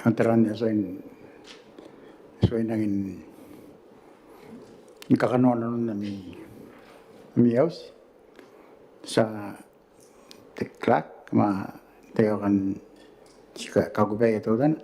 Antaran so nangin kakanoon na mi house sa teklak ma tayo kan kagubay ito dan.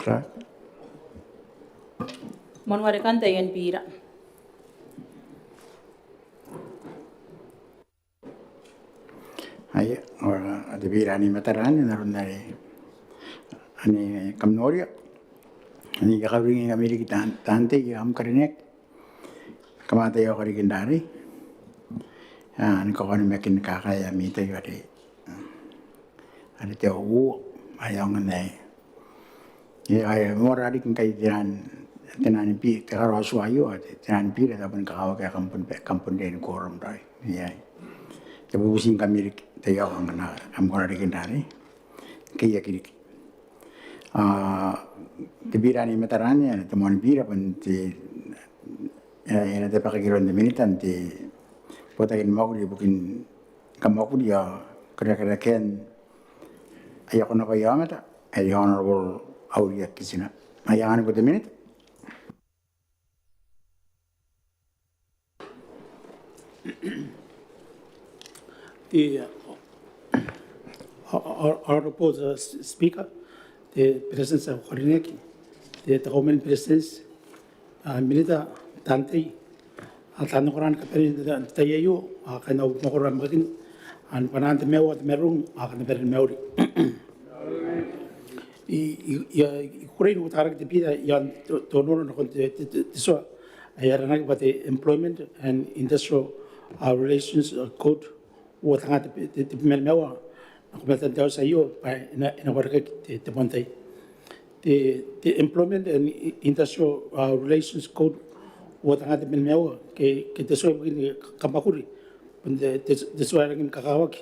Clark. Monware kanta yan pira. Ay, or the birani mataran naroon na ani kamnoria. Ani kakawing Ameriki tante am karinek. Kamata yo karikindari. Ani ko kani mekin kakaya mita yo ari te u ayong ne. Ay morari kin kay tinan pi te karo suayo tinan pi da ban kakawa kay kampun den korum dai. Yai. Te busing kami te yo ang am ko karikindari. Kaya kirik. Te birani matarani ani te mon bira pan te ena te pakikiron de militan te potakin mo di bukin kamoko dia kira-kira ken ayoko na Maiana, the Honorable Aulia Kisina. Maiana with a minute. The Honorable Speaker, the presence of Korineki, the Roman presence, Milita Tante, Atanoran Kaperin, Tayayo, Akano Mokoran Makin, and Pananta Mewa, Merum, Akan Mary. Ukraine would target the Peter Yan Tonon so I had about the employment and industrial relations code what had the Melmewa, in a work the Monte. The employment and industrial relations code what had the Melmewa, get the soil in Kamakuri, when the soil in Kakawaki.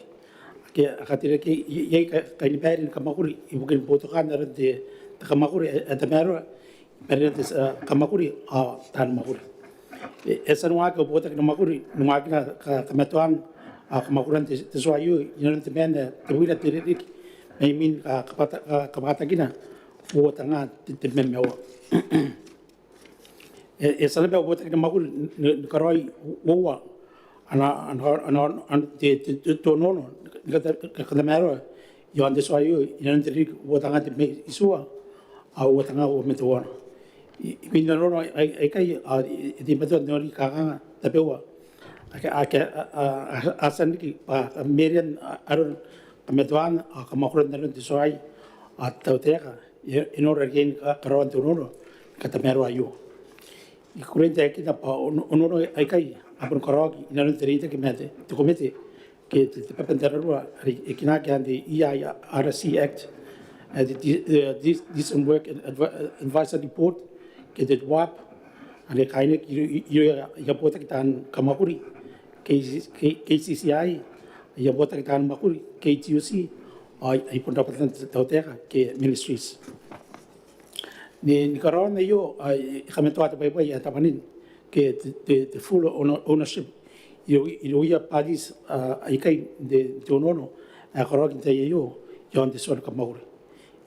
Akatira ki yai kaini pairin kamakuri ibukin botokan naran te kamakuri at the mero pairin this kamakuri tan makuri esa nunga ka bota ka makuri nunga ka metuan ka makuran te soayu ina te mena te wila te ririki mai min ka pata kina bota nga te memewa esa lebe bota ka makuri karoi wowa ana te tonono ka mero yo ande soayu ina te ririki bota nga te me isua a bota nga o metuan Mina no ai kai di beto no ri ka ta pewa asan ki pa merian aron kametuan ka makron na rin soai at tauteka ino regen ka karon tu no ka ta mero ayu I kurente ki ta pa ono ai kai apun karogi ina rin terita ki mete te komete ke te papenterua ri kina ki andi IRC Act this work advisory report ke te wap ane kaine ia bota ki tan kamakuri KCCI ia bota ki tan makuri KTUC ai punta patan tauteka ke ministries ni karon yo ai kami toata pai pai ata panin ke the full ownership yo ia padis ai kai de tonono a karon te yo yon de sor kamakuri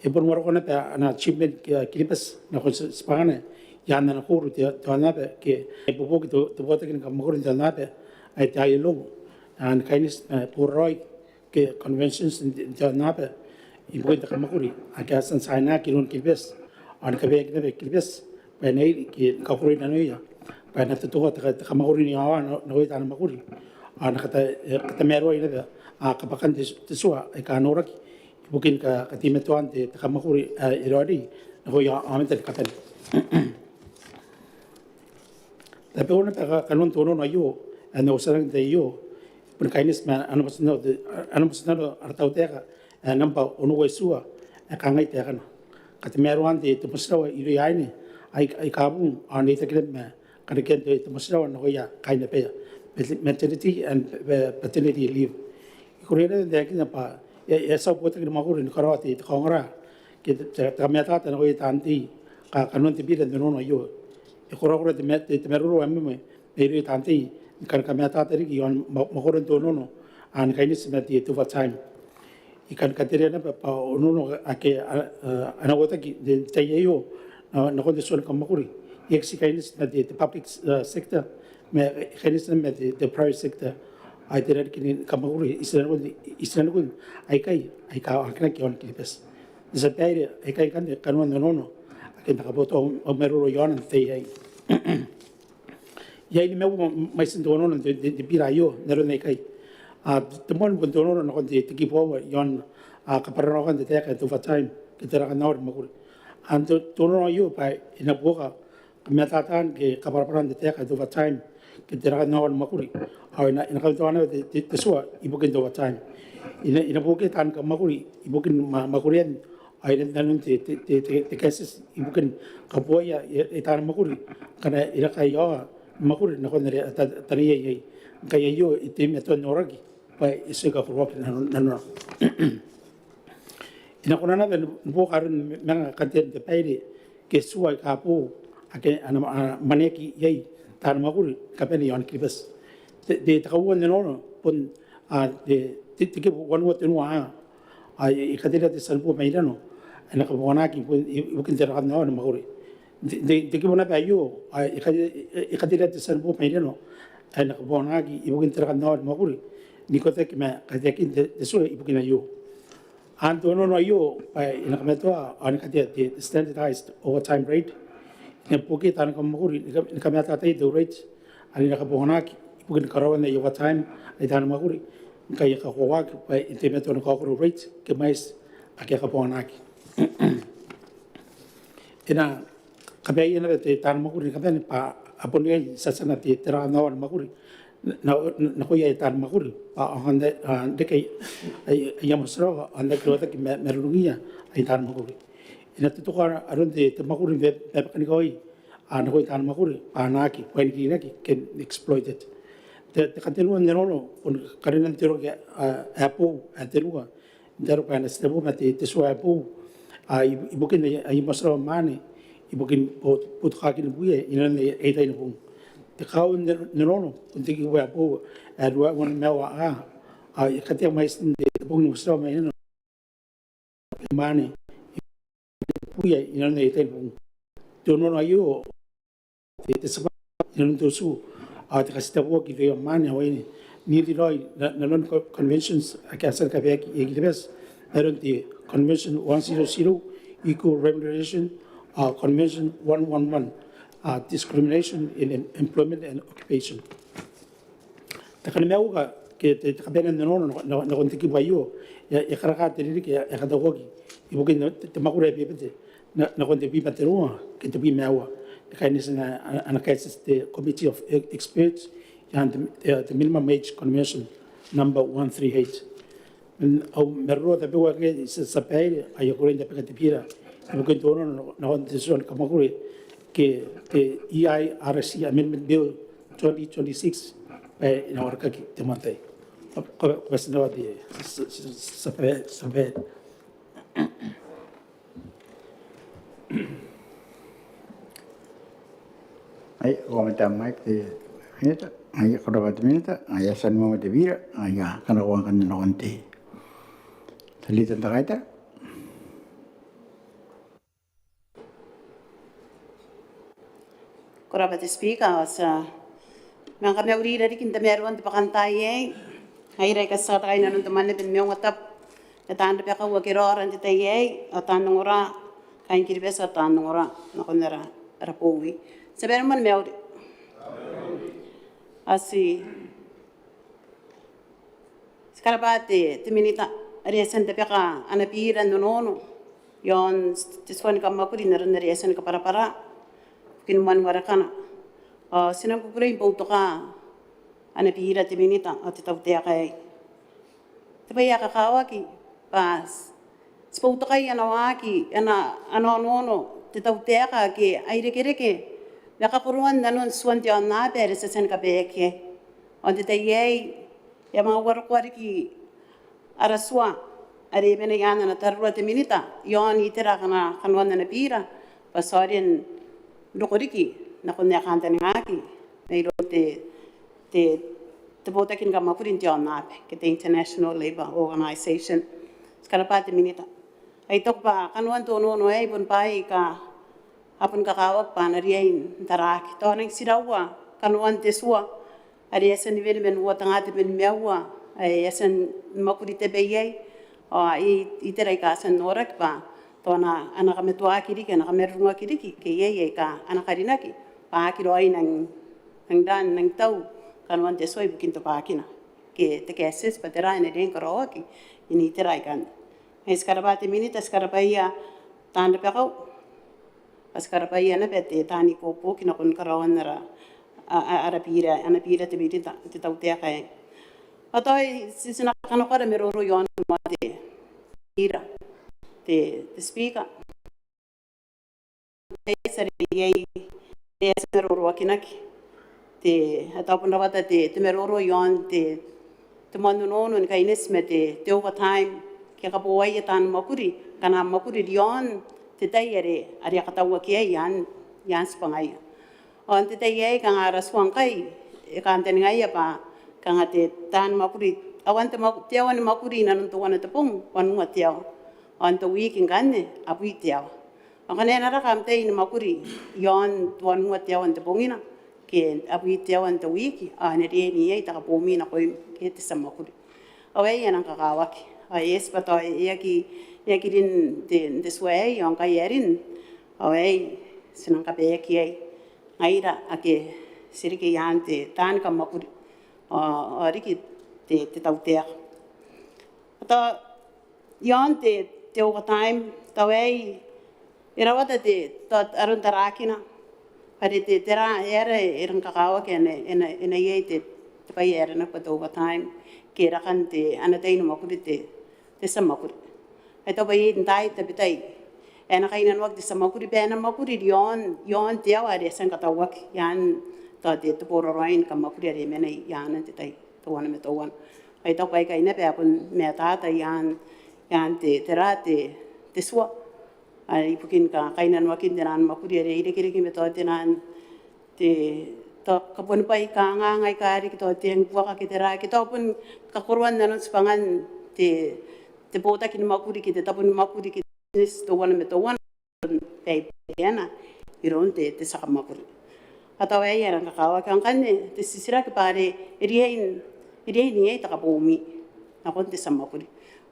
e por moro kona pa ana achievement kilipas na ko spangane yana na kuru te anabe ke popo ki to bota ki kamakuri te anabe ai te ai lobo an kainis poroi ke conventions te anabe I boy te kamakuri a ka san saina ki ron kilibes an ka be ki kilibes pa nei ki kakuri na noia pa na te to te kamakuri ni awa no i tana makuri an ka te mero ina be a ka pakan te sua ai ka noraki bukin ka timetuan te kamakuri irori no ya amete ka pen tapi ona pa kanon tono na yo no sarang te yo pun kainis ma ano pasno artau te ka nampa ono wesua ka ngai te kana ka te meruan te pasno iri aine ai ka bun ani te kre ma ka ke te pasno no ya kaine pe maternity and paternity leave kurere de ki na pa sa bota ki makuri ni karati te kongra ki te meta te no tanti ka kanon te bira no yo e kora te meru ame iri tanti ka meta te ki on makuri to no an kainis na te tu time ikan katere na pa no ake ana bota ki te yo na ko de sol ka makuri yeksi kainis na te public sector me kainis na te private sector ai te rer kini kamakuri isran kun ai ka akna ki on kipes disa peire ai kai kan kanuan no akin ka boto o meruro yon te ai ia ni meu mai sin dono no de pira yo nero nei kai a te mon bon dono no kon te ki po yon a ka para no kan te ka to time ke te ra na or makuri an to dono yo pa ina boka metatan ke ka para te ka to time ke te ra na or makuri au ina ka to ana te sua ibukin to time ina boke tan ka makuri ibukin makurian ai dan te cases ibukin ka boya e tan makuri kana ira kai yo makuri na kon re tani ye kai yo ite me to noragi pa ise ka pro na no ina kona na bo karon nang kanten te paire ke sua ka po ake ana maneki ye tan makuri ka peni on kribas de tawon no pun de ke wan wat no ai kadira de salpo mailano ana ka bona ki ibukin te ra no makuri de ke bona pa yo ai kadira de salpo mailano ana ka bona ki ibukin te ra no makuri ni ko te ke ma ka te kin de so ibukin yo anto no yo pa ina ka meto ana ka te standardized overtime rate ne poke tan ka makuri ni ka meta te the rate ana ka bona ki ibukin karawan ne overtime ai tan makuri kai ka hoak pa te meto no ka rate ke mais ake ka bona ki ina ka be ina te tan makuri ka ben pa apone sa sana te tra no makuri na ko ya tan makuri pa hande de kai ai mosro ande krota ki merungia ai tan makuri ina te toka aron te makuri be kan koi ana ko tan makuri pa na ki pen ki na ki can exploited te katelu ne no on karena te ro ke apo atelua dero pa na stebo mate te so apo ai ibukin ai mosro mane ibukin pot khakin buye ina ne eta ina pung te kau nerono, kun te ki wea po, e rua wana mewa a katea mai sin te pongi musau mai neno, mane, puia i nana i tei pongi. Te onono ai o, te sapa, i nana te osu, a te kasita pua ki te mane hawai ni, ni di roi, na non conventions, a kia sana ka pia ki e ki te bes, na non te convention 100, equal remuneration, convention 111, discrimination in employment and occupation. Takana mea uka ke te kapena nono na kon te ki wai o e karaka te ririki e kata woki i woki te makura e pepete na kon te pipa te roa ke te pi mea ua e kai nisa ana kaisas te Committee of Experts and the Minimum Wage Convention number 138. Au merua te pewa ke sa peire a ia kore te peka te pira i woki te ono na kon te suan kamakure ke EIRC Amendment Bill 2026 ina warakaki te matai. Ko sinawa di sape. Ai, kometa mai te minita, ai koraba te minita, ai asan mo te vira, ai kana ko kan no konti. Talita takaita. Koraba te speaker sa mga kami urira rin kinta meron te pakantaye. Hayra ka sa tayo na nung tamana bin Maungatabu. Natanda pa ka wakiroran te taye. O tanong ora kain kiribes o tanong ora nakon na rapuwi. Sabi naman meron. Asi skarabate te minita reason te pa ka anapiran nono. Yon tiswan ka makuri na rin reason ka para. Kinuman warakana. Sinang kukuray pauto ka anapihira te minita o te tautea kay. Te paya kakawaki pas. Spauto kay anawaki ano te tautea ka ke aireke nakakuruan nanon suwan te ona pere sa sen ka beke. O te tayay ya mga warakwari araswa are bena yana na tarua te minita yon itira kana kanuan na napira pasorin lukuriki na kunya kanta ni ngaki may ro te botakin ka mapurin ti onape ke te International Labour Organization skalapate minita ay tok pa kanuan to no ay pun pai ka apun kakawak pa na riain taraki to nang sirawa kanuan te suwa ari asan nivel men wa tangate men mewa ay asan mapuri te beyay o iterai ka asan norak pa to na anak kametua kiri ka nakamerunga kiri ke ye ka anak karinaki paakiro ay nang dan nang tau kanuan te soy bukin to paakina ke te keses patera ina den karaoke ini terai kan es karabate minita skarabaya tanda pekau askarabaya na bete tani popo kina kon karawan nara arapira anapira te minita te tau te kai atoi sisina kana kara meroro yon mate ira te speaker sari yei te meroro kinaki te atapun rawata te meroro yon te manu nono ni kaines me te overtime ke ka poai tan makuri kana makuri yon te taiere ari katawa ke yan spangai on te taiei ka ngara swangkai e kan te ngai pa ka ngate tan makuri awan te awan makuri nan to wana te pung wanu atiao on to week ngane apu itiao akane nara kam te ni makuri yon wanu atiao on te pungina ke apu itiao on to week ane ni ei ta pomi na ko ke te samakuri awai yan ka kawaki ai es pato yaki din de sway yon ka yerin awai sinang ka be ki ai aira ake sirike yante tan ka makuri ariki te tautea ata yon te overtime tawai irawata te arun tarakina pare te tera era erang kakawa ke ena ye te pai era na pato overtime ke rakan te anatay no makuri te samakuri ito bai ndai te bitai ena kainan wag te samakuri bena makuri yon te awari sang katawak yan te pororoin ka makuri re mena yan te tai to wana me to wan ai to pai kai ne pe apun me tata yan te tera te swa ai ibukin ka kainan wakin denan makuri re ire kire me to denan te to kapun pa ikanga ngai kari ki to tiang buaka ki te rai ki to pun kakuruan nanon sepangan te bota ki makuri ki te tapun makuri ki nis to wana me to wana pe yana iron te saka makuri atau ai era kakawa kan kan te sisira ki pare irien ni ai takapumi nakon te samakuri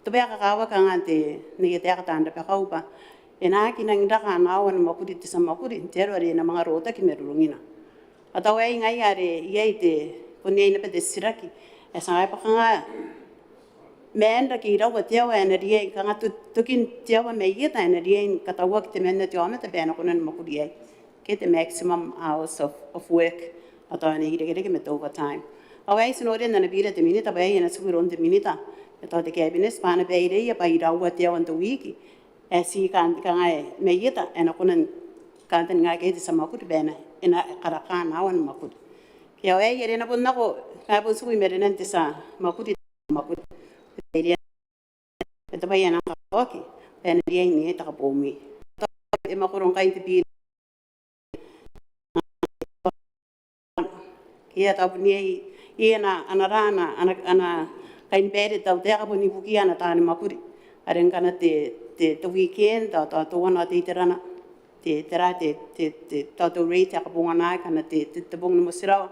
to be kakawa kan ante ni te aka tanda pe kaupa ena ki nang ndaka nawan makuri te samakuri tero ari na mga rota ki merulungina atau ai ngai are iai te punya ina pe te siraki esa ai pa kanga menda ki rawa tiawa ena riai kanga tukin tiawa me yeta ena riai katawa ki te menda tiawa te bena kunan makuri ai ke te maximum hours of work atau ena hire me overtime au ai sinore na bira te minita bai ena suguron te minita atau te cabinet pana beire ia pa rawa tiawa nto wiki esi kan kanga me yeta ena kunan kanten ngai ke te samakuri bena ina karakan awan makuri kia ai ere na pun nako ka pun sui merenen te sa makuri ere te bai ana ka ena dia ni ta ka pomi e makurong kai te pi kia ta puni ina anarana ana kain pere tau te ka puni buki ana ta ni makuri aren kana te weekend ta wana te terana te tau rei te akapunga nai kana te bong no sirau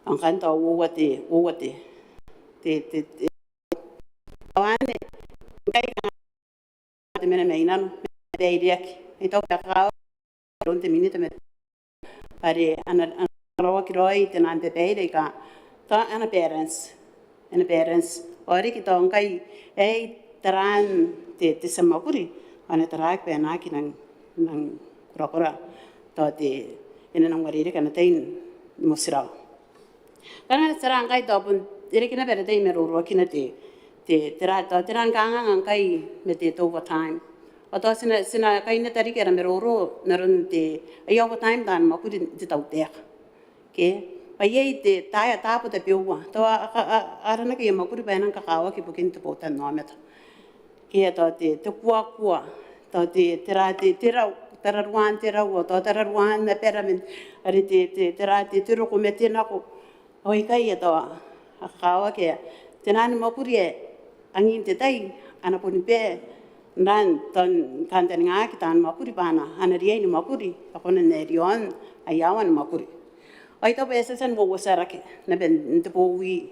ang kanta wo te awane kai te mena meinan te iriak e tau ka ron te minita me pare ana rawa ki roi te nan te peire ka ta ana parents ori ki tong kai ei taran te samakuri ana tarak pe na ki nang kura to te ina nang warire kana tein musirau kana sarang kai to pun ire kina bere te me ro kina te terang kanga ngang kai me te overtime atau sina kai na tari kera me ro naron te ai overtime dan makuri te tau te ke pai te taia tapu te piwa to arana ke makuri ba nang kakawa ki bukin te Botannaomata ke te kuakua to te tararuan na peramin ari te ro Komete nako oi kai to akawa ke tenani makuri angin te tai ana puni pe nan ton kanten nga kita makuri bana ana riai ni makuri akona ne iaon iaon makuri ai to pesa sen wo sarake na ben te bowi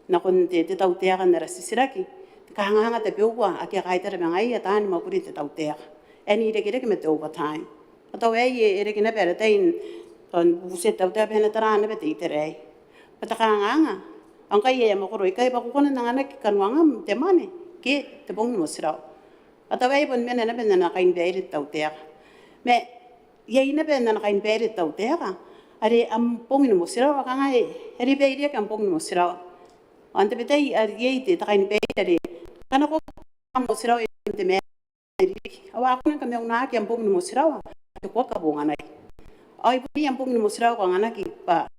nakon te tau te kan ra sisiraki ka hanga te pewa aki kai tere ngai ata ni makuri te tau te ani re kire me te overtime atau ai ere kina pere tain ton buset tau te pena tarana be te tere patakanga ang kaya makuro ikay pa kukunan ng anak kanwangam te mane ke te bong mo siraw atau ay pun mena na ben na kain beire tau te me yai na ben na kain beire tau te ari am pong mo siraw ka nga eri beire ka pong mo siraw ante betay ari yai te kain beire kana ko mo siraw te me awa ako nang kami na ki am pong mo siraw ko ka bunga nai ay pun am pong mo siraw ka nga ki pa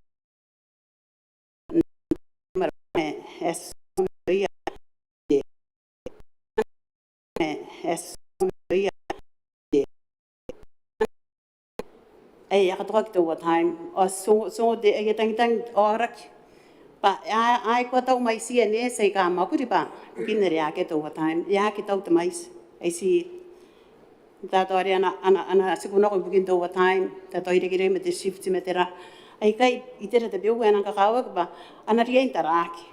ay akatok to what time so de ay tang orak pa ay ko tau mai si ne sai ka makuri pa kinere ake to what time ya ki tau mais ay si tatori ana siguro ko bugin to what time tatori gire me te shift me tera ai kai itera te biu ana ka kawa ba ana ria interaki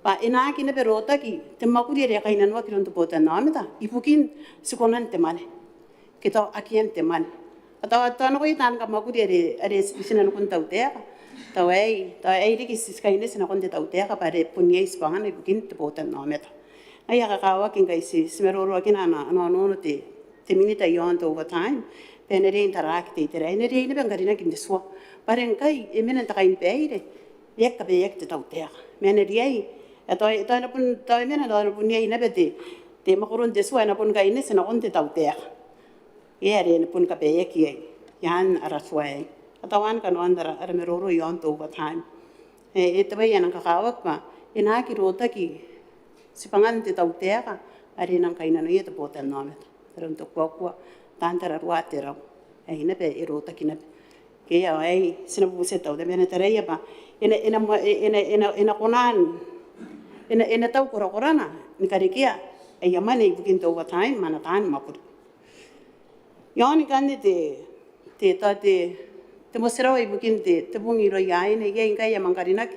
pa ina ki ne berota ki te makuri re kai nanwa ki ron to Botannaomata ibukin sikonan te mane kita akien te mane atau no itan ka makuri re sinan kun tau te tau ai riki siskai ne sina kun te tau te ka pare punya ispangan ibukin te Botannaomata ai ka kawa kin kai si meroro kin ana no te minita iaon to overtime penere interaki te re ne re ne bengarina kin deswa paren kai emena ta kain peire yek ka te tau te mene riai atau na pun tau mena na pun yai na bete te makurun deswa na pun kai ne sina kun te tau te ere pun ka pe ki yan araswai atawan kan andara ara meroro yon to overtime e te bai nan ka kawak pa ina ki rota ki sipangan te tau te ka ari nan kai na ye te Botannaomata ron to kwa tantara ruatera e ina pe rota ki na Kaya ay sinabuset tau de menetereya pa ina konan ina tau korana ni karikia ay yamane ibukin to overtime manatan mapuri. Yon kan te mosera ibukin te bungi ro yai ne ye inkai yamangkarinak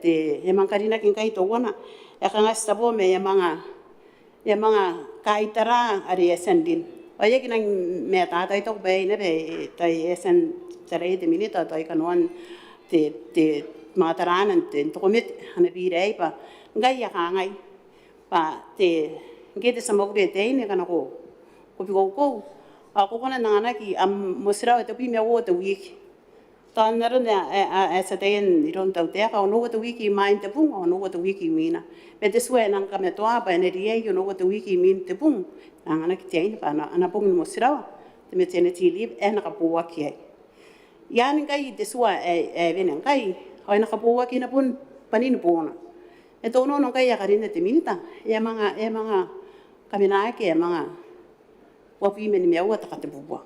te yamangkarinak inkai to wana yakanga stabo me yamanga kaitara ari esendin. Oye kinang me tata ito be ne be tai esen tarai de minita tai kanuan te mataranan te Komete ana birei pa ngai yakangai pa te ngete samogre te ne kana ko ko ako kona nangana ki am mosra to pi me wo te week ta nara ne asa te en iron tau te ka no te week mind te pung no te week mina me te sue nang ka me toa pa ne rie yo no te week min te pung nangana ki te pa ana pung mosra te me te ne ti live en ka puwa ki yani kai te sua venen kai hoina ka puwa ki na pun panin puna e to no kai ya karine te minita e manga kamina ke manga wapi men me wa takate bubwa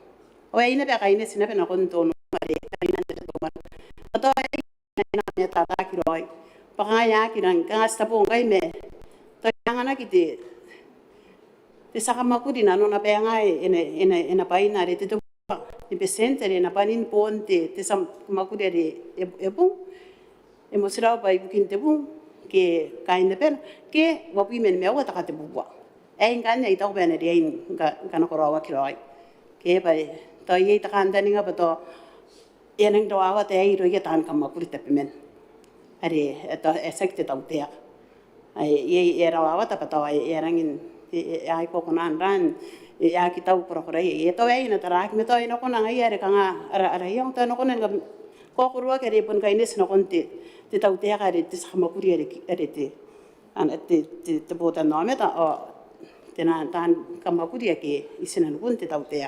o ai na be kai ne sina be na kon to no mare kai na te to ma to ai na me ta ta ki roi pa ga ya ki ran ka sta po ngai me to yang ana ki te saka makudi na no na be ngai ena pai na re te to ni presente re na panin ponte te sam makudi re e bu e mo sira pa ibukin te bu ke kai ne pen ke wapi men me wa takate bubwa ai ngane ito ba na diin kana korawa kiroi ke ba to ye ta kan daninga ba to yeneng do awa te ai ro ye tan kam makuri te pemen are to esekte tau te ai ye era awa ta pa ai erangin ai ko konan ran ya ki tau pro ye to ai na tarak me to ino kona ai are kanga ara yang to no kona ko kurua ke re pun kaines no konte te tau te ka re te sa makuri are te an te Botannaomata o tena tan kamakuri ke isinan kun te tau te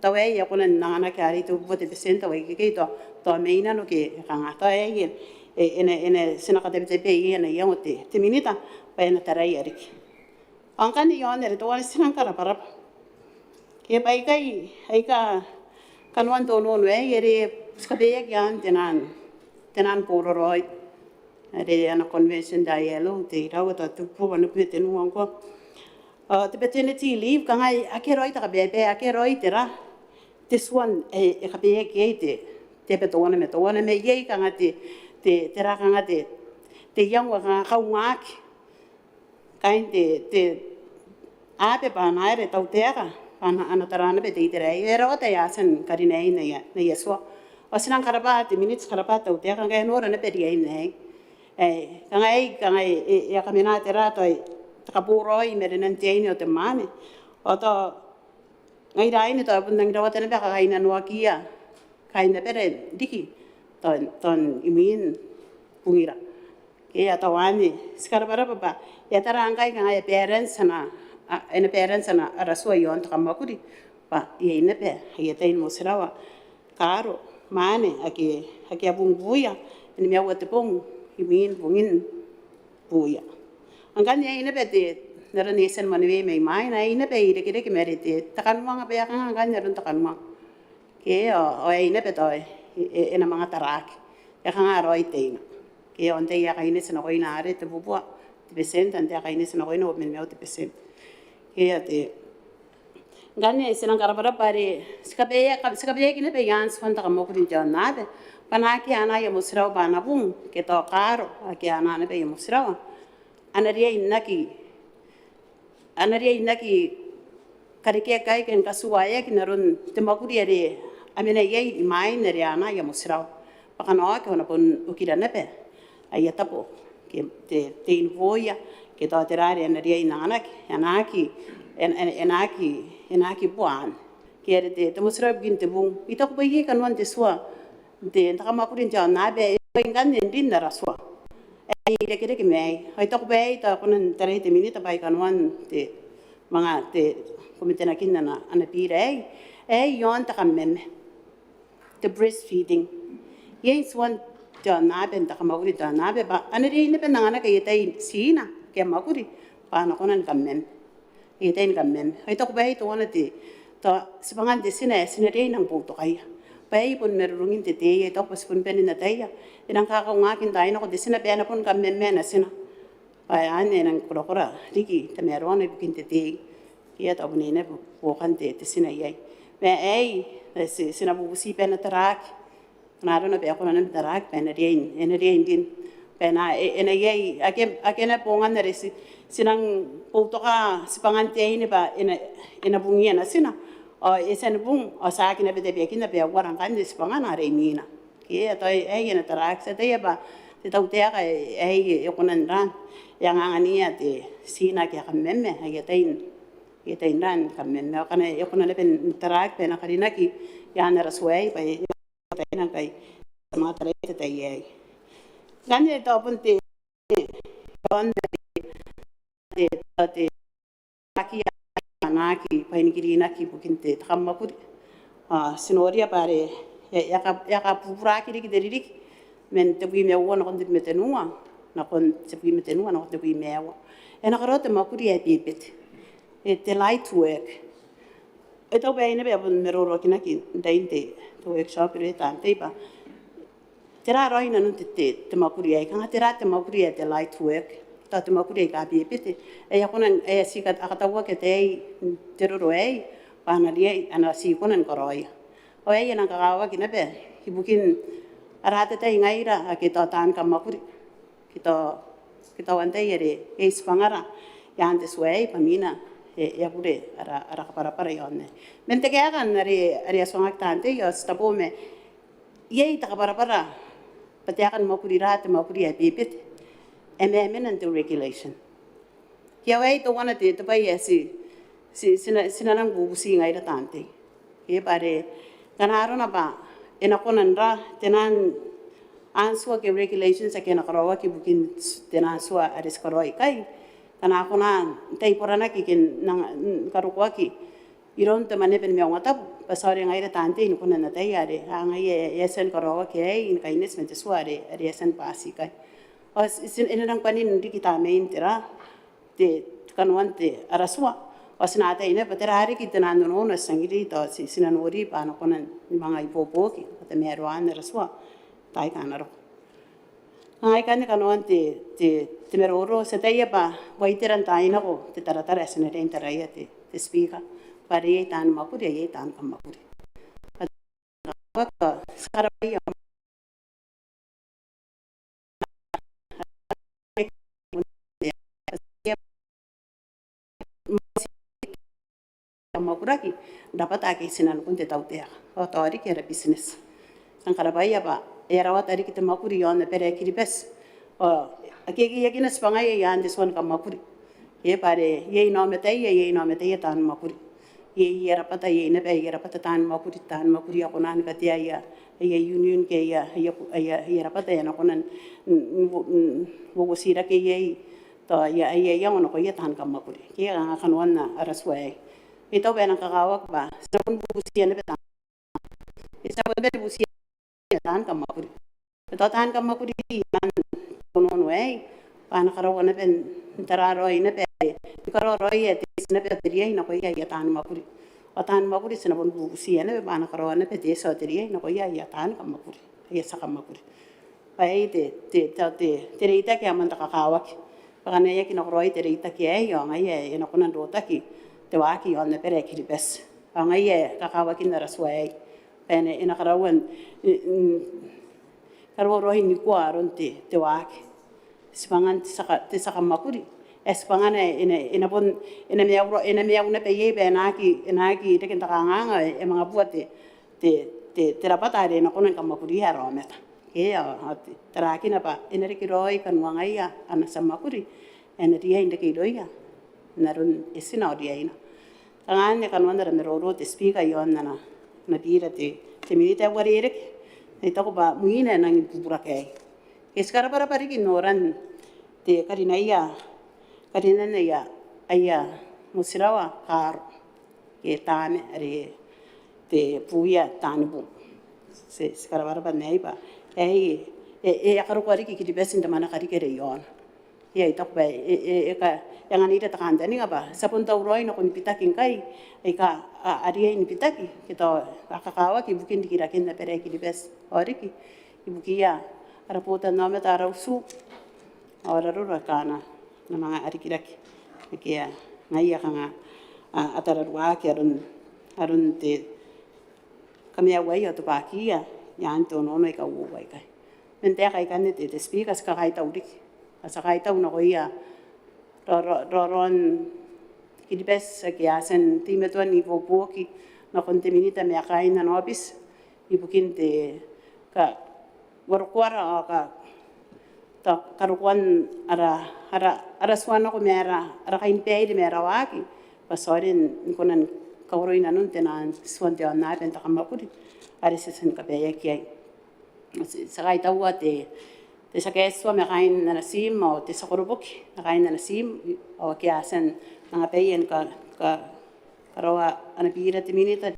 tau ai ya kona nangana ke ari tu bote presenta wai ke to meina no ke kanga to ai ene sina ka te pe ene yang te minita pa ene tarai ari angkani yon ere to wani sinan kara para ke pai kai ai ka kanuan to no ai ere skabe yan tenan pororoi ere ana convention dialogue te rawa tu pu wana pete no angko te paternity leave ka ngai akeroi ta bebe akeroi tera te suan e ka be ke te petona me ye ka ngati te ra ka ngati te yang wa ka ngak kain te ape pa na re tau te ka ana tarana be te re era o te asen karinei ne so asinan karaba te minutes karaba tau te ka ngai no re ne pe ri nei ka ngai ya kamina te ra toi kapuroi meren teini o te mane o to ngai rai ni to pundang rawa tena ka kaina no kia kaina pere diki ton imin pungira ke ya tawani skara bara papa ya tara angai ka ngai parents na araso yon ta makuri pa ye ine pe ye tein mosrawa karo mane aki abung buya ni me wa te pung imin bungin buya angkan ya ine bete nara nesen manwe me mai na ine be ire ke merite takanwa be kan angkan narun takanwa ke o ine beto ena mga tarak ya kan aroi teina ke onte ya kaine sena ko ina are te bubua te present ante ya kaine sena ko ina men me te present ke ya te ngane sena karabara pare skabe kine be yans kon takamo kudin janabe panaki ana ya musrao bana bung ke to karo aki ana ne be musrao anaria inaki karike kai ken kasuaya kinarun te makuri are amena ye mai nere ana ya musrao pakano ke ona pun ukira nepe ai tapo ke te invoya ke to terare anaria inanaki enaki buan ke are te musrao gin te bung itak bayi kanwan te swa te takamakuri jana be ngan ndin na raswa ai kire ke mai ai tok be ta kun tare te minita bai kanwan te mga te Komete na kinna na ana pire yon ta kammen the breastfeeding yes one ta na ben ta kamaguri ta na be ba ana ri ne ben na ka yete sina ke maguri pa na konan kammen yete kammen ai tok be to ona te ta sipangan de sina ri nang puto kaya pai pun merurungin te te to pas pun penin na taya inang kakaungakin tayo na ko desina pena pun kamemena sina pai ane nang kura riki te merona ibukin te te ia to bunine bukan te sina yai me ai sina bubusi pena tarak naro na be ako na tarak pena rien din pena ena yai akena pongan na resi sinang putoka sipangante ini ba ena bungia na sina o esen bung o sa akin na be na be warang kan dis pangana re mina ke to ai ena tarak sa te ba te tau te ka ai yokunan ran yang angania te sina ke kamemme ai tain ran kamemme kana yokuna le pen tarak pena karinaki ya na raswai pa tain kai ma tare te ai gane to pun te on te aki anaki paini kirina ki bukin te tamakur sinoria pare ya ka pura kiri ki deririk men te bi me wona kon te metenua na kon te bi metenua na te bi mewa ena karota makuri e pipet te light work e to be ine be pun meroro kina ki dainte to workshop re tante ba tera roina nun te makuri ai kanga tera te makuri te light work ta te makuri ka pipet e ya konan e sika akatawa ke te roro ai pana lie ana si konan koroi o ai na kagawa kina be ibukin arate te ngaira ke to tan ka makuri kita wante yere e spangara ya ante suai pamina ya bude ara para yonne mente ke akan ari aswangak tante yo stabome yei ta para pati akan makuri rate makuri ya pipit amendment and the regulation ya wai to wana te bai si sinanang bubusi ngai da tante ke bare kanaro na ba ena konan ra tenan answa ke regulations akena karawa ki bukin tenan swa aris karoi kai kana kona tai porana ki ken nang karukwa ki iron te mane pen Maungatabu pasare ngai da tante in konan na tai are ngai yesen karawa ke in kai nes mente swa are yesen pasi kai os isin enang panin di kita main tera te kanwante araswa os na ta ine patera hari kita nan no na sangiri to sinan ori pa no konan mga ipopo ki te meruan araswa tai kanaro ai kan kanwante te meroro se tai ba waiteran tai na ko te taratara sene re interaia te speaker pare tan makuri ye tan kamakuri ka skaraya makuraki dapat aki sinan kun te tautea o tori kera business sang karabaya ba era wa tari kita makuri yon pere kiribes o akegi yakina spangai yan diswan kamakuri ye pare ye no mete tan makuri ye era pata ye ne be era pata tan makuri akonan katia ya ye union ke ya era pata ya nakonan wo sira ke ye to ya yang no ko ye tan kamakuri ke nga kanwana araswai ito ba nang kakawak ba sa pun bubusiya na betang isa pa ba bubusiya tan kamakuri ito tan kamakuri yan kuno way pana karawan na ben tararoy na be ikararoy ete na be teriya na ko ya tan makuri o tan makuri sa pun bubusiya na pana karawan na be so teriya na ko ya tan kamakuri ya sa kamakuri pai te terita ke amanta kakawak pakana ya kinakroy terita ke yo ngai na kunan rota ki te waki on na pere kiribes ngai kakawakin na raswai pene ina karawan karwo rohi ni ko aron te waki sipangan te saka makuri espangan ina pon ina miau na pe ye be naki te kinta kanganga mga buat te rapat are na konan kamakuri haro meta ke teraki na pa ina rikiroi kan wangai ana samakuri ina dia inda kidoia narun isina odia ina tangan kan wanda meroro te speaker yon na tira te milita warerek ita ko ba muina nang pupura kai eskara para ki noran te karina ya aya musirawa kar ke tane are te puya tanbu se eskara para nei ba akaru kwari ki besin de mana kari kere yon ia ita pa ka yang ani ta kan tani ngapa sapun tau roi no kun pitakin kai ika aria ini pitaki kita akakawa ki bukin dikirakin na pere ki dibes oriki ibukia ara Botannaomata ara usu ora rura kana na mga arikiraki kia ngai kanga atara ruwa ki arun te kami awai atu pakia yan to no ika uwai kai mente kai kan te speakers ka kai taudik asa kai tau no ia roron kidibes kia sen timetuan ni popoki na konteminita me kai na nobis ibukin te ka warkwara ka ta karuan ara suano ko mera ara kain peide mera waki pasorin konan kawroin anun tenan suante na ben ta kamakuri ari sesen ka peya kiai sakai tawa te sakai so me kain na sim o te sakorubuki na kain na sim o kiasen nga peyen ka karawa ana pira te minita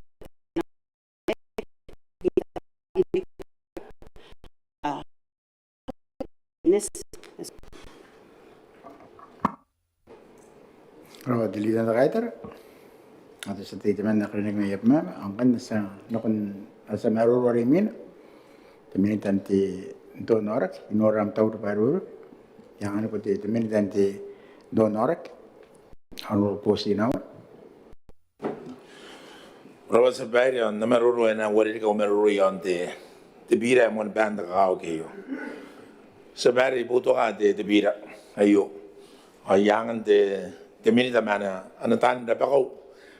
Kalau dilihat nak kaitar, atau seperti mana nak reneng mayap mana, angkan nasa nakon asa marur warimin, temen tanti donorak, inoram tahu baru, yang anu putih temen tanti donorak, anu posi nawa. Rawat sebaik yang nama ruru ena warid kau meruru yang te bira mon band kau keyo. Sebaik butuh ada te bira, ayo, yang te minita mana, anatan dapat kau,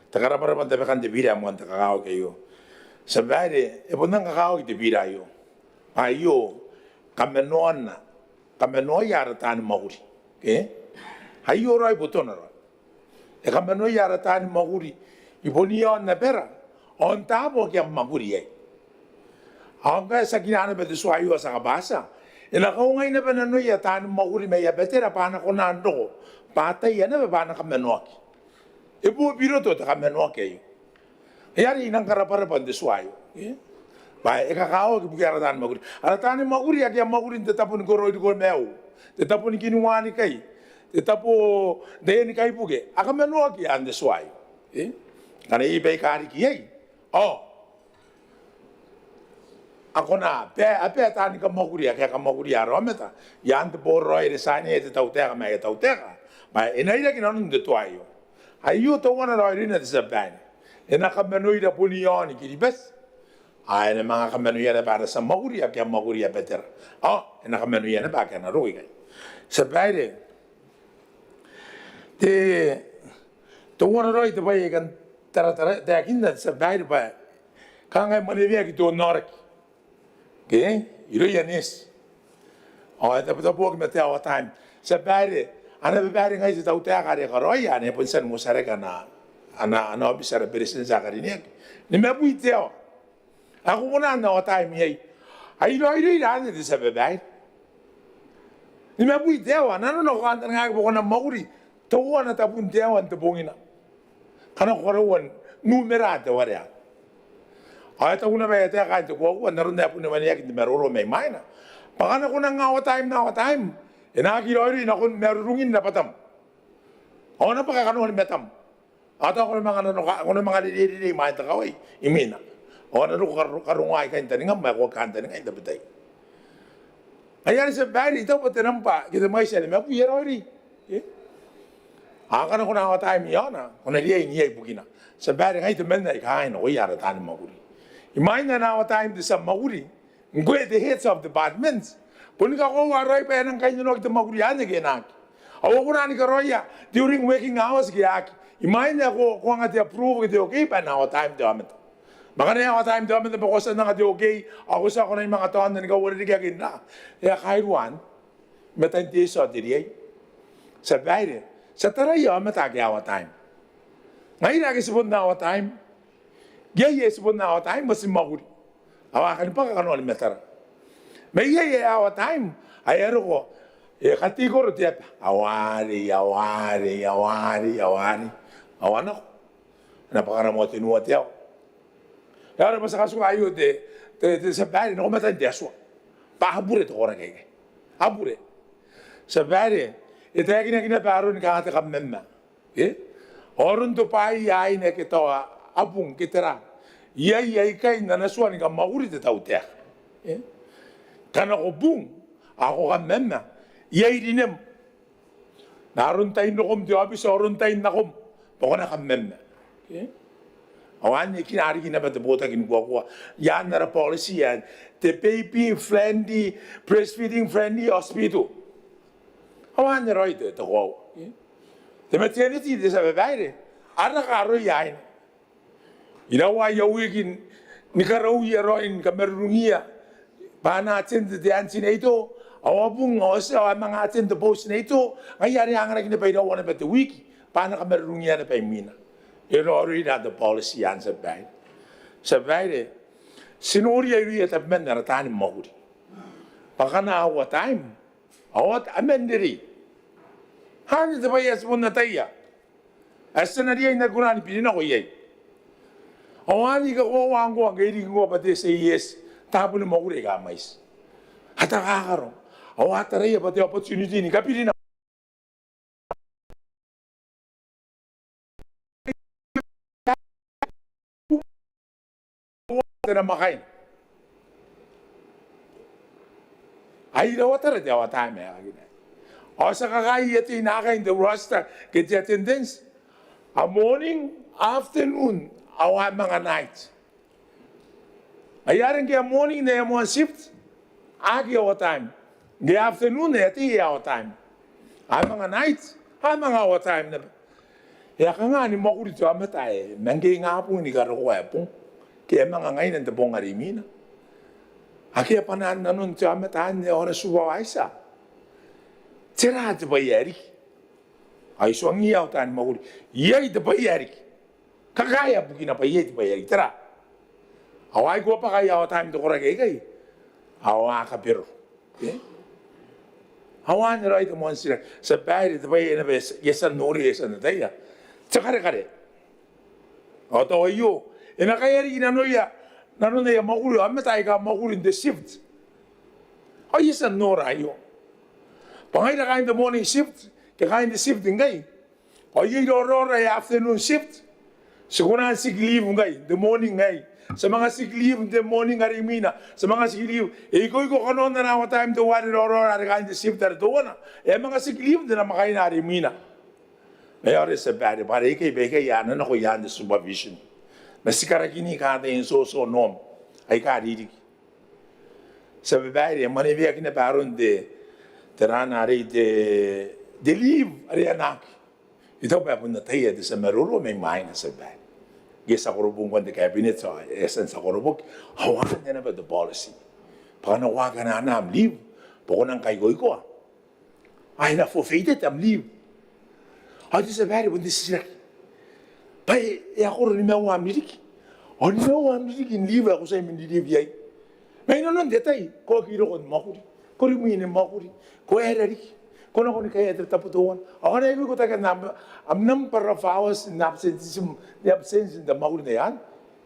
takara para dapat kan te bira mon te kau keyo. Sebaik, nang kau te bira ayo, ayo, kameno yara tan mahuri, ayo rai butuh nara, kameno yara tan mahuri, ibonion na pera. On tabo que maguri ai anga sakina na betu suayu sa kabasa ila ko ngai na banano ya tan maguri me ya betera pana ko nando pata ya na bana ka menoki ibu biro to ta menoki yari nang karapara pande suayu ba e ka kao ki bugara tan maguri ala tan maguri ya maguri te tapun ko roi ko meu te tapun ki nuani kai te tapo de ni kai buge aka menoki ande suayu kana ibe kari ki ai ako na pe tani ka mokuria ka mokuria rometa yante boroi de sane te tauteka me tauteka ba enaira ki non de toayo ayu to wana roirina de sabani ena ka menuira punioni ki bes ai na mga ka menuira para sa mokuria ka mokuria better ena ka menuira ba ka na roi kai sabani te to wana roi te bai kan tara te akinda sabani ba kanga Maneaba ki to norak iro yanis ta po me te awa time sabari ana bari ngai te tauta ka re roya ne punsan musare kana ana obisara president zakari ne ni me buite ako mona na awa time yai ai ro ira ne te sabari ni me buite na no kan ngai ko na maguri to wana ta punte wan te bongina kana korwan numerate waria ay ta una ba ta ka to ko na ron na puna mania ki meroro me maina pakana ko na awa time ina ki roi na kun merurungin na patam ona pa ka kanu metam ata ko mga mga di mai ta kawai imina ona ru karungai kan tani ngam ko kan tani ngai dapat ayan sa bari to pa nampa kita mai sa me pu roi akana ko na awa time yana ona liai ni ai bukina sa bari ngai to men nai kai no yara tan maguri Imagine now time to some maguri. Go the heads of departments. Punika ko waray pa nang kayo no kita magurian again. Awo ko na ni karoya during working hours giyak. Imagine ako ko nga ti approve kiti okay pa now time to amet. Baka na ako time to amet pa ko sa nga ti okay. Ako sa ko na yung mga taon na nagawari di kagin na. Ya kairuan metanti so diri. Sa bayre. Sa tarayo amet awa time. Ngayon lagi sabon na awa time. Gaya sebut na awa time masih maguri. Awakan pa kakano alimetar. May gaya awa time. Ayaro ko. Katigoro tiap. Awari. Awan ako. Napakara mo tinuwa tiyaw. Kaya masa kaso ayo sa bari na kumatan di aswa. Pahabure to kora kaya. Habure. Sa bari. e te kina paru ni ka te kamemma orun to pai ai ne ke to apung ke tera ia kai na suani ka mauri te tau te kana ko bung ako kamemma ia irinem narun tain no kom te abis orun tain na kom pokona kamemma awan ni kina ari kina ba te bota kin kwa ya na policy ya te baby friendly breastfeeding friendly hospital awan ni right te ko te maternity de sa beide ara karo yain ina wa yo wikin ni karo ya roin kamerungia bana atende de antineto awabung osa mga atende post neto ayari ang na kinapay daw na bete wiki bana kamerungia na paimina ero da the policy answer by sa beide sinori ay at men na tani mahuri pakana awa time awat amendiri hani de bayas mo nataya asenari na kunani pinina ko yai awani ka ko wango ang iri ko pati say yes tapo ni mahuri ka mais hata kakaro awat ray pati opportunity ni kapilina na makain ay daw tara daw time agina o sa kakai ito inakain the roster get the attendance a morning afternoon awa mga night ayarin kaya morning na yung shift agi awa time the afternoon na iti awa time ay mga night ay mga awa time na ya ka nga ni mo ko dito amatay nanggi nga po ni karo ko epong kaya mga ngayon ang tabong arimina. Aki apa na nun tiyo amatahan niya ora supervisor. Tira ito ba yarik? Ay so ang iyaw tahan mahuli. Iyay ito ba yarik? Kakaya po kinapayay ito ba yarik? Tira. Away ko pa kaya ako tahan ito kuragay kay. Awa ka pero. Awa nila ito mo sila. Sa bahay ito ba yarik? Yesan nori yesan na tayo. Tsakare-kare. O to ayo. E na kaya rin inanoya, nanonaya makulo, amatay ka makulo in the shift. Ay, isa nora ayo. Pangay na kain the morning shift, kakain the shift ngay. Ay, yung aurora afternoon shift. Sigurang sick leave ngay, the morning ngay. Sa mga sick leave, the morning arimina. Sa mga sick leave, ikaw kanon na nawa time to wari aurora kain the shift na doon na. E mga sick leave din na makain na arimina. Ngayon sa bari, para ikay yan, ano ko yan, the supervision. Mas karakini kada yung so nom ay ririki. Sa babae, manibia kina paron de terana rin de live ari anak. Ito pa po nataya de sa maruro may main sa babae. Gesa korubong kwan de cabinet sa esen sa korubong, hawakan niya na ba the policy. Panawagan na am live, poko nang kaygoy ko. Ay na forfeited am live. Ay di sa babae, bundi sila. Pai e ako rin may ririki. O ni may ririki in live ako sa imin live yay. May nanon detay ko kiro kon makuri. Ko rin mo yun makuri. Ko erariki. Ko na ko ni kaya ito taputuan. Ako na ibig ko taga amnam para fawas in absence in the makuri na yan.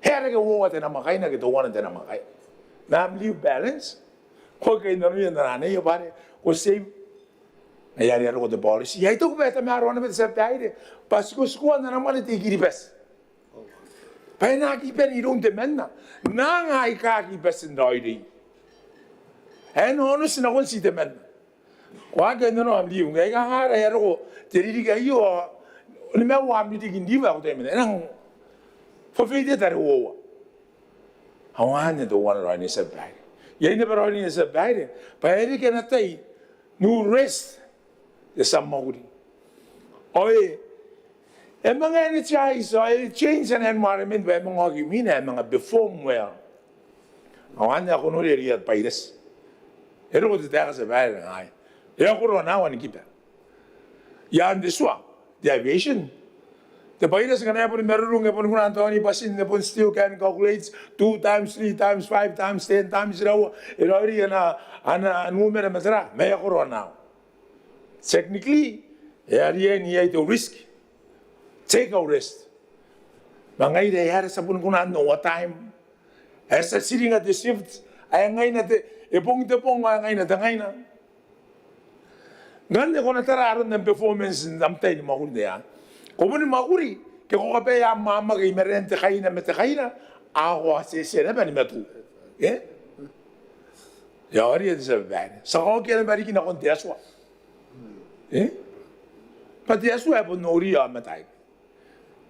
Hera ka uwa na makay na gituwan na makay. Na am live balance. Ko kayo nanon yan na nanay pare. Ko save. Ayari ako the policy. Ya ito ko ba ito meron naman sa tayo. Pasikuan na naman ito ikiribes. Paya nakipen irong demen na. Nangay kakibes in doiri. En honest na kung si demen. Wag ano no am liw. Ngay kakara yaro ko. Tiriri kayo. Lima wam niti hindi ba ako demen. Enang forfeited tari uwa. Hawan niya doon rin ni sa bahay. Yan na ba rin ni sa bahay. Paya rin ka na tayo. No rest. Sa mahuli. Oye, mga energize, change an environment by mga gimina, mga perform well. Awan niya kuno rin at paides. Ero ko titaka sa bahay ng ay. Yan ko rin nawan ni kita. Yan diswa, the aviation. The paides ka na po ni marunong nga po ni Antoni Basin na po still can calculate 2 times, 3 times, 5 times, 10 times raw. Ero rin na numero matara. May ako rin nawan. Technically, area niya ito risk. Take a risk. Mga ide sa pun kunan no time. Sa sitting at the shift ay ngay na ipong ay ngay na. Ngande kona tara aron ng performance namtay ni makuri dia. Komo ni makuri ke ko kape ya mama ke merente kaina mete kaina ako se na bani metu. Ya ori de se bani. Sa ko ke na bari kina kon tiaswa. Pa tiaswa po nori ya matai.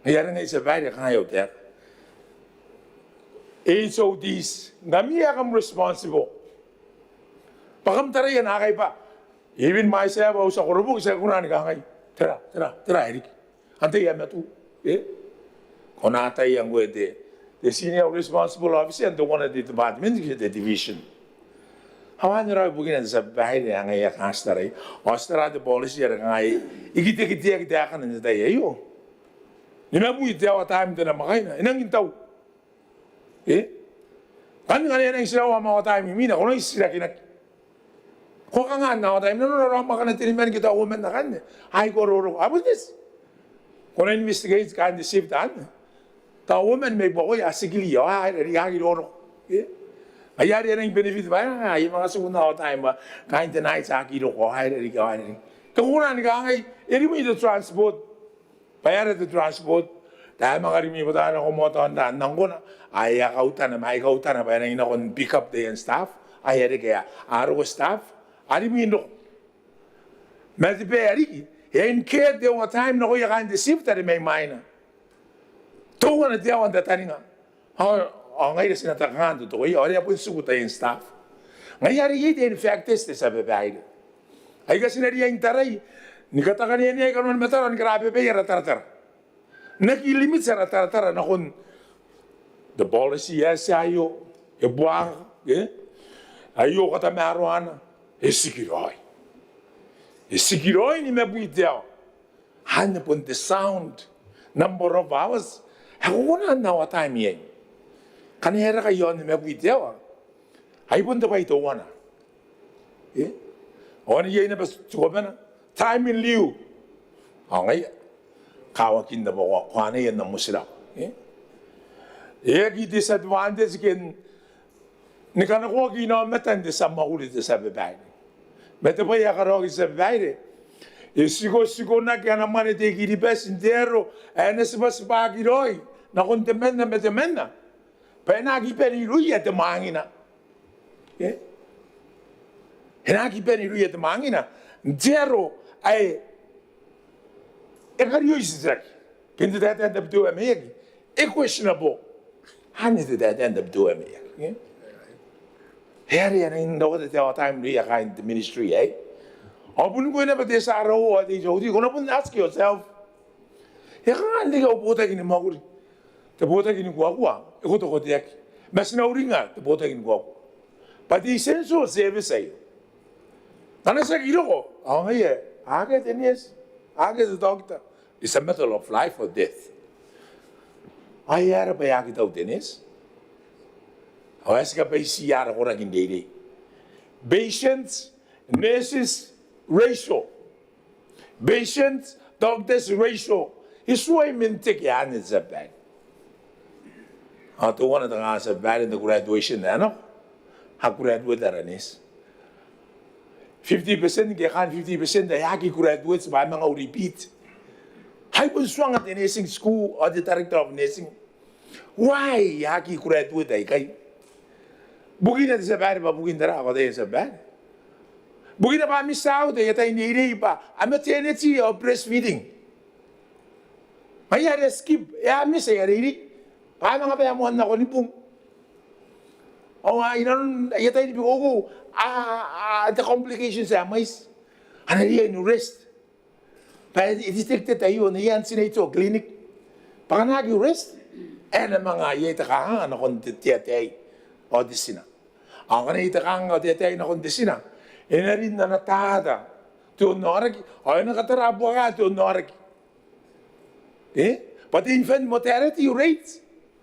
Ya nga se bani kan yo ter. HODs ngami akam responsible. Pakam tara yan akay pa. Even myself, I was a horrible second. Tera, Eric. Ante ya metu. Konata yang with the senior responsible officer and the one of the department, the division. How I know begin as a bad yang ay kastari. Ostara the policy yang ay ikiti dakan in the day. Yo. Ninabu itaw time na makaina. Inang intaw. Kan nga yan ang sila mga time mina kono isira kinak. Ko ka nga na time no maka na tiniman kita woman na kan. Ay ko roro. Abo this. Kono investigate kan the shift an. Ta woman may boy asigili yo ay riyagi roro. Ayari na yung benefit ba ay mga segunda time ba kain tonight sa kilo ko ay riyagi ay. Kung una ni ka ngay eri mo ito transport. Bayar the transport. Dahil mga rimi mo tayo na kumoto ang daan ko na ay akautan na maikautan na pa na inakon pick up day and staff ay eri kaya aro staff ari mo ino matipe ari yan kaya di mga time na ko yakan di shift ari may maina tunga na diyawan datani nga ngayon sinatakangan to ko ari po yung sugot ay staff ngayon ari yun in fact test sa babae ay kasi na riyan taray nikatakan niya kanon mataran grabe pa yung ratar nakilimit sa ratar na kung the policy yes ayo buwang ayo kata maruana Sigiroy ni mabuitaw hanapon the sound number of hours ako na nawa time yan kanihera kayo ni mabuitaw ay punta pa ito wana o niya na ba sukoba na time in lieu ngay kawakin na mo kung ano yan na mo sila. Eki disadvantage kin ni kanako ginamatan de sa makulit sa babae. Mete pa ya karogi sa babae. Sigo na kaya naman ito ikilipes intero enes mas pagiroy na kontemen na metemen na. Penagi peniluya te mangina. Penagi peniluya te mangina. Intero ay Ekario isizak. Kinti that end up doing me. Questionable. Hani did that end up doing me. Harry and in the time we are in the ministry, I wouldn't go never this arrow or the Jody. Go up and ask yourself. You can't think of Botak in the Mogul. The Botak in Guagua, a good Otetanaki. Messino ringer, the Botak in Guagua. But the essential service say. And I said, you know, oh, yeah, I get in yes. I get the doctor. It's a matter of life or death. I had a bayaki out Dennis. I ask a PCR or a day. Patients, nurses ratio. Patients, doctors ratio. It's why men take your hand is a bad. I to one of the answer bad in the graduation, no? How graduate that is. 50% get 50% the yaki graduates by mga repeat. I was strong at the nursing school or the director of nursing. Why yaki graduate ay kay? Bugin na sa bad ba bugin dara ako day sa bad. Bugin na pa misaw day tay nire pa. I'm a tendency of breastfeeding. Mayari skip ya miss ay riri. Pa mga pa mo na ko ni pum. O nga inon ay tay ni ko the complications are mais. And I rest. But it detected tayo na yan sinay ito clinic. Panganagi rest. And ang mga yeta ka na konditiyatay o disina. Ang kanita ka nga tiyatay na kondisina. E na rin na natada. Tunoraki. O yung nakatarabo ka, tunoraki. But the infant mortality rates,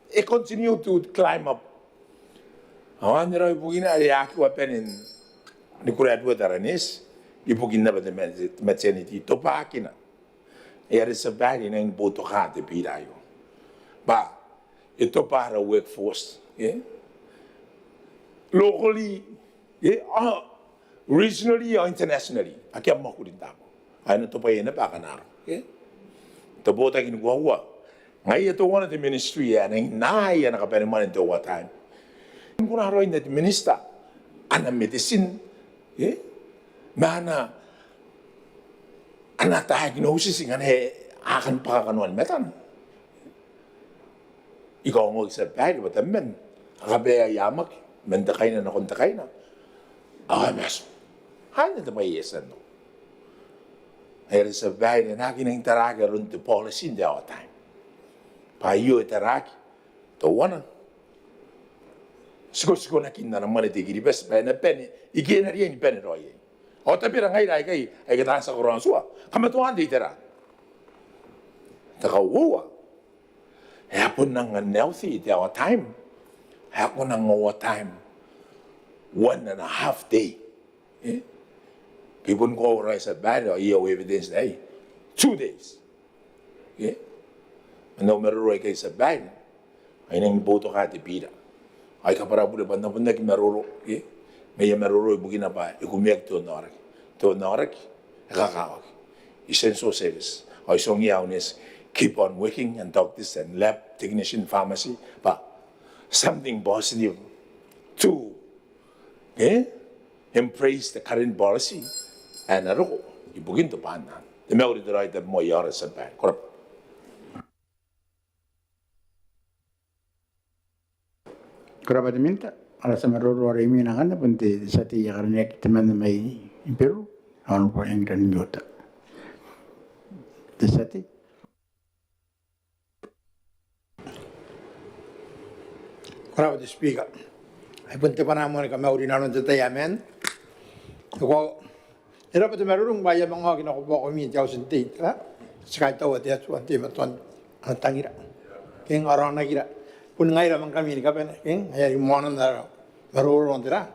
it continue to climb up. Ang nila ibugin na ayaki wapen ni graduate aranis, ibugin na ba the maternity topaki na. Era sa bali na yung boto ka te pirayo. Ba, ito para workforce. Locally, regionally or internationally. Akia makurin tamo. Aina to pa ina pa kanaro. Okay? To bota kin gua. Ngai ito one of the ministry ya nang nai ana ka man into what time. Kuna ro ina minister ana medicine. Okay? Mana ana diagnosis ngan he akan pa kanuan metan. Ikaw mo sa bahay ba tamen. Akabe yamak men takay na nakon takay na. Mas. Hanya the may yesan no. Here is a bahay na nakin ang taraga run to policy in the our time. Pa iyo taraki. To wana. Sigo nakin na naman iti giribes pa na pen. Iki na riyan pen roye. O tapi rangai rai kai ay katan sa koron suwa. Kamatuan di tara. Takawa. Hapon nang healthy at our time. Hapon nang our time. 1.5 day. People go right at bad or year evidence day. 2 days. Okay? And no matter what case at bad. Ay nang boto ka ti pira. Ay kapara pula pa napun na kimaruro. Okay? May maruro bugin na pa. Ikumiyak to norak. To norak. Kakawag. Essential service. Ay song iaon is keep on working and doctors and lab technician pharmacy. But something positive to embrace the current policy. And ako, ibugin to pahan na. The memory to write that mo yara sa bahay. Korap. Korap at minta. Ala sa maruro rin na nga punti sa tiya karanek teman na may imperu. Ano po yung graniyota. Desati. Korap at speaker. Ay punti pa naman kami urinalon sa tayamen. Ako, ira pa tumarurong baya mga kinakupo ko minti ako sinti. Sakay tawa tiya suwan tiya matuan ang tangira. Kaya nga arang nagira. Pun ngay ramang kami ni kapen. Kaya yung mga na marurong tira.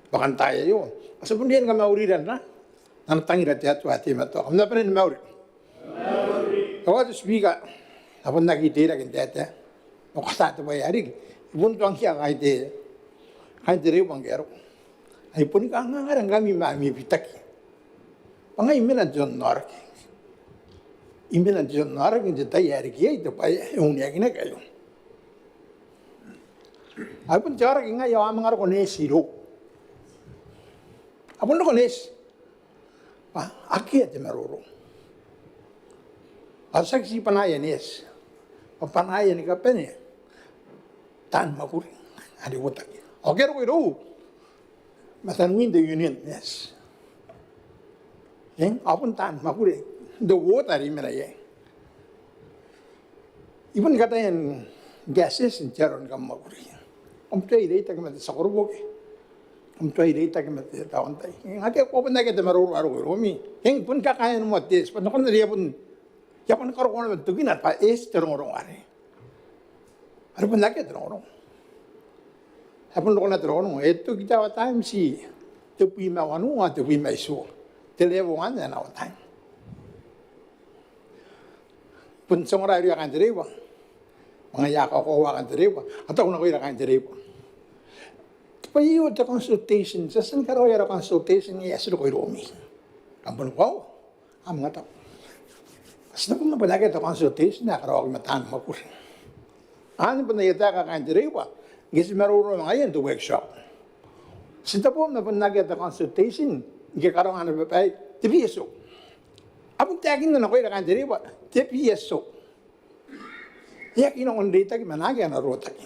Bakan tayo yun. Asa pun diyan kami uriran na. Ang tangira tiya suwan tiya matuan. Kamda pa rin mauri. Ako at speaker. Apun nakitira kinti Makasata ba yarig. Ibun tuang siya kahit rin bang gero. Ay pun ka nga kami mami pitaki. Pangay mina John Nork. Imina John Nork hindi tayo yarig ito pa yung niya kinakayo. Ay pun tiyarak nga yaw amang araw ko nesiro. Apun ko nes. Aki at maruro. Asak si panayan nes. Panayan ni kapen eh. Tan makuri. Adi wutak. Okay ro iro. Matanwin the union, yes. Apun tan makuri. The water imena ye. Ibon kata yan gases in charon kam makuri. Try data kam sa korbo. Try data kam sa taon tay. Ngati ko pun nagete maruro aro ro mi. Pun kakayan mo tes. Pun kon riya pun ya pun karo kon tugin at pa terong are. Ano pun nagete terong. Hapon ko na terong. Ito kita wa time si tepi mawanu at tepi maiso. Telewongan na na time. Pun songra riya kan derewa. Mga yaka ko wa kan derewa. Ataw na ko ira kan derewa. Payo the consultation. Sa san karo ira consultation ni asro ko iromi. Ampun ko. Am ngata. Basta kung mapalagay ito consultation na karo ko matan mapuri. Ano pa na yata ka kan derewa? Gisi maruro ngayon to workshop. Sinta po na panagay ito consultation. Ikakarong ano ba pa? TPSO. Apong tagin na nakoy na kan derewa. TPSO. Iya kinong data ki managay na rotak.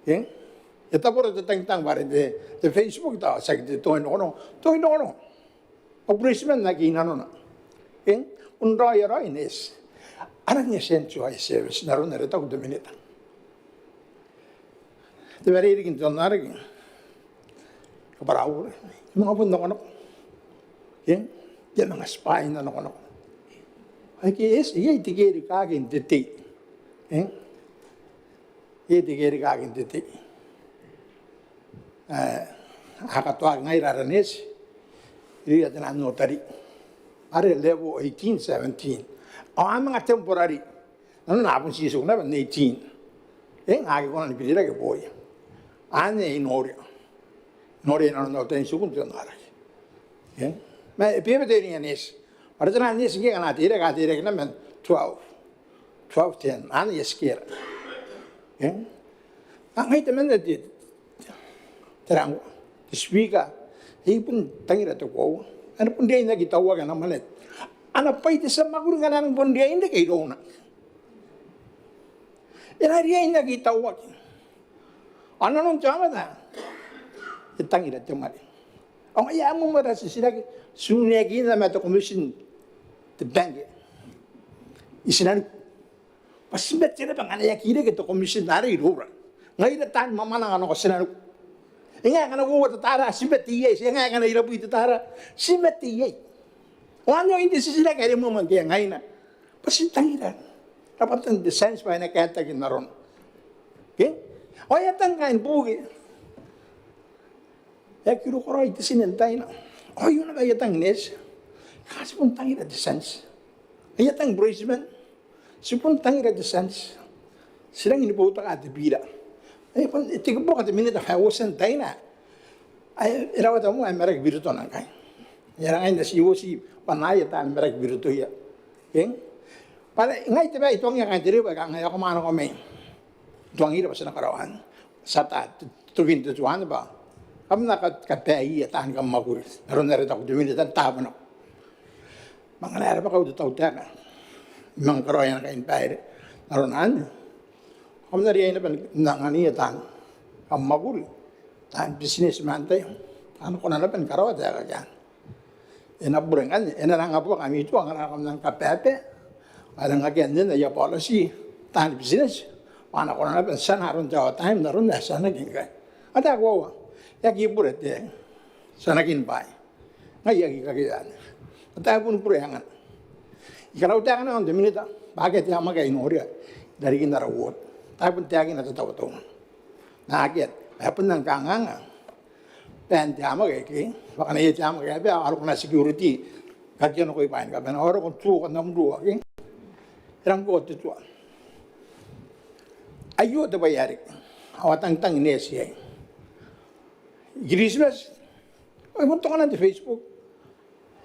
Okay? Ito po ito tang barin de Facebook ta sa to no. Operation na ginano na. Okay? Unray ines. Anong essential service na ron na rito ko dominita. Ito ririki ito narigi. Kaparaw. Yung mga pundo ko na. Okay? Yan mga spy na ko na. Ay kiyes, iya itigiri kagin titi. Okay? Iya itigiri kagin titi. Akatuag ngay raranes. Iya tinan notary. Are level 18, 17. Ang mga temporary. Ano na pun sisok na 18. Agi ko na nipilira ke boy. Ane inorio. Nori na no ten sukun te nara. Ke? Ma piebe te ni anis. Para tana anis ke kana tire ka tire kana men 12. 12 10 an yeskier. Ke? Ang hite men de terang speaker hipun tangira to ko. Ano pun dia na gitawa kana manet. Ana paite sa magur kana ng pun dia inde kay dona. Ina dia ina gitawa. Ano nung chama da? Tangira to mari. Ang ayamu mara sila sunya gina ma to commission the bank. Isinan pasimbat sila bang ana yakire ke to commission dari rura. Ngai da tan mama na ano ko sinan. Inga kana ko tara simbati ye, inga kana irapu tara simbati ye. Wano hindi sila kaya mo man kaya ngai na. Pasintangiran. Dapat ang sense pa na kaya tagin naron. Okay? O yatang kain bugi. Ya kiro ko ito sinentay na. O yun na yatang nes. Kasi pun tangira the sense. Yatang Brisbane. Si pun tangira the sense. Silang iniputa ka at bida. Ay pun tiga po ka minute of hawasan tayo na. Ay irawat mo ay merek biruto nang kay. Yarang ay nasiwo si panaya ta merek biruto ya. Okay? Para ngay tiba itong yang diri ba ngay ako mano ko may. Tuang ira pa sa nakarawan. Sa ta tugin to tuan ba. Kam na katay tan kam maguris. Naron na rin ako dumili tan tabo no. Mga nara pa ko dutaw ta. Mga karoyan ka empire. Naron an. Kam na rin na ngani tan kam maguri. Tan businessman tayo. Ano ko na laban karawa ta ka yan. Inaburengan, inarang po kami ito, ang anak ng kapepe. Alang again din, ay policy, tan business. Paano ko na naman, sana ron tayo time, naroon na, sana naging kay. At ako, yakipuret eh, sana naging bay. Ngayagi kagyan. At ako po purehangan. Ikalaw tayo ka naman, diminita, bakit yung magay inurya? Dari kinarawot. Tayo po tayo kinatatawatungan. Nakakit, kaya po nang kanganga. Dan tiama kay baka na tiama kay ba aro na security kagyan ko ipain ka ben oro kon tu kon namdu okay rang ko tu ayo da bayari awatang tang nesi Christmas ay mo to kana di Facebook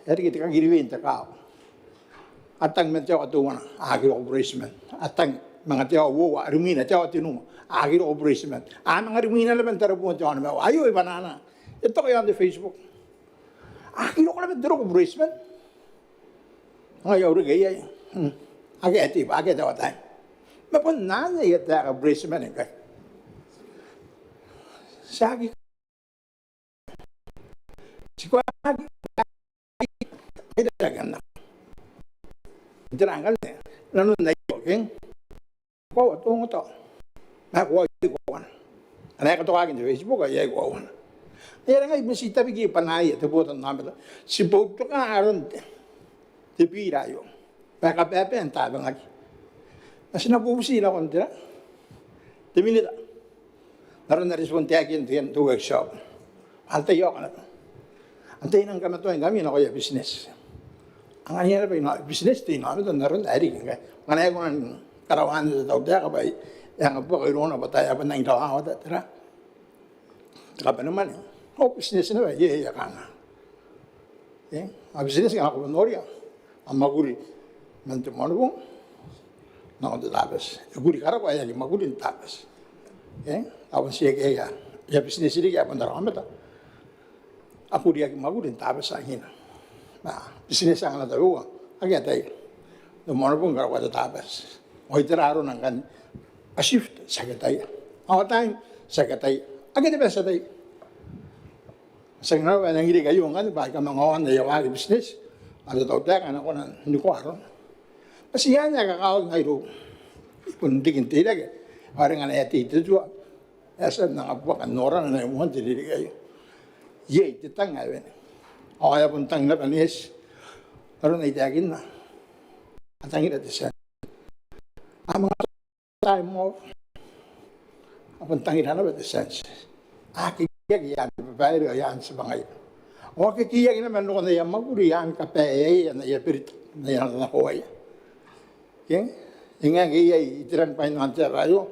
eri kita giriwin ta ka atang men taw atuwa agiro operation atang mga taw wo rumina taw tinu agiro operation mga rumina laban tarapo taw na ayo ibanana. Ito kaya on Facebook. Kino ko naman dito ko Brisbane. Ngayon, rin kaya. Agi daw tayo. Mapun nana yata ka Brisbane. Sagi. Sikwa agi. Ay dalagan na. Dirangal na. Nanon na yun, okay? Ko, ito mo to. Nakuha yung ko. Anay ka to kagin sa Facebook, ay ko. Kaya nga, bisita bigi panay at Botannaomata. Si Boto ka aron te pira yo. Baka pepe ang tabang lagi. Kasi napupusila ko nila. Diminita. Naroon na responde akin to workshop. Antay ako na. Antay nang kamatuan kami na kaya business. Ang anyara pa yung business, namin naroon na rin. Manay ko ng karawan sa tao ka ba, yang po kayo na bataya pa ng itawa ako. Tara. Kapa naman eh. Oh, business na ba? Yeah, ka nga. Okay? Ang business nga ako Noria. Ang maguli. Mantumano po. Nakon guri kara ko ay maguli tapas. Okay? Tapos siya kaya. Ya business ini kaya pun darang mata. Aku dia maguli tapas sa akin. Business ang natawa. Agad tayo. Dumano po kara ko tapas. O itararo ng kan. A shift sa katay. Ang time sa katay. Agad ba sa tayo? Sa nga ba nang hindi kayo nga ba ka mga na yawa business ano daw ta kana ko na hindi ko aron kasi yan nga kakao ngayo pundigin tilag parang nga ati ito asa na apo kan nora na mo dili kayo ye titang nga ben o ay puntang na panis aron ay tagin na atangin at siya ang mga time mo apuntang ina na ba sense yan, babaero yan sa mga ito. O kikiyag naman ko na yan, maguriyan ka pa yan, na yan nakuha yan. Okay? Yung nga kiyay, itirang pa yung antarayo.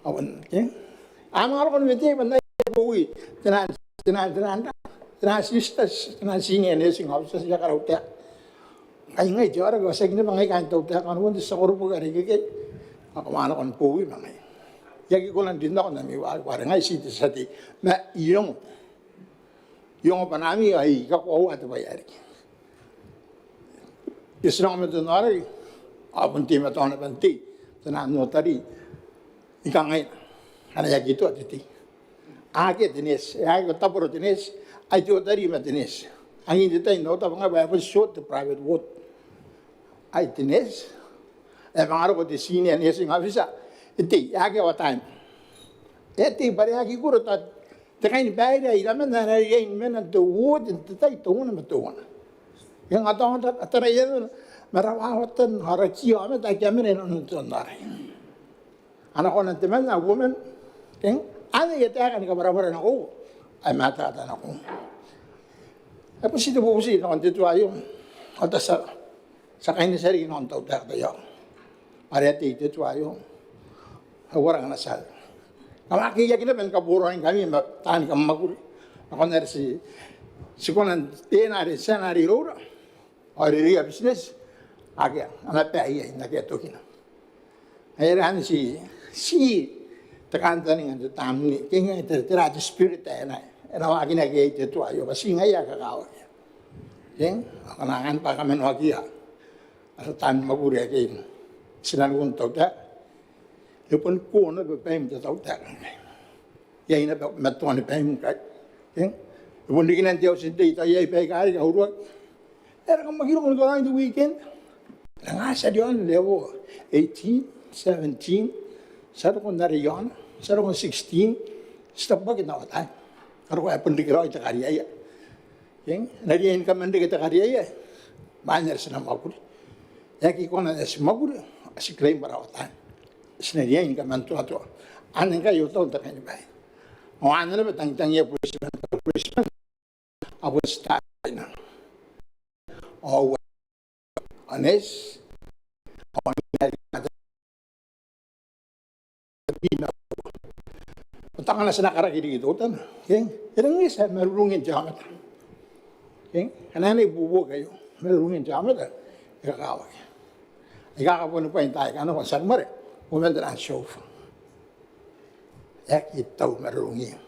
Okay? Ang mga ko naman ito, panay buwi, tinan Tena sisters, tena senior nursing officers ya karauta. Kaya ngay jara ko sa kanya bangay kanto ta kanu wala sa korpo ka rigike. Ako mana kon puwi bangay. Yagi ko lang din ako na mi wa ngay siti sa ti na yung pa nami ay kako at bayari. Isang mo doon ari abun ti mato na banti tena notary ikangay ana yagi to ati. Ake dinis, ay ko taporo dinis, ay to dari matinis. Ang hindi tayo nota mga bayapon short the private vote. Ay dinis, ay mga ko di senior nursing officer, iti, ake wa time. Iti, bari ake kuro ta, takain bayra, ilaman na nariyain men ang tuwod, iti tayo tuwon na matuwon. Yung atong atarayan, marawawatan, harakiyo, amat ay kami rin ang tuwon na rin. Anak ko ng timan na woman, ano yung tayo ka marawaran ako? Ay matatan ako. Tapos ito po siya, nakantito ayo. At sa kain na sarili ng taon tayo. Pariyati ito ayo. Hawarang nasal. Kamakiya kinaban kaburuan kami, tahan kang maguli. Ako na si kunan, tinari, sanari rora. O ririya business. Agya, anak pa iya, nakiyatukin. Ayarahan si Takantaning ang tamni, kaya nga ito spirit tayo na. Nawagin na kaya ito ayo, kasi ngaya kakawag. Kaya, kanangan pa kami nawagiya. At tayo maguri kayo. Sinanong tawag ta. Ipon ko na ba payim ta tawag ta. Yay na ba matuwa ni payim ka. Kaya, ipon di kinantiyaw si data, yay pay kari ka huruag. Era kang magirong ko lang the weekend. Nangasa diyon, level 18, 17, saro ko na riyon. Saro ko 16, stop ba ginawa tayo? Karo ko ay pandikiraw ita kariyaya. Yang, nariyain ka man di kita kariyaya. Banyak sa namagul. Yaki ko na si magul, si claim baraw tayo. Sinariyain ka man to. Anong kayo ito, ito kayo ba? O ano na ba, tang-tang iya policeman. Abo sa tayo na. O, honest, o, Punta na sa nakaragili ito. Irang isa, marunongin jamat. Kanana ibubo kayo. Marunongin jamat. Ikakawag. Ikakapunin pa yung tayo. Ano kung saan mara? Pumunta na ang sofa. Yak itaw marunongin.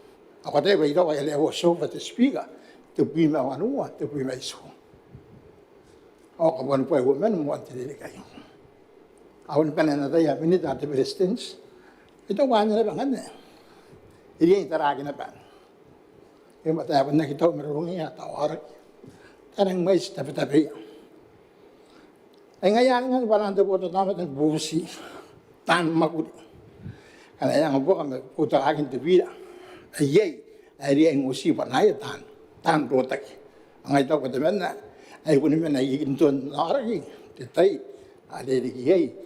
Ako tayo ba ito kaya lewo sofa to speaker. Tupi ma wanuwa. Tupi ma iso. O kapunin pa yung woman. Muwan tinili kayo. Ako pa na tayo. Pinita at resistance. Ito kanya na bangan na. Hindi yung taragi na pa. Yung matapon na kita, marunong niya, tawarak. Tanang mais, tabi-tabi. Ay ngayon nga, parang ito po ito naman ng busi. Tan maguli. Kaya nga po kami, puto aking tibila. Ay ay usipan na yun, tan rotak. Ang ito ko naman na, ay po naman nagiging doon na aragi. Titay, aliriki,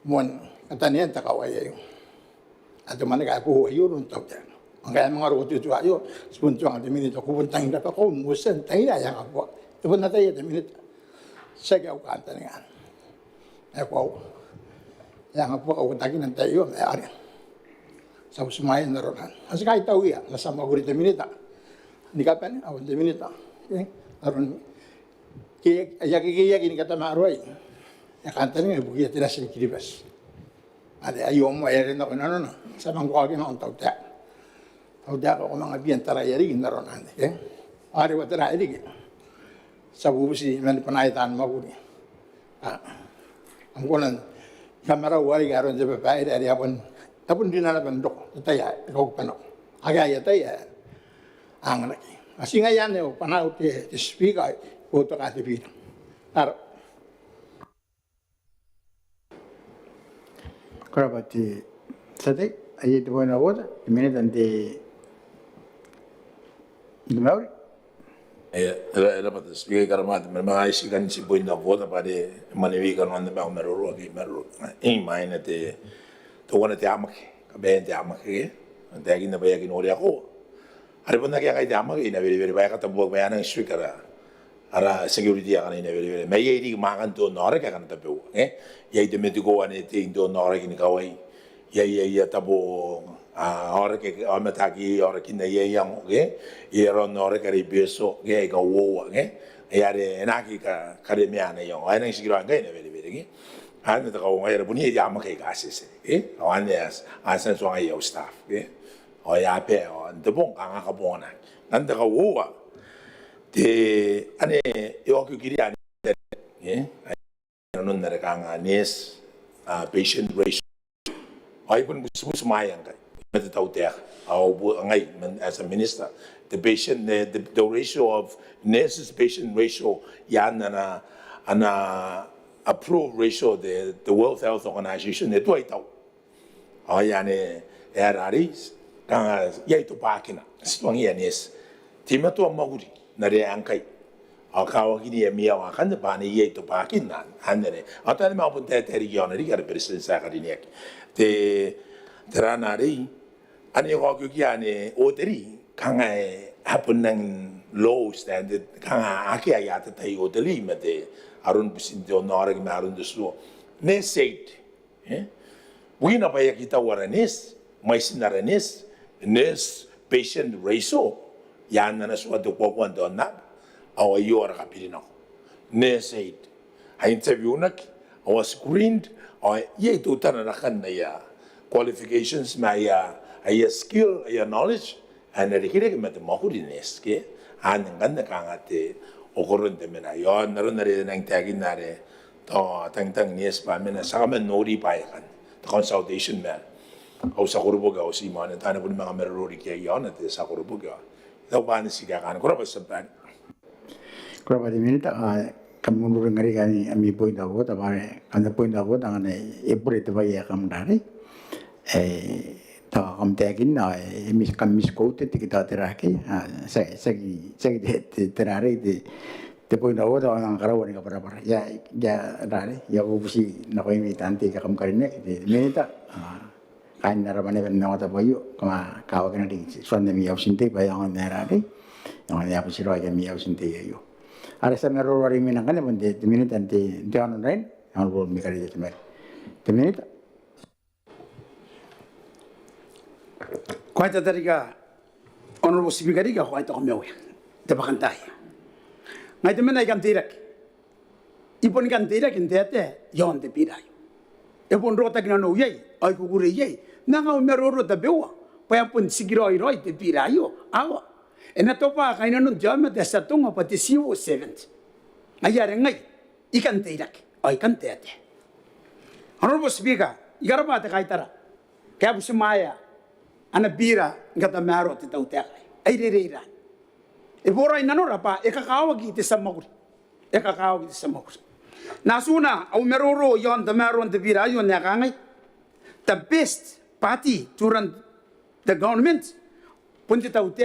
mon, katanian, takaway yung. At man kaya po ayun ang tawag yan. Ang kaya mga ruti ito ayo, spunto ang diminito, kupuntang na pa ko, musan, tayo na yan ako. Ipon na tayo, diminito. Sagaw kanta na yan. Ako, yan nga po, kupuntakin ng tayo, may ari. Sa usumayan na ron. Kasi kahit tawag yan, nasa maguri diminita. Hindi ka pa niya, ako diminita. Naroon, kaya kinikatamaroy. Yung kanta niya, bukit na siya kilibas. Ada ayo mo ay rin ako na sa mangkuwagin akong tawda. Tawda ko mga biyan tarayari na ron. Ari wa tarayari. Sa bubusi, man panayitan maguli. Ang kunan, kamera wari garon sa babae, dari apon din na nabandok. Taya, ikaw panok. Agaya taya. Ang laki. Kasi nga yan, panahot ti speaker, puto ka ti pinang. Taro. Korabati sate ayi to na wota minute ante Dumauri. Era para speaker karamat mga isikan si boy na vota pare manevi kan wanda ba meroro ki meroro in mine te to wana te amak kabe te amak ke ante agin na baya kin ori ako ari pun kaya kay amak ina veri baya kata buak baya nang speaker ara security akan ina veri may yedi makan to nore ka kan tapu yai te metiko ane te indo nore kin kawai yai tabo ora ke amataki ora kina ye yang ge ero nore kari beso ge ga wo ge yare naki ka kare miane yang ai nang sigiro ngai ne vele vele ge ane ta ko ngai buni ya ma ke ga sese ane asan so ngai yo staff ge o ya pe o de bon ka ga bona nan ta ko wo te ane yo ku kiri ane non na ka nga nes patient ratio ai pun mus mayang kai met tau ter au ngai as a minister the patient the ratio of nurses patient ratio ya na approved ratio the World Health Organization ne toi tau ai ane erari ka ye to pakina stong ye nes tima to maguri na re ankai akawa kini ya mia wa kan ba ni ye to pakina hanere atani ma pun te region ri gar presidence ka ni te teranari ani ko ki ane oteri kanga happen nang low standard kanga aki ya ta tai oteli mate arun bisin de honor ki marun de so ne seit wina pa ya kita waranis mai sinaranis nes patient ratio ya na so de ko kwando na aw yor kapirino ne seit ha interview nak I was screened or ye to tana kan ya qualifications my skill your knowledge and the kire met mahurines ke an ganda kangate okoron de mena yo naronare nang tagin nare to tang nies pa mena sakamen nori pa kan the consultation man au sakurubo ga osi man tana bun mga merori ke yo na te sakurubo ga do ba ni siga kan ko ba saban ko ba di minita kamu ngari kani ami point dawo ta bare anda point dawo ta ne epure te ba ya kam dare ta kam te kin na mis kam mis ko te kita teraki sa de terare de point dawo ta ang karawan ka para ya dare ya ubusi na ko imi tanti ka kam karine de minita kan na ramane ben na ta boyo kama kawa kana di sonde mi ausinte ba yang na rare yang ya pusiro ya mi ausinte yo ada semeru wari minang kan pun di minit nanti jangan lain yang belum mikir di semer di minit kau itu tadi ka honorable speaker ka kau itu kami awak tebakan tay ngai tu mana ikan tirak ipon ikan tirak inte ate yon te pirai ipon rota kina no yei ai kukure yei nanga meru rota bewa paya pun sigiro iroi te pirai yo awa ena topa kaina nun jama de satunga pati siwo 7 ayare ngai ikan te irak o ikan te ate honorable speaker igara ba te kaitara kaya busimaya ana bira ngata maro te tau te ai re ira e bora ina no rapa e kakawa ki te samaguri nasuna au meroro yon te maro te bira yon ne kangai the best party to run the government pun te tau te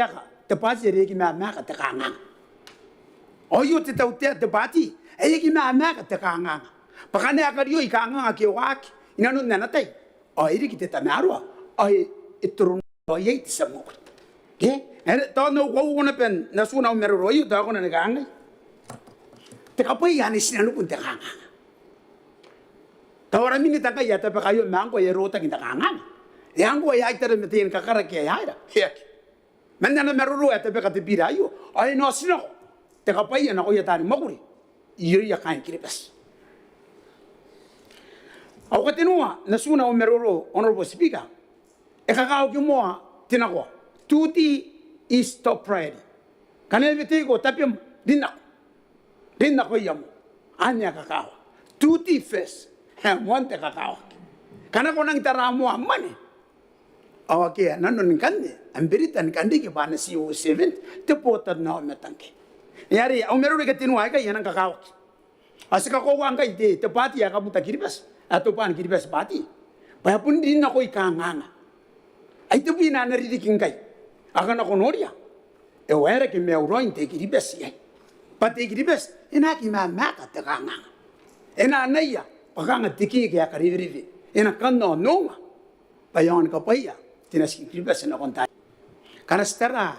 te pati reki ma ka te kanga o yo te tau te pati e ki ma ka te kanga pakane akario I kanga ke wak ina no nana tai o iri ki te tamaro o itru o ye te samo ke ere to no ko wona pen na suna o mero yo ta ko na kanga te kapai ani sina no pun te kanga tawara mini ta ka ya ta pa kayo mango ye rota ki te kanga yango ya itere metin ka kara ke ya ira Mendana meruru ate beka te bira yo ai no sino te kapai na ko ya tani maguri iri ya kain kiripes au katenua na suna o meruru honorable speaker e kakao ki moa tinako tuti is top priority kanel vete ko tapim dinna ko yam anya kakao tuti first monte kakao kana ko nang taramo amane awake nanon kande ambiritan kande ke bana siwo 7 te Botannaomata yari au meru ke tinu ai ka yana kakao asika ko wanga ite te pati ya kabuta kiribas atau pan kiribas pati pa pun din na ko ikanganga ai te bina na ririki kai aga na ko noria e wera ke me uroin te kiribas ye pati kiribas ina ki ma ka te kanga ina naya paganga tiki ke akariviri ina kanno nonga payon ka paya tinasi kiribas na konta karena setara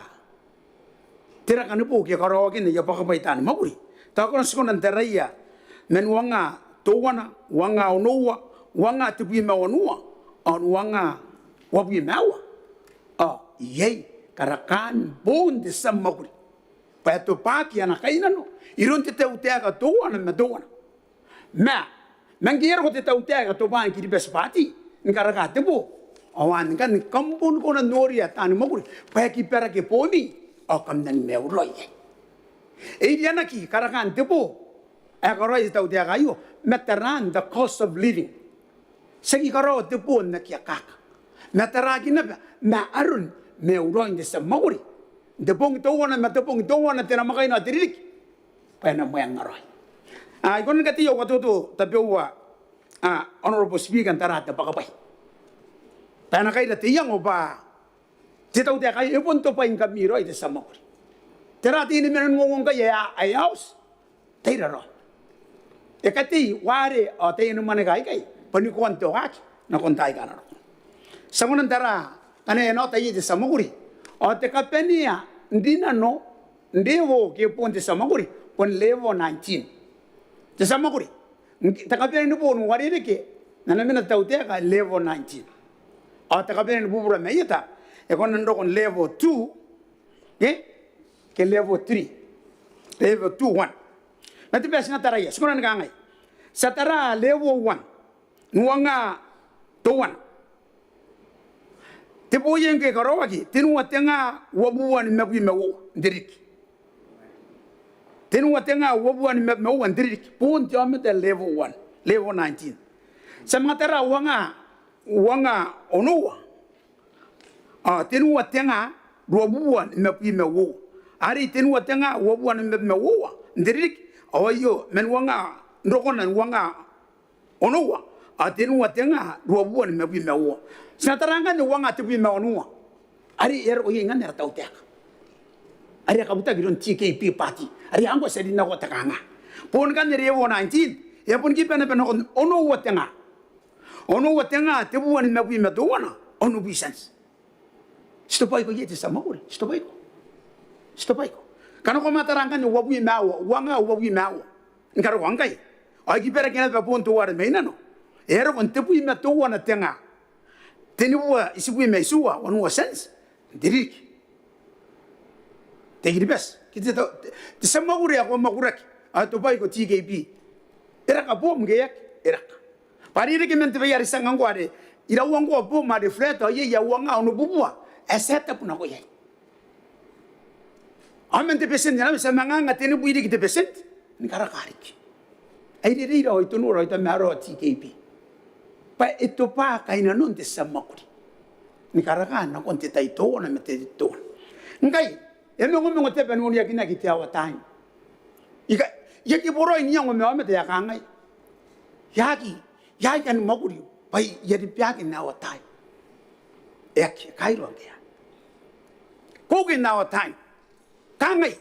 tira kanupu ke karo ke ya pakapaitan maguri ta ko skon teraya men wanga towana wanga onowa wanga tupi mawanua on wanga wabi mawa yei karakan bon de samaguri pa to paki ana kaina no iron te utea to ana me do ana ma mangier ko te utea to ban ki di bespati ngaraka te bo awan kan kampun ko na noria tan maguri pa ki pera ke poni o kam nan me uroi e diana ki karakan te bo e koroi te utea ga yo meteran the cost of living segi karo te bo na ki akaka meteragi na ma arun me uroi de samaguri de bong to wana ma te bong to wana te na makai na ririki pa na mo yang aroi ikon ka tiyo ko to tapi wa honorable speaker tarata pakapai pa na kai da tiyang o ba te tau te kai e pon to pa inga miro ite samaguri terati ni men ngong ka ya ai house te ra ro e ka ti ware o te no mane kai pani kon to hak na kon tai kana sangonan tara ane no ta ite samaguri o te kapenia ndina no ndevo ke pon te samaguri pon level 19 te samaguri ta kapenia no pon wari ke na mena tau te ka level 19 o ta kapenia no bubura meita e kon ndo kon level 2 ke level 3 level 2 1 na te pesa tara ya skonan ga ngai satara level 1 nuanga to 1 te boyen ke karawa ki tinu watenga wabuan mebi mewo ndiriki tinu watenga wabuan mewo ndiriki pun jame te level 1 level 19 samatera wanga onowa tinu watenga wabuan mebi mewo ari tinu watenga wabuan mebi mewo ndiriki awayo men wanga ndokonan wanga onowa tinu watenga wabuan mebi mewo Sinataranga ni wanga tipi maonua. Ari ero yengan era tau tek. Ari kabuta giron TKP party. Ari angko sedi na ko takanga. Pon kan ni rewo 19. Ya pon ki pena ono watenga. Ono watenga tibu wani mebi medowana. Ono bisans. Stopai ko yete samaguri. Stopai ko. Kana ko mataranga ni wabu mawo. Wanga wabu mawo. Ngaro wangai. Ai ki pera kena pa pon to war meinano. Ero kon tipu medowana tenga. Tenua isibui meisua wanua sense diriki te giribes kita te samaguri ako maguraki ato bai ko TKP era ka bom geyak era parire ke mente bayar sangango ade ira wango bom ma de fleto ye ya wanga no bubua eseta puna ko ye amente pesen yana samanga tene buiri ki te pesent ni kara kariki ai dire ira o tunu ro ita maro TKP pa ito pa kaina non te samaguri ni karaka na kon te tai to na mete to ngai e me ngome ngote pa nuni yakina ki te awa time ika yaki boro ni ngo me mete yakangai yaki kan maguri pa yedi pyaki na awa time ek kairo dia ko ke na awa time kangai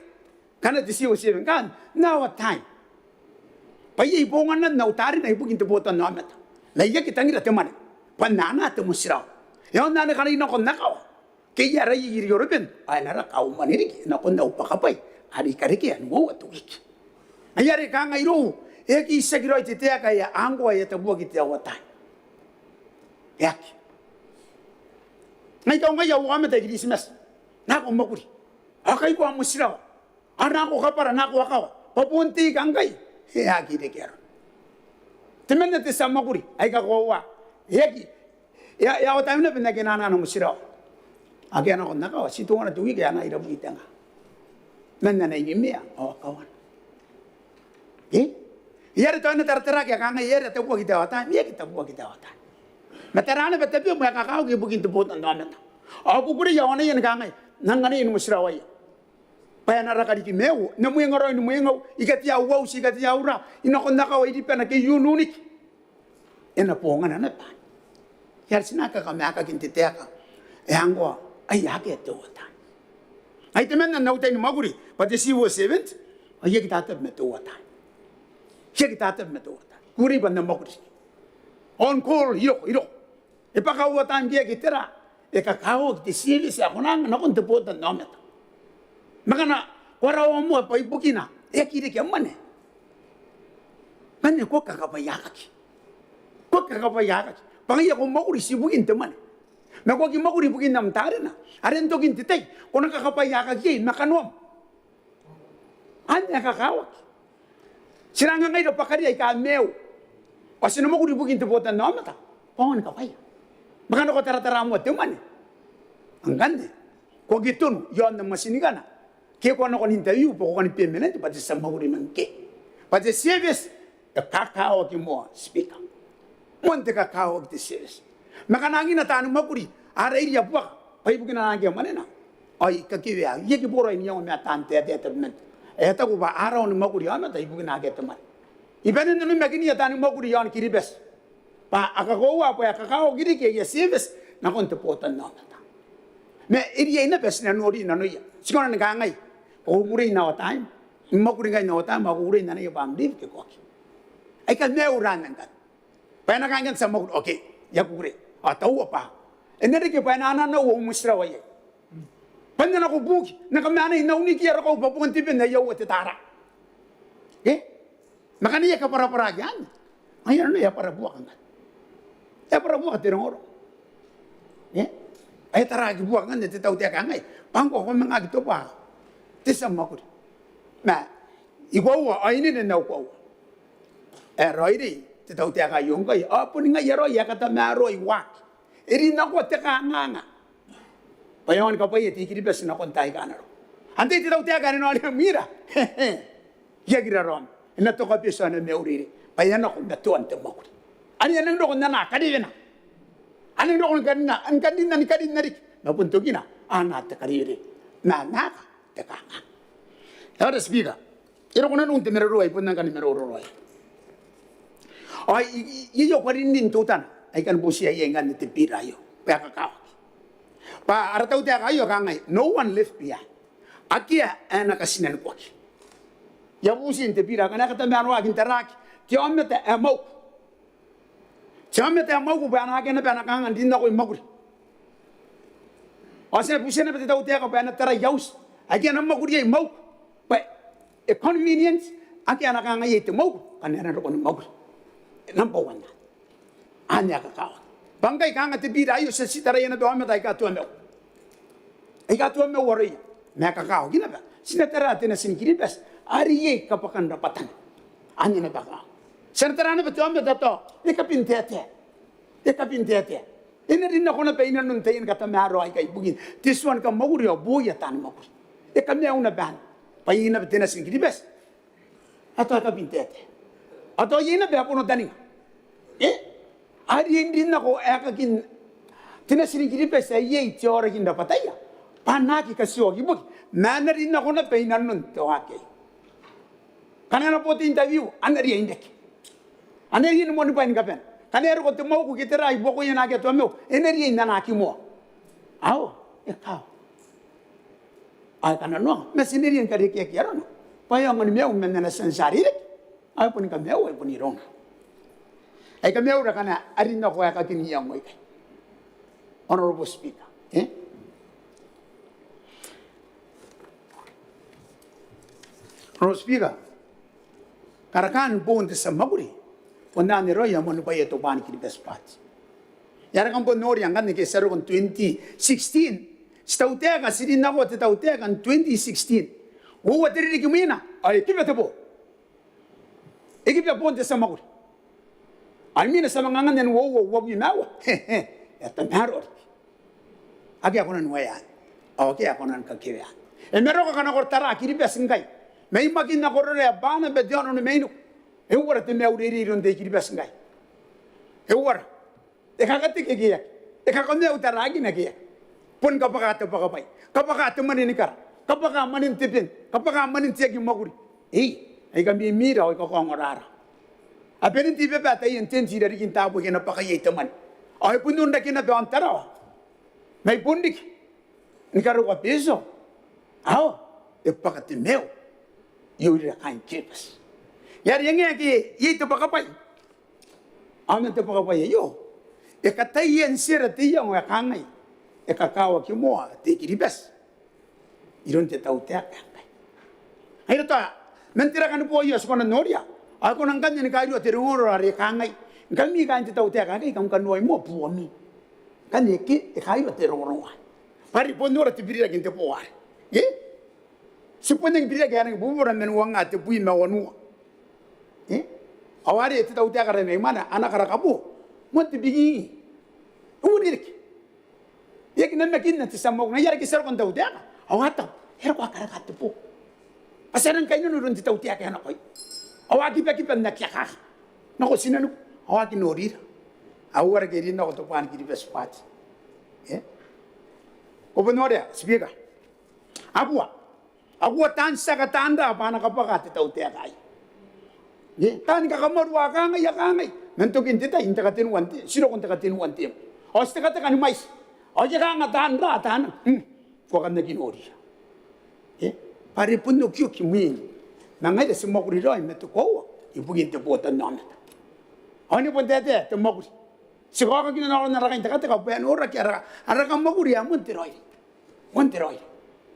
kana te siwo siwen kan na awa time pa ye bonga na utari na ibukin te Botannaomata la yaki tangira te mane panana te musira yo nana kana ina kon nakaw ke yara yiri European ay nara kaw maniri na kon na upakapai ari kariki an wo to wiki ayare kanga iro e ki segiro te te ka ya ango ya te buki te awata yaki ngai to ngai ya wa meta gidi simas na ko makuri akai ko musira ana ko kapara na ko akaw papunti kangai yaki de kero temene te samaguri aika ko wa yaki ya otamina pina ke nana no musira agena ko naka situ wana tuwi ke ana ira buitanga menna na yimia o kawan yare to na tartara ke kanga yare te buki te wata ye kita buki te wata matarana betapi mo ka ka ke buki te Botannaomata o bukuri ya wana yen kanga nangani no musira wa pa na ra kadi meu na muenga ro no muenga ikatia wau si ikatia ura ina ko naka wa idipena ke yununik ena ponga na pa yar sinaka ka maka kintiteaka e angwa ai ake to wata ai temen na nauta ni maguri pa de siwo 7 ai kita ta meto wata kita ta meto wata kuri ban na maguri on call iro e pa ka wata ngia kitera e ka kawo te siwi sa konang na kon te Botannaomata makana warawa mo pa ibukina e kire ke mane ko ka pa yakaki pangiya ko maguri sibukin te mane Me ko ki makuri bukin nam tare na. Aren to kin titay. Kung nakakapaya ka kay makanom. Anya kakawak. Siranga ngay do pakari ay ka meu. O sino makuri bukin te Botannaomata. Pangon kapaya. Makano ko tara-tara mo teman. Ang ganda. Ko gitun yon na masinigana. Kaya ko kon interview po ko kan permanent pati sa makuri man ke. Pati service kakawak mo speaker. Monte kakawak ti service. Makanangin na tanong makuri, ara iriya buwak, ay bukin na nangyay manena. Ay, kakiwaya, yeki buro ay niya umya tante at eterment. Eta ko ba araw ni makuri yan, at ay bukin na nangyay teman. Ibanin na nung magini ya tanong makuri yan kiribes. Pa akakowa po ya kakao giri kaya service na konti po Botannaomata. Me iriya ina bes na nori na noya. Siguro na kangay, kukuri na otay, makuri ngay na otay, makuri na niya pamdiv ke koki. Ay ka meuran ng kat. Paya nakangyan sa makuri, okay, yakuri. Atau apa? Enari ke panana na wo musra waye. Panda na ko buki, nakamana ina uni kira ko papunti ben na yaw Tara. Makanya ka para yan. Ayan na ya para buak kan. Ya para buak tirong oro. Ay tara gi buak kan te tau te kangai. Pangko ko mga gito pa. Tisam makuri. Na igwa ay ni na ko. Roidi te tau te ka yung kai apo ni nga yero ya kata maro iwak. Iri na ko te ka nganga. Payon ka pa yeti kiribes na kontay ka na ro. Ante te tau te ka no mira. Ya giraron. Ina to ka pisa na meuriri. Payan ako na tuan te makuri. Ani nang do ko na kadina. Ani do ko kadina, an kadina ni kadina rik. Napuntugina ana te kadiri. Na te ka nga. Ahora speaker. Iro ko na nung te meroro ay punang kan meroro ay. Ay, iyo pa rin din tutan. Ay kan po siya yengan ni tipira yo. Paya kakawak. Pa arataw tiya kayo kangay. No one left behind. Akia nakasinan ko aki. Yabusin tipira kana katamihan wa kintaraki. Tiamete amaw. Tiamete amaw ko pa anakin na pa nakangan din na ko imaguri. O sina pusin na pati daw tiya ka pa na tara yaus. Akia na maguri ay maw. Pa convenience. Akia nakangay ito maw. Kanina rin ko ng maguri. Number one na. Anya kakawak. Bangkay kanga tibira ayo sa sitara yan na doon ay katuwa mo. Ay katuwa mo waray. May kakawak. Gina ba? Sinatara atin na sinikiribas. Ariye kapakan rapatan. Anya na kakawak. Sinatara na ba doon mo dato? Ikapintete. Ina rin ako na pa inanuntayin katamaro ay kaibugin. Tiswan ka maguri o buya tan maguri. Ikamya una ban. Payina ba atin na sinikiribas. Ato ikapintete. Ato yun na ba ako no daning. Ari hindi na ko akakin tinasinikiripes ay yay tiora kinda pataya. Panaki kasi wagi bugi. Mana rin ako na painan nun to ake. Kanana po ti interview, anari ay indek. Anari yun mo ni pain kapen. Kanero ko tumaw ko kitira ay boko yan ake to mo. Enari ay nanaki mo. Aw, ikaw. Ay kanano, mesiniri yan kariki kiyaro no. Payang ni meu menena sansari. Ay po ni kameu ay po ni rong. Ay kami ora kana arin na ko ka kiniyang mo ikay. Honorable Speaker. Honorable Speaker. Karakan po sa maguri. Wanda ni Roya mo pa ito ba ni Kiribes Pats. Yara kan po nori ang kan ni Kesero kon 2016. Stautega sidin na ko tautega kan 2016. Wo wadiri kimina. Ay kibete po. Ikipya po sa maguri. Almina sa mga nganan wo yunawa. Ito meron. Agi ako nan wayan. Okay ako nan kakiyan. Meron ka na kortara kiribes ngay. May magin na korore bana Betio no menu. Ewara te meuriri ron de kiribes ngay. Ewara. Ekakati kiya. Ekakamne utaragi na kiya. Pun kapakata pakapay. Kapakata maninikar. Kapaka manintipin. Kapaka manintiyag yung maguri. Ay kami mira o ikakongorara. Apenin tipe bata yung tensi dari kita po kina pakayay teman. Ay punun na kina doon Tarawa. May pundik. Nikaro ka piso. Aw, ipakatimeo. Yung kain kipas. Yari yung nga ki, ito pakapay. Amin ito pakapay yo. Ikatayin sira tiyang wakangay. Ikakawa ki mo, tikiribas. Iron te tau te akangay. Ay ito, mentira ka na po yo, suko na norya. Ako nang kanya ni kayo tirunguro ari kangay. Kami kan titaw te kangay kam kanuay mo puami. kan yeki kai ba te rongo pari ponora te birira kinte poare si poneng birira ga bu bora men wanga te bui ma wonu awari te tau te akara me mana anakara kabu mo te bigi uririk yek na makin na te samok na yara ki sel kon tau te awata her ko akara ka te po asaran kaino no ron te tau te akara koi awaki pa ki pa na kya ka na ko sinanu awaki no rira awara ke rin na ko to pan ki bes pat Gobernador, speaker. Aku tan saka tanda apa nak apa kata tahu tiada ai. Tan kakamor wakangai ya kangai. Mentukin kita inta katin wanti, siro konta katin wanti. Os kata kan mais. O jaga ngatan ra tan. Ko kan nakin ori. Pare puno kyo kimin. Nangai de semua kuri roi metu ko. Ibu kita Botannaomata. Oni pun tete temokuri. Sekolah kita nak orang nak kata kau pengen orang kira ada kamu kuri amun teroi,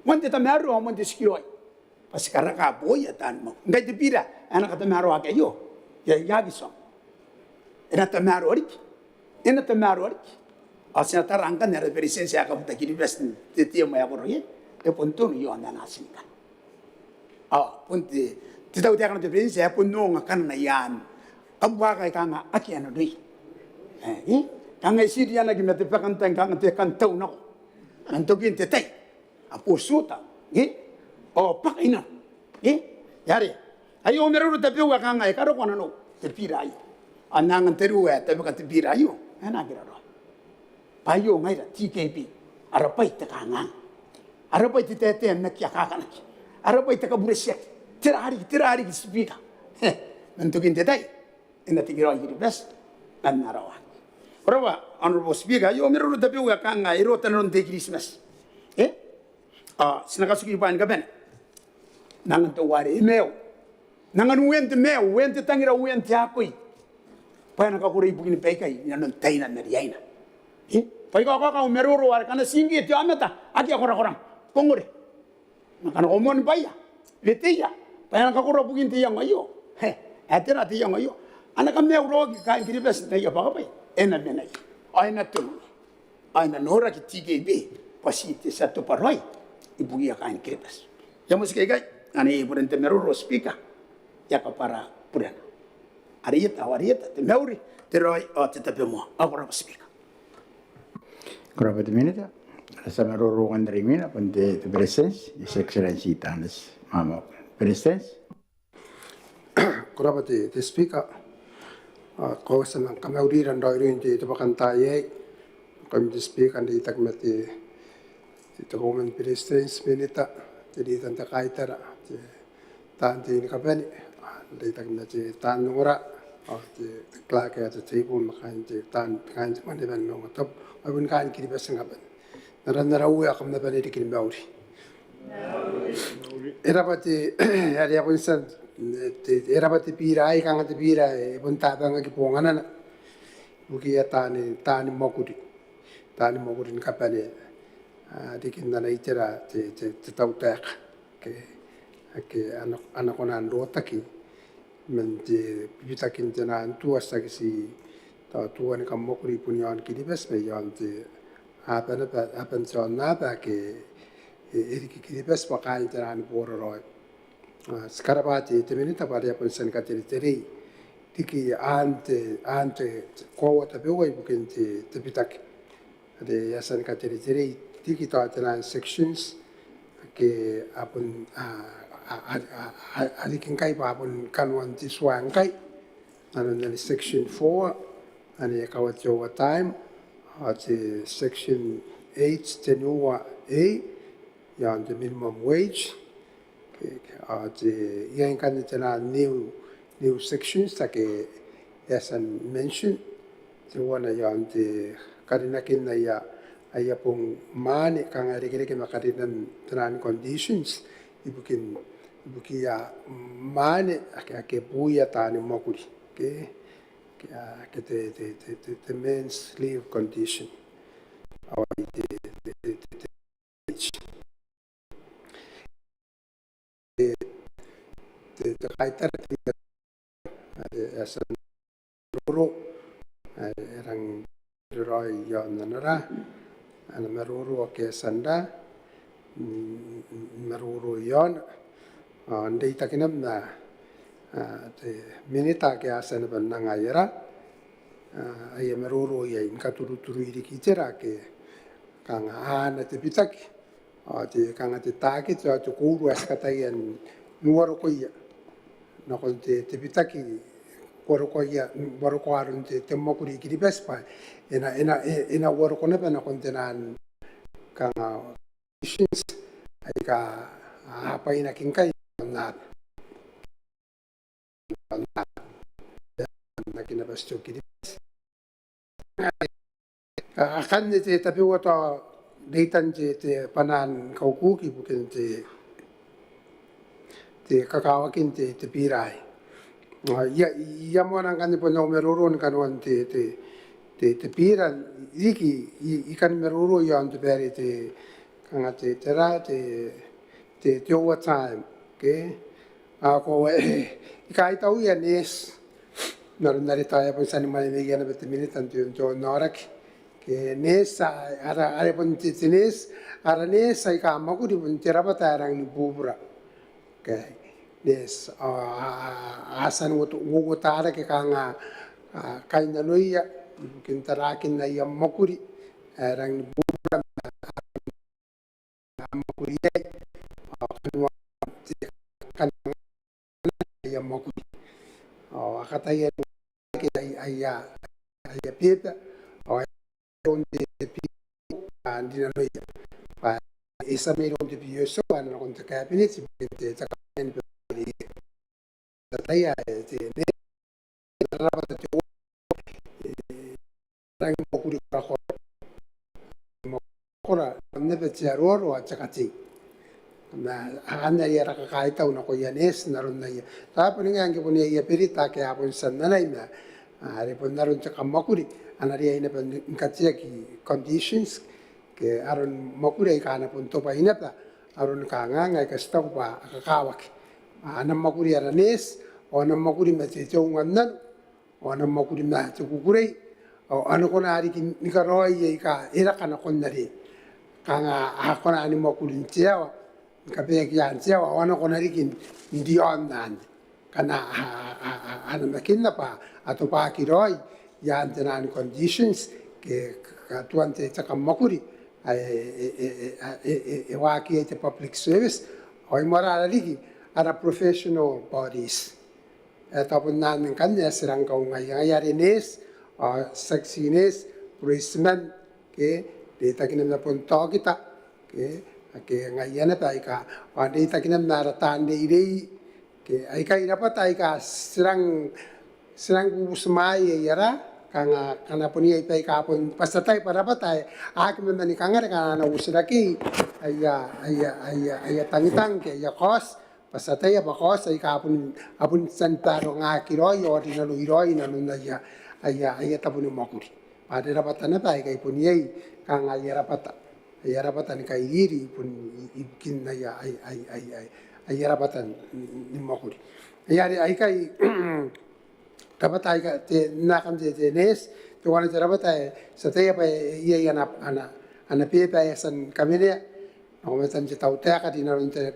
mun tetameru amun tersikiroi. Pas sekarang kau ya tan mau, nggak dipira, anak kata meru agak yo, ya gisong. Enak temeru orik, asalnya terangkan dari presensi aku tak kiri best tiap maya koroi, pun tu yo anda nasin kan. Pun tidak tahu dia kan presensi, pun nong akan nayan, kamu bagai kanga akian doi. Kanga Syria lagi mete pakantang kanga te kantau nako. Antokin te tai. Apo suta. Pakaina. Yari. Ayo meru te piwa kanga e karo kona no. Te pira ayo. Anangan teru te baka te pira ayo. Ena kira ro. Payo ngai ra TKP. Arapai te kanga. Arapai te te na kya kaka na. Arapai te kaburesek. Tirari ki spika. Antokin te tai. Ena tigiro yiri best. Narawa. Berapa honorable speaker, yo meru tapi uga kanga iro tanon te Christmas. Sinakasuki pan kaben. Nangan to wari meo. Nangan wente tangira wente akoi. Pa na ka kuri bugini pekai nanon taina na riaina. Pa ka meru war kana singi ti amata aki akora pongore. Nakana omon baya. Veteya. Pa na ka kuri bugini ti yang ayo. Atera ti yang ayo. Anak meo rogi ka Christmas na ya pa pa. Ena menai, aina tu, aina nora ki TKB, pasti te satu paroi, ibu ia kain krepas. Yang mesti kai, ane ibu rente meru speaker, ya kapara puran. Arieta, te meuri, te roi, te tapi mo, apa speaker. Kurang berapa minit ya? Sama ruangan dari mana pun te presence, Excellency Tanas, mama presence. Kurang berapa te speaker. Kau senang kami uriran doi rinci itu bahkan tayek kami speak andi tak mati itu komen presence minita jadi tentang kaitera tanti ini kapan andi tak mati tan ora kelak ya table makan tan kan mana mana Maungatabu abun kan kiri pasang kapan nara uya kami dapat ini kiri bauri era pati hari apa insan era pati pira ai kanga te pira pun tabang ki pongana buki ya tani mokuri kapane dikin na itera te tau tak ke anak onan dota ki men te bitakin tena antu asa ki si ta tuan kam mokuri punyan ki dibes me yan te apan son na ba ke ririki ki dibes pakai teran poroi sekarang pati temenita pada apa sen kateri tiki ante kau tapi oi bukan te pitak ada yasan kateri tiki tu ada sections ke apun alikin kai pa apun kanwan ti swang kai anu section 4 ane kawat jawa time ati section 8 tenua A yang the minimum wage yang kan tena new sections take as I mentioned the one yang the karinakin na ya pong mane kang ari-ari makarinan tenan conditions ibukia mane ake buya tani mokuri ke the men's leave condition the kaitar as a roro erang roi iaon nara ana maruru o ke sanda maruru iaon ndei takinam na te minita ke asana bananga yara ai maruru ia in katuru ririki tera ke kanga ana te pitaki te kanga te take te kuru askataian nuaro ko ia nakon te pitaki waroko ia waroko arun te mokuri kiri bespa ena waroko na pena kontenan kanga issues aika apa ina kinkai na nakina basto kiri akan te tapi wato deitan te panan kaukuki bukan te kakawakin te pirai ia mona kan po no merurun kan wan te pira iki ikan meruru yon te beri te kanga te tera te over time ke ako ikai tau ia nes nari taya po sani mai megiana bete militan to norak ke nes ara pon te nes ara nes ai ka maku di pon tera patarang ni bubra ke yes asan wo tara ke kanga kaina noia kintarakin na yang makuri rang bubra makuri kan yang makuri kata ya ke aya peta on de pi andina noia pa esa me on de pi so an on te cabinet te takamen saya ne rapat te rang makuri kora nebe tiaroro a chakati na ana ya raka tau na ko yanes naron na ya ta puni ngang ke puni ya perita ke apun sanna na are pun naron chakamakuri ana ria ina pen katia ki conditions ke aron makuri kana pun to pa ina ta aron kanga ngai ka stop pa kakawak ana makuri ara nes ona makuri me te chongan ona makuri na chukurei o ana kona ari ki nikaroi ye ka era kana konnari kanga akona ani makuri tiawa kape ki an tiawa ona kona ri kin dion nan kana ana makinna pa ato pa ki roi ya antenan conditions ke katuante chakamakuri e wa ki te public service oi mora ri ara professional bodies tapon nan kan ya serang kau ngai ayare nes saksines policeman ke data kinam na punto kita ke ngayon na aika data kinam na ratan de ide ke aika dapat aika serang usmai yara kana puni ai ka pun pasatai para patai akim na ni kangare kana usraki aya tangitang ke ya kos pasatai apa kos ai ka apun santaro ngakiroi ori na luiroi na nunaya aya tapuni makuri pada rapatana pa kai puniai kang aya rapatan kai iri pun ibukin na aya rapatan ni makuri ai kai dapat ai ka te nakam te nes to wana te rapatai sataya pa ia ana pepa san kamene o metan te tauta ka dinaron te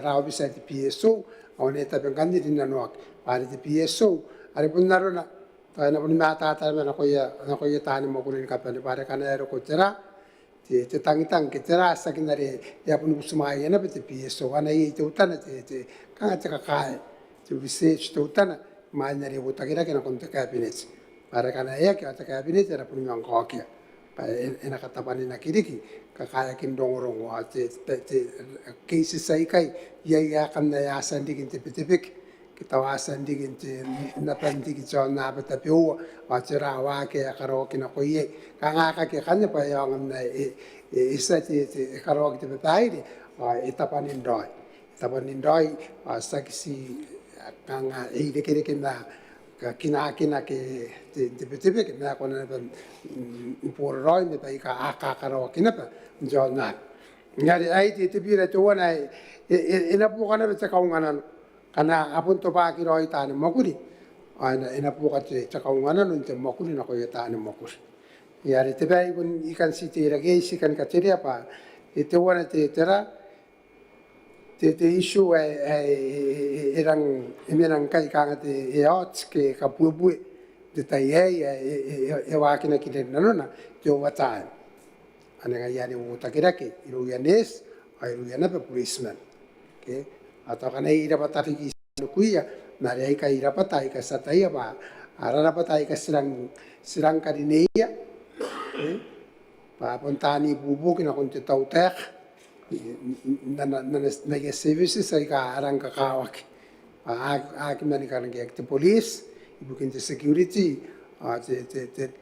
rao bisa te PSO o ne ta pengandi dinanoak pare te PSO are pun narona na pun mata na ko ya tani mo kunin kapani pare kana ero ko tera te tangitang ke tera sakinare ya pun usmai na te PSO ana i te utana te kanga te kakai te research te utana mai na Ribooti kira kena kontak cabinet pare kana ya ke ata cabinet era pun yang kokia pa ena kata pani na kiriki kakaya kin dongorong wa te cases sai kai ya kan na ya sandikin te pitipik kita wasan digin te na panti ki na bata piu wa tira wa ke karo ki na koye kanga ka ke kan pa yang na isa te karo ki te pai etapanin doi saksi kanga de ke na kina ke te pitipik na ko na por roi me pai ka aka karo kina pa jona ngari ai te pira to wana ina pu kana be kaunganan kana apun to pa ki roi tane makuri ana ina pu ka te kaunganan nun te makuri na ko ya tane makuri Yari te bai kun ikan si te ragesi kan kateria pa te wana te tera te issue erang emerang kai kanga te yachts ke kapubue te tai e wakina kile nanona te overtime ananga yari o takirake iru yanes airu yana pa policeman ke atau kana ira patari ki kuia na rei kai ira patai ka satai ba arara patai ka sirang kadineia pa pontani bubu kina kon te tau tek na ke services ai ka arang ka kawak a ki mani ka ke te police ibukin te security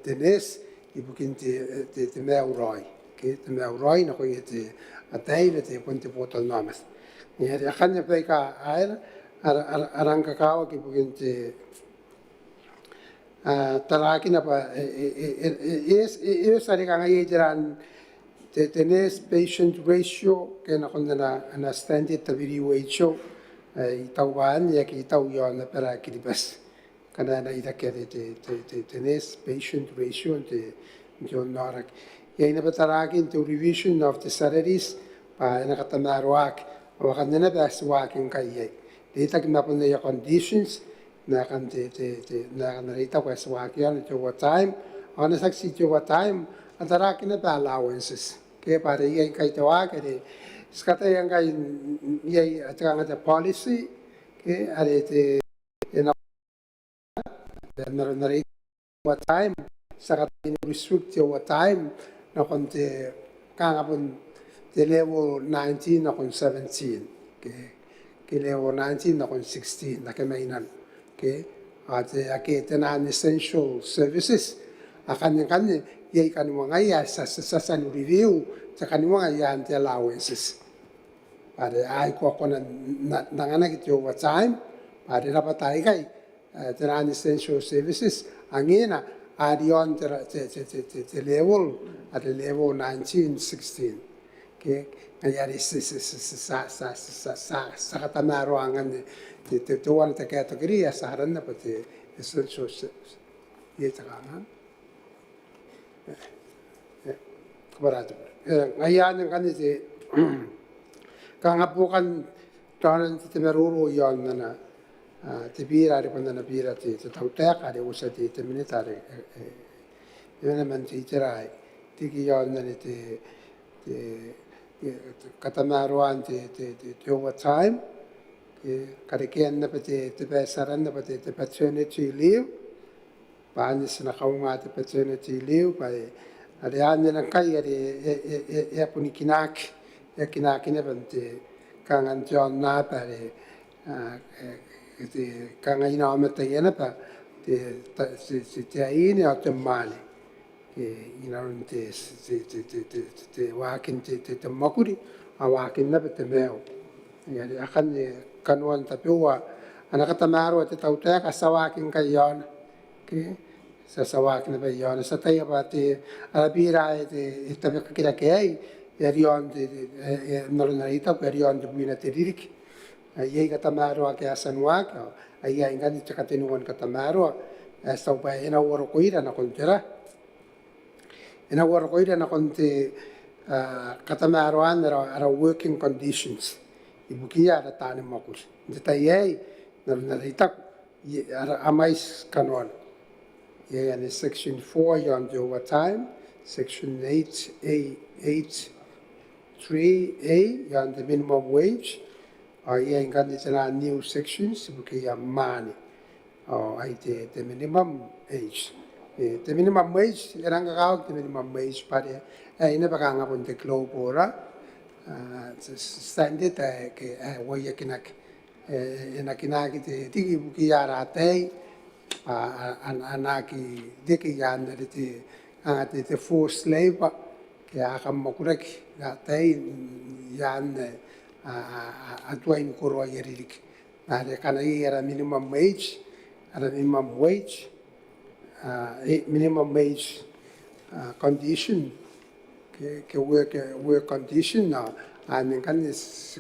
te nes ibukin te meuroi ke te meuroi na ko te atai te kon te Botannaomata ya ya kan ya pe ka arang ka kawak ibukin te talaki na pa sari ka ngai jaran te nes patient ratio ke na kon na standard ta WHO i tau ban ya ki tau yo na para ki bas kana na ida ke te nes patient ratio te jo norak ya ina bataraki to revision of the salaries pa na katamaruak wa kan na bas working kai data na pon ya conditions na kan na rita kwa swakian to what time on a saksi to what time atara kina pa allowances ke pare ye kai to wa ke skata yang kai ye atanga the policy ke are te na na rita what time sakata in restrict to what time na kon te kanga pun te level 19 na kon 17 ke level 19 na kon 16 na ke mainan ke ate ake tenan essential services akan kan ye kan mo ngai sa review sa kan mo ngai ante allowances ade ai ko kon nangana ki over time ade rapatai kai tenan essential services angena adion te level at level 19 16 ke ayari sa katamaro angan te tuan te kategoria sa haran na pati essential ye takanga kabarado ayan kan te kanga bukan tanan te meruro yon na te bira re pandana bira te tautek are usa te militare yana man te tirai te ki yon na te katamaruan te overtime karikian na pati te besaran na pati te paternity leave panis na kaunga te paternity leave pa arian na kai e punikinak e kinakine pante kangan John na pare te kanga ina mata yana pa te aine o te male ke ina te wakin te makuri a wakin na te meo ya akan kanuan tapua anak tamaro te tauta ka sawakin kayon ke sa sawakin ba yon sa tayo ba te alabira te tabi kira kay ya yon te nornarita per yon te buina te ririki ye ka tamaro ke asanwa ay ay ngani te katenuan ka tamaro sa pa ina woro koira na kontera ina woro koira na konte katamaro ara working conditions ibukia ada tani makus dita ye na rita ara amais kanon ye and section 4 yon the overtime section 8 3A yon the minimum wage ye ngani tena new sections ibukia mane ai te minimum age the minimum wage erang ka the minimum wage pare ina bakanga pun te globora standard ke woya kinak enakinaki te tigi buki yara tei anaki deki yanda te te forced labor ke akam makurek ya tei yanda atwain koro yeririk ade kana era minimum wage minimum wage condition ke work condition na amin kan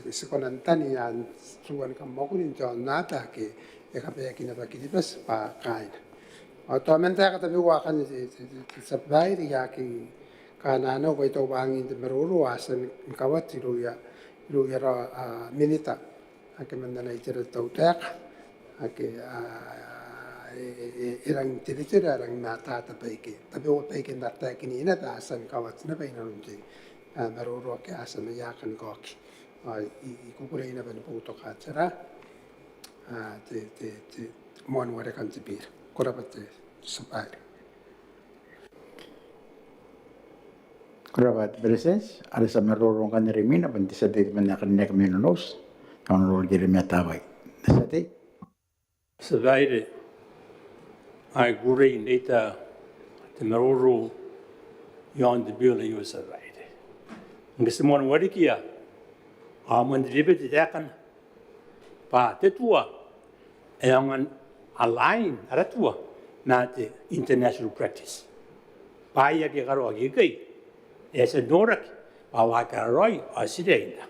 sikonantani an suan kam makunin to nata ke e kape kina pa kiti bas pa kain Automenta ka tabi wakan sabay ya ki kanano ko ito bangin de merulu asan kawat ilu ya minita ake mandana itira tautek ake irang tira rang nata tapaike tapi o paike nata kini ina ta asan kawat na pa ina lunti merulu ke asan ya kan koki ikukura ina ban puto ka tsara te mon ware kan tibir korapate sabay. Kurabat bereses, ada sa marurong kan rimina panti sa di man nakan kami nos. Kan ro di rimia tawai. Nasati. Surveyed I agree later the maruru yon the bill you surveyed. Ngi mon wadikia man dibet dakan pa tetua eangan align aratua na the international practice. Pa ya ke karo agi kai. Esa norak pa wa ka roi asidenda.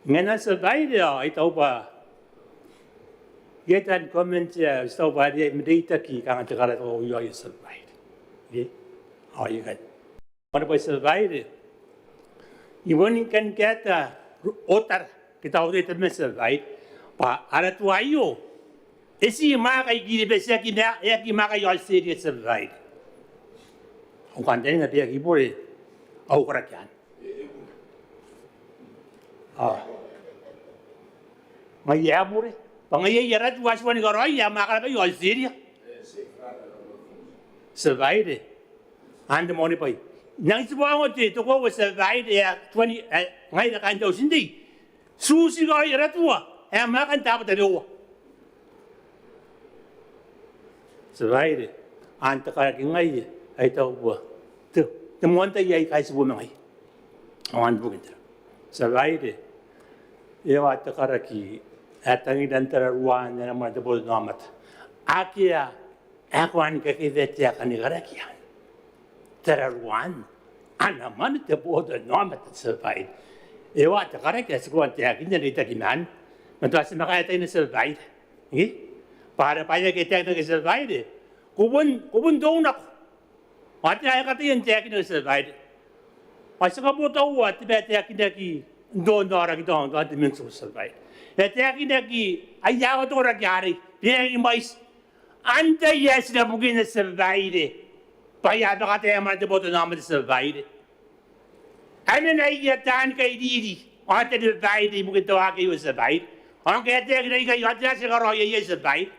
Ngana surveyed ai tau pa Yetan comment stau bari medita ki kang tegara to yo surveyed. Ye. Oh you got. What about surveyed? You won't can get otar kita udah terus surveyed. Pa ara tu ayo. Esi maka gini besa ki na ya ki maka yo serious surveyed. Ang kandeng na dia ki boleh au kerakian. Mai ya boleh. Pangaya yarat waswan garoy ya makala ba yo Syria. Surveyed. And the money pay. Nang sibuang ote to go surveyed ya 20 ngai na kan daw sindi. Susi garoy yarat wa. Ya makan dapat daw. Surveyed. Anta kaya ngai ay taw wa. The monta yai kai sibu ngai. Awan bukin. Surveyed. Ewa takaraki atangi dan teraruan dan nama Botannaomata. Akia akuan kekivetia kanigarakian. Teraruan anaman te Botannaomata surveyed. Ewa takarakia sekuan tiakin dan itakinan. Mentuas makaya tayo na surveyed. Para paya kita na surveyed. Kubun doon ako. At ay katayin tiakin na surveyed. Pasa kabuta uwa tiba tiakin na ki doon orang doon doon dimensi surveyed. Natekinaki ayaw to ragyari. Pinagi mais anta yes na bugin na surveyed. Paya to kate man de Botannaomata surveyed. Ano na iyatan kay didi. Ate surveyed bugin to aki yo surveyed. Ang kaya tekinaki kayo ate sa karoya yo surveyed.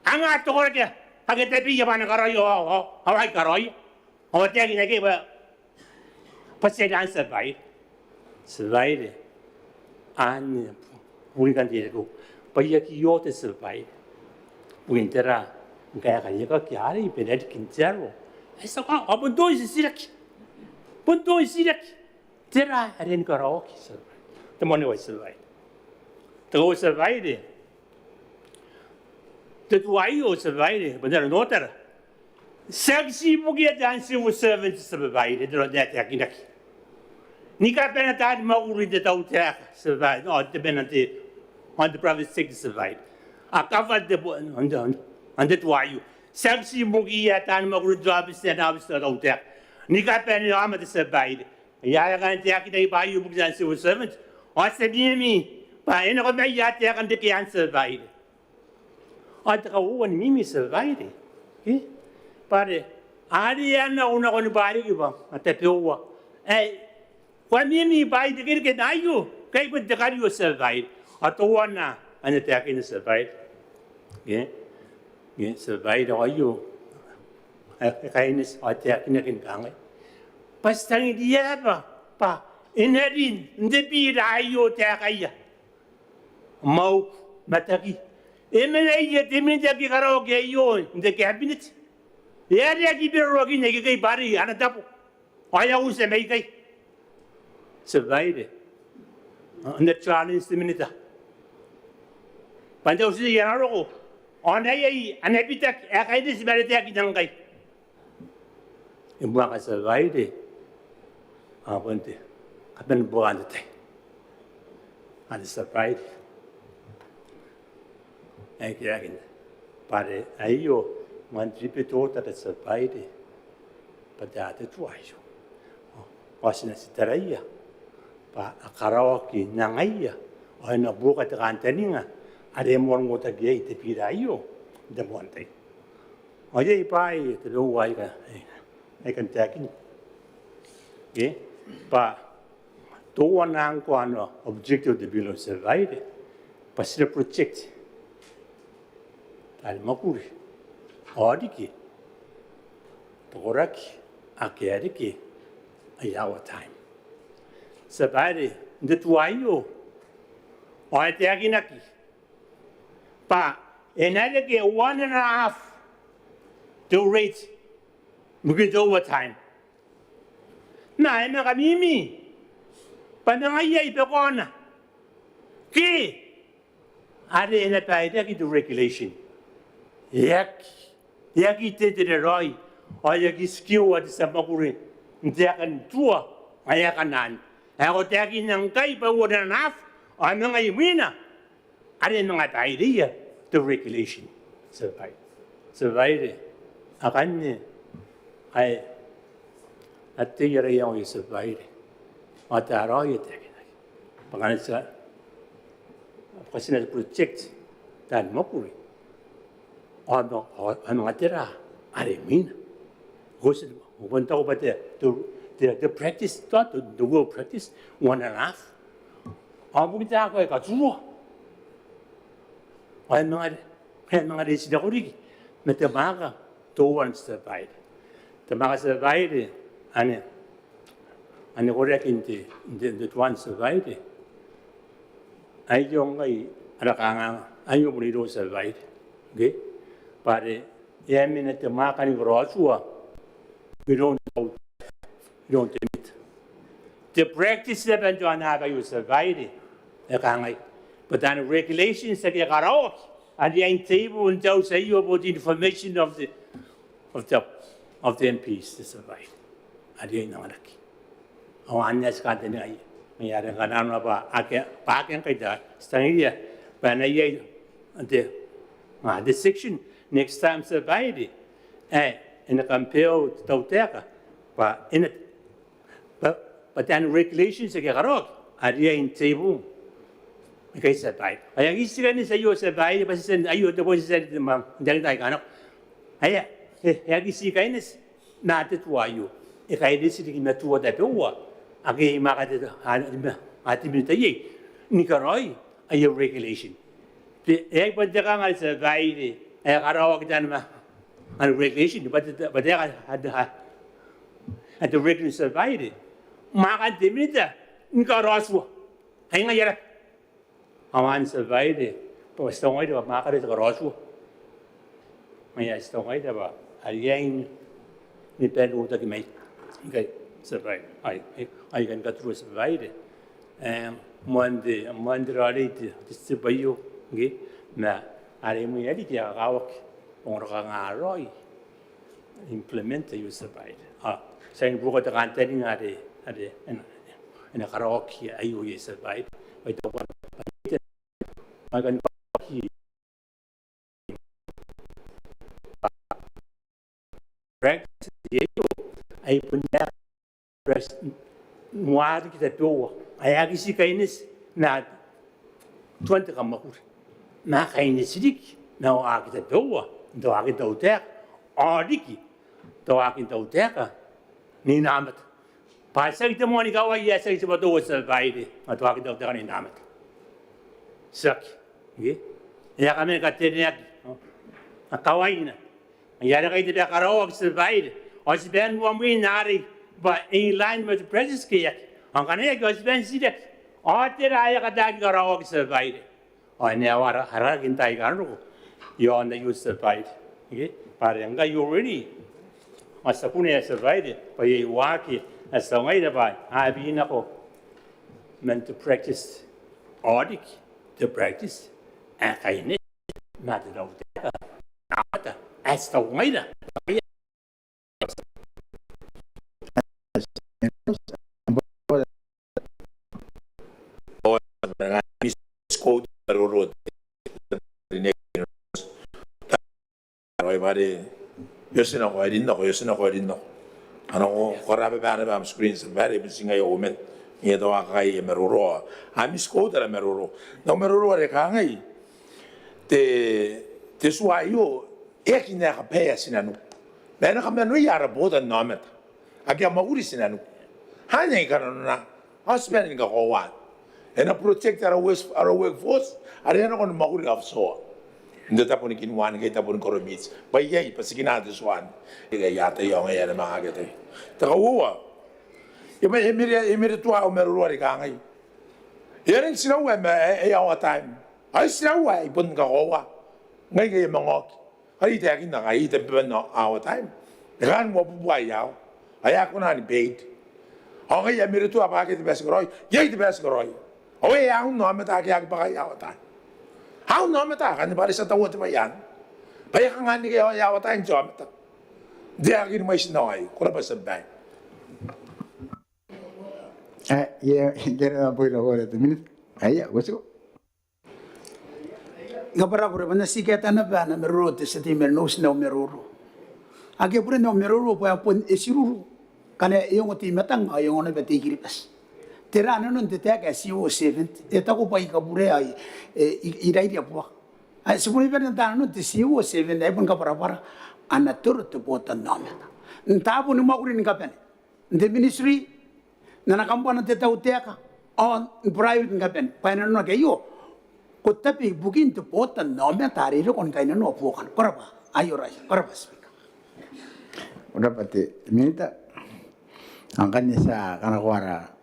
Ang ato ko kaya hagete piya man karoyo hawai karoy. O tekinaki ba pasilan surveyed. Surveyed. An bukan dia ko paya ki yote survive bukan tera kaya kaya ka kiari penet kinjaro esa ka abun do isirak tera aren karo ki survive temone wa survive to survive de tuaio survive benar notar sexy bugia dan civil servant survive de dat yakinaki Nika penatad mauri de tautek survived. Oh, the penalty on the private sector survived. A covered the on the why Sexy mugia tan mauri job is set out tautek. Nika penatad survived. Yagan take by you books and civil servants. What's the me? By any of my yat and the can survived. I took a woman mimi survived. But Ariana on the body give up at the Pua. When you buy the get you, take with the cardio surveyed. At the one and attacking the surveyed. Surveyed or you. Kindness or attacking in Gangai. But standing the ever, pa, in heading, the beard I you take Mau, Mataki. Emanate the minute of the karaoke you in the cabinet. Yeah, they give you a rocking a gay body and a double. I always make a surveyed. And the challenge the minute. But those the arrow on an epithet, I just very taking them. In Blanca surveyed. I went to I've been born the thing. And it's surprised. I can. But I you man Ribooti that survived, but the other two was in a Sitaria, but a karaoke Nangaya, or in a book at the Antaninga, I didn't want water gate to be the one day. I did buy the low I can take it. Okay, but to one angle objective the below survived, but still project. Almakuri, Odiki, Toraki, Akiadiki, a hour time. Sabari, the Tuayo, or at the Aginaki. But another get 1.5 to rate, because overtime. Na, I'm a Mimi, but then I yay the one. Key, are they in a pay to regulation? Yaki did the Roy, or Yaki skew at the Samakuri, Jack Tua, Ayakanan. I was taking and type over enough, I'm not a winner. I didn't know that idea to regulation. Survive. Survive. I think you're only survived. What are you taking? But it's a question project that Mokuri. Another, I mean, when talk about the practice, not the world practice, 1.5. I'm talk like a true. I'm not the origi, but the maga to one survived. The maga survived, and the correct in the one survived. I don't like survived. Okay? But I mean, at the market of we don't admit. The practice of Maneaba you survived, but then regulations that are out, and the table and they'll say you about the information of the MPs to survive. And the Anarchy. Oh, and that's got the night. We had a Ganaba, Park and Kaida, standing here, when I the section. Next time, survived, in the compare to Tauteca, but in it, but then regulations are in table. Okay, survived. I used to say you survived, but I you the voice said the mom, then I got up. I have see kindness, not that why you. If I listened in the two of that over, again, marketed at the ye, Nicaroi, a regulation. The egg but the gang I survived. I got all done and regulation, but they had the regulation survived. Market the meter, Nicaroswa. Hang a year. I want survived, but still wait about market is a Roswa. I still wait about a yang depend on the mate. Okay, survive. I can get through survived. Monday, already to buy you. Okay, now. I mean, I did a or implement the use of it. Saying, Book the Ranting at in a karaoke, I use a bite. I don't want I can practice I put that press one the door. I actually kindness not 20 Kamahur. Na geen sidik, nou ik het door, door ik het doodek, ordiki, door ik het doodek, niet naam het. Pas zeg de money go away, yes, zeg wat door het bij maar door ik het doodek niet naam het. Zeg, oké? Ja, kan ik het niet. Kawaii. Ja, dan ga je de karaoke bij. Als je bent gewoon weer naar but in line with the previous case, dan kan ik als ben ziek. Altijd hij gaat karaoke bij. I now are Harakin Taigano. You on the use survived. Okay? But you already as a pune survived, but you walk as a way by I've been meant to practice audit to practice and kindness, not the as the way. Everybody Yosina ko edin no, yosina ko edin no. Ano ko rabe bana bam screens very singa yo men. Ye do akai meruro. Amis ko tara meruro. No meruro re kangai. Te suayo e ki na ka pe sinanu. Bena ka menu yara Botannaomata. Agia mauri sinanu. Hanya kana na. Husband ga ko wa. And a protect our workforce, I don't know what of so. The Taponic in one gate upon Coromits, but yet, Pasigina this one. Yata young and Magate. Tarawa. You may immediate to our Merurigangi. Here in Snow, our time. I snow why, Bungawa. Make a mongok. I taking the I eat a burn our time. The gun will buy out. I aconani bait. Only a minute to a packet the best groy, yea the best groy. Oh, yeah, I'm not a bag our time. How no mata kan bari sa tawot mayan. Baya kang hani kayo yawa tayong job. Di akin mo isnoy. Kura ba sa bank? Yeah, get a point of order. What's it? Gapara pura bana siketa na bana meruro te seti mernos na meruro. Age pura na meruro pa pon esiruru. Kane yung ti matang yung ono beti kiripas. Terano non te tega CEO 7 e tako pa ikabure ai irai dia po. Ai sepuni ben ta non te CEO 7 ai pun ka para ana tur te Botannaomata. Ntapo ni makuri ni kapene. The ministry na kampana te tau teka on private kapene. Pa na no ke yo ko tapi bukin te Botannaomata ri ro kon kaina no po kan. Koraba ayo rai koraba speaker. Udah pati minta angkanya sa kana kuara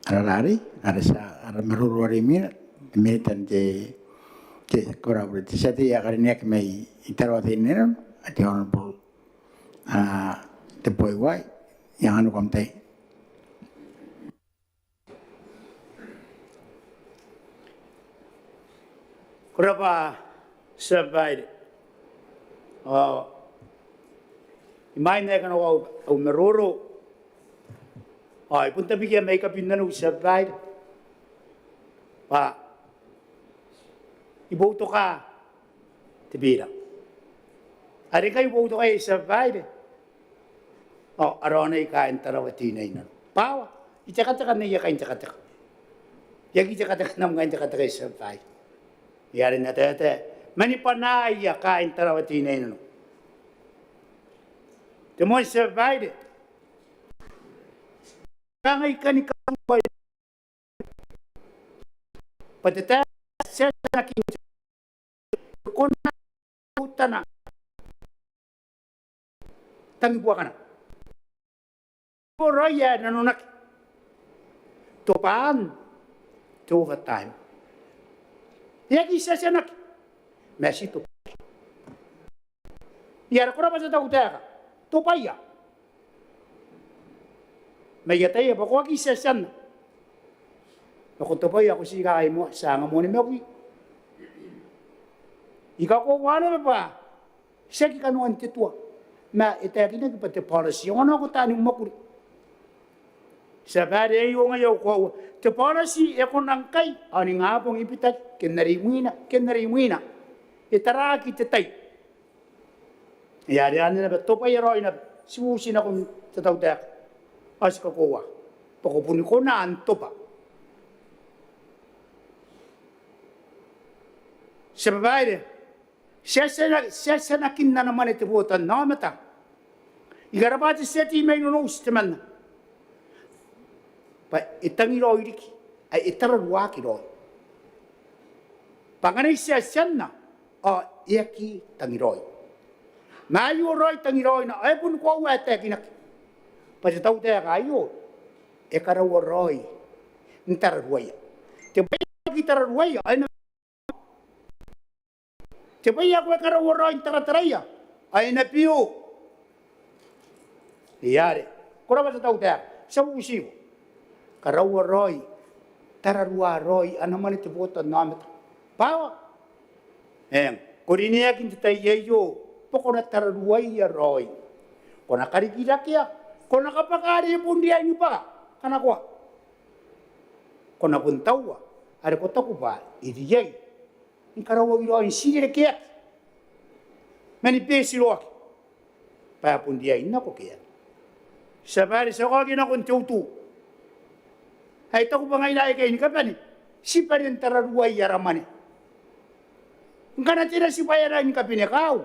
Arari, ada merururi militan te kora berarti saya ya karena kami Tarawa ini ada honorable te boy yang anu komite. Kurapa surveyed imay na kan o meruro ay punta bigyan may kapindan o surveyed pa iboto ka tibira ari kayo iboto kayo surveyed o arona ikain tarawatinay na pawa ichakataka na iya kain chakataka yagi chakataka nam kain chakataka surveyed yari na tete manipanaya kain tarawatinay na the more surveyed Kangay kanikang boy. Patita siya naking kuna utana. Tangi buwa kana. Roya nanunak. Topaan. To overtime. Yagi siya nak. Messi to. Yara kura ba sa tawtaka? Topaya. Mayatay ba ko kisasan ako to pa ako si kay mo sanga mo ni mo ikaw ko wala ba siya ki kanuan titwa ma itaki na pati policy ano ko tani mo ko sa bade yung ngayo ko te policy e ko nang kay ani nga pong ipitat kenarimuina itaraki tetay yari ani na to pa yero ina sibusin ako tatawdak Aska kowa, pakupuni ko na anto pa. Sa babae, siya nakin na naman ito Botannaomata. Igarabati siya ti may nunus teman na. Pa itangiro iriki, ay itararwaki ro. Panganay siya na, o iyaki tangiroy. Mayo roy tangiroy na, ay pun ko wate kinaki. Pati tau te kayo, e karawaroy, ntararwaya. Tibay kitararwaya, ay na. Tibay ako karawaroy, ntararwaya, ay na piyo. Iyari, kura ba sa tau te, sa usibo. Karawaroy, tararwaroy, ano man ito Botannaomata. Pawa. Kuriniya kintayo, poko na tararwaya roy. Kung nakarikila kaya, kung nakapakari pun dia nyo pa, kanakwa. Kung napuntawa, ada kota ko ba, idiyay. Yung karawag ilo, yung sinire kaya. Manipesi lo aki. Papun dia ina ko kaya. Sabari sa ko gina kon tutu. Ay to ko bangay lai kay ni kapani. Si pa rin tararuay yaramani. Ngana tira si bayaran ni kapine kau.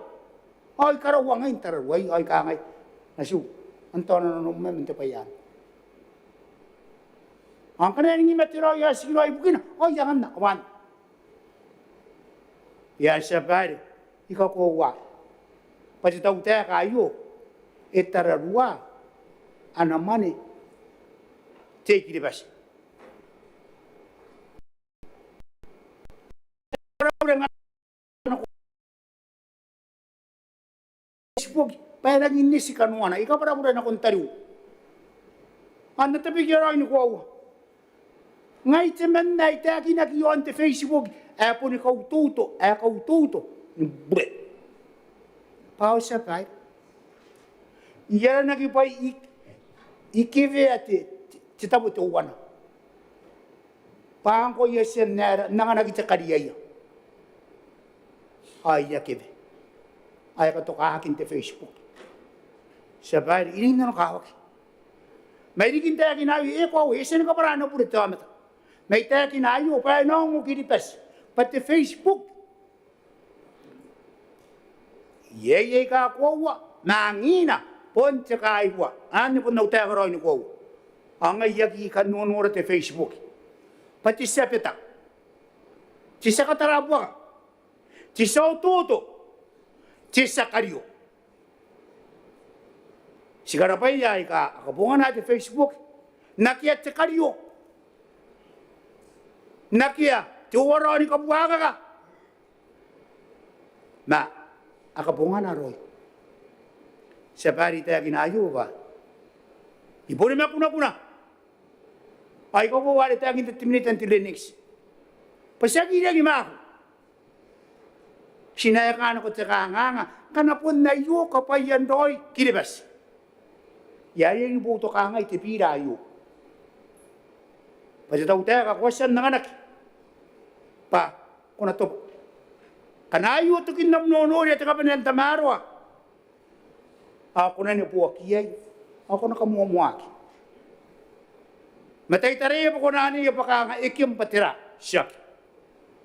Ay karawang ay tararuay ay kangay. Nasu. Antono no memento payan. Ang kanang ni matiro ya siguro ay bukin. Ay jangan na kawan. Ya sabari. Ikaw ko wa. Pati tau te kayo. Etararua. Anamane. Take it basi. Parang ini si kanuana, ikaw para mura na kong tariw. Ano tabi kira ini ko? Ngay temen na itaki na kiyon te Facebook, apo ni kau tuto, bre. Pausa pa. Iyara na kipay ikive ati titabu te uwana. Pang ko yesen na nanganagita kariya. Ay yakive. Ay ka to kahakin te Facebook. Sabay, ining na nakawak. May dikin tayo kinayo, ko, esen ka para na puro ito amata. May tayo kinayo, pa nong ukiripas. Pati Facebook. Yeye ka kuwa, nangina, ponte ka iwa. Ano po na tayo ka rin kuwa. Ang ayagi ka nunura te Facebook. Pati sepeta. Tisa ka tarabwa ka. Tisa ututo. Tisa karyo. Sigara pa iya ka akabungan natin Facebook. Nakia te karyo. Nakia te uwara ni kabuhaga ka. Ma, akabungan na roy. Sa pari tayo ginayo ba? Ibuli mo kuna. Ay ko wali tayo gintatimitan ti Linux. Pasagi na gimako. Sinayakan ko te kanganga. Kanapon na iyo kapayan roy. Kiribas. Yaya yung buto ka nga itipira ayo. Pati tau tayo kakwasan ng anak. Pa, kung na to. Kanayo ito kinamnono niya tika pa niyan tamarwa. Ako na niya po akiyay. Ako na kamuamuaki. Matay tareya pa kung na niya pa ka nga ikim patira. Siya.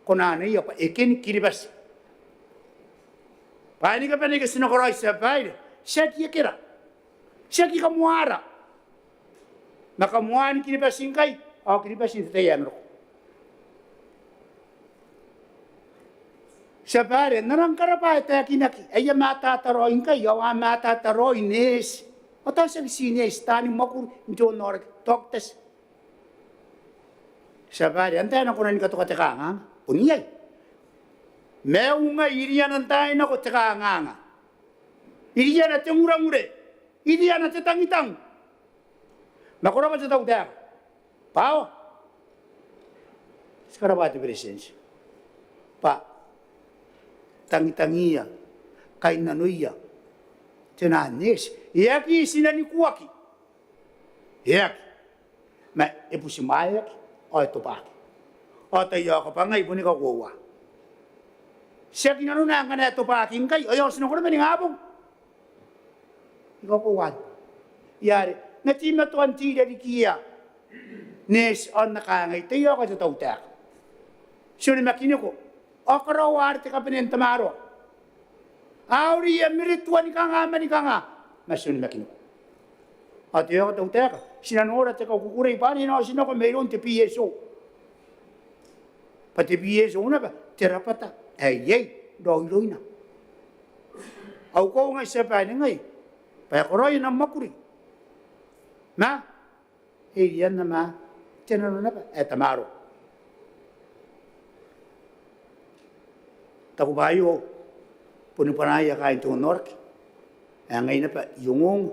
Kung na niya pa ikin kiribas. Paano ka pa niya sinakuray sa bahay? Siya kira. Siya ki kamuara. Nakamuan kinibasin kay. O kinibasin tayan ro. Sa pare, narang karapay tayo kinaki. Ay matataroin kay. O matataroin is. O tayo sa sinis. Taning makur. John Norek. Toktes. Sa pare, antayan ako na ni katukatakanga. Punyay. Mew nga iriyan ang tayo na kutakanga. Iriyan at yung urang-ure. Ini anak cetang-itang. Makura macam tahu dah. Pau. Sekarang batu presens. Pak. Tangi-tangiya. Kain nanuya. Tenanis. Iaki sinani kuaki. Iaki. Ma epusi mayak. O itu pak. O tayo ako pa nga ibuni ka kuwa. Siya kinanunang ka na ito paking kayo. Ayaw sinukura maning abong. Ikaw po wan. Yari, natima to ang tila di kia. Nes on nakangay, tayo ka sa tautak. Siyempre makino ko, o karawar te ka pinentamaro. Auri ya mirituan ka nga, manika nga. Masyempre makino ko. At tayo ka tautak, sinanora te ka kukuray pa, nino sino ko mayroon te PSO. Pati PSO na ba, terapata. Ay, doy na. Aw ko nga sa paningay. Paya koroy na makuri. Ma, yan na ma, tinano na ba? Tamaro. Takubayo, punipanaya kain itong nork. Ngayon na pa, yung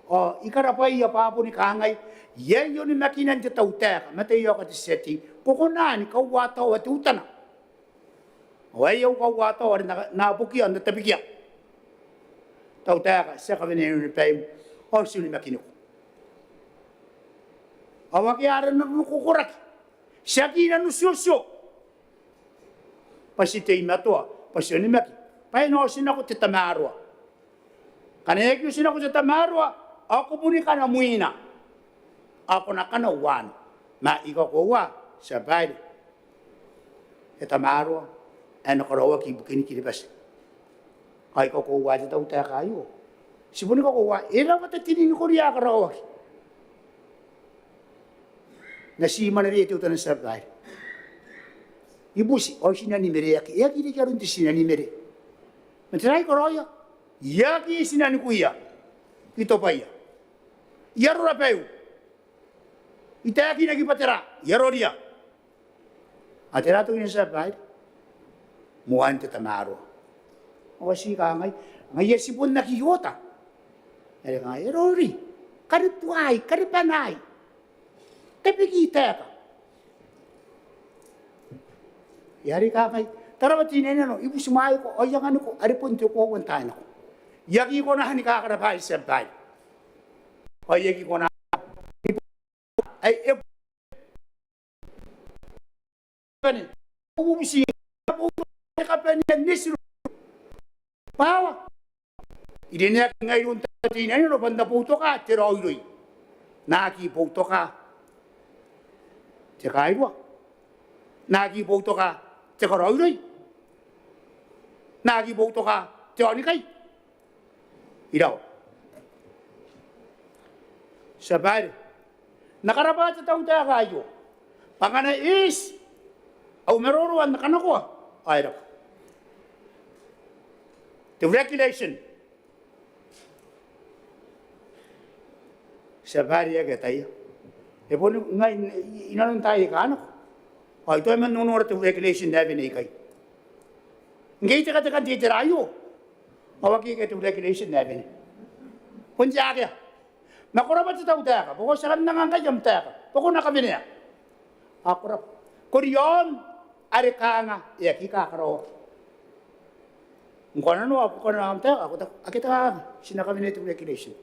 o, ikarapay ya pa po ni kangay, yan yun ni makinan ti tautek, matayo ka ti setting, kukunan, ikaw wataw at utana. O, ayaw ka wataw, nabukyan, natabigyan. Tautak, sa kami na yung time, o sino makinuko. Awakiaran na nukukurak. Siya kinanusyosyo. Pasitay mato, pasyon ni maki. Paano sinako ti tamarwa. Kanekyo sina ko sa tamarwa, ako po ni kanamuina. Ako na kanawan. Ikaw ko wa, sabay. E tamarwa, ano karawa ki ibukin kiribas. Ay ko ko wa sa tayo kayo. Sibuni ko wa, ila matatinin ko riya karawa ki. Nasima na rito ito ng sabay. Ibusi, o sinanimere yaki, yaki di karun ti sinanimere. Matiray ko roya, yaki sinani kuya, ito pa iya. Yaro rapeu, itaki nagipatira, yaro dia. Atira to yung sabay, muhan ti tamaro. O kasi ka ngay yasipon nakiyota. Yari ka ngay, yaro ri, karituay, karipanay, kapikita ka. Yari ka kay, tarawa tinin ano, ibu sumayo ko, o yung ano ko, aripon tiyo ko, wantahan ako. Yaki ko na hani kakarapay sa bahay. O yaki ko na, ay, ububisi, kapaniyan, nisro, pawa. Idiniyak ngayon tinin ano, pandaputo ka, tiroy-roy. Nakiputo ka, tikaidwa. Nakiputo ka, Tekaroy, nagiboto ka, Johnny kay. Ilaw. Sabay, nakarapat sa taong tayo kayo. Pangana is, meron na kanako. Ay, daw. The regulation. Sabay, yaga tayo. E po, inanong tayo ka, ano? O, ito ay manunod at regulation na binigay. Ngayon ka takan titirayo. Mawagi ka itong regulation na binigay. Punja kaya. Makurabat sa tao ka. Pako sa kan nangang kayam ka. Pako na kami niya. Akurap. Kuryon, arika nga. Iyak ikakaraw. Kung ano, ako na ang taka. Akita ka. Sinakami na itong regulation.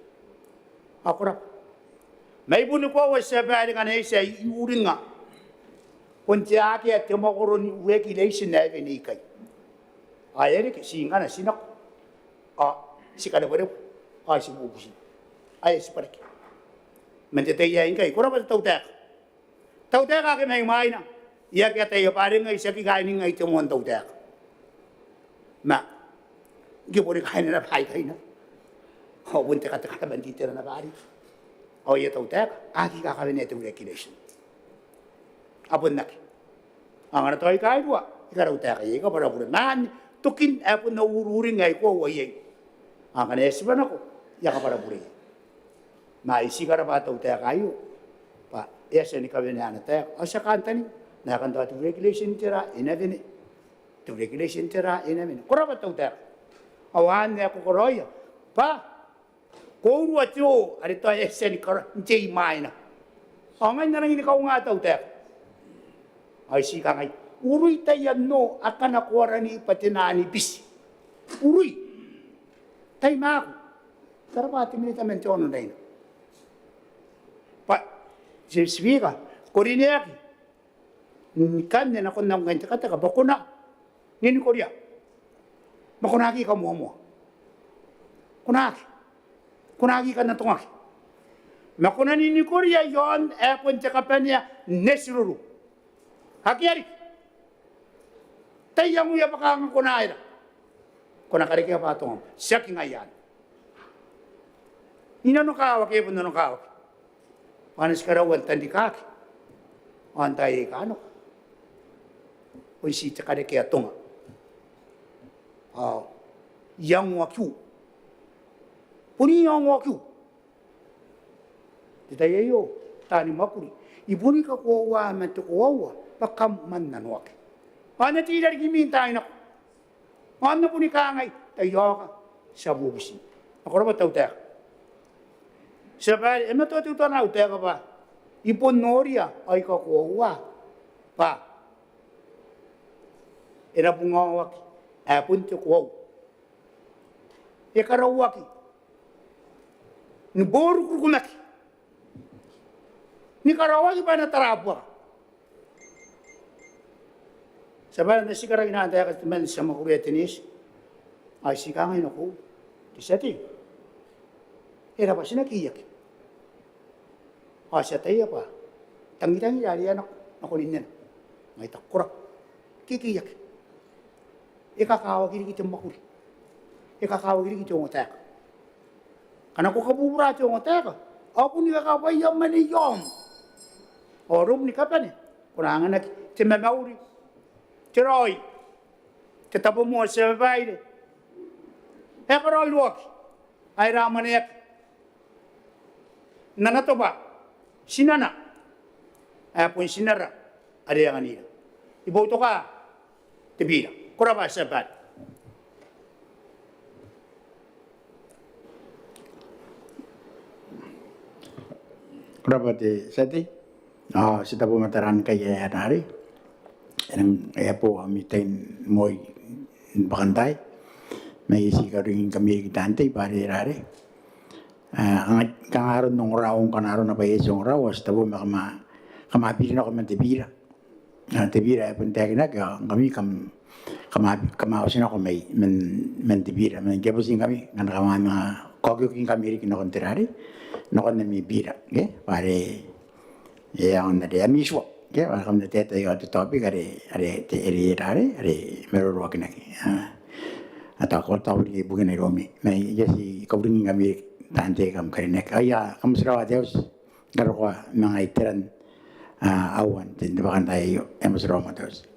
Akurap. May buno ko was sa bali ka na isa. Iuring nga. Punja kaya tumakuron regulation na binigay. Ay, singa na sinak. Si Kanabarep. Si Bubusin. Ay, si Parik. Mantitayain kayo. Kura ba tautek? Tautek ka may may na. Iya kaya tayo paring nga isa kikainin nga ito mo ang tautek. Gipuri kain na napay kayo na. Punta ka takaban dito na napari. Iya tautek. Aki kakawin na itong regulation. Apun nak. Ang ano tayo kahit wa, ikaraw tayo kayo, ikaw para bulan. Tukin apun na ururing ngay ko, wayay. Ang kanesi ba na ko, yaka para bulan. Maisi ka na ba tayo kayo? Esa ni kami na tayo. O sa kanta ni, nakanta ito regulation tira, inabini. Ito regulation tira, inabini. Kura ba tayo tayo? Awahan niya ako kuroya. Kung what yo, arito ay esa ni kara, hindi may na. Ngayon na lang ikaw nga tayo tayo. Ay si kangay, uruy tayan no, akanakwara ni patinani bis. Uruy. Tay mako. Tarapati minita mentono na yun. Sibika, koriniyaki. Kanya na kung nang ganyan kata ka, bakuna. Nini Korea. Makunaki ka mo. Kunaki. Kunaki ka na tungaki. Makuna nini Korea yon, punta ka pa niya, nesiruru. Hakiari. Tayang uya pakang kunaira. Kunakari kaya patong. Siyaking ayan. Inano kawak eh, punano kawak. Panas karawan tandi kaki. Antay ka ano. Kung sita ka na kaya tunga. Yang wakyu. Puni yang wakyu. Ditayayo. Tani makuri. Ibuni ka kuwa matukuwa. Pakam man nanuak. Ano tidak gimintain ako? Ano po ni kangay? Tayo ka sa bubusin. Ako na ba tayo? Sabay, matututo na tayo ka ba? Ipon noria ay kakuha. Inabungawak. Apun tukuwa. Ikarawaki. Niboro kukunaki. Nikarawaki pa na tarapwa. Sabay na sikarang inaantay ka naman sa mga kuretinis. Ay, sikangay na ko. Disati. Era pa sina kiyak. Asya tayo pa. Tangi-tangi yari yan ako ninyan. May takura. Kikiyak. Ikakawa kiri kita makuri. Ikakawa kiri kita ngotek. Karena ko kabubura ito ngotek. Ako ni kakaway yung maniyom. Orum ni kapan eh. Kurangan na timamauri. Tiroy. Tetapo mo sa babae. Ekarol wak. Ay raman ek. Nanato ba? Sinana. Apun sinara. Ada yang anira. Iboto ka. Tibira. Kuraba sa bat. Kuraba ti sati. Sita po mataran kaya hari. Yang po mitain moy bakantay. May isi ka rin kami kitante pare rare. Ang kangaron nung raong kanaro na payesong raw sita po kamapili na ko man tibira. Tibira pun tagina kami kamawasin ako may men tibira. Men kapusin kami ngana kami mga kogyokin kami rin kinokontrari. Nakon na may bira. Okay? Pare yang na dia miswa. Okay? Kalau kami teta yung topic are merurwak na ki. Atau kalau tahu ni bukan Romi. May jadi kau ringin kami tante kam karinek. Ayah kamu serawat Deus. Garwa mga iteran awan. Tidak bahkan tayo emas Roma Deus.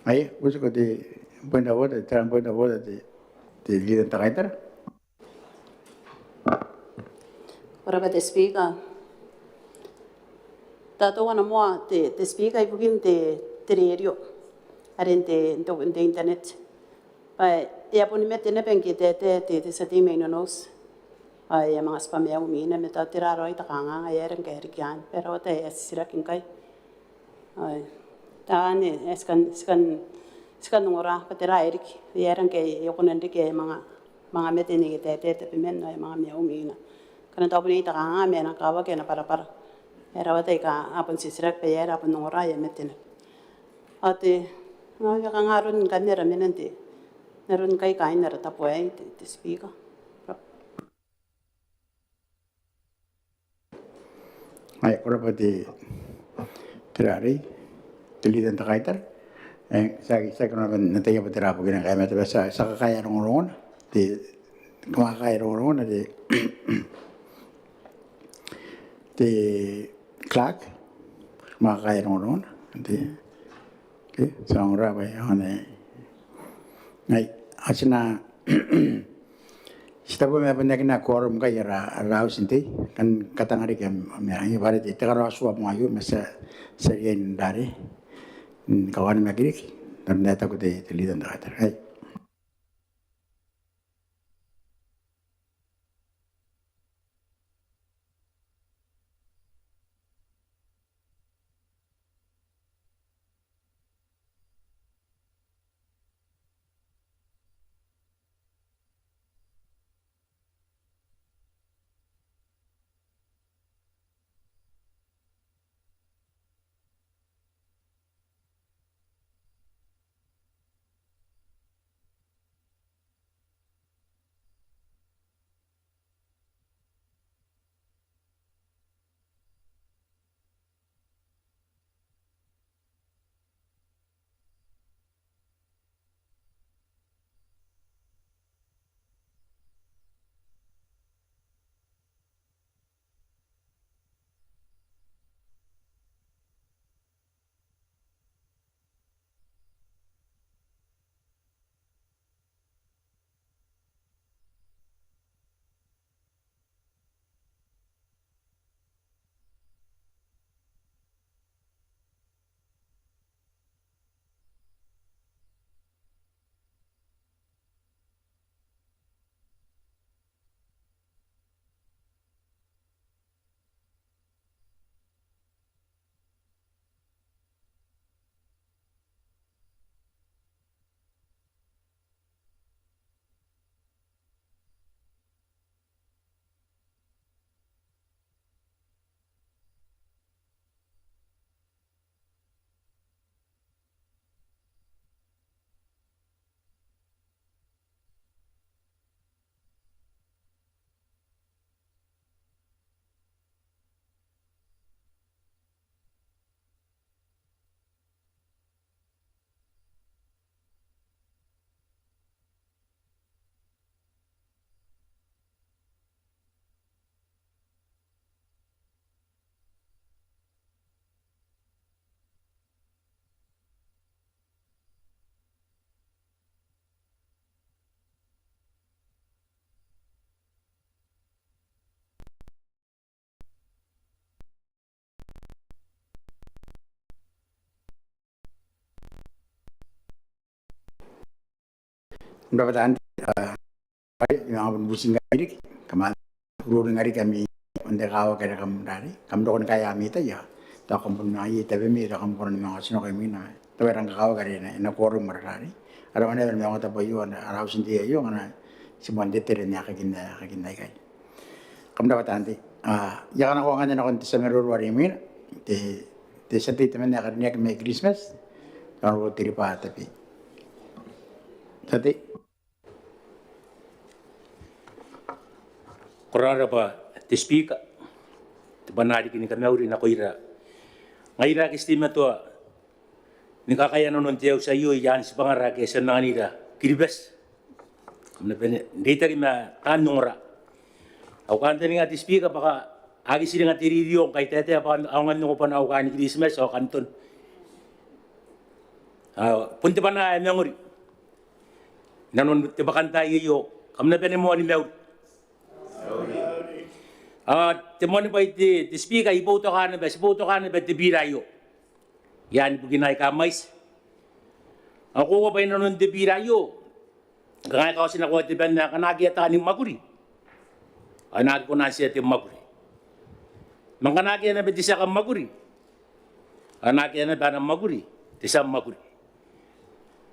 Ai, uso ko di point of order, terang point of order di leader takaiter. Honorable Speaker, tato wana moa te speaker ibukin te radio, aren te internet. Pai ia puni mete ne penki te sa te main nos. Ai ia mga spam ia umina me ta tiraro ai takanga ai eren ke rikian, pero te sira kinkai. Ai ta ne skan ngora patera eriki, ia eren ke yokunan ke mga mete ni te pimen ai mga mia umina. Kana tau puni takanga me na kawa ke na para. Era wate ka apun sisirak pe era apun ngora ia mete ne. Ate no ya kangarun kamera menente. Narun kai kain nara tapoy te speaker. Ai, kora pa di tirari, di leader takaiter. Saya kena nanti apa terapu kena kaya mata biasa. Saya kaya orang-orang, di kaya orang-orang di Clark, kaya orang-orang di seorang orang apa Ngai, asina kita pun apa nak nak korum kaya raus nanti kan kata ngari kem, merang ibarat itu kalau aswa mengayu masa serian dari kawan magiri dan data ko di lidan data. Hai. Berapa tahun yang abang busing ngari kemana urut ngari kami untuk kau kira kamu dari kamu dokon kaya kami itu ya tak kamu pun naik tapi mi tak kamu pun ngasih nak kami na tapi orang kau kari na korum merari ada mana yang Maungatabu yo na arau sendiri yo mana semua detir ni akakin kai kamu dapat nanti jangan aku nganya nak kontes semeru luar ini di setiap teman yang kerja kami Christmas kalau tiripa tapi Korara ba te speaker te banari kini kamauri na koira ngaira ke stima to ni kakaya non teu sa yu yan si pangara ke sananira kiribes na bene data ki ma tanora au kan te nga te speaker baka agi sila nga tiridio kay tete pa awangan no pa na au kan Christmas o kanton Punta pa na ngori. Nanon te bakanta iyo. Kamna pene mo ni meu. Te mo ni pa te speaker iboto kana ba siboto kana ba te bira iyo. Yan buginay ka mais. Ako ko pa nanon te bira iyo. Kaya ka sinako te ben na kanagi ata ni maguri. Anak ko na siya te maguri. Mangkanagi na ba ti siya ka maguri. Anak na ba na maguri. Ti siya maguri.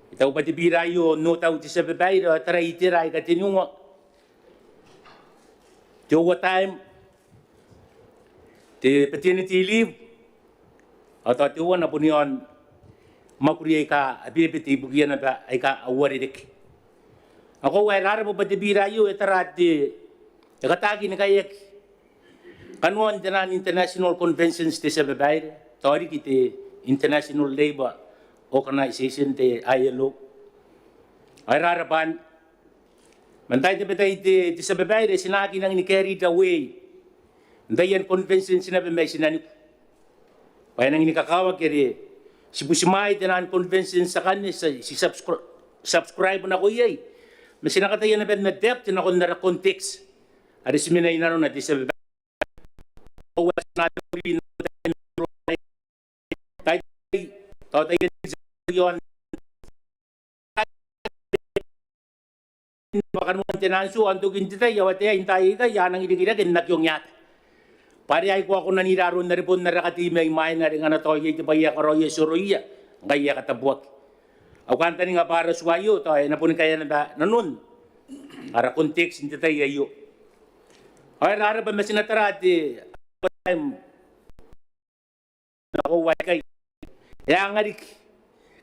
Itaw pa ti bira iyo, no tao ti sa babae, taray tiray ka tinyunga. Ti overtime, ti paternity leave, at ti uwan na po niyon, makuri ay ka, abibiti, bugyan na ba, ay ka awaridik. Ako, ay rara mo pa ti bira iyo, itarat ti, nakatagi na kayak, kanuan tinan international conventions ti sa babae, tori kiti International Labor Organization te ILO. Ay rarapan. Mantay te betay ti sa babae sinaki nang ni carried away. Dayan convention sinabi may sinani. Kaya nang inikakawag kiri si Busimay tinan convention sa kanya si subscribe na ko yay. May sinakatayan na ba na depth na kon na context. Ari siminay na ron na ti sa babae. Yon makan mo tinansu antuk intita yawate intai ka yanang idigida genak yung yat pare ay ko ako naniraron na ripon na rakati may may na ring ana toy iti baya karoye suroya ngaya katabuak aw kanta ni nga para suwayo to ay napun kaya na nanun ara context intita yayo ay rara ba masinatarati time ako way kay ya ngarik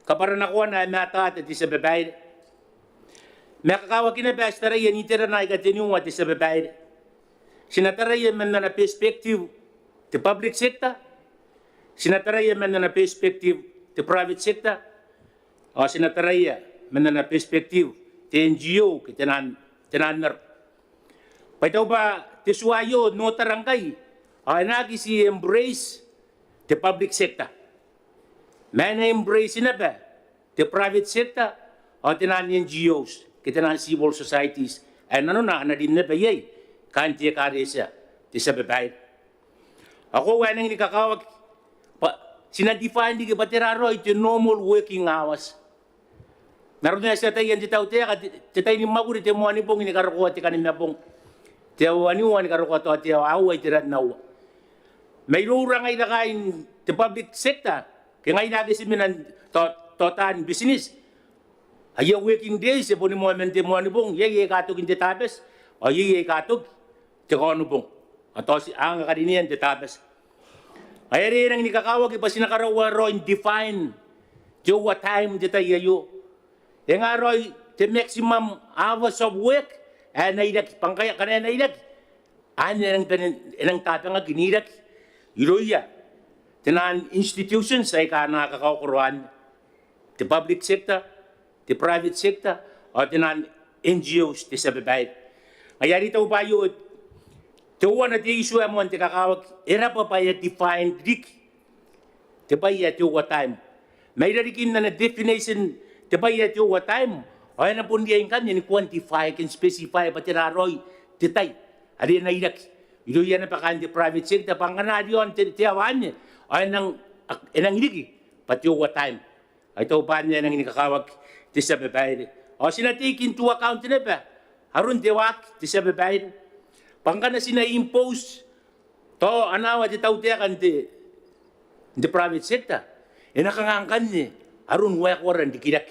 kapara na kuha na mata at sa babae. May kakawag kinabas taray yan itira na ikatinyong at sa babae. Sinataray man na perspective the public sector. Sinataray man na perspective the private sector. O sinataray man na perspective the NGO kitinanar. Paitaw ba tisuwayo no tarangkay. Ay nagi si embrace the public sector. May na-embrace na ba? The private sector o tinan NGOs, kitinan civil societies, ay ano na din na ba yay? Kanti kare siya, ti sa babae. Ako, wala nang inikakawag, sinadefine di ka batiraro, ito normal working hours. Naroon na siya tayo yan di tao tayo, ti tayo ni maguri, ti mo anipong inikarukuha, ti kanina pong, ti aniwan inikarukuha to, ti away, ti ratnawa. May lura ngay na kain, ti public sector, kaya ngayon natin si Minan totan business. Ayaw working days, po ni mo mente mo ni bong, yay katog hindi tabes, o yay katog, tiko ano bong. Ato si ang kaninian di tabes. Kaya rin ang nikakawag, ipa sinakarawa ro in define, jo what time di tayo. Yung nga ro, the maximum hours of work, naidak, pangkaya ka na naidak. Ano yung tatang nga ginidak, iloya. Tinan institutions ay ka nakakakuruan. The public sector, the private sector, o tinan NGOs ti sa babae. Kaya dito pa yun, tuwa na ti issue mo ang tikakawag, era pa pa yung defined rik. Ti pa yung tuwa time. May narikin na definition, ti pa yung tuwa time. O yan ang pundiyan ka, yan quantify, can specify, pati raroy, titay. Ari na inak. Ito yan ang pakaan ti private sector, pangkanad yun, tiyawan niya. Ay nang iligi, pati yung time. Ay ito pa niya nang inikakawag ti sa babae. O sinatake into account na ba? Harun diwak ti sa babae. Pangka na sina-impose, to anawa ti tautiakan ti private sector. E nakangangkan niya, harun wayak-waran di kidak.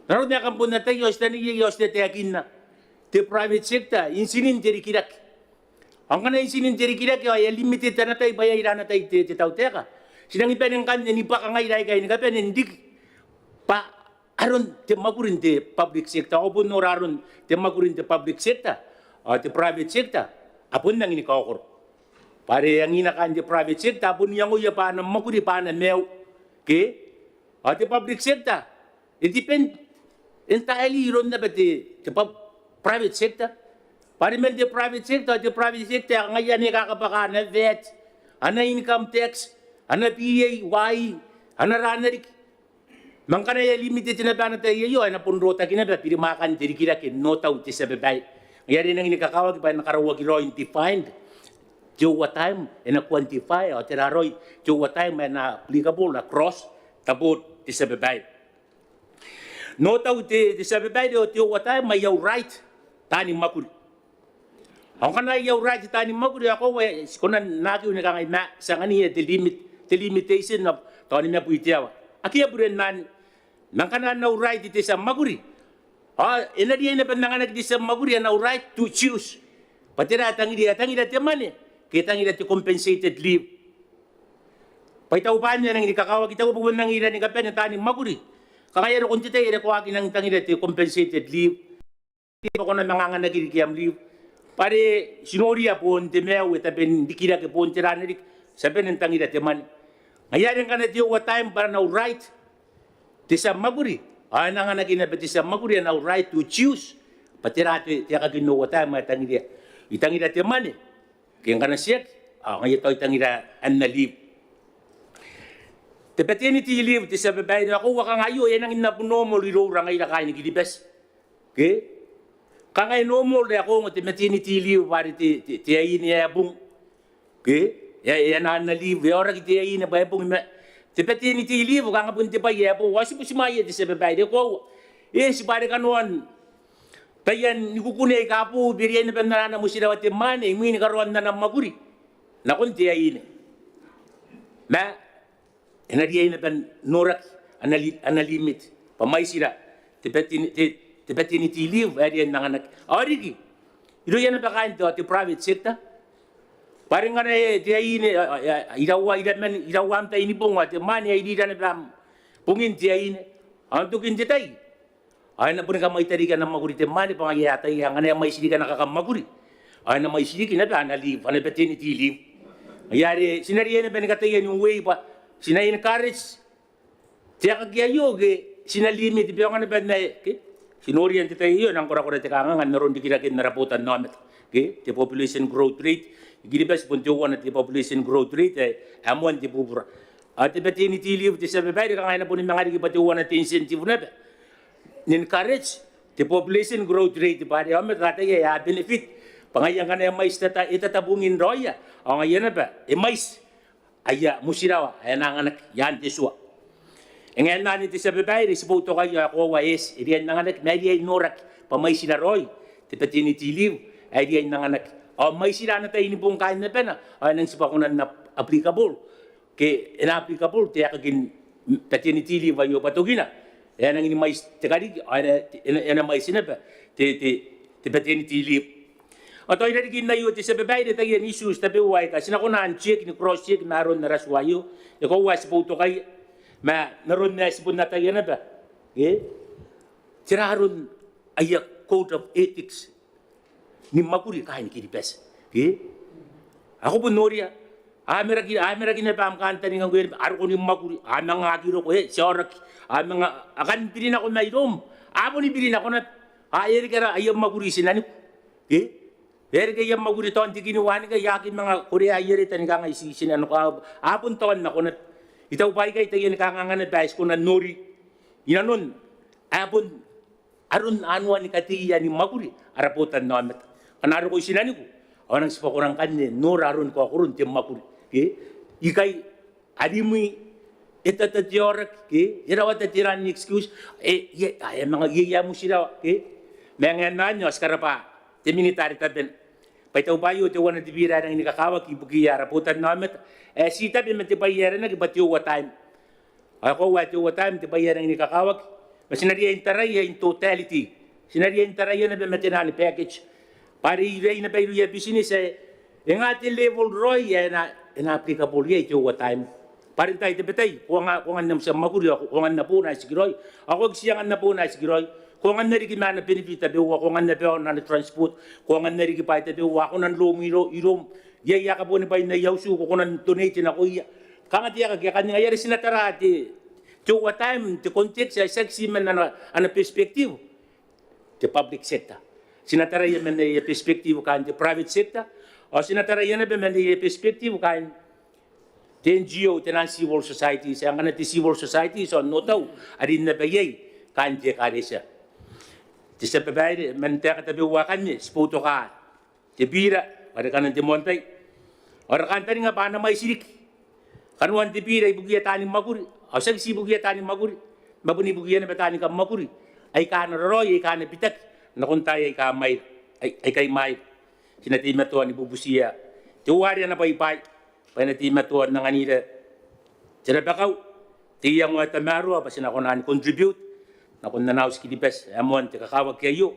Naroon niya kampun na tayo, yos na tayakin na. Ti private sector, insinin ti kidak. Ang kanay sinindirikida kaya limited na tayo bayayran na tayo titaw teka. Sinang ipeneng kanya ni pa kangay dahil kayo nagapen hindi pa aron ti magurin ti public sector o puno raron ti magurin ti public sector o ti private sector apun nang inikakor. Pare ang inakan ti private sector apun yang uya pa na maguri pa na mew. Okay? O ti public sector. It depend entirely ron na ba ti private sector. Parimen di private sector, ngayon ni kakapaka na vet, ana income tax, ana PA, Y, ana ranarik. Mangkana ya limited na ba na tayo yo na punrota kina ba pirimakan diri kira kin no tau ti sa bebay. Ngayari nang inikakawag pa nakarawag iro defined. Jo what time na quantify o tiraroy jo what time na applicable na cross tabot ti sa bebay. No tau ti sa bebay o ti what time may your right tani makuri. Ang kana your right tani makuri ako we kunan nakiu ni kangay ma sa kaniya the limitation of tani na puitiawa. Akia buren nan nangkana no right ti sa makuri. Ina dia na pananganak di sa maguri na right to choose. Patira tangi dia ti mane. Kita ngi ti compensated leave. Paitaw pa niya nang ikakawa kita ko nang ira ni kapen tani maguri. Kaya ro kunti tayo ko akin nang tangi ti compensated leave. Ti ko na manganganak ki am leave. Pare sinoria po ti mewe taben dikira ke po tira ni saben nang tangi ti mane. Ngayon kan ti what time para no right ti sa maguri. Nanganak na beti sa maguri na right to choose. Patirati tiya kagino wata matangi dia. Itangi dia mane. Kaya kana siya, ngayon to itangi dia an na leave. Te paternity leave ti sa babae ako waka ngayo yan ang inapuno mo liro rangay na kain gilibes. Okay? Kangay no mo le ako te maternity leave pare ti ayin ya bung. Okay? Yan na leave ora ti ayin na ba bung te paternity leave kang punti pa yepo wasi po si maya di sa babae ko si pare kanuan tayan ni kukune ka po biriyan na na mo sila wati mane ngini karuan na ng maguri nakon ti ayin ma enadiya na ban norak analimit pamay sila te paternity leave adiyan nanganak arigi ilo yan na kain to ti private sector. Parang nga na dia ini irawan tayo ini pong at mani ay di na blam pungin dia ini antukin dia tayo ay na pun kamay tarikan ng maguri te mani pangayata yang nga na may silikan nakakamaguri ay na may silikin na ba na leave na paternity leave ayari sinariyan na ba nakatayan yung way pa sinayin courage tiyak kagyayo sinalimit pero nga na ba na sinoriyan tayo yun ang kura-kura tikangan naroon di kinakin naraputan namin the population growth rate Gilibas puntuan at the population growth rate amuan di pupura. At paternity leave ti sa babae kaya na po ni mga patuan at incentive na ba. Encourage the population growth rate pare amet ratay ya benefit. Pangayang kana mais itatabungin roya. Ang ayan na ba? Mais aya musirawa ay nanganak yan ti suwa. Ngayon na ti sa babae responto kayo ako wais iriyan nanganak media norak pamay sila roy. The paternity leave ay iriyan nanganak may sila na tayo ni pong kain na pena. Nang sipakunan na applicable. Kaya ina-applicable, tiya kagin paternity leave ayo patugina. Yan ang inimay tekarig, yan ang may sinapa. Ti paternity leave. At ay narigin na yun, ti sa babae na tayo yan issues, tabi uway ka. Sinakunahan check, ni cross check, naroon na raswayo. Ikaw uway sa puto kayo. Naroon na sipon na tayo na ba? Sinaroon ay code of ethics. Ni maguri kain kilipes. Ako po noria. Amera kina pam kanta ni ngawin aro ko ni maguri. Amang ngakiro ko sorak. Amang akan pilin ako na irom. Amo ni pilin ako na ayeri kara ayam maguri sinani. Eri kaya maguri to anti kinuwani ka yakin mga Korea ayeri tan ka nga isisin ano ka. Apon ton na ko na itaw pa kay tayo nakangangan na bais ko na nori. Inanon. Apon aron anuan ni katiya ni maguri. Araputan namin. Kanaro ko sinani ko. Anang sipakurang kanya, noraron ko ako ron, tiyamakuri. Ikay, adimi, itatatiyorak, irawat at tiran ni excuse, mga giya mo sila, mga nga nyo, askara pa, timinitari tatin. Paitaw bayo, tiwan na tibira ng inikakawag, ibukiya, raputan namin. Sita, tibayara na, Betio Time. Ako, Betio Time, tibayara ng inikakawag. Masinariya yung taraya in totality. Sinariya yung taraya na bimatinani package. Pari ilay na bayo yung business yung ating level roy na applicable yung what time. Pari tayo tabatay, kung ang sa maguri, kung ang na po na sigiroy. Ako siyang na po na sigiroy. Kung ang narikima na benefit, kung ang nabiyaw na transport, kung ang narikipay, ako ng lumiro, yaya ka po na ba yung nayawsu, kung ang donate na ko, kangatiya ka, kanya yari sinatara, to what time, to context, ay sexy man na perspective, the public sector. Sinatarayan man na perspektibo kan di private sector o sinatarayan na ba man na perspektibo kan Te NGO, te non-civil society, sa ngana te civil society, so no tau, arin na bayay, kan te karesa. Te sa babae, man te katabi wakan niya, sputo ka, te bira, pada kanan te montay. Ora kan tani nga pa na may sirik. Kanuan te bira, ibugia tani maguri. O sa si ibugia tani maguri. Mabuni ibugia na betani ka maguri. Ay ka na roy, ay ka na pitak. Nakuntay ay ka may, ay kay may. Sinatima to ni bubusiya. Te wari na paypay. Panatima to ng anira. Sila bakaw, tiyang mga tamaro, pa sina ko na contribute, na kung nanaws kilipes, amon, te kakawag kayo,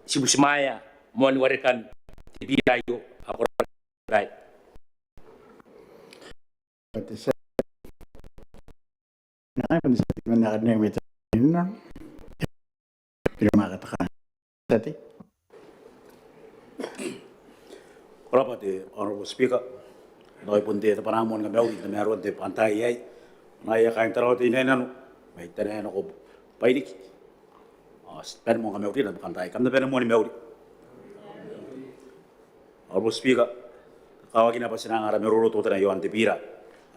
si Busmaya, mon warikan, tibiyayo, ako right. Pati sa nakapun sa manakad na yung ito na pero makatakan sa ti. Rapati, Honorable Speaker, nakipunti ito panamon nga meron na meron ito pantay ay naya kain taraw ito inay may tanayan ako pailik. Pwede mo nga meron na pantay kam na pwede mo ni meron. Honorable Speaker, kawagin na pa sinangara meron ito na yung antipira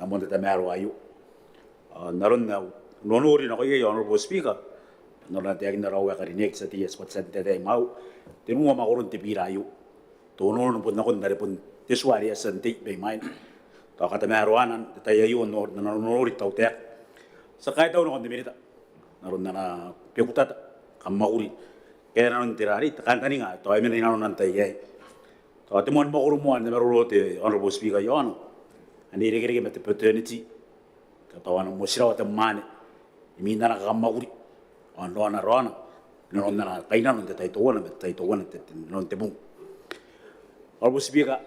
amon ito meron ayo. Naroon na nonuri na ko yung Honorable Speaker, naroon na tiyagin na raw karinig sa tiyas pat sa tiyay mau, tinuwa makuron tipira ayo. Tunon pun nakon dari pun tiswari asanti bay main. Tao kata meruanan tayo yun na nanunurit tao tek. Sa kahit tao nakon diminita. Naroon na pikutat kamauri. Kaya nanon tirari takantani nga tao ay nanon nantay ay. Tao timon mo kurumuan na merulote Honorable Speaker yon. Ani ririki met opportunity. Katawan mo siraw at mwane. Iminda na kamauri. On rona rona. Nanon na kainan ng tayo tuwan nanon tebung. Honorable Speaker,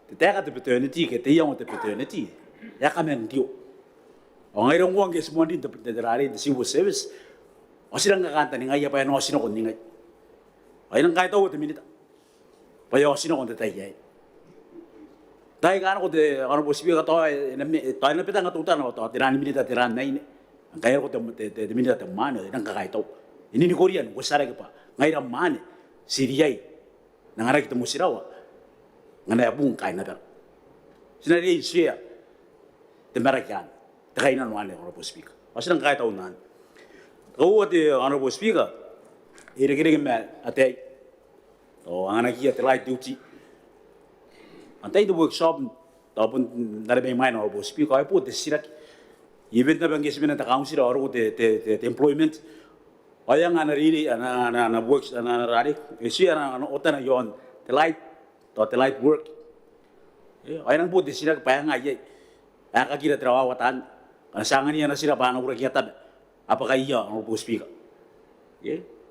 te teka te opportunity, ke te iang te opportunity, ya kamen dio. O ngayon ko ang gesmo din te derari te civil service, o silang kakanta ni ngaya pa yan o sino kon ni ngay. Ay nang kahit ako te minita, pa yo sino kon te tayo. Dahil ka ko te Honorable Speaker to ay na pitang atutan o to tiran minita tiran na ini. Ang kaya ko te minita te mane nang kakait ako. Ini ni Korean, ko sara ka pa. Ngayon mane, Siriyay, nangarak te musirawa. Ngana abung kain na pero. Sinari siya, temerakan, tekainan wane Honorable Speaker. Kasi nang kahit taon na. Kau ati Honorable Speaker, iri-iri me ate, o ang anak iya light duty. Antay the workshop, tapon narabay main Honorable Speaker, ay po desirak. Event na bang gesmin na council or te employment. Ay ang anarili na works anarari, siya na otan na yon, the light. To light work. Ay nang buti sila kaya nga ay. Ang kakira trawawatan. Kanasangan niya na sila paano kura kita. Apakah iya ang Honorable Speaker.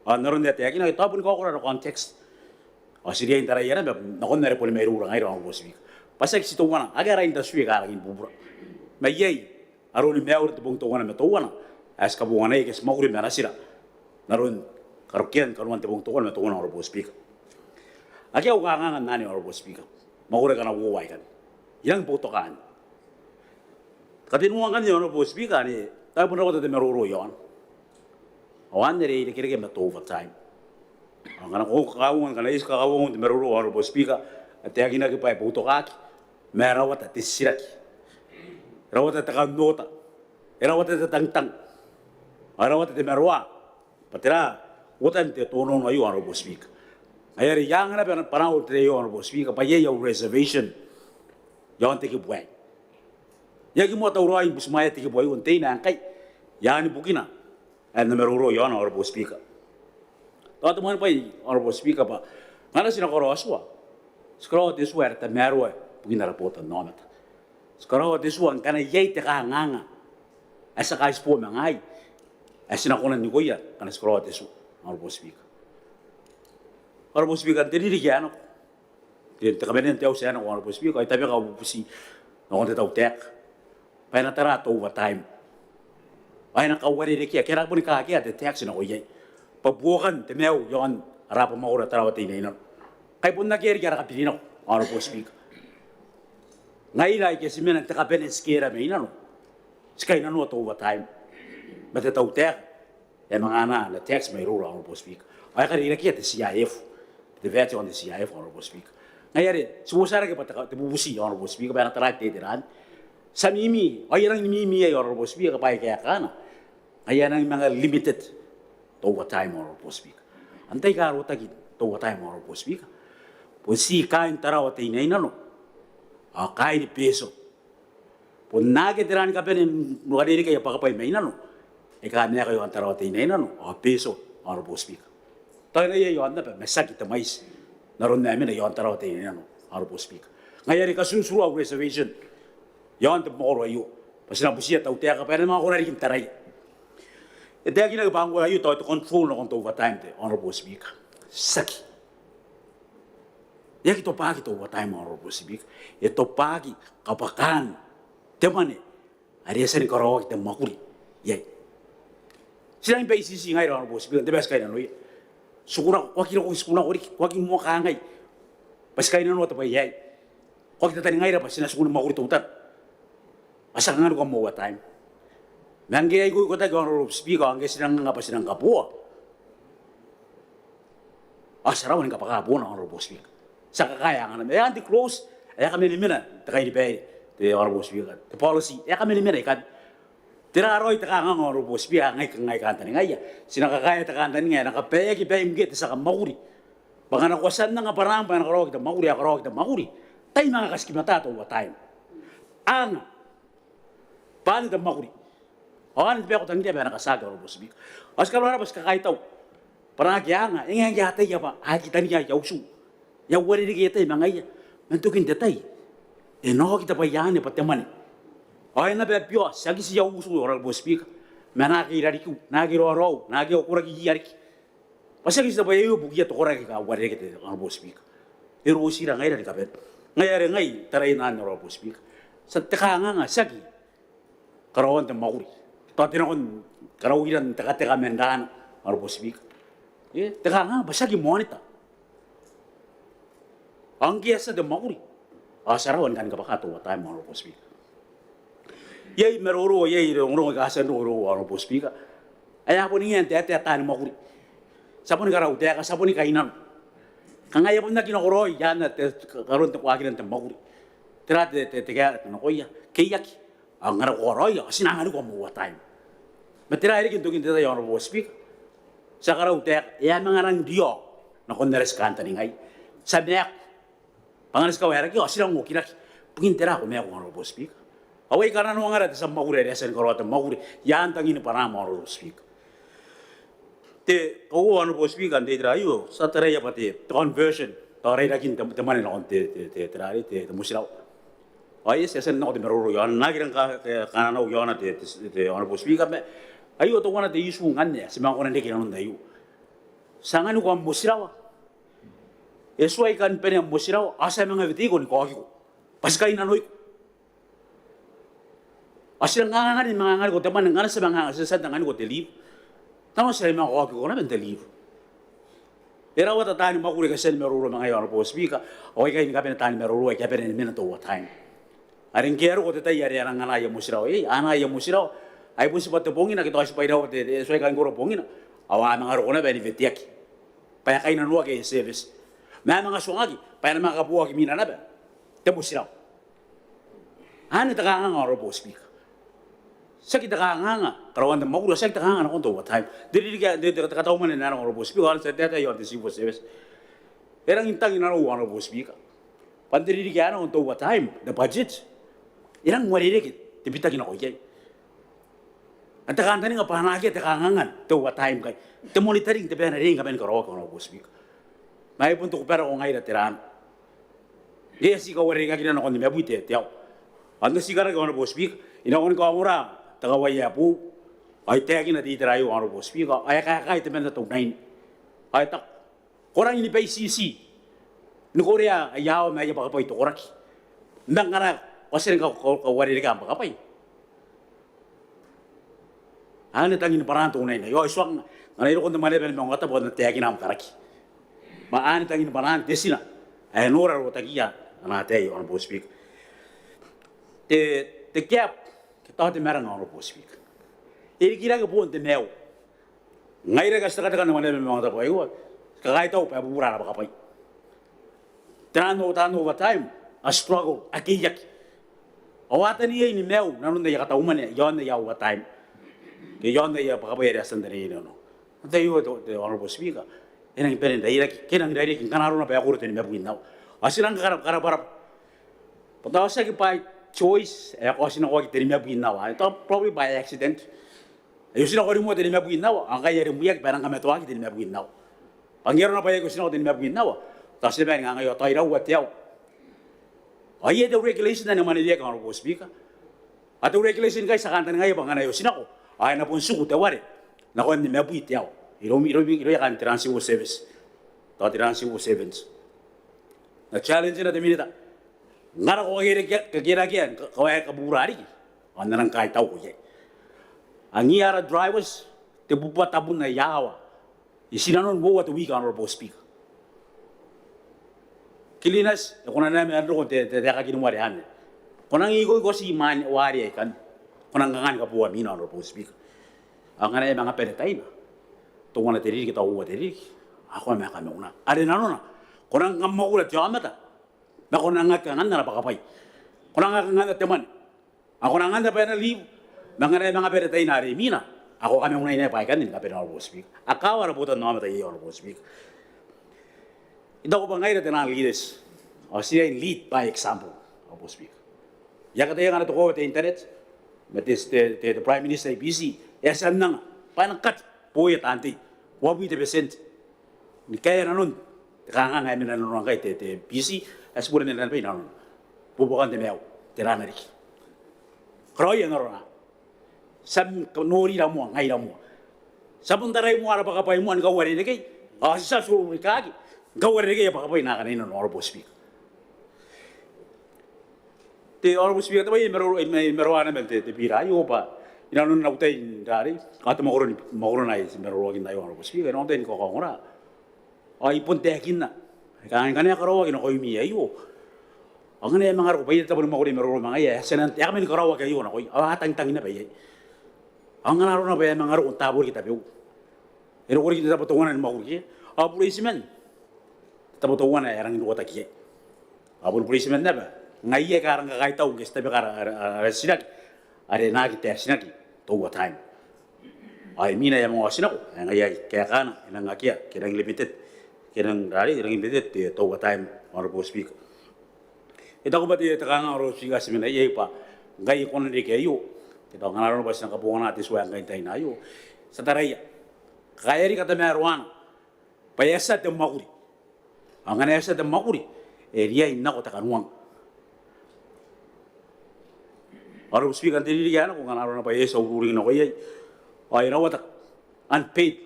Naroon dati yakin ito pun ko kura context. O siya yung tarayana nakon na rin po may rura ngayon ang Honorable Speaker. Pasag si tuwana agara industry ka laging bubura. May yay aron meawr tibong tuwana me tuwana. As kabungan ay kes makuri me na sila. Naroon karukyan kanuan tibong tuwana me tuwana Honorable Speaker. Aki ako kangangan na ni Honorable Speaker. Makura ka na buway kan. Yang putokan. Katinungan kan ni Honorable Speaker ni tayo po na ko tayo meruro yon. Awan nire kira na to overtime. Ang kanang kakawungan ka na is kakawungan meruro Honorable Speaker. At yung ginagipay putokaki. Merawat at isiraki. Rawat at takandota. Rawat at tangtang. Rawat at merwa. Patira, utan te tono na yung Honorable Speaker. Ayari yang na panahon tayo Honorable Speaker pa yung reservation yung tiki buhay. Yung mo tawro ay busmaya tiki buhay untay na kay yan ibukin na ay nameruro yung Honorable Speaker. Tawa tumahan pa yung Honorable Speaker pa ngana sinakoroswa. Skoro diswa ta merwa bukin na rapotan nomata. Skoro diswa kana yay te ka nganga. Asa kais po mangay. Asa sinakunan ni kuya kana skoro diswa Honorable Speaker. Honorable Speaker, ririki ano. Kami rin tayo siya ng Honorable Speaker. Ay tabi ka upusi na kung tataw tek. Paya na tara to overtime. Ay nakawari rin kaya. Kaya po ni kakaya, tek sila ko yay. Pagbukan, timew, yon, harap mo ko na tarawa tinay na. Kaya po nagkiri kaya nakapilin ako, Honorable Speaker. Ngayon ay kasi may nagtakapen ang skira may na no. Skay na no to overtime. Matataw tek. Yan mga na text may rura Honorable Speaker. Ay kanina kaya, CIF. The veteran on the CIF, Honorable Speaker. Ngayari, sumusara ke pataka te bubusi Honorable Speaker ba natara te diran. Sa mimi, ayang mimi ay Honorable Speaker pa kaya kana. Ayan ang mga limited to time Honorable Speaker. Antay ka ro tagi to time Honorable Speaker. Pusi kain Tarawa te inay nano. Kain peso. Pun nage diran ka pen nuadiri kaya pakapay may nano. Ika niya kayo ang Tarawa te inay nano. Peso Honorable Speaker. Tayo na iyo anda pa mesaki te mais. Naroon namin na yon Tarawa te inay nano Honorable Speaker. Ngayari ka susuru ang reservation. Yon te moro ayo. Pasinabusiya tau te ka pa mga kunarikin taray. Ito yung ginagawa ko ayo to control na kung overtime te Honorable Speaker. Saki. Yak ito pagi to overtime Honorable Speaker. Ito pagi kapakan. Temane. Ariya ni karawag te makuri. Yay. Sila yung pa isisi ngay Honorable Speaker. Debes kayo na noy. Sukuna wakil ko sukuna ori wakil mo ka ngay. Pas kayo na no tapay yay. Wakil tatani ngay ra pa sinasukuna makuri to utar. Asa nga ko mo overtime. Nanggay ko tayo Honorable Speaker, ang sinang nga pa sinang kapua. Sarawan ng kapakabuo ng Honorable Speaker. Sa kakaya nga namin, anti-close, kami limina, takay ni Pay, the Honorable Speaker. The policy, kami limina, tiraroy taka nga Honorable Speaker, ngay kanta ni ngaya. Sinakakaya takanta ni ngaya, nakapaya kipay mgit sa kamakuri. Baka nakwasan na nga parang pa nakarawag na makuri. Tayo mga kaskimata to what time. Ang, paano na makuri? Hindi pa ako tanggit na nakasaga Honorable Speaker. As kalora pas kakaitaw. Parang kaya nga, ingay yatay ya pa, kita niya yausu. Yawari ni kita mga iya. Mantukin detay. No kita pa yan pa teman. Na ba pio, sagi si yausu Honorable Speaker. Manaki rariku, nagi ro, nagi okuragi yariki. Pasagi sa ba yo bugiya to koragi ka wari kita Honorable Speaker. Pero usira ngay rin kapet. Ngayari ngay taray na Honorable Speaker. Sa teka nga sagi. Karawan te mauri. Tati na kon karawiran teka mendahan Honorable Speaker. Teka nga basagi mwane ta. Ang giyasa de mauri. Sarawan kan kapakato wa time Honorable Speaker. Yay meroro yay rong gasan ro Honorable Speaker. Aya po niyan te tan mauri. Sapon karaw te ka sapon kainan. Kangaya po na kinokoroy yan at karon te kuakin te mauri. Trate te kaya no koya kayaki. Ang nga koroy sinangan ko mo time. Matira rin kinto tayo Honorable Speaker. Sa karawtek, mga rang diyo na kondares kanta ni ngay. Sabi niya, pangalas ka wera kiyo, silang mukinak. Pagintira ko may ako Honorable Speaker. Away ka na nung nga sa makuri, resan karwata makuri, yan tangin pa rama Honorable Speaker. Te, Honorable Speaker, te trayo, sa taraya pati, conversion, taray na kin tamanin ako, te musilaw. Yes, yasan na ako te meruro yan, nagirang kananaw yan na te Honorable Speaker, ayo to wana te isu ngane si mga kunan deki nanon dayu sangan ko musirawa eswai kan pene musirawa asa mga viti ko ni ko paskai nanoy asira nga ni mga ngal ko teman ngana sa mga sa ngani ko te live tama sa mga ko na ben te live era wata tani makuri ka sen meruro mga Honorable Speaker o kay ni kapen tani meruro ay kapen ni minato what time aring kero ko te tayari arang ngana ya musirawa ana ya musirawa ay pun seperti bongin nak kita kasih payah waktu itu sesuai kan guru bongin awak mengaruh kena benefit tiak payah kain nuak ke service memang ngasuh lagi payah memang kabuah ke mina napa temu sirau ane tekangan Honorable Speaker sakit tekangan kalau anda mau udah sakit tekangan aku untuk what time jadi dia kata mana nana Honorable Speaker kalau saya tiada yang di civil service erang intang nana Honorable Speaker pandiri dia nana untuk what time the budget erang muari dek tapi tak kena kau At takan tani nga panagi takangan to what time kay to monitoring te pena ring kamen karo Honorable Speaker. May punto ko pero ko ngay tiran. Yes ko wari ka kinano kon me buite tiaw. Ando sigara ko Honorable Speaker ina kon ko amura tagawaya po ay tagi na titirayo Honorable Speaker ay kay te men to 9. Ay tak korang ini pa CC. Ni Korea ayaw may pa pa ito koraki. Ndang ngara kasi ko wari ka pa kapay. Ano tangin parang tunay na. Yo iswang ngayro ko naman level Maungatabu na tiyagi na karaki. Maani tangin parang desina. Ay nora ro tagiya na tayo Honorable Speaker. Te gap kita te merang Honorable Speaker. Iri kira ko po te meo. Ngayra ka sa katakan naman level Maungatabu ay kakay taw pa bubura na bakapay. Tano over time, a struggle, a kiyak. Awatani ni meu, nanu na yakata umane, yon the over time. The yon the Pacabera Sandari, no. They were the Honorable Speaker. And I'm penning the Iraq, Kenan Derek, and Canarona Pagurt in Mabwin now. I said, I'm Carabara. But I was second by choice, I was in a walk in Mabwin now. I thought probably by accident. You see, what more than Mabwin now, and I am weak, but I'm talking in Mabwin now. And you're not by a snow in Mabwin now. That's the bang on your title, what tell. I hear the regulation and the money, Honorable Speaker. At the regulation guys, I can't know. I na pun suku te ware na kon ni mabui te au iro kan transit service ta transit service na challenge na te minita ngara ko gere ke gera ke ko ai ka burari anang kai tau ko ye angiara drivers te bupa tabun na yawa isinanon wo what we Honorable Speaker kilinas ko na me andro te ka kinu ware ane konang igo si man wari kan konangangan ka buwa mina Honorable Speaker. Ang nga mga peretay na. Tungan na tiriki kita uwa tiriki. Ako na kami una. Ari na na. Konang ngamagulat yung amata. Na konang ngakangan na napakapay. Konang ngakangan na teman. Ako na nga na pa na live. Mga mga peretay na ari mina. Ako kami una inapaikan din kapit Honorable Speaker. Akaw ara Botannaomata Honorable Speaker. Ito ko pa ngayon na leaders. O siya lead by example Honorable Speaker. Yakataya nga na to ko sa internet. But this the Prime Minister busy. Esam nang panangkat poet anti. Wabi te percent. Ni kaya na nun. Kaya nga na nun kay te busy. As pura nila pa nun. Pupukan te meaw. Tirana rik. Kroya na ron. Sam nori na mo ngay na mo. Sabon taray mo ara pakapay mo ang gawari ni kay. Sa suru kagi. Gawari ni kay pakapay na kanina Honorable Speaker. The Honorable Speaker, the Meruana the Pira, you pa. You know, no day, Daddy. At the Moronize Meru in the Honorable Speaker, and all then Kokora. I put deck in. I can't go in a me, you. I'm going to have a way to Mori Meru, Senate, Yamin Karawa, you know, I think in a bay. I'm going to run away among our own tabu. It works about the one and Mogi, our policemen. About the one I rang in water key. Our policemen never. Ngaya karang kakay tau guys tapi karang sinaki are nagi ter sinaki to what time ay mina yang mga sinako ngaya kaya kana inang akia kirang limited kirang limited to what time Honorable Speaker ito ko ba ti takang Honorable Speaker simina iya pa ngaya ko na di kayo ito nga naroon ba sa kapungan natin suwang kayo tayo na yo sa taraya kaya rin kata meron payasa te makuri ang ganayasa te makuri area inako takanuang Honorable Speaker, hindi yan kung ano na pa sa ururing na kaya. Ay na what unpaid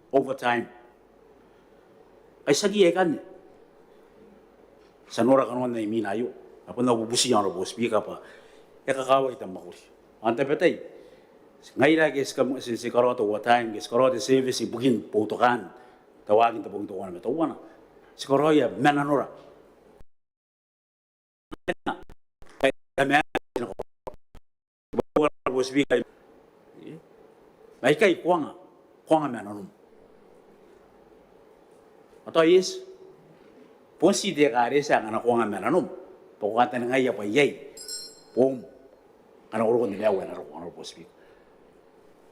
overtime. Ay sagiye kan. Sa nora kanuan na iminayo. Apo na bubusi ang Honorable Speaker pa. E kakawag itang makuri. Ante petay. Ngayon lagi si karoto overtime, si karoto service ibukin putukan. Tawagin ta pong tuwan na tawana. Si karoya menanora. Kaya Speaker, may kay kuanga meron. Ato is, ponsi de kare sa anak kuanga meron. Pagkatan nga iya pa yay, pom, anak urong nila wen Honorable Speaker.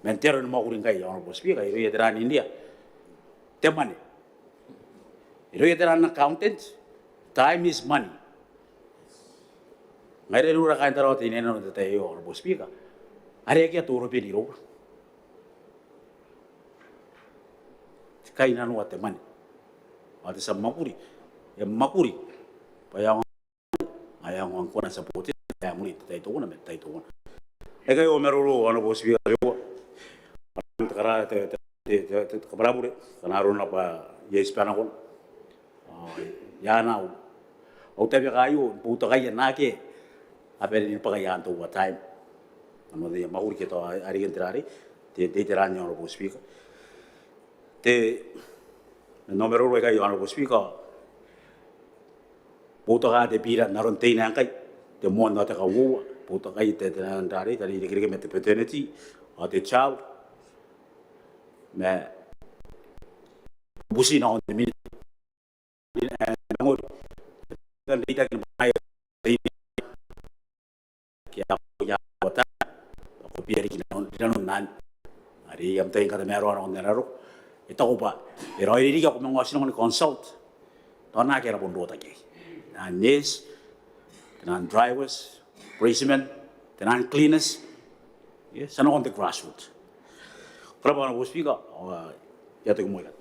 Mentero na makuring kay Honorable Speaker, ito yatiran India. Teman, ito yatiran accountant, time is money. Ngayon nura kain taraw tinenong na tayo Honorable Speaker. Ari kaya turo piniro. Kaya nanu ate mani. Ate sa makuri. Yang makuri. Payang ayang ang kunan sa puti. Ayang muli tayo tuon na tayo tuon. Kayo meron Honorable Speaker. Takara te kabarabure. Kanaro na pa yes pa na kon. Yana. O tabi kayo puto kaya nake. Apel ni pagayaan to what time. Ano de makuri kita ari entrare te tiran ni Honorable Speaker. Te numero 1 kay Honorable Speaker. Puto ka de pira naron te na kay te mo na ta ka wo puto kay te entrare tali de Komete paternity or the child. Me busi na on the minute. dan dita kin bai ki aku ya bota aku piari kin non nan ari am tay kata mero on nero ito ko ba pero iri ko mangosin ng consult tona kera bondo ta ki and yes and drivers policemen and cleaners yes sana on the grassroots Kenapa orang speaker ya tu kemudian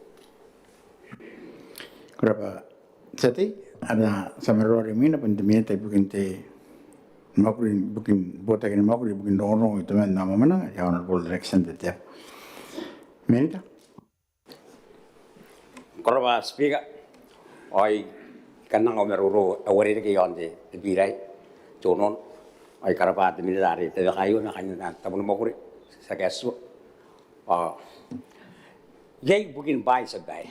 Kenapa sati ada samarori mina pun demi tapi bukan te bukan botakin bukan dorong itu nama mana ya honorable direction itu ya minta Korba speaker, oi kanang omeruro awari ke yonde birai, jonon, oi karapat militari, tapi kayu nak kanya tamun mokuri, sakesu, yai bukin bai sebai,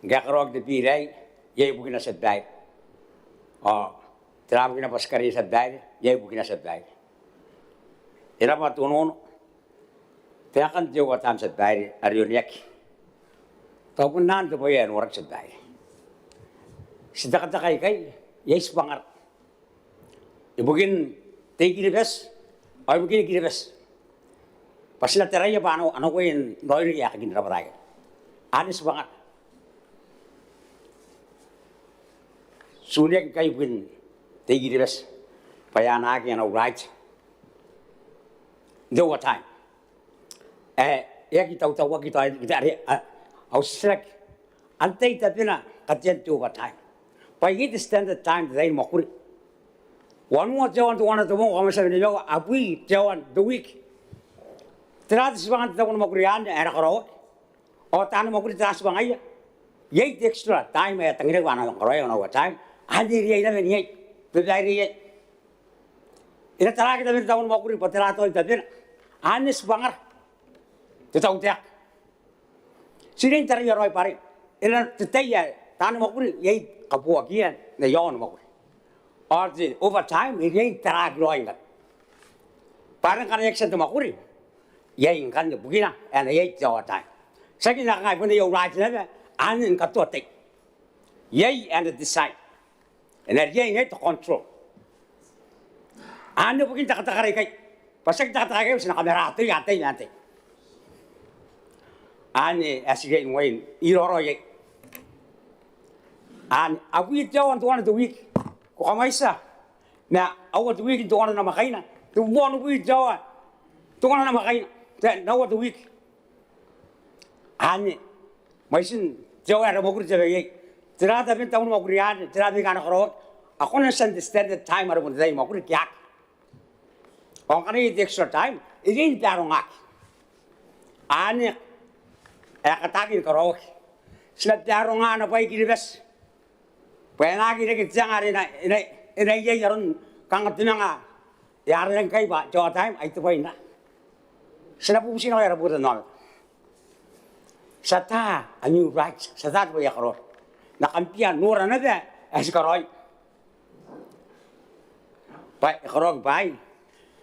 gakrok de birai, yai bukin sebai, teram bukin paskari sebai, yai bukin sebai, era patunon, teakan jawa tam sebai, arioniak. Tahu nan tu boleh orang sedai. Sedang kata kai, yes bangar. Ibukin tegi di bes, ay ibukin di bes. Pasal teraya pa ano ko yung noy ya kagin rabaray. Anis bangar. Sulit kai ibukin tegi di bes. Payana kaya na right. Do what time? Ya kita tahu kita ada. Austrek, antai tapi na kajian tu time. Pagi itu standard time dari makuri. One more jawan tu one tu mau kami sebut ni abui jawan the week. Terakhir sebangan tu makuri anda era kerau. Oh tanah makuri terakhir sebangan aja. Yai extra time ya tenggelam mana kerau yang awak time. Hadir yai dah ni yai, berdiri yai. Ini terakhir kita tahun makuri patera tu tapi ane sebangar. Tu tahu tiak. Sini tadi orang pari, ini tetaya tanah makuri, yai kapua kian, ne iaon makuri. Arti over time, yai terak loin kan. Parang kan eksen tu makuri, yai kan tu begina, and yai jauh time. Saya nak ngai pun yai right ni, ane katu atik, yai and decide, and yai ni to control. Ane begini tak kata kai, pasal tak kata kai, senang kamera tu yanti. Ane asyik ingin iroro ye. Ane aku itu jawan tuan tu week, kau kamai sah. Nah awal tu week tuan nama kaina, tu bukan week jawan, tuan nama kaina. Dan awal tu week. Ane, macam jawan ada makuri jaga ye. Terada pun tahun makuri ane, terada pun anak kerot. Aku nak standard time ada pun jadi makuri kiak. Orang kan ini extra time, ini darong ak. Ane katakin kerau, setiap darong anak baik ini bes. Penagi ni kita jangan ini ye jaron kangat tinanga, yaran yang kaya pak Jawa time itu baik na. Setiap usin orang raputan nol. Sata anu right, sata tu baik kerau. Nak kampian nuran ada, sekarang. Baik kerau baik,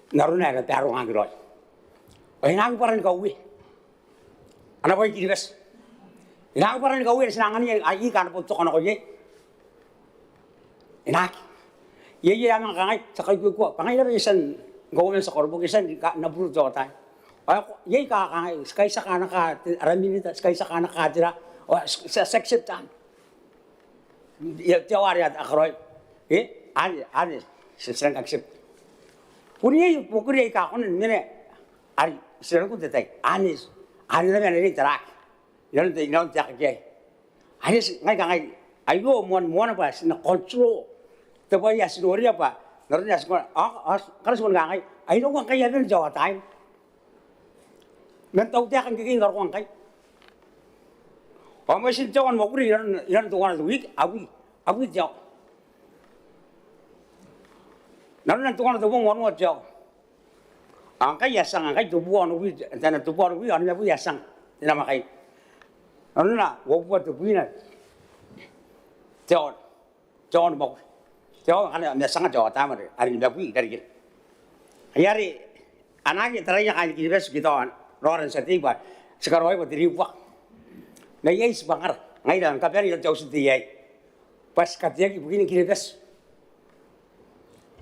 naruna ada darong anak kerau. Penagi paran kau wih. Anak bayi kiri bes. Inak paran kau ini senangan ni ayi kan pun cok anak kau ye. Inak, ye yang kangai sakai gua, kangai dah isan kau yang sekolah bukan isan nabur Jawa time. Ye kangai sekai sakana ka ramin itu sekai sakana ka jira. Seksip tan. Ya Jawa ada akroy. Ada seserang aksep. Puni pukul ye kakon ni ari serang tu tetek anis. Ane na ni terak, yang tu yang terak je. Ane ngai, ayo muan apa? Na control. Tapi ya sinori apa? Narunya sekolah. Kalau sekolah ngai, ayo orang kaya ni Jawa time. Mentau dia kan kiki orang kaya. Kamu sih Jawa makuri yang tu orang tu week, abu Jawa. Narunya tu orang tu orang Jawa. Angkai yasang, angkai tubuhan ubi, dan tubuhan ubi, anu ubi yasang, tidak makai. Anu na, wabuat tubuhnya, Jawa mau, Jawa kan yasang Jawa Timur, ada yang ubi dari kita. Hari anaknya teranya kan kita kita orang setiap sekarang apa diri buat, naya is bangar, ngai dalam kapan yang jauh setiap, pas katanya begini kiribes.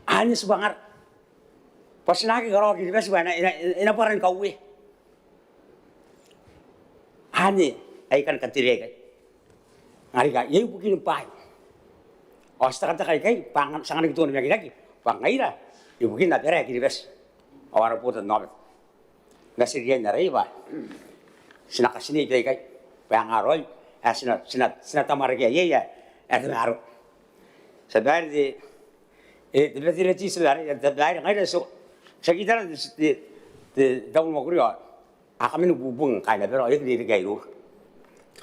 Ani sebangar. Pas naki kalau kiribes bana ina paran kau Ani aikan katirega. Ngari ka yai begini pai. Osta kata kai pangan sangan itu lagi. Pangaira. Ibu begini na pera kiribes. Awara Botannaomata. Nasirian na riba. Sinakasini kai pangaroy. Sina tamarga ya. Ngaro. Sabar di Beretitenti saudara dari ngai so sekitar di tahun mau kuliah kami nubung kain tapi orang itu di lu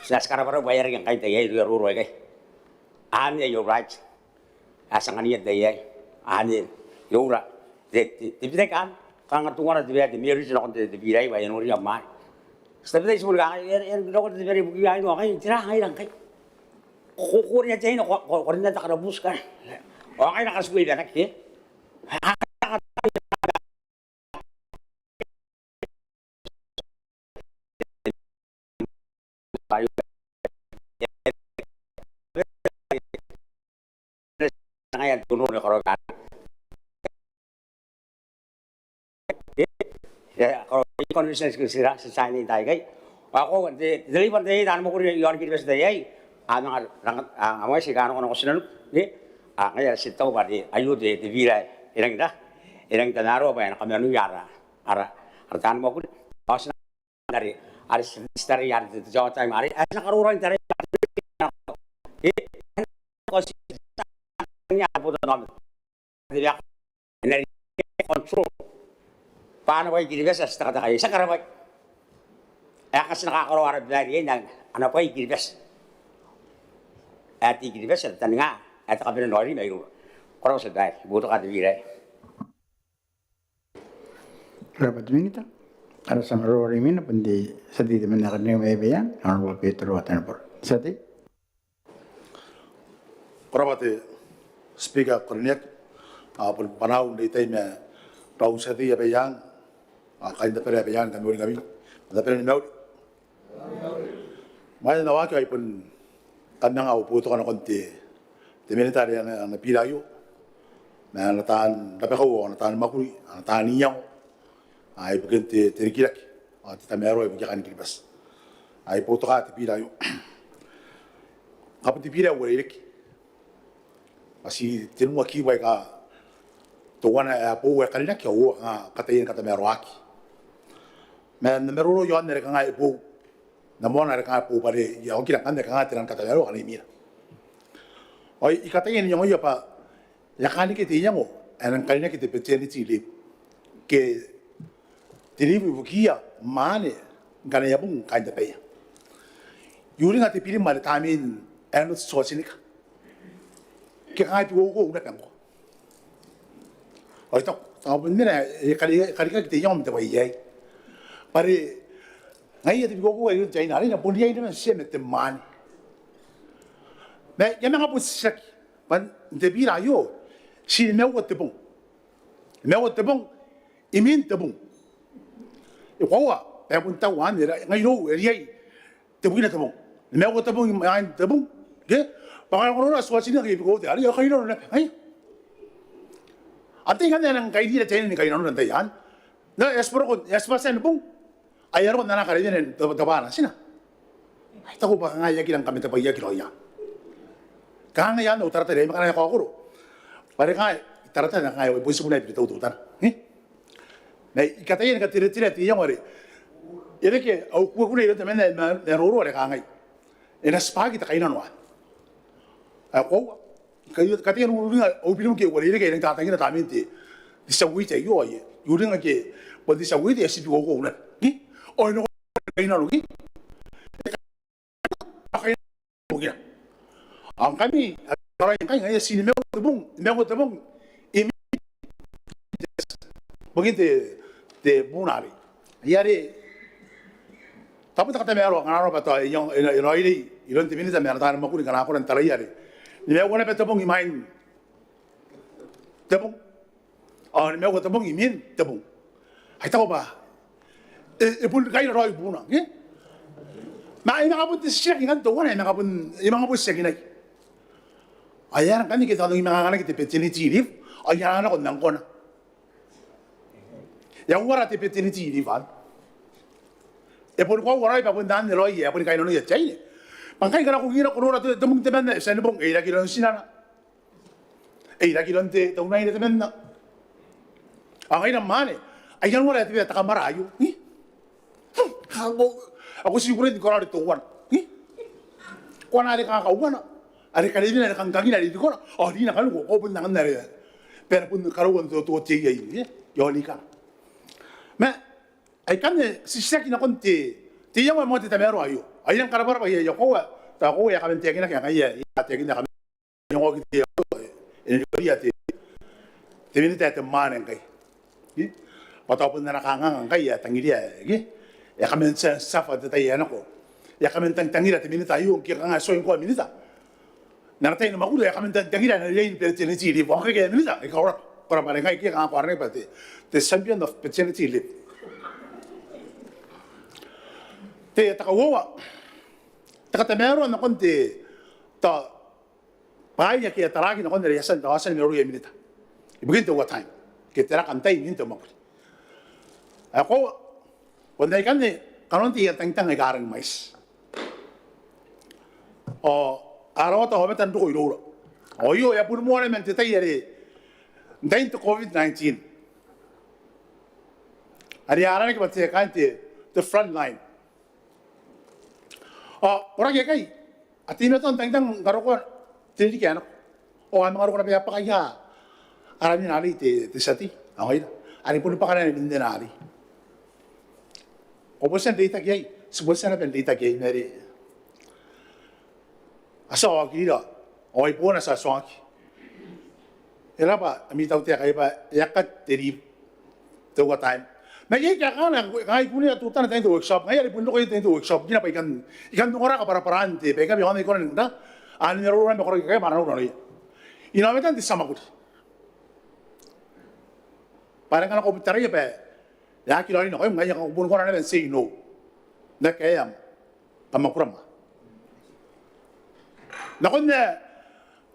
sekarang baru bayar yang kain tayai dua ruru kai ane you right asangan iya tayai ane yura di kan ngatungan di biar di miris nak di birai bayar nuri amai tapi itu semua yang nak di birai buki ayo kai cerah ayo kai Kukurnya cina kornya tak ada buskan. Orang nak kasih beda nak sih. Ayat turun kalau kan. Ya kalau kondisi selesai ini tadi kai. Aku dari pantai dan mau kuliah yang kita sedaya. Amai sih kan orang Australia ni, ngaya sih tahu pada ayu di virai, irang tanaro apa yang kami anu yara, artan mau kun, Australia dari dari yang di Jawa Timur, asal orang dari konsisten Botannaomata, dia dari kontrol, paano baik jadi biasa setelah kaya sekarang baik, kasih nak kalau orang dari yang anak baik jadi biasa. Ati gini biasa tandinga, ati kabinet nori mairu. Korang sedai, butuh kata birai. Berapa minit? Ada sama rori mina pendi sedih teman nak ni mebeyan, orang buat Betio Town Council. Sedih. Korang bate speaker korniak, apa panau di time tahun sedih apa yang, kain dapur apa yang kami kami, dapur ni mau. Mai nawak ay pun kanang au puto kana konti te military ang napilayo na natan napakaw natan makuri natan niyaw ay bugente terikilak at tamero ay bugyan kilibas ay puto ka te pilayo kapag te pilayo wirik asi tinwa kiway ka tuwana po wa kanina kyo nga katayin katamero aki men numero yon nere ka nga ipo Namona reka po pare ya okira kan reka ngatiran kata yaro kan imira. Oi ikatayen yang oya pa yakani ke tinya mo anan kalina ke te peteni tili ke tilibu bukia mane ngana ya bung kan te pe. Yuri ngati pili male tamin anu sosinika. Ke ngati wo go na kango. Oi to abun nira kalika ke tinya mo te bai yai. Pare Ngai itu juga itu jadi nari, nak punya ini masih mete mane. Nah, yang mengapu sek, pan debi rayo, si mewa tebung, imin tebung. Iqawa, ya pun tahu ane, ngai lo, riai, tebung ina tebung, mewa tebung, imin tebung, ke? Pangai orang suasi ni kau tu, ari kau ini orang, ngai. Ante kan yang kau ini jadi ni kau ini orang tayan, na espresso tebung. Ayar ko nana kare din tabana sina ay tago ba nga yaki lang kami tapay yaki loya kanga yan utarata re makana ko akuro pare ka tarata na kaya buso mo na ipito utan na ikatayen ka tire ti yamari ere ke au ku ne tamen na roro re kanga ena spagi ta kainan wa ako kayo katiyan uringa opinum ke wale ke nang tatangina tamenti disawite yo ye uringa ke pag disawite asipi ko na ni Oh no, kainan lagi. Kainan. Ang kami, orang yang kaya ngayon sini mewa tebung, ini begitu te bunari. Yari, tapi tak kata mewa, kanaro betul yang ini ilon timini sama orang makuri kanako dan tarai yari. Mewa na tebung imain tebung, mewa tebung imin tebung. Hai tahu ba? Ipun kain roy puna, ya? Nah, ini apa tu siapa yang tu orang yang apa siapa ini? Ayan kan kita tahu imang anak kita petini ciri, ayan anak orang kona. Yang wara te petini ciri fan. Epon kau wara ipa pun dan neloi, epon kain onu ya cai. Pangkai kana kugira korora tu temung temen sen bong eira kilon sinana. Eira kilon te tau nai temen na. Angai na mane. Ayan wara te ta kamara ayu. Aku siguro di korora tu wan. Kau nak ada kau na. Ada kali ni ada kang kaki ada di kau. Oh di nak kalau kau pun nak nari. Per pun kalau kau tu cai ini, yo ni kan. Ma, ay kan si siya kinakunti. Ti yang mo ti tamero ayo. Ay yang karabar pa yo ko ta ko ya kami tiagin na kaya ya tiagin na kami. Yung ko ti ini dia ti. Ti minta te manen kai. Patapun na nakangang kai ya tangiria gi. Ya kami sa safa te tayo ko. Ya kami tangira ti minta ayo ki kanga so ko minta. Naratay na magulo ya kami tangira na lein pertinency di ko kaya minta. Ikaw para paling kaya kang parang pati the champion of paternity leave. Te takawa takatamero na konti ta paaya kaya taraki na konti yasan tawasan ni ruya minita. Ibigin to what time. Kaya tarak antay minto mo. Ako kunday kan ni kanon ti tangtang igarang mais. O araw ta hometan do ilo. O yo ya pun mo na men tayari dahil to COVID-19, hari arane ke baca kanti the front line. Orang yang kai, ati na ton tangtang garukon tindi kiano. Ang mga garukon na pa kaya, arami nari te sati. Okay, ari pun pa kana hindi nari. Obosan data kaya, subosan na data kaya nari. Asa akira, oy po na sa swaki. Ela pa, ami tau te kai pa yakat teri to what time. Na ye ka kana kai kunia tu tan tento workshop. Ngai ari pundo ko tento workshop. Gina pa ikan ora ka para parante. Pe ka bi hone ko na. Ani ro ro me ko kai mana ro ro. Ina metan di sama kuti. Para kana ko bitare pe. Ya ki ro ni no ngai ka bun ko na ben say no. Na kayam. Kamakuram. Na konne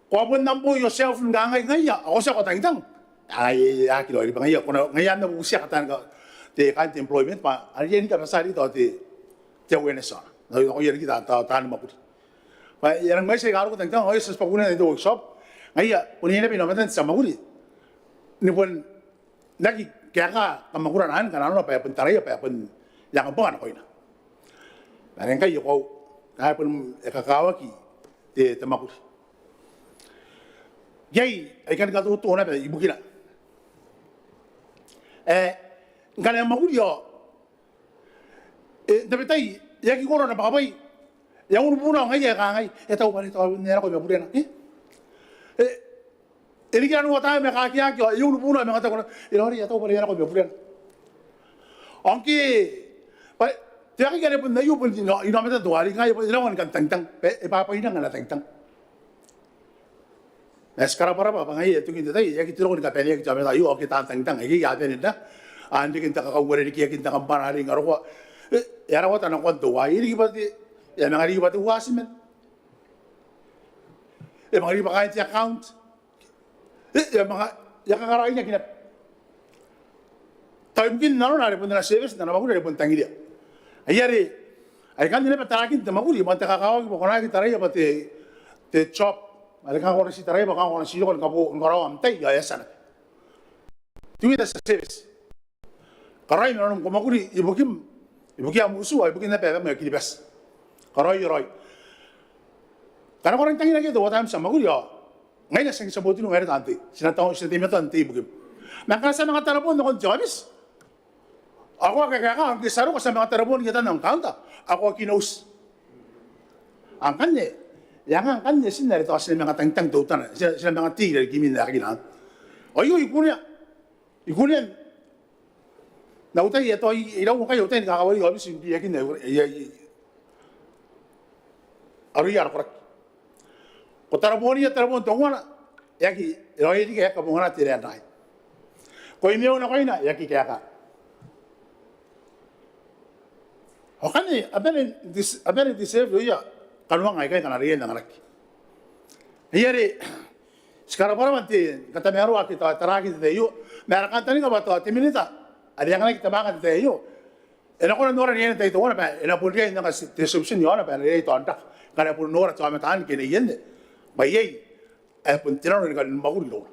kau pun nampu yourself ngangai ngaya, aku siapa tangtang. Ay, ya kilo ini ngaya, kono ngaya na usia katan ka te kan employment pa. Ari ini kan sari to te awareness on. Na yo yeri kita tan ma put. Pa yang mai se garu ko tangtang hoy ses paguna itu workshop. Ngaya, pun ini pino meten sama guri. Ni pun lagi kaya kamakuran an kan ano pa pentaraya pa pen yang apa ko ina. Bareng kay ko kaya pun kakawaki te tamakuri. Yai, ikan katu tu orang ibu kira. Kalau yang mahu dia, tapi tay, ya kita orang apa bay, yang orang pun orang aja kan, tahu balik tahu ni aku ibu kira. Ini kira orang tahu mereka kaya kaya, yang orang pun orang kata orang, ini orang tahu balik aku ibu kira. Angki, tiap kali pun nayu pun ini macam tu hari kaya pun orang kan tentang, apa ini kan tentang. Nah sekarang para apa ngai itu kita tadi ya kita orang kita pilih kita ambil ayu kita tentang lagi ya ada ni dah andi kita kau beri kita kampar hari ngaruh ya rawat anak kuat tua ini kita ya mengari kita wasim ya mengari pakai account ya kangarainya kita tapi mungkin nalar ada pun ada service dan apa pun ada pun tangi dia ayari aykan ini petarakin tema kuli mantap kakao pokoknya kita raya pati te chop ada kan orang si tarai bakal orang si orang kapu orang amtai ya sana. Tu itu service. Karai orang komakuri ibukin amusu ibukin apa apa mereka dibas. Karai. Karena orang tanya lagi tu waktu sama guru ya. Ngai nasi sebut itu mereka nanti. Sinatau nanti ibukin. Maka saya mengatakan pun dengan jawabis. Aku agak kisah aku saya mengatakan pun kita nang kanta. Aku kinus. Angkannya. Yang kan ni sini dari tu asal memang tentang tu tan, sila memang tiga dari kimi nak kilan. Ayo ikunya, na utai ya tu iraw muka utai ni kakawali habis dia kini ya, aruyar korak. Ko taraboni ya tarabon tongwana, ya ki iraw ini kaya kabungan at tirian naik. Ko imiyaw na ko ina, ya ki kaya ka. O kani, abel deserve ya. Kanuang ay kay kanariyan ng anak. Iyari, Sekarang para mati kata meru kita taragi te yo. Mera kantani ka bato te minita. Ada yang lagi kita makan te yo. Ena kona nora ni te to wana pa ena pulria ina ka te subsin yo na pa re to anta. Kana pul nora to amatan ke ne yende. Ba yei pun tirano ni ka magul lo.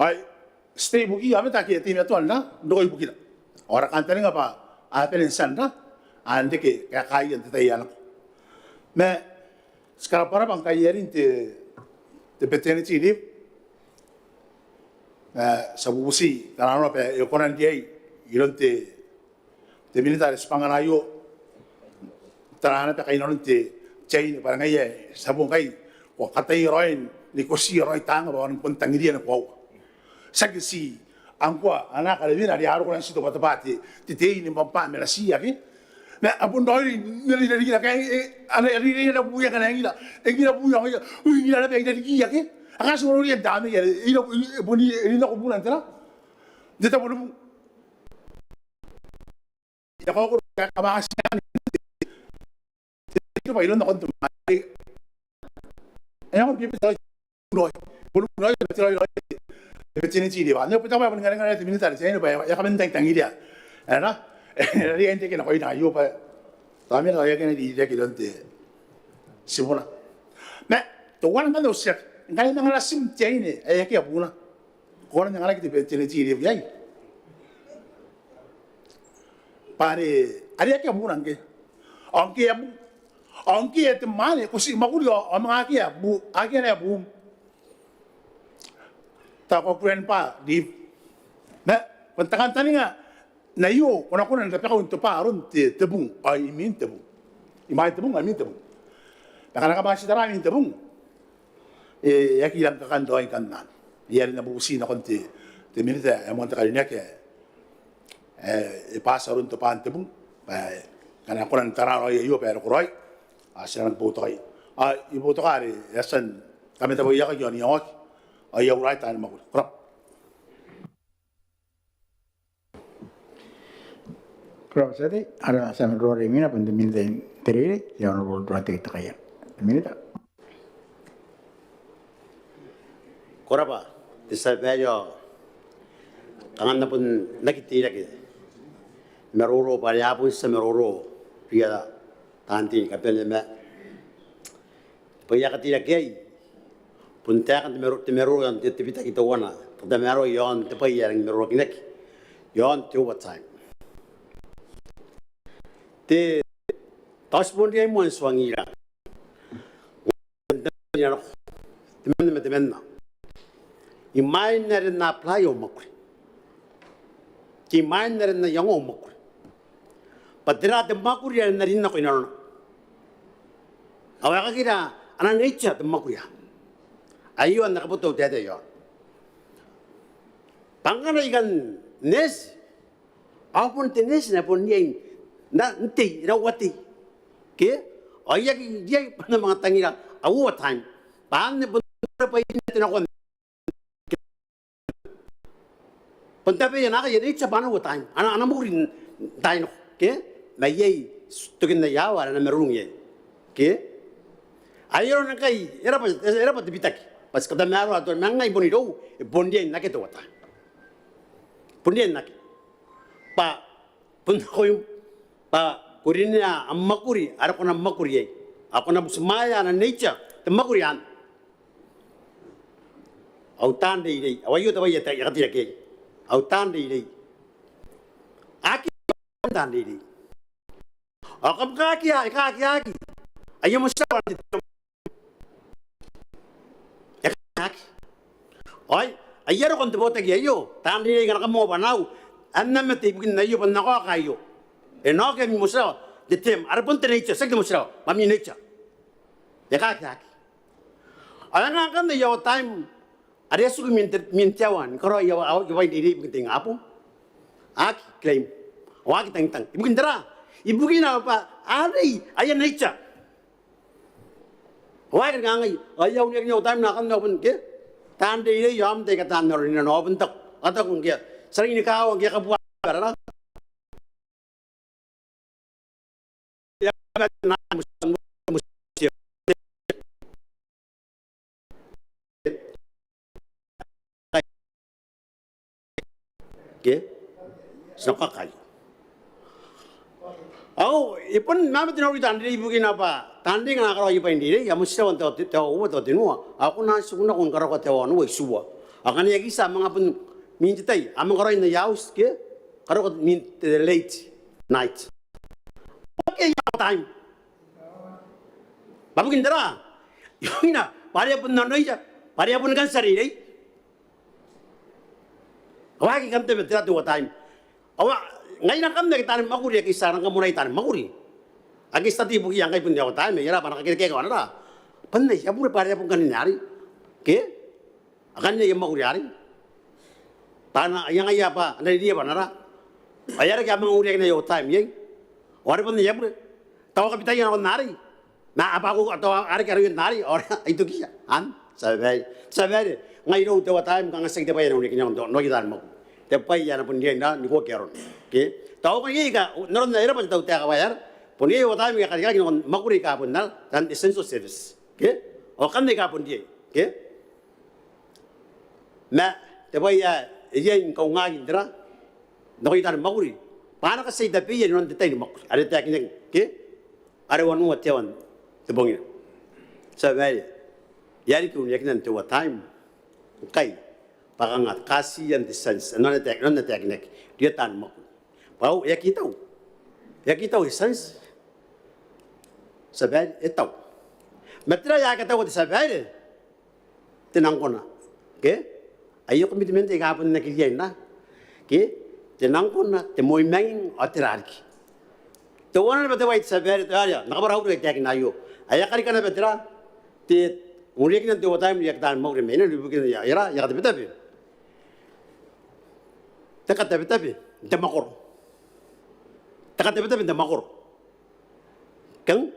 Ai stay buki ameta ke te meto anda doi buki. Ora kantani ka pa apelen sanda ande ke ka kai ente te yana. Me sekarang para bang kayerin te paternity leave sabusi karena apa ekonomi dia iron te militares panganayo tarana pe kainon te chain para ngaye sabung kai o katai roin ni kosi roi tanga ba pun tangiri na ko sagisi angkua anak ada bina dia harus situ patapati te ni pampa mela sia ki na apun doi ni dari kita kai ana ri na buya kana ngila ngila buya ngila na pe dari kia ki akan semua orang dame ya ino buni ino ko bulan tera deta bulu ya ko ka ba siya ito pa ilon na konto ay ko pipi sa doi bulu doi tera doi Betini di ba ne pita ba ngana ngana te militar sa ino ba ya kamen tang idia ana ri ente ke na ko ina yo pa también la que ni idea que donde simona me to wan ngano sia ngai ngala sim tiene e ke abuna ko na ngala que te tiene ti ri ai pare ari ke abuna nge onke et mane ko si magurio ama ke abu ake na abu ta ko kuen pa di me pantangan tani nga na yo kona kona na peka untuk pa aron te tebung ai min tebung imai tebung ai min tebung kana ka ba si tara min tebung ya ki lang ka kan doy kan nan yari na busi na konti te minita e monta kalinya ke pasa aron to pa tebung kana kona tara yo pero koroi asiran botoi ibu to kari yasan kami tabo ya ka yoni ok ay urai tan magul krap Kalau saya ada sama dua orang ini apa untuk minta terire, yang orang dua tiga kaya, minta. Korapa, tisai pejo, kangen pun nak tidak lagi. Meroro pada apa sih meroro, dia tanti kapel me. Paya tidak lagi, pun tak meroro yang tidak kita wana, pada meroro yang tidak yang meroro kinek, yang tiup time. Te tas pun dia mau suangira. Teman-teman, imain nere na apply omakuri. Imain nere na yang omakuri. Padera temakuri yang nere na ko inarona. Awak kira anak nature temakuri ya. Ayo anak betul tiada ya. Pangkana ikan nes, apun tenes na pun dia na nanti rawati ke ayah dia pernah mengatakan ira awal time pan berapa ini tinakon pentape yang nak jadi cepat awal time anak murid time ke mayai tukin na yawa na merung ye ke ayo nak kai era pas dibitak pas kata meru atau mengai boni do bondia nak itu wata bondia nak pa pun pa kurinya amakuri ada kona makuri aku na semaya na nature temakuri an autan dei awayu tawaye ta yakati yake autan dei aki autan dei akam kaki ayo musawan yakaki oi ayero kon tebota ki ayo tan dei ngana kamo banau annamati bikin ayo panako kayo Enak yang musra, detem. Ada pun tenaga, sekali musra, mami nature. Ya kaki. Anak kan dia time, ada suku mintawan. Kalau ia awak jawab ini penting apa? Aki claim, awak tentang. Ibu kintera, ibu kina apa? Ayah nature. Awak kan ngai, ayah unik nyau time nak kan pun ke? Tanda ini jam teka tanda orang ini pun tak atau pun ke? Sering ini kau dia kebuat karena ke saka kayo au ipon mama tinori tandri ibukin apa tandri ngana karo ipa indire ya musta wonte te o to tinua aku na suguna kon karo te onu suwa akan ya kisa mangapun minti tai amang karo in the house ke karo min late night okay time babu kindra yona paria pun nonoija paria pun kan sari dei awaki kan te betra tu time awa ngai na kam de tan makuri ki sarang ka munai tan makuri agi stati buki yang kai pun dia time ya para kira ke kana panne ya pura paria pun kan nyari ke akan ne makuri ari tanah yang ai apa dari dia panara ayar ke amang uri ne yo time ye ore pun ya pura tahu kapita yang nari na apa aku atau ari karo nari ora itu kia an sabai ngai ro te time kang sing te pai no ni nyang no gidan mo te pai ya na pun dia na ni ko kero ke tahu kan ye ka noron na era pa tahu te ka bayar pun ye time ka kali kan makuri ka pun na dan essential service ke o kan ne ka pun dia ke na te pai ya ye ko ngai indra no gidan makuri pana ka sei da pi ye non te tai makuri are te ka ke are wanu te wan te bongin sabai yari ku yak nan te wa time kai pakangat kasihan distance non na teknik dia tan mo pau ya kita essence sabai etaw metra ya ka taw sabai tenang kona ke ayo commitment e ka pun na kilian na ke tenang kona te moi mang atirarki to wana bete wait sabai to ya nakabar hau ke teknik ayo aya kari kana betra te uriek nan te wa time yak tan mo re mena ribukin ya era ya betabe takata betabe damakor takata betabe damakor kang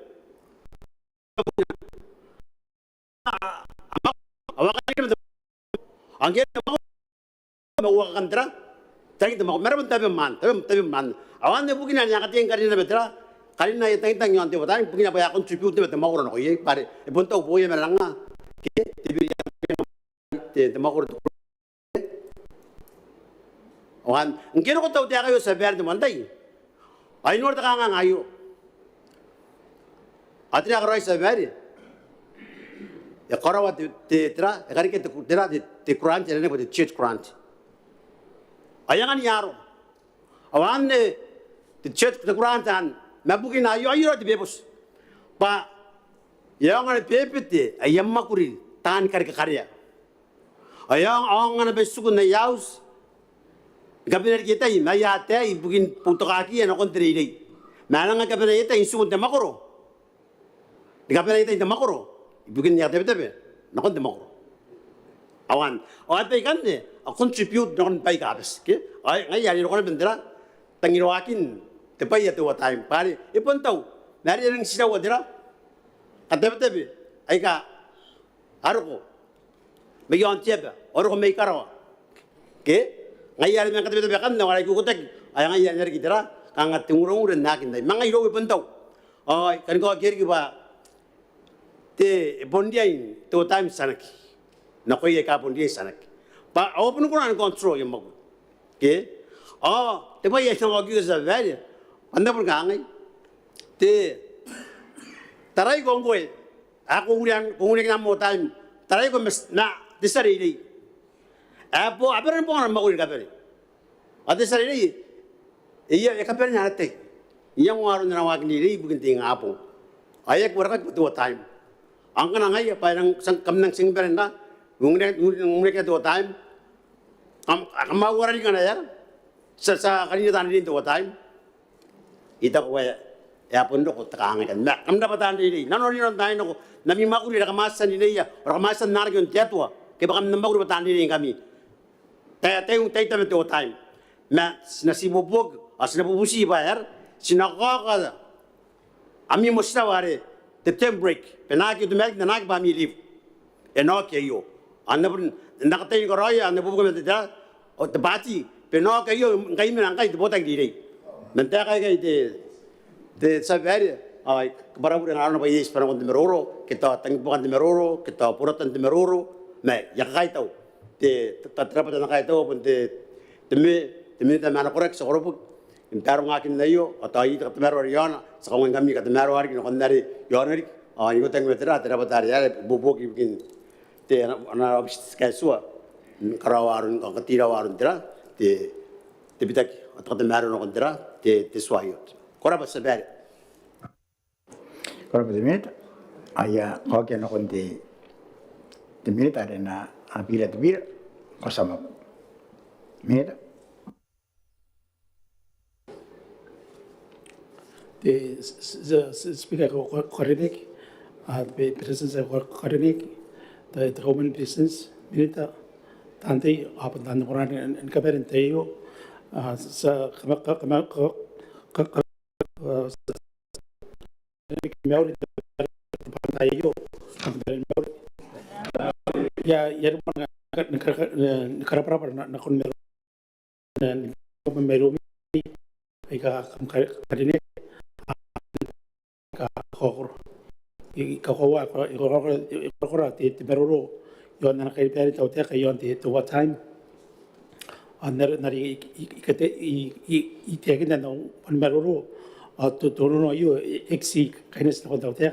awakan angge damakor kantra tadi damakor meron tabe man awan ne bukin anya katien karina betra karina yatang yon te wa time bukin apa ya contribute te damakor no ye pare bonta boye melanga ke te damakor wan ngeno ko taw te kayo sa verde manday ay nor ta nga ngayo atri agro sa verde ya karawa te tra gari ke te crunch ne ko te church crunch ayangan yaro awan ne te church te crunch an mabukin ayo te bebos pa yang ne pepete ayam makuri tan kar karya ayang angan be sukun ne yaus Gabriel kita ini, maya teh bukin putukaki yang nakon teriri. Mana nggak Gabriel kita insugun demakoro. Gabriel kita demakoro, bukin ya tebe nakon demakoro. Awan, awat ikan deh, contribute nakon baik habis. Ke, nggak ya di nakon bendera, tangiroakin tepai ya tuh time pari. Ipun tahu, nari yang sisa wadira, tebe, aika, aruko, bagian siapa, aruko meikarawa. Ke? Ngayari man katabi kan na walay kukutek ay ngayari kitira kangat tingurong uren nakin dai mga iro ipentaw ay kan ko kiri ba te bondiain to time sanaki na ko ye ka bondiain sanaki pa open ko na control yung mag ke te ba ye sang ogi sa vale anda pun kangai te taray ko ngoy ako urian na mo time taray ko na disari Apo apa pun orang mahu dikapari. Ada sari ini, iya kapari nyarate. Iya ngaruh narawak ni bukan tinggal apa. Ayah kurang betul time. Angkan angai apa yang kamnang sing berenda, mereka tu time. Mau orang ni kan ayah. Sesa kali ni tadi tu time. Ita ko ya pun dok tekangan kan. Kam dapat tadi ni. Nanti orang tanya ko. Nabi mahu dia kemasan ni ya. Orang kemasan narikun tiatua. Kebakam nambah dapat tadi ni kami. Tayo tayo to time. Na sinasibubog, sinabubusi bayar, sinakaka. Ami mo siya wari, the term break. Penaki dumek na nak ba mi live. Enoke yo. Ano pun nakatayin ko raya, ano po kami tita, o tabati. Penake yo, kayo man kay botang diri. Mentaka kay de sabi ay barang na ano ba yes parang meroro, kita tangbukan meroro, kita puratan meroro, may yakay tao. Te tatrapat na kayo pun te me te minita mana korek sa korupuk impero ngakin na iyo atau i katemero ariana sa kawang kami katemero ari no kandari yonari ni ko teng metera tera batari ya bubuk ibukin te na obstis kaisua karawarun ka katira warun tera te bitak atau katemero no kandira te swayot koraba sabari Korapa te minita, aya hoki ano konti te minita na apila te bira, kosama minita. The speaker Korenik, the presence of Korenik, the Roman business, Minita, Tante, up and down Moran and Caberenteo, ya Karapara, nakon meron, aika Korenik. Ikaw te meroro yon na kay peri tau te yon te to what time anar nari ikate I te gina no meroro to no yo exi kainis no tau te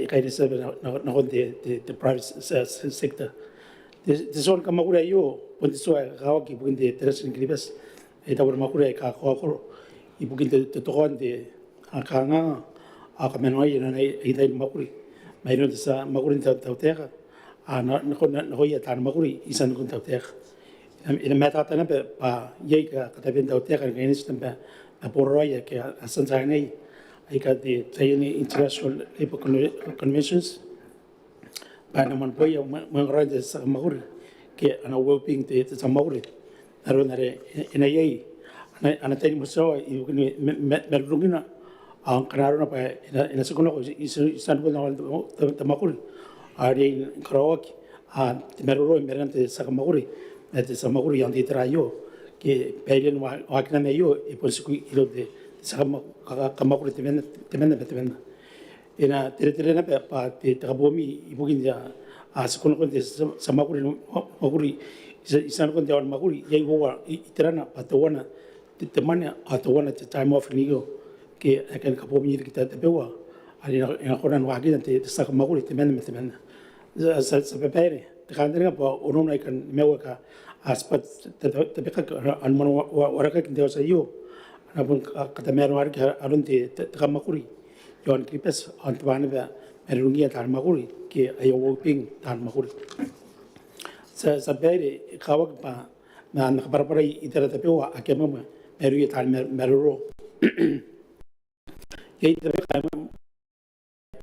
kainis no the private sector the zone kamagura yo ponte so ga ki bukin de teresin gribes e tau magura ka ko I bukin de to de akanga akamenoy na idai makuri mayroon sa makuri tauteka na hoya tan makuri isan kun tauteka ina meta tana pa yeka katabin tauteka ngainis tamba aporoya ke asan sanai aika de tayani international labor conventions pa na man poya mangra de sa makuri ke ana woping te sa makuri naron nare ina yei ana tayni muso I merungina ang kanaro na pa ina segundo ko isan ko na tamakuri ari krawak meroro merante sa kamakuri at sa makuri yang ditrayo ke pailen wakna meyo iponsiku ilo de sa kamakuri temena ina tere na pa te tabomi ibukin ya segundo ko sa makuri isan ko de makuri yai wa iterana patawana temana atawana time off niyo ke akan kapomi kita tebewa ali na koran wagi te sa maguli temena sa pepere te kandira pa ono na kan mewa ka aspat te beka an man waraka kinde sa yo na pun katamero war ka alun te kamakuri yon kripes antwana ba merungia tar maguli ke ayo woping tar maguli sa pere kawag pa na nakapara itara tebewa akemama meruya tar meruro Kaya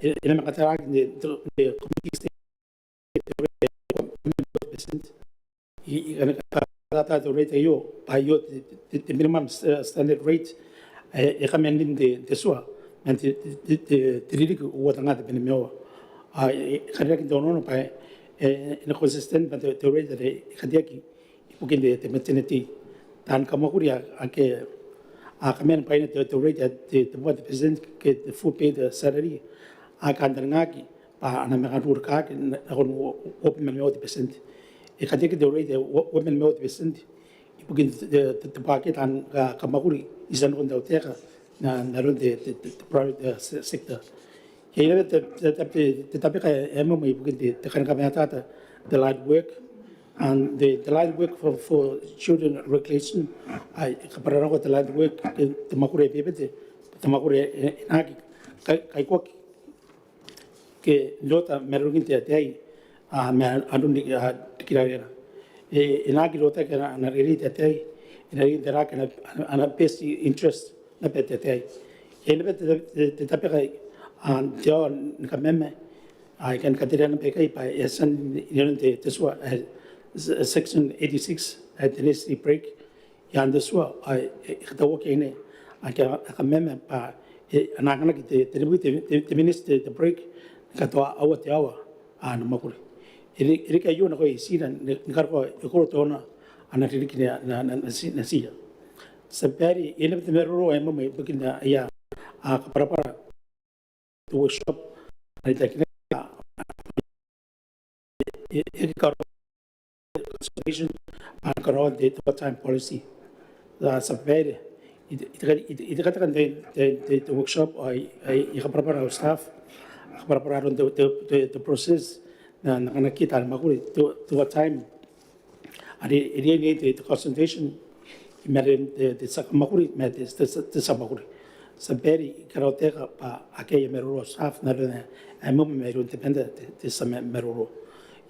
ina makatara de community state ina kata to rate yo ayo the minimum standard rate recommending the sua and the ririki watanga de benemo kaya kin dono pa ina consistent but the rate de kadiaki ipukin de maternity tan kamakuria ake kamen paine te rate te what the president get the full pay the salary ngaki pa ana megadur ka na open men 80% e kadike the rate women 80% ibugin the packet an kamakuri isan kon dauteka na naron the private sector kaya te tapika emo mai ibugin te kan kamatata the light work and the light work for children recreation I kaparara ko the light work the makure bebete the makure inagi kai ko ke lota merungin te ai me adun dikirara inagi lota ke na riri te ai inagi dera ke na best interest na pete te ai ene te tapika and jo kameme I can consider na pekai pa esan inonte teswa Section 86 at the necessary break. Yan the swa I katawa kene aka meme pa anakana the minister the break katawa awat yawa an makuri. Iri kayo na ko isiran ngarko ko tona anatiriki na siya. Sa peri ina the meroro ay mo bugin na ya para to workshop ay takina conservation and around the time policy Sabere. Ita katakan the workshop ay prepare our staff, prepare the process na nakita makuri to a time. Ari ini the concentration meron the sakamakuri met the samakuri. Sabere karoteka pa akay meruro staff na rin ay mo meron depende the meruro.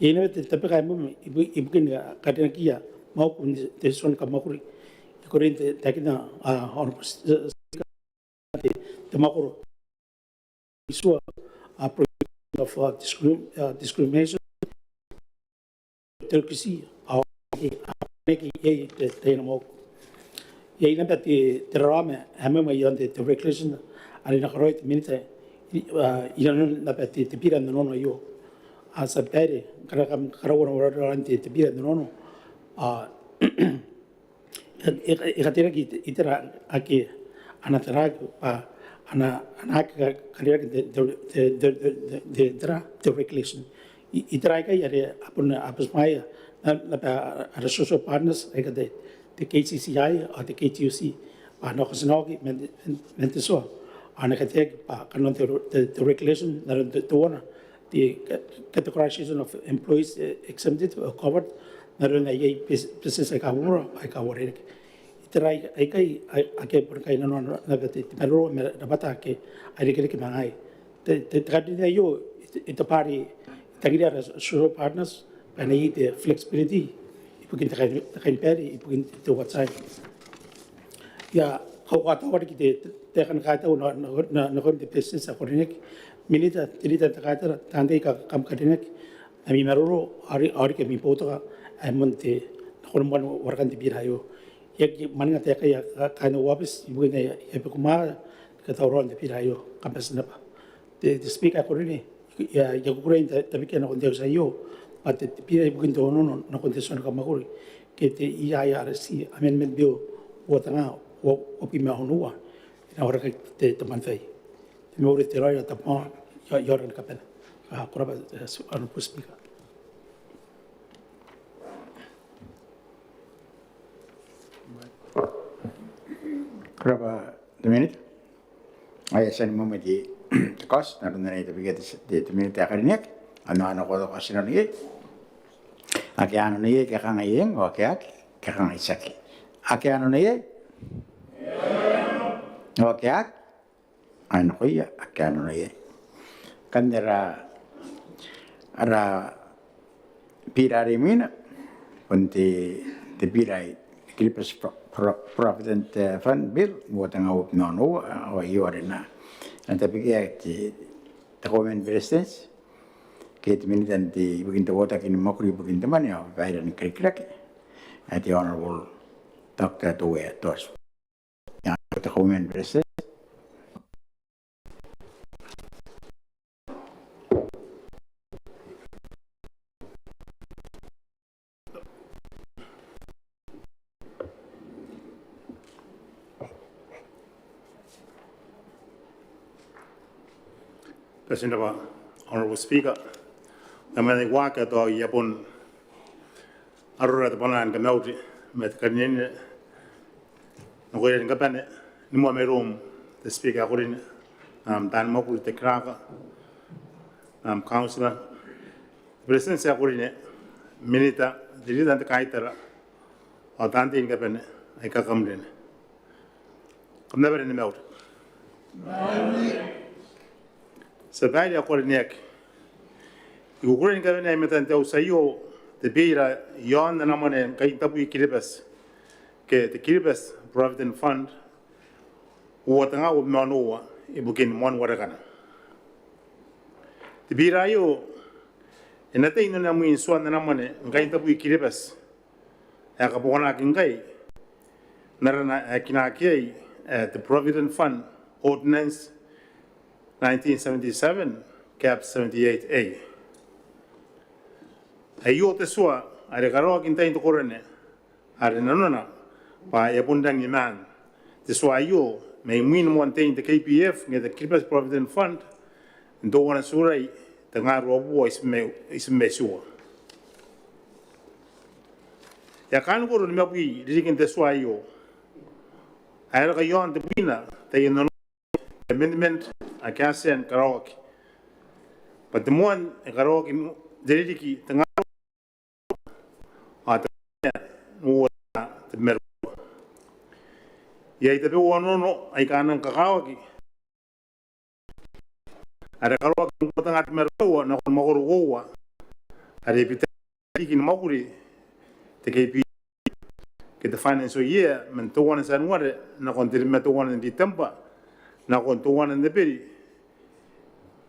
Ini tapi kay mo ibukin kadang kia mau pun the son kamakuri. Corrente takina the makuro isua of discrimination Turkey making the tenamo ye na the rame hamma yon the regulation ali na right minute yon na the pira no yo as a pere karam karawon the pira no ikatira itira aki anatarag pa anak kaliya the regulation itira ka yare apun apasmaya na pa social partners ikade the KCCI or the KTUC no kasnogi mentiso anakateg pa kanon the regulation na the one the categorization of employees exempted or covered na rin ay business ay kawura ay kawarik itray ay kay por kay nanon na pero na bata ke ay kay mangay the tradition yo ito pari tagira social partners panay the flexibility ipukin takay peri ipukin to what side ya kawata war kite tekan kata na kon the business ako rin minita tilita takata tandai ka kam kadinek ami maruro ari ke mi poto monte nakon warkan di birayo yak maninga te kaya kana wabis ibu na epikuma ka tawron di birayo kapas na pa the speak ako rin ya kurain tabi kana kon sa yo at the pira ibu kinto no kondisyon ka makuri kete IRC amendment bill wotanga opima honua na ora te tamantai me ore te raya tapon yoran kapena kuraba anu speaker Berapa minit? Ayah saya mau di kos, namun itu begitu di minit akhir ini, anak-anak kalau kasih nanti, aki anu nih kakang ayeng, oke kakang isaki, aki anu nih, oke anu iya, aki anu nih, kan ada pirari mina, punti di pirai, kilipes Provident Fund Bill buat ngawup nono o iorena nanti pikir di komen presens kita minitan di bikin tewota kini makri bikin teman ya bayaran krik-krik di honorable Dr. Tuwe Tos yang di komen presens President Honorable Speaker, naman waka to yapon arura to panan kamauti met kanyen ngoyen kapane ni mo merum the speaker korin dan mokul te kraka councilor president sa korin minita dilidan te kaitara atante in kapane ay kakamden kamna bere ni maut Sabaya Korniak. You were in government and Sayo, the Bira, Yon and Amone, Kaitabu Kiribas, the Kiribas Provident Fund, what an hour of Manoa, ibukin one Warakana. The Bira yo, and a thing in a mean Swan and Amone, Kaitabu Kiribas, Akabona Kingai, Narana Akinake, at the Provident Fund Ordinance 1977, Cap 78A. Ayo tesua, ada karo kita itu korene, ada nana, pa yapundang iman. Tesua ayo, may win one thing the KPF, get the Kiribati Provident Fund, and do one surai, the ngaru abu is mesua. Ya kan korun mapi, dikin tesua ayo, Aero ka yon te pina, te no amendment a kasen karaoke. But the one e karaoke ririki tanga a te mo te mer. Ia te pe no ai kanan karaoke. Ara karaoke ko tanga te mer na ko mo ro are pita ki no moguri te KP ke the financial year men to one san ware na kon te me to one in December na kon to one in the peri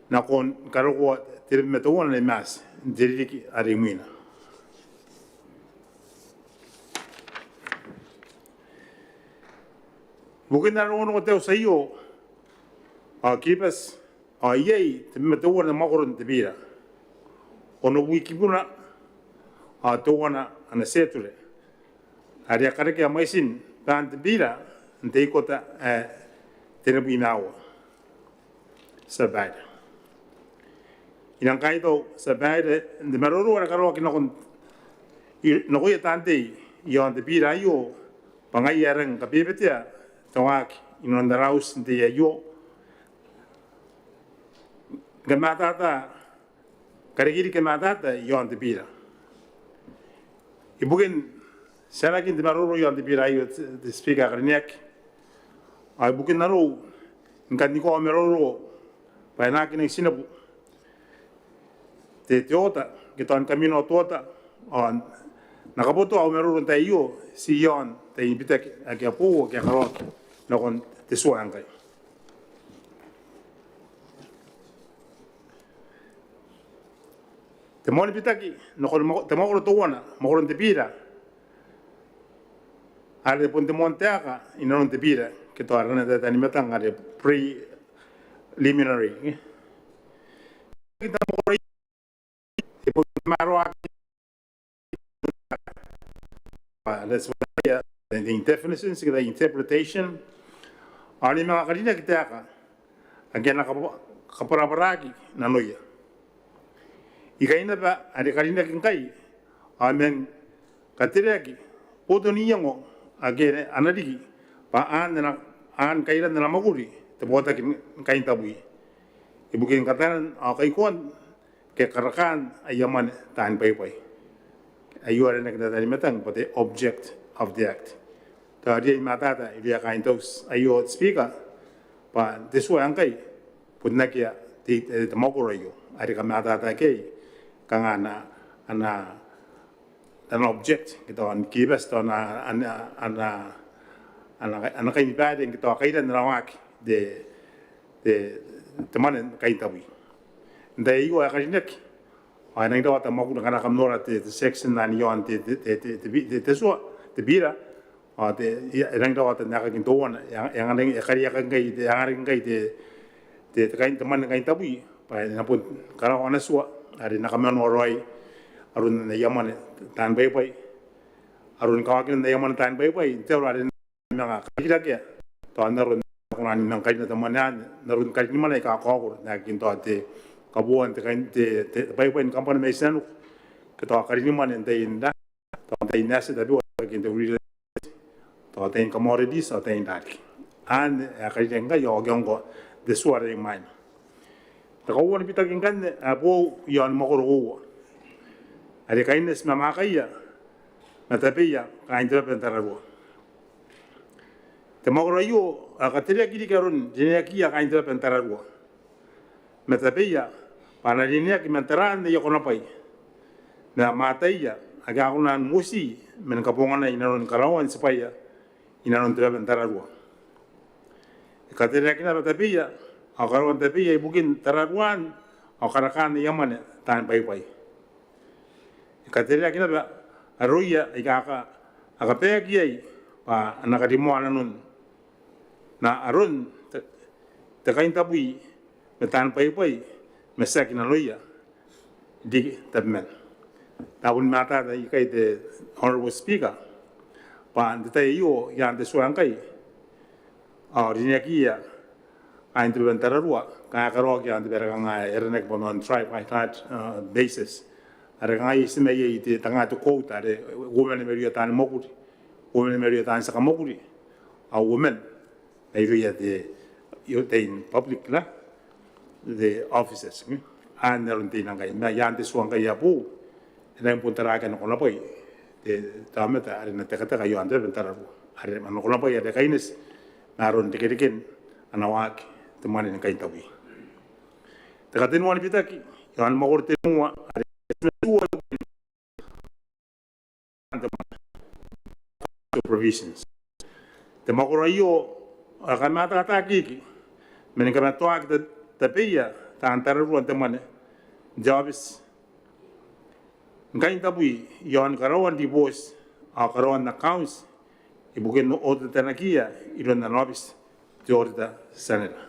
na kon karo te me to one in mas diriki are mina bukina no te sayo a kipas a ye te me to one moguri te bira ono wiki puna a towana ana seture aria kareke a maisin tan te bira te kota te na binawa sabaida inang kaito sabaida de maroro ara karo ki no ko tante yo te bira yo pangai arang ka bebetia tawak inonda raus te yo gamata karigiri ke matata yon te pira. Ibukin sarakin te maroro yon te pira yo te speaker karniak. Ai bukin naro nkan niko maroro pa na kini sinapu. Te teota ke ton camino tota on nakapoto au maroro te yo si yon te invita ke apo ke karot na kon te suangai. Te mone pitaki, no te mogoro towana, mogoro te pira. Ale pon te monteaka, ina non te pira, ke to arana te tani metanga de preliminary. Kita mogoro e pon maroa. That's why the indefinitions, the interpretation. Ali mga karina kita aka, agyan na kaparaparaki na noya. Ikaina ba ada karina kinkai amen katiraki poto niyango agere anadiki pa an kaira na maguri te bota kain tabui ibukin katanan kai kon ke karakan ayaman tan pai ayu are nak dali metang pote object of the act ta dia matata dia kain tos ayu speaker pa desu angkai punnakia te magurayo ari kamatata ke kangana ana object kita on kibas to ana kai bade kita kaida nawak de teman kai tabi ndai yo akarinek ana ndo ta magu kana kamnora te section na yon te so te bira a te rang ndo ta naka kin towana yang ana kari kai yang kai te kai teman kai tabi pa na pun kara ona so ari nakaman oroi arun na yaman tan bai arun kawakin na yaman tan bai te ari nga kira ke to anarun kunan nang kai na tamanan narun kai ni malai ka ko na kin to te kabuan te kai te bai company mesan ke to kari ni man te inda to te nasa da bi kin te real to te commodities to te indaki an kai tenga yo gongo de suare mine. Tako wala pita kin kan apo yon makoro. Ari kaines mamakaya matapiya kain te pentarago. Te makoro yo akatria kiri karun jenia kia kain te pentarago. Matapiya pana jenia ki mentaran de yokona pai. Na mataya aga kunan musi men kapongan inaron karawan supaya inaron te pentarago. Katria kina matapiya akaron tapi ya mungkin teraruan akarakan yaman tan pai katera kina ba aruya ikaka akape kiai pa nakadimo anun na arun te kain tabui metan pai mesak na loya di tabmen tabun mata da ikai te honorable speaker pa te yo yan te suangkai orinakia ain tu bentara rua karo ki ante beranga ernek bonon tripartite basis ara ngai sime ye te tanga to quota de women meria tan mokuri women meria tan saka mokuri a women Ai ria te in public la, the officers. An naron te nang kai, ma yan te suang kai apu, na puntara ka no kola poi. Te tamata are na te kata ka yo ande bentara pu. Are no kola poi are kaines, naron te kirikin anawak te mane ni kai tawi. Te kata nuan pitaki, yo an magor te mua, are provisions. Te magor ayo, ka mata ta kiki. Men ka matoak te pia, ta antara ruan te mane. Jobs ngai tabu yon karawan di bos a karawan accounts ibukin no Otetanaki iron na nobis jorda sanera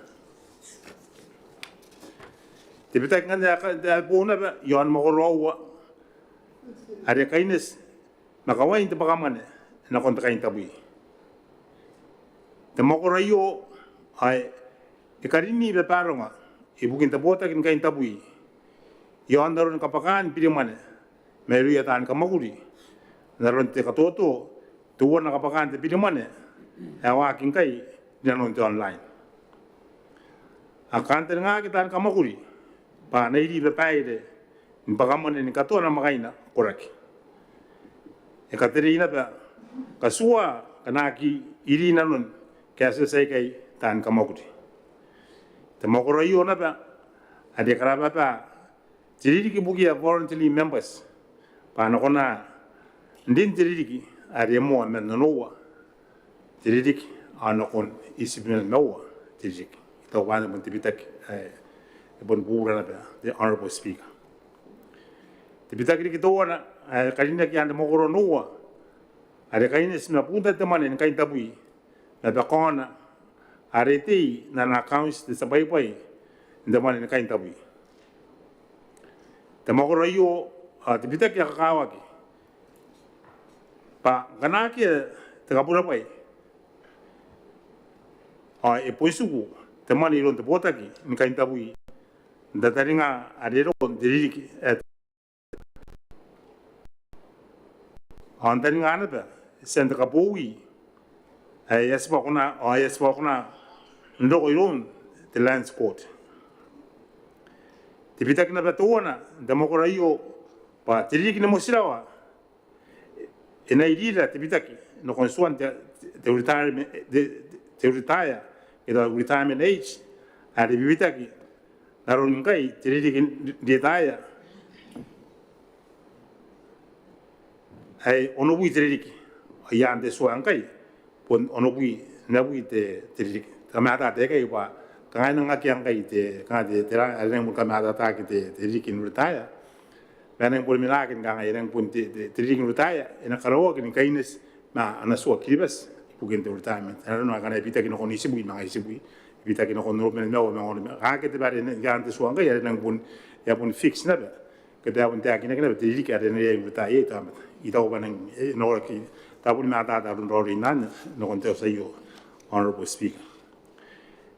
tibetak nganda da bona ba yon mogorowa are kaines nakawain te pakamane na konta kain tabu te mogorayo ai ikarini be paronga ibukin te bota kin kain tabu yon daron kapakan pirimane meru ya tan kamakuri daron te katoto tuwa na kapakan te pirimane awa kin kai danon te online akan te nga kitan kamakuri pa na iri be paide pakamane ni katona magaina koraki e katerina ba kasua kanaki iri nanon kase sai kai tan kamakuri te mogoroyo na ba ade karaba pa ririki bugia voluntarily members pa na kona ndin ririki are mo men noa ririki anakon isibel noa ririki to wana mun tibitak e bon bura na the honorable speaker tibitak ri to wana kalina ki ande mogoro noa are kaine sina punta te manen kain tabui na ba kona are ti na accounts de sabai pai de manen kain tabui te mogoro yo te bita ki kakawaki pa ganaki te kapura pai e poisuku te mani ron te potaki ni kain tabui da taringa arero diriki taringa ana pa senta kapui yaspa kuna ndoko iron te lands court te bita kina batona da mogora yo pa tiriki na mosirawa e na irira te bita ki no consuan te retirement te retire e da retirement age a de bita ki naron ngai tiriki retire ai onobui tiriki ya ande so angai pon onobui na bui te tiriki tamata te kai pa kaya nga kiyang kay te kaya te ra aling mo kami ata ki te rikin retire bana pol milakin nga aling pun te rikin retire ina karawa kin kainis na anaswa kibas pugin te retirement ano na kana ipita kin ko nisibui mga isibui ipita kin ko no men no mga ka ke te bare nga ante so nga aling pun ya pun fix na ba kada pun te akin na te rikin ade ne retire ta ita ko banang no ki ta pun mata ta ron rinan no konte sa yo honorable speaker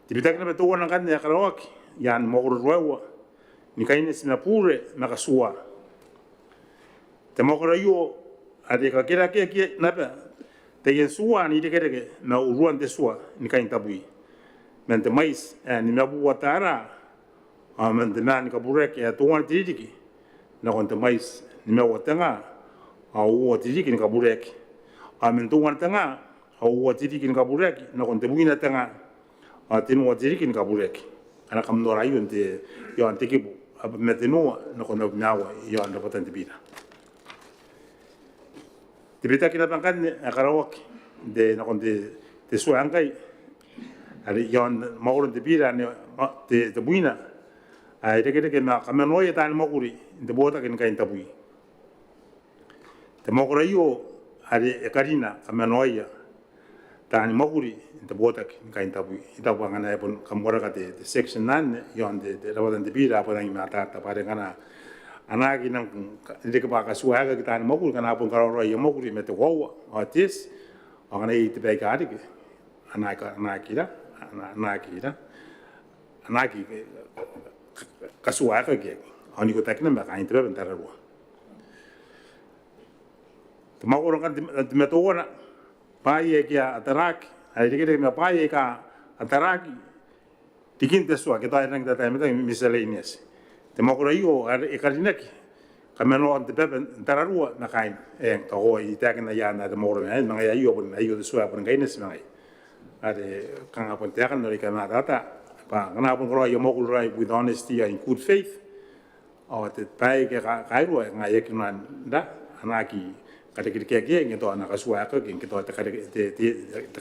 tibitak na betuwa ng kanya karawak yan mogorwa ni kaine sinapure makasua te mogorayo ade ka kira ke na ba te yesua ni de kere na uruan de sua ni kain tabui men te mais ni mabu watara men te man ka burek ya tuan tidiki na kon te mais ni me watanga au tidiki ni ka burek men tuan tanga au tidiki ni ka burek na kon te buina tanga tinu tiriki ni kabureki ana kamnora yo nte yo antikibu metenu no kono nawa yo ando potente bina tibita kina bankan akarawak de no konde te suangai ari yo mauro de bira ne te buina ai de que na kamenoya tan moguri de bota kin kain tabui te mogura yo ari karina kamenoya tani moguri te botak kain tabu ita bangana pun kamora ka te section 9 yon de rawadan de bira pa nang mata ta pare kana anagi nang de ka ka suaga ka tani moguri kana pun karo yo moguri mete wo atis angana ite be ka dik anaki ka suaga ke ani ko takna ba kain tre bentara ro te mogoro kan te meto ona pai e kia atarak ai rike me pai e ka Ataraki, tikin te sua, kita nang tata meta miscellaneous. Te mokura io e karinaki. Kameno ante pepe tararua na kain. Ka ho I takin na yana de moro na mga ya io pun ayo de sua pun kaines mga. Ade kanga pun takan no ka na tata. Pa kana pun ro yo mokul rai with honesty and good faith. O te pai ke kairu nga yekinan da anaki kata kiri kia ngeto ana kasua ka ngeto te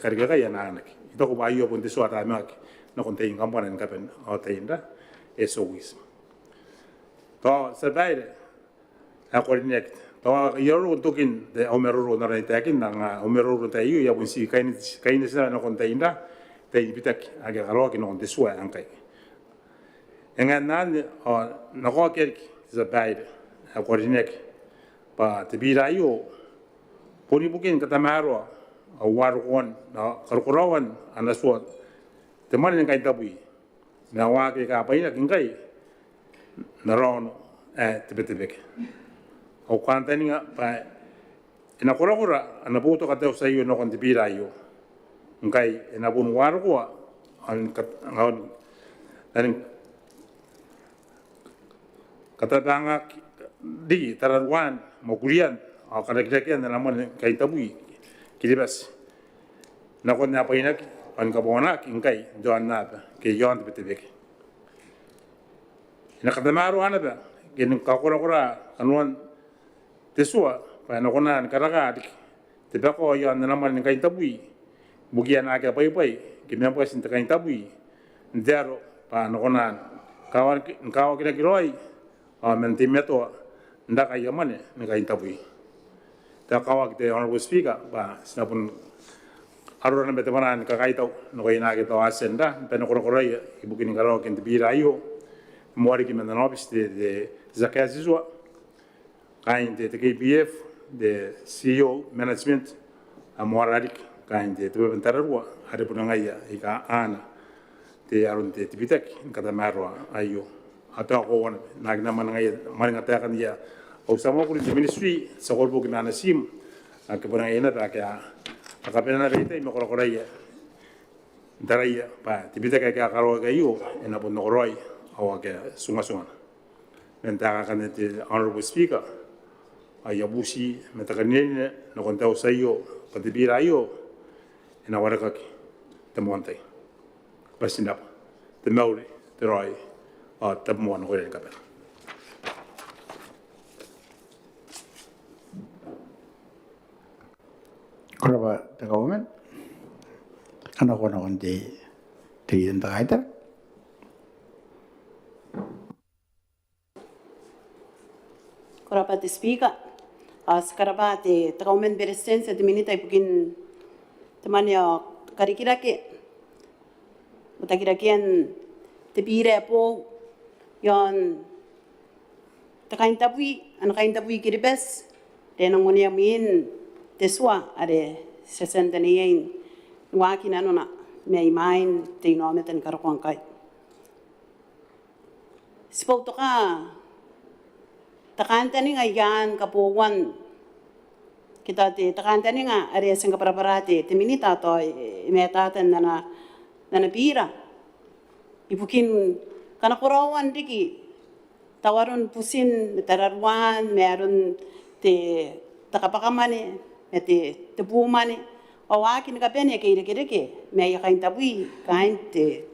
kari ka ya na anaki. Ito ko ba io pun te sua ta mak no konte kampan kapen o te inda SOS. To sabaire according to yoro tukin de omeroro na takin na omeroro ta yu ya bun si kain sa no kontainda te bitak aga galo ki no de sua ankai engan nan na ko ke za baide according pa te bira yu poni bukin kata maro a war one na korkorawan ana so te mane ngai tabui na wa ke ka paina kingai na ron te betebek o kwantaninga pa ina korakora ana boto ka teo sa iyo no kon tibira iyo ngai ina bun wargo an katatanga di tararuan mokulian o karekian na mon kai tabui kilibas na kon na paina an ka bona ngai doan na ke yon betebek ina kadamaro ana ba gen ka korakora anwan Tesua, pa na kona karaga te bako yo na naman ngai tabui bugia na ka pai ki me pa sin kai tabui ndero pa na kona kawa kira kiroi a mentimeto ndaka yamane ngai tabui ta kawa te honorable speaker pa sinapun arona bete mana ka kai tau no kai na ke to asenda pe no koroi ibukin karo ken tibira yo mori ki me na nobis de zakazizwa kain de KPF de CEO management amorarik kain de bentarua ada punangaya ika ana te arun te tibitak kata marwa ayo atau ko wan nagna manangaya maringata kan dia o samo ko di ministry sa korbo kinana sim ke punangaya na ta ka akapena rete mo ko koraya daraya pa tibitak ka karo kayo ena pun noroi o ke sunga mentaka kan te honorable speaker ayabusi metakanene no kontau sayo patibira ayo ina warakaki te montai pasindap te mauri te roi a te mon ko ren kapel Koraba te government ana kono konti te yenda gaita Koraba te speaker sekaraba te government beresensa te minita ipukin te mania karikirake utakirakian te pire po yon te kain tabui kiribes te nangonia min te sua are 69 waki nanona me imain te inometan karokwangkai spotoka takantani nga yan kapuwan kita te takantani nga are sing kaparaparate te minita to imetatan na pira ibukin kana kurawan diki tawaron pusin tararuan meron te takapakamane te pumane awakin ka pene ke me ya kain tabui kain te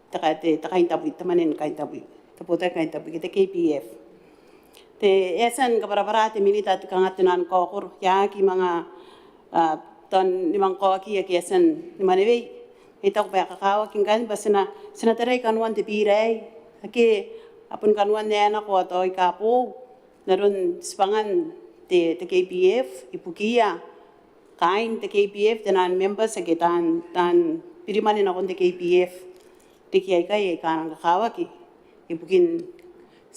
takain tabui tamanen kain tabui tapota kain tabui te KPF te esan kaparaparate minita te kangatinan kokur ya ki mga ton limang koki ya ki esan ni manewe ita ko pa kakawa king kan basina taray kanwan te piray aki apun kanwan nena ko to ikapo naron spangan te KPF ipukia kain te KPF tenan members sa tan pirimanin ako te KPF te kiyay kay kanang kakawa ki ipukin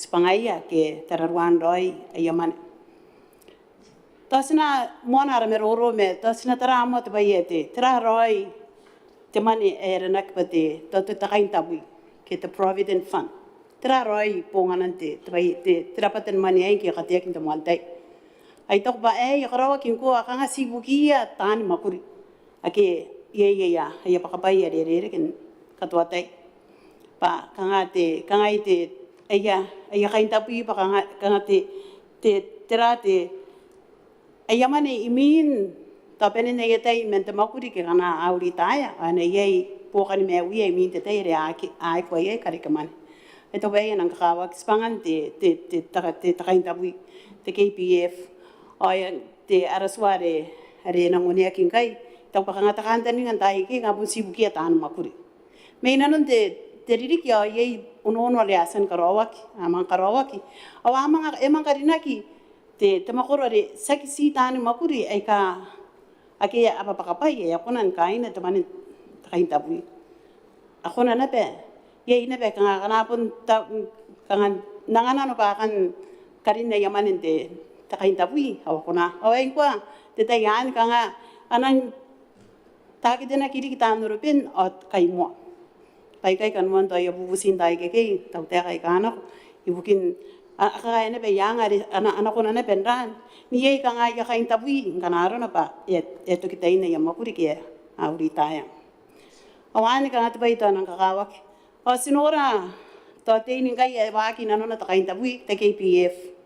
spangaya ke tararuan roi ayaman tasna mona meroro me tasna taramo te bayete tararoi te mani eranak pate to takain tabui ke te provident fund tararoi ponganante te bayete terapaten mani ai ke katia kinta maltai ai tok ba yakarawa kinko akanga sibukia tani makuri ake ya pakapai kin katuatai pa kangai te kain tapi pa kangai te terate mane imin tapene ne yetai mente makuri ke kana aurita ana pokani me wi imin te te ai ko karikamane ito ba yan ang kakawag spangan te kain tapi te KPF ay te arasware are nangunia kinkai tau pakangatakan ni ngantai ki ngabun sibuki atan makuri may nanon te ririki uno le asan karawaki amang karawaki amang emang karinaki te makuro re sakisi tan makuri ay ka ake apa pakapai ako nan kain at manin kain tapi ako na nape na be kanapon kangan nangana pa kan karin na yamanin te kain tapi ako na away ko te tayan kanga anang taki din na kiri kita nurupin at kay mo. Kay kanuan tayo bubusin tayo kay tao tayo kay kanak ibukin akaya na ba yang anak ko na na penran niya ka nga kain tabi kanaro na pa eto kita ina yung makuri kaya aurita yan. Awan ka nga tayo ito ng kakawak. O sinura to tinin kay baki na na kain tabi te KPF.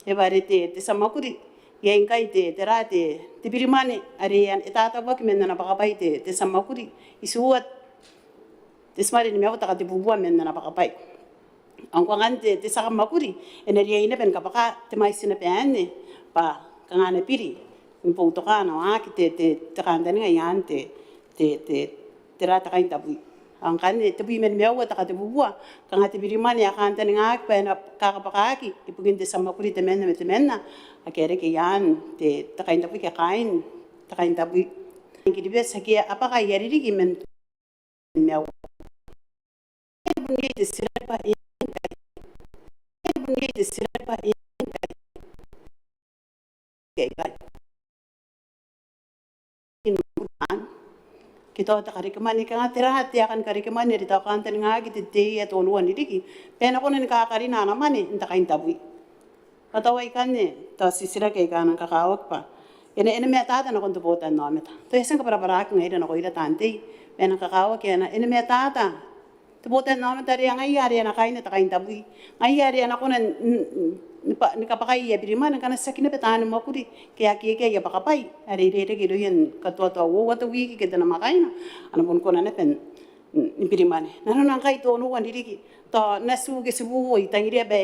Ebarete te sa makuri yang kai te terate te birimane arian etata bak men na pakapai te samakuri isuat te smari ni mewata ka te bubuan men na pakapai ang kwangante te samakuri eneria ina pen kapaka te mai sina peane pa kangane piri imputo ka na te kanda ni yan te terata kain tabu ang kanne te bi men mewata ka te bubua kangate birimane akanta ni ngak pa na kakapakaki ipugin te samakuri te men na akere ke yan te kain tapi ke kain tapi kiribe sakia apa kaya ririki men mew bunyi te sirapa kita ta karikaman ka nga tirahat ya kan karikaman ni ta kan tan nga giti te at onuan ririki pena ko na nakakarina naman ta kain tapi Katawai kan ni, to sisira kay kanang kakawag pa. Ina me tata na kunto Botannaomata. To isang kaparaparak ngayon na ko ila tante. Pena kakawag kaya na ina me tata. To Botannaomata rin ang ayari na kain na takain tabi. Ayari na ko na nikapakay biriman ang kanas sa kinapetahan mo ko di. Kaya kaya pakapay. Ari kilo yan katwa-twa. Wato wiki kita na makain na. Ano ko na pen biriman. Nanon ang kay to nuwan diriki. To nasugi sibuhoy tangiri ba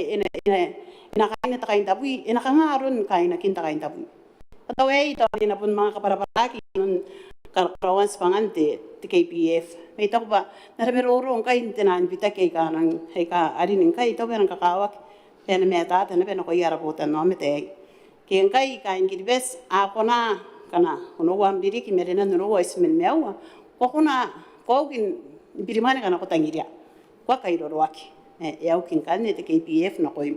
inakain na kain tabi, inakangaron kain na kinta kain tabi. Pataway ito, na po mga kaparaparaki, nun karawan sa pangante, ti KPF. May ito ko ba, naramirurong kain, tinanbita kay ka, arining kay, ito ba ng kakawak, kaya na may tata, na ba na ko yaraputan, no, metay. Kaya kain kiribes, ako na, kana, unuwam diri, kimerina nunuwa, ismin mewa, ko na, kogin, birimani ka na ko tangiria, kwa kayo rorwaki. Yaw kinkan, ti KPF na ko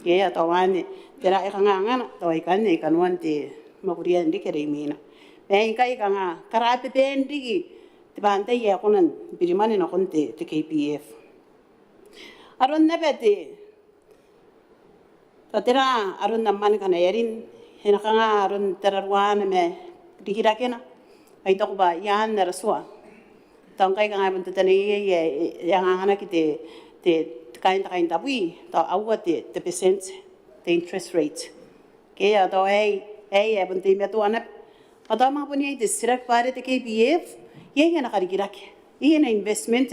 kaya tawane tera ikanganga tawai kanne kanuan te makurian di kere mina ben kai kanga karape pendigi te bante ya kunan birimani na konte te KPF aron nebete tera aron namman kana yarin hena kanga aron terarwan me dikirakena ai to ba yan naraswa tangkai kanga bunte tani yang angana kite te kain tapi to awat the percent the interest rate kaya to bunti metu anap ada mga punya itu sirak pare te KPF yan nakarikirak yan investment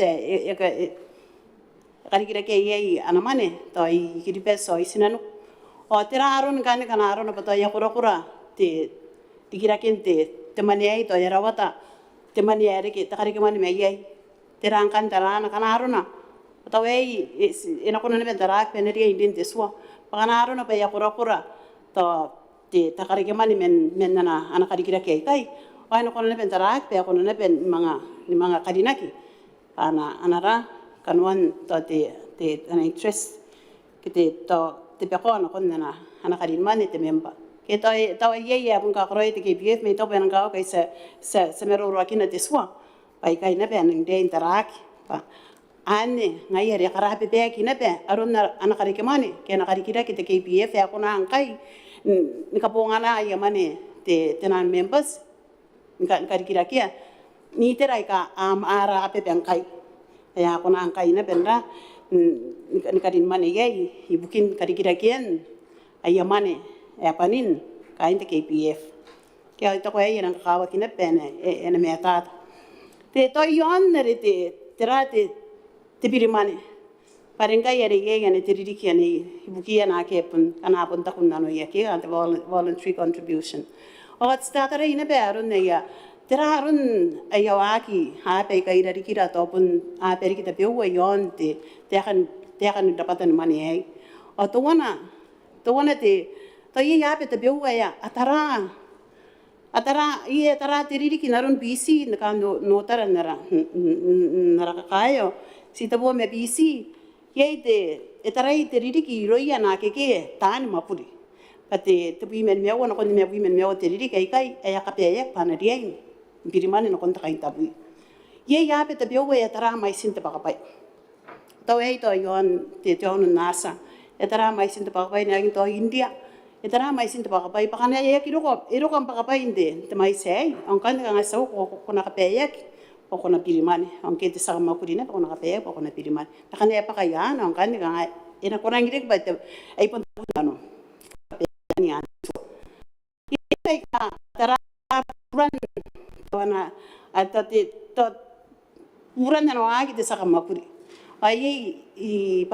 karikirak anamane to ikiripes so isinanu o tiraron kan kanaron apa to kura te dikirakin te mani to yarawata te mani ke takarikiman me tirangkan tarana kanarona Tawai ina ko na bentarak peneri indin teswa panganaro na pa kura to ti takarikiman men na anak karikira kay ay no ko na bentarak pa ko na ben mga kadinaki anara kanuan to ti ana interest kiti to ti pa ko na anak kadinman ti memba kito tawai pun ka kroy ti KPF me to ben ka kay sa meruro akina teswa ay kay na ben de interak pa ane ngayari karape pe kina pe aron na anakarikimani kaya nakarikira kita KPF ya kuna angkai nikapongana ya mane te tenan members nikarikira kia ni tera ka ara ape bengkai ya ko na angkai na benra ni kadin mane ye ibukin kadikira kien ayamane ya panin kain te KPF kaya ito ko ay nang kawa kinapene ena meta te to yon nere te terate te birimane parenga yere ye ne te ririki ne ibukia na ke pun kana pun takun nano ye ke ante voluntary contribution o at statare ina bearun ne ya terarun ayawaki ha pe kai ririki ra to pun a pe kita pe wo yon te kan dapatan mane ai o to wana te to ye ya pe te pe wo ya atara ie tara te ririki narun BC na kando no tara nara kayo si tabo me BC ye te tara te ririki roia na ke tani mapuri pate te bi men mewa na kon me bi men mewa te ririki kai ya ka pe ya pana rien birimane na kon ta kai tabu ye ya pe te bewe ya tara mai sin te pakapai to ei to yon te on nasa e tara mai sin te pakapai na to India e tara mai sin te pakapai pakana ye ki ro ko pakapai inde te mai sei on kan nga sa ko na ka pe ya ko na birimane on ke te sa makuri na ko na ka pe ko na birimane pakana pa kaya on kan nga ina ko nang direk ba te ai pon ano ni an ye ka tara run wana atati to uran no agi te saka makuri ai I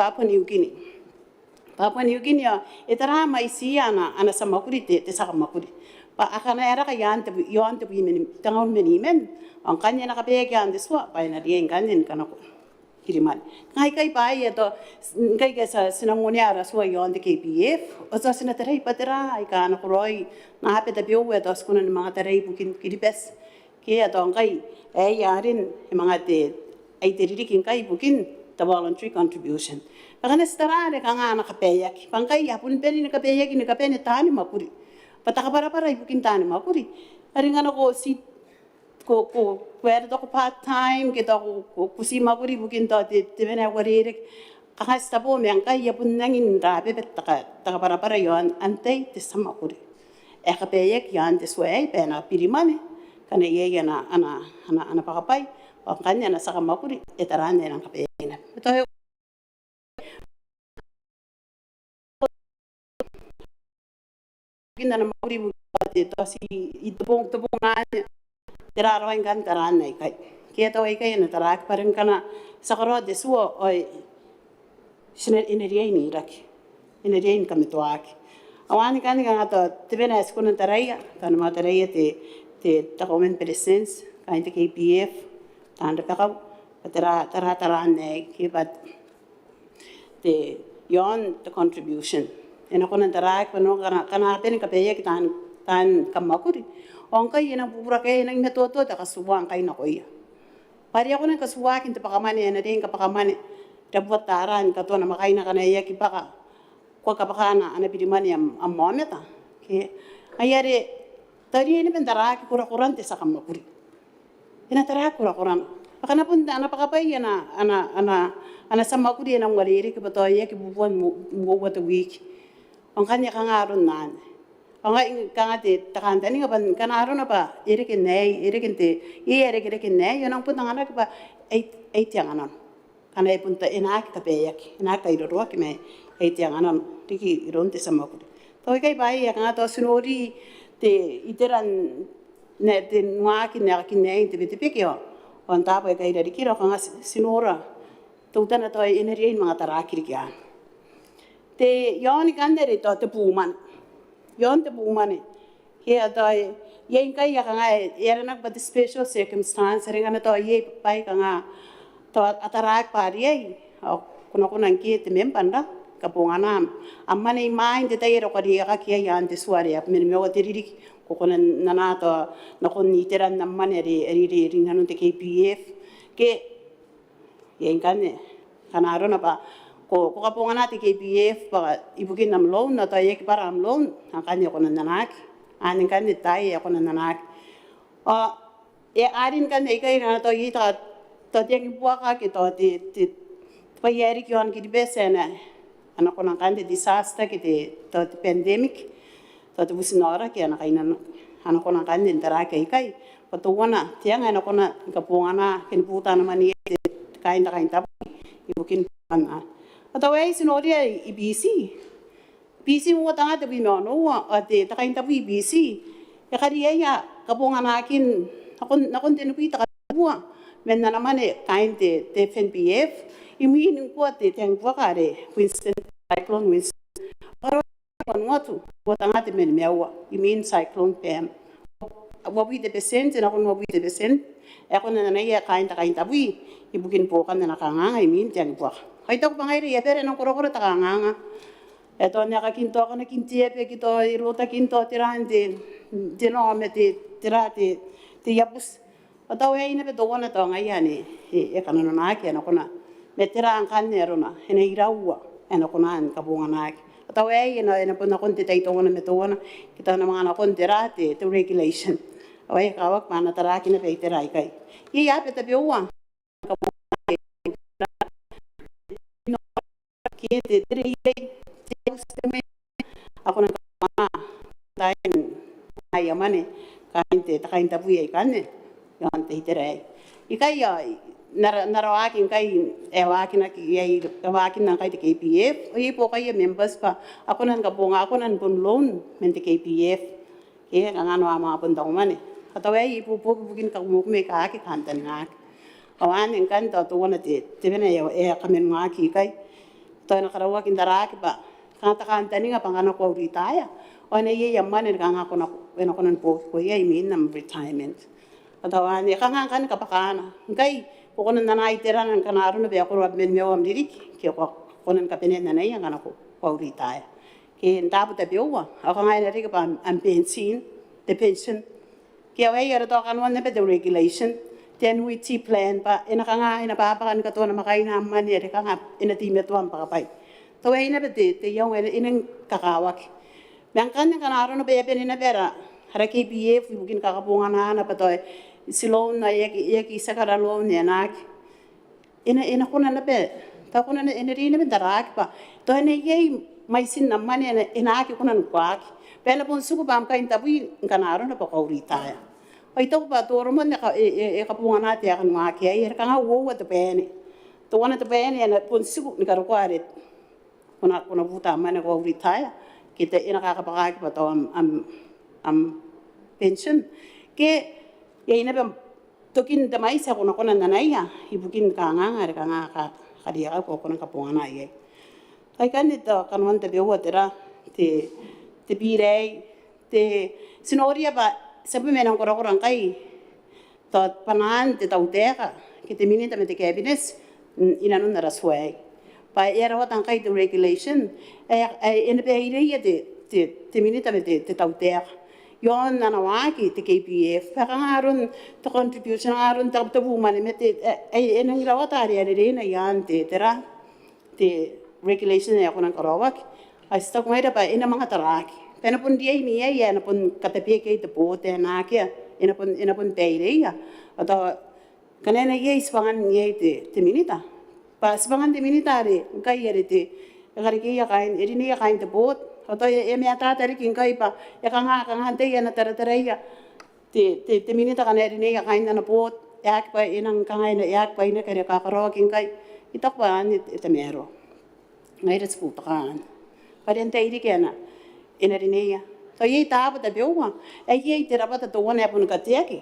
Papua New Guinea e tara mai siana ana sa makuri te saka makuri pa akana era ka yan te men tangon men ang kanya na kape yan deswa pa na rien kanin kana ko kiriman kai pa to kai ka sa sinamonia ra so yon te KPF o sa sinatarai patera ai kana koroi na hape te bio we to skuna ni mga tarai bukin kiripes ke ato kai yarin mga te ay te ririking kai bukin the voluntary contribution pakana starare kanga na kapeyak pangkai yapun peni na kapeyak ni kapene tani makuri pataka para bukin tani makuri aringan ako si ko kwero ko part time kita ko kusi makuri bukin to te bena warire kanga stabo mangkai yapun nangin rabe taka para yon antay te samakuri e kapeyak yan te sway pena pirimane kana ye ana pakapai o kanya na saka makuri etarane nang kapena ito kinda na makuri ito si itubong ane terarawan kan tarane kai kieto ai kai na tarak parang kana sakaro de suo oi sine ineriai ni raki ineriai kami toaki awani kan to tebena skuna taraya tan mataraya te takomen presence kain te KPF tanda pakaw tara ne kibat te yon the contribution ena ko nan tara ko no kana ten ka peye tan kamakuri on kai ena pura kai ena metoto ta kasuwan kai na koya pari ako nan kasuwa kin te pakamane ena den ka pakamane dapat taran ka to na makai na kana ya ki paka ko ka pakana ana pidimani am mometa ke ayare tari ini bentara ki kura-kurante sa kamakuri ina tara kura-kuran pakana pun ana pakapay ana sa makuri na ngaliri ki batoya ki bubuan mo what a week ang kanya kangaron nan ang kanga te takanta ni ban kanaro na pa irikin te irikin nei yon ang punta ngana ki pa 8 yang anon kana punta ina ki kapeyak ina ka iroro ki me 8 yang anon tiki ironte sa makuri to kai bai ya kanga to sunori te iteran ne te nuaki ne te bitipikio on tapo kai dari kiro kanga sinora tutana to energy mga tarakir kya te yon kandere to te puman yon te puman he to yen kai ya kanga era nak but special circumstance ringa to ye pai kanga to atarak pari kuno ki te mempanda kapungana amane mind te tayero ko dia ka kia yan te suare ap men mewa te ririki ko kona nanato nakon iteran namane ri ringanun te KPF ke yen kane kanaro na pa ko kapungana te KPF pa ibukin nam loan na tayo para am loan ang kanya ko nanak anin kane tayo ko nanak arin kane ikay na to ita to tiang buaka ki to ti payeri ki on ki besena anak ko nang kande disaster kiti to pandemic to businora ki anak kainan ana kona kan din tara kai kai patuwana tiang ana kona kapungana kin putana mani kain ta ibukin ana atawai sinoria ibc BC mo tanga tabi mo no ate takain tabi BC ya kariya ya kapungana kin nakon tinupi takabua men na naman kain te FNPF iminin ko ate teng wakare Winston cyclone Winston para konwatu botanga te men mewa imin cyclone pem wabi de percent na kon wabi de percent ako na ya kain tabi ibukin po kan na nakanganga imin teng buak ay tok pangairi ya pere nang kuro takanganga eto nya ka kinto kana kintiebe kito irota kinto tirande dino me tirate te yapus ataw e ina be do wana to ngayani e kana no na ke na kona me tira an kan nero na ene irawa ena kona an kabunga na ataw e ina pona kon te taito wana me to wana kita na mga na kon tirate to regulation awai kawak mana taraki na be tirai kai ya pe tabi uwa ke te tiri ako nang tayo ay amane kain te takain tabu ay kanne yon te hitere ikay narawakin kay ewakin aki ay ewakin nang kay te KPF oy po kay members pa ako nang kabunga ako nang pun loan men te KPF kaya kangano mga punta ko man ataway ipupukin kakumukme kaaki kantan ngak awan ang kanto tuwa na te bina kamen ngaki kay to nakarawakin daraki pa kanta ni nga pangano ko retire o na ye yaman ni kanga ko na ko nan po ko ye min nam retirement atawa ni kanga kan kapakana ngai ko nan nanay tira nan kanaro na be ako rab men mewam ririki ki ko nan kapenen na nay ngana ko retire ki ndabu ta biwa ako ngai na ri pa am pension the pension ki away yara to kan wan na be the regulation 10-week plan pa ina kanga ina papakan ka to na makain naman ni kanga ina timet wan pa kapay tawai na bete te yung inang kakawak. Bangkan ng kanaro na bebe ni na bera. Hara KPF bukin kakapungan na patoy silon na yaki isa karalon ni anak. Ina ko na be. Ta ko na ina rin na darak pa. To ina yay may sin naman ina ko na kwak. Pela pun suko bam kain tabu kanaro na pakaurita. Ay to pa to ro man kapungan natin akan ngaki ay kanga wo at pene. To wana to pene na pun suko ni karukwarit. Kuna buta mana ko retire kita ina kakapakaki pa to am pension ke ya ina ba tokin damai sa kuna nanaya ibukin kanga ka kadiya ko kuna kapungan ay ay kanito kanwan te bewa tera te birei te sinoria ba sabi menang kurang kai to panan te tauteka kita minta te cabinet inanon na rasway pa era wat ang kay the regulation ina be ire te minita te tauter yon nanawaki te KPF pa ngaron to contribution ngaron tabu man mete ay enang rawat ari na yan te tera te regulation ya kunang karawak ay stok may pa ina mga taraki pena pun dia ini ya na pun katapi kay te pote na kya ina pun peire ya ato kanena ye ispangan ye te minita pas bangan de military kai erite gari ki ya kain erini ya kain de bot ato e me ata tari kin kai pa ya kanga te ya na tara ya te minita kan erini ya kain na bot yak pa inang kanga na yak pa ina kare kakaro kin kai itak pa ni temero ngai res puta kan parente iri kena erini ya to ye ta ba de bewa e ye te rabata to wana pun katiaki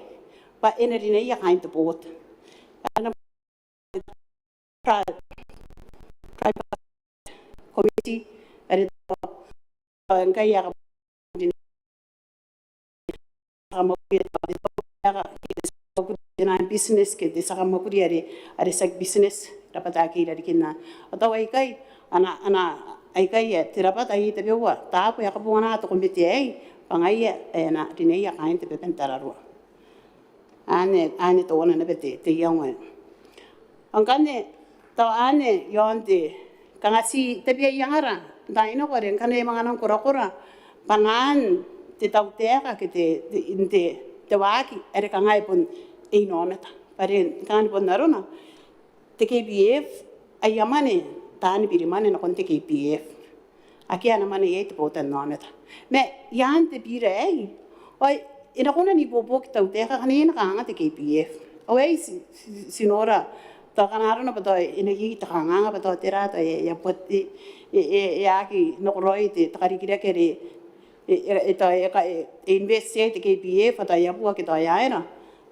pa erini ya kain de bot committee ada kaya business ke desa kamu kuri ada seg business dapat aki dari kena atau aikai ana aikai ya terapat ai tapi wa tapo ya kabungan atau komite ai pangai na dinai ya kain tapi pentararu ane to wana na bete te yang angkane tau ane yonte kangasi tapi yang ara dai no kore kane manganang kura-kura panan te tau teka ke te waki ere kangai pun inometa pare kan pun narona te KPF ayamane tani birimane no konte KPF aki ana mane ye te Botannaomata me yante birei oi ina kuna ni bobo ki tau te kanina kanga te KPF. Away sinora ta kanaro na pato ina ki ta kanga pato tera ta ya poti ya ki no roi te takari kira kere ita invest te KPF ta ya bua ki ta ya era.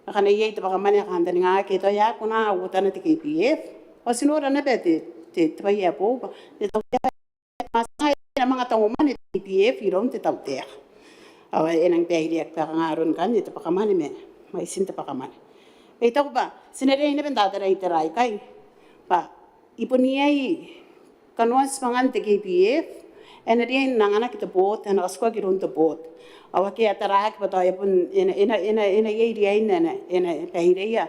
Kana ye te pakamane kanda nga ki ta ya kuna utana te KPF. O sinora na bete te pai ya boba. Te tau te masai na mga tangumane te KPF iron te tau te. Awa enang pehiri ak pangaron kan ito pakamane me mai sin te pakamane. Ito ba sinere ina benda tara iterai kai pa ipuniai kanuas pangan te KPF enari nangana kita bot and asko kirun te bot. Awa ke atarak pa tayo pun ina ye ria ina pehiri ya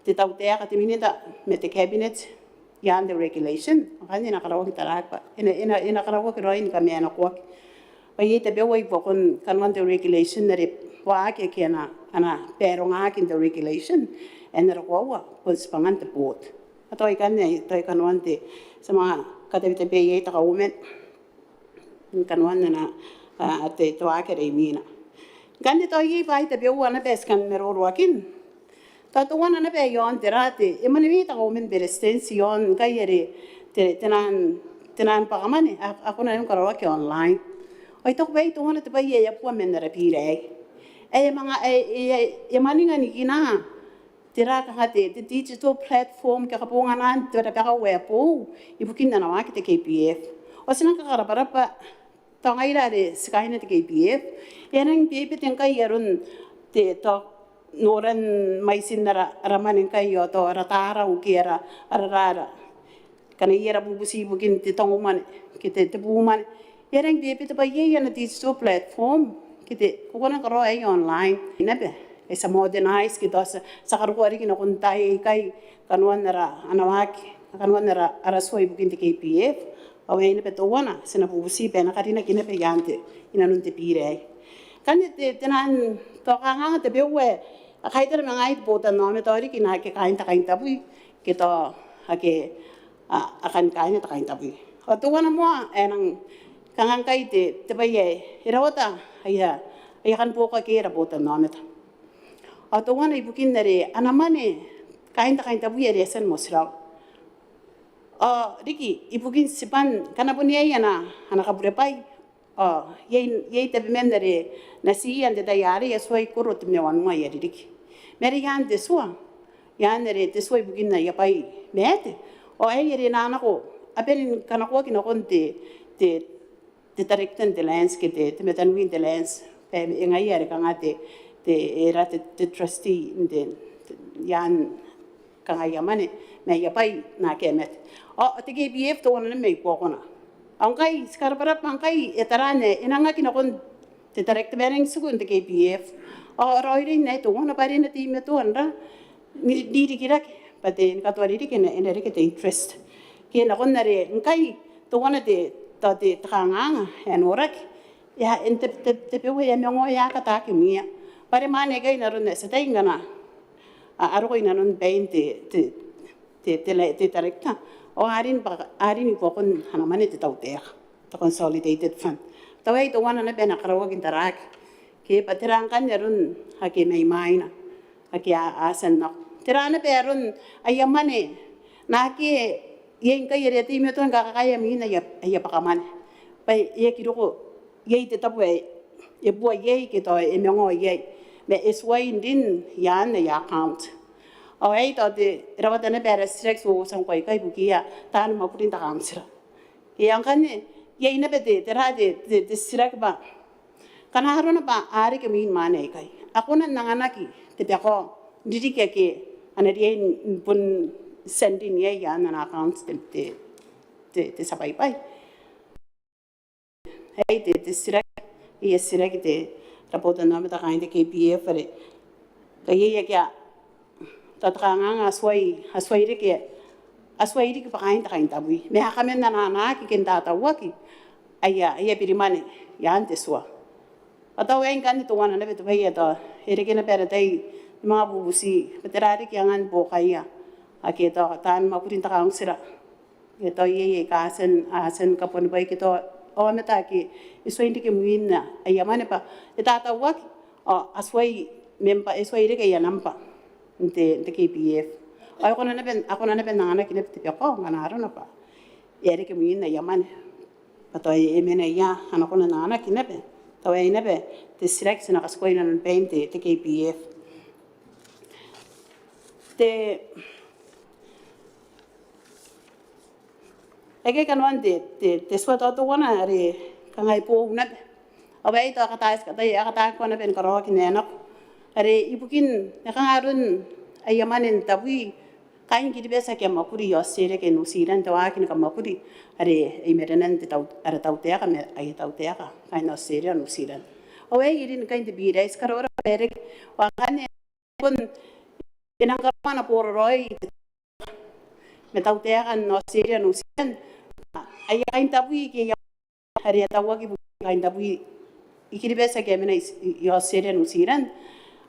te tau te ka timinita me te cabinet yan the regulation kan ina karawa kita rak pa ina karawa kiroin kami ana kuak. Pai te bewa I pokon kanuan the regulation nare wa ke ana pero nga kin the regulation and nare wa pos pangan te bot. Atoi kan nei toi kanuan te sama kata te be ye ta umen kanuan na te toa ke re mina. Kan te toi vai te bewa na bes kan mero roakin. Ta to wana na be yon te rate e mani ta umen berestensi yon kai ere te tenan pakamane ako na yung karawa ke online. Oi tok bai to wana te bai ya pu men na pire e mga e maninga ni kina tira ka te digital platform ka kapunga nan te ra ka wepo ibukin na wa ki te KPF o sinan ka karapa ta ngai ra de sky na te KPF enang pe ten kai yarun te to noran mai sin na ramanin kai yo to ratara u kiera arara kana yera bubusi bukin te tonguman ki te buman Yerang dia pita bayi yang digital platform kita kukuna karo ay online inabe esa modernize kita sa karuari kina kuntai kai kanuan nara anawaki kanuan nara arasoi bukin te KPF away inabe to wana sina bubusi pena karina kina pe yante inanun te pire kan te tenan to kanga te bewe akai ter mangai Botannaomata tori kina ke kain ta kain tabu kita ake akan kain ta kain tabu to wana mo enang kangang kai te baye irawata aya kan po ka kera Botannaomata ato wana ibukin nare anamane kain ta buya resen mosra riki ibukin sipan kana punya yana ana kabure pai ye te bemendare nasi ande da yare yasoi kurut me wanwa ya riki meri yan de suwa yan nare te soi ibukin na ya pai mete ay yere na ko apen kana ko kinakonte te tarekten de lands ke te metan win de lands pe ngai are kanga te era te trustee den yan kanga yamane me ya pai na ke met te KPF to wona me ko kona angkai skar para pangkai etarane inanga kinakon te tarekte beneng sugun te KPF roiring ne to wona pare na ti me to andra ni kirak pate katwari ke ne ene ke te interest ke na kon nare ngai to wona te te tranga en orak ya ente te pe ya mengo ya kata ke mia pare mane ga ina ronne se taingana aro ina non painte te tarekta o arin ko kon hanamane te tauter to consolidated fund tawai to wana na bena karawa gintarak ke patirang kan ron hake mai maina hake asan no tirana perun ayamane na ke yen kai re ti me ton ga kaya mi na ya pakaman pai ye ki ro ye te tapu e bo ye ki to e mengo ye me eswai din yan ya account o ai to de rawata na bera strex o sang kai bukia tan ma purin ta kamsira yang kan ye ina be de ra de strak ba kana haruna ba ari ke min mane kai ako na nanganaki te ko didi ke ana rien pun sending ye yan na accounts te sabai pai hey te sira te Botannaomata kain te KPF re ka ye ya ta tranga aswai rike pa kain ta kain tabu me hakamen na ki kenta ta waki aya pirimane yan te swa ataw en kan to wana na beto bai ta erike na pera tai mga bubusi peterari kyangan po kaya akito tan mapurin ta kangsira ito ye asen kapon bai kito o meta ki iso hindi ke muina ayamane pa itatawak aswai member aswai ire kaya nampa inte KPF ako na naben nangana kinep tipe ko nganaro na pa ere ke min na yaman patoy emena ya anako na nangana kinep tawai nebe te sirek sina kaskwai na painte te KPF te ege kanwan te swata to wana are kangai po unat abai to kata ko na ben karo kinena are ibukin nakangarun ayamanen tabui kain kidi besa ke makuri yosere ke nusiran tawakin ka makuri are imerenan te tau are tau te ka me ai tau te ka kain yosere nusiran awai irin kain te bira iskaro ere wakane pun inang kapana poroi me tau te ka nosere nusiran ay kain tabui ke hari tawagi kain tabui ikiri besa ke mena yosere nusiran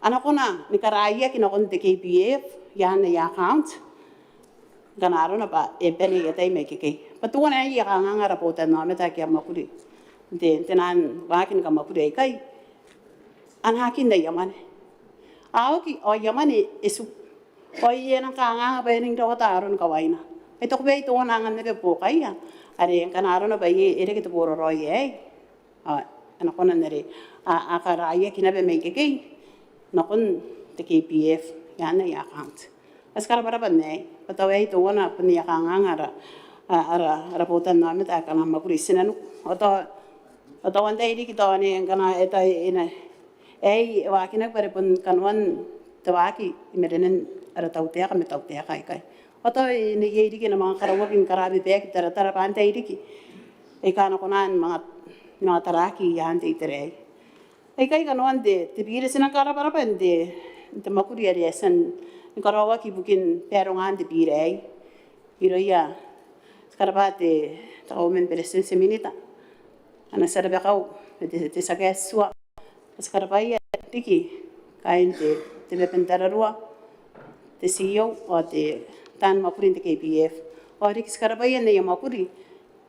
anakona ni karaya kinakon te KPF yan ya account ganaro na pa e peni e tai me ke patuan ai ya nga ra Botannaomata ke makuri de tenan wakin ka makuri kai anakin da yaman aoki o yamani isu o yena ka nga ba ning do taron ka waina e to be to na nga ne po kai ya are ganaro na ba ye ere ke to boro roi anakona nere akaraya kinabe me ke nakon te KPF yana ya account askara para banne patawai to wana pun ya kanganga ara Botannaomata kana makuri sinanu oto wanda iri kita ne kana eta ina wakina pare pun kanwan tawaki imeren ara tautea ka metautea kai oto ne iri kina mga karawin karabi bek tara pante iri ki kana konan mga taraki yan te itere kai kanwan de tibiri sina kara para pende te makuri ari esan karawa ki bukin perongan de bire iroya skarabate taumen pelesen seminita ana sarbe kau te sageswa skarabaya tiki kain te bepentararua te CEO o te tan makuri te KPF o rik skarabaya ne makuri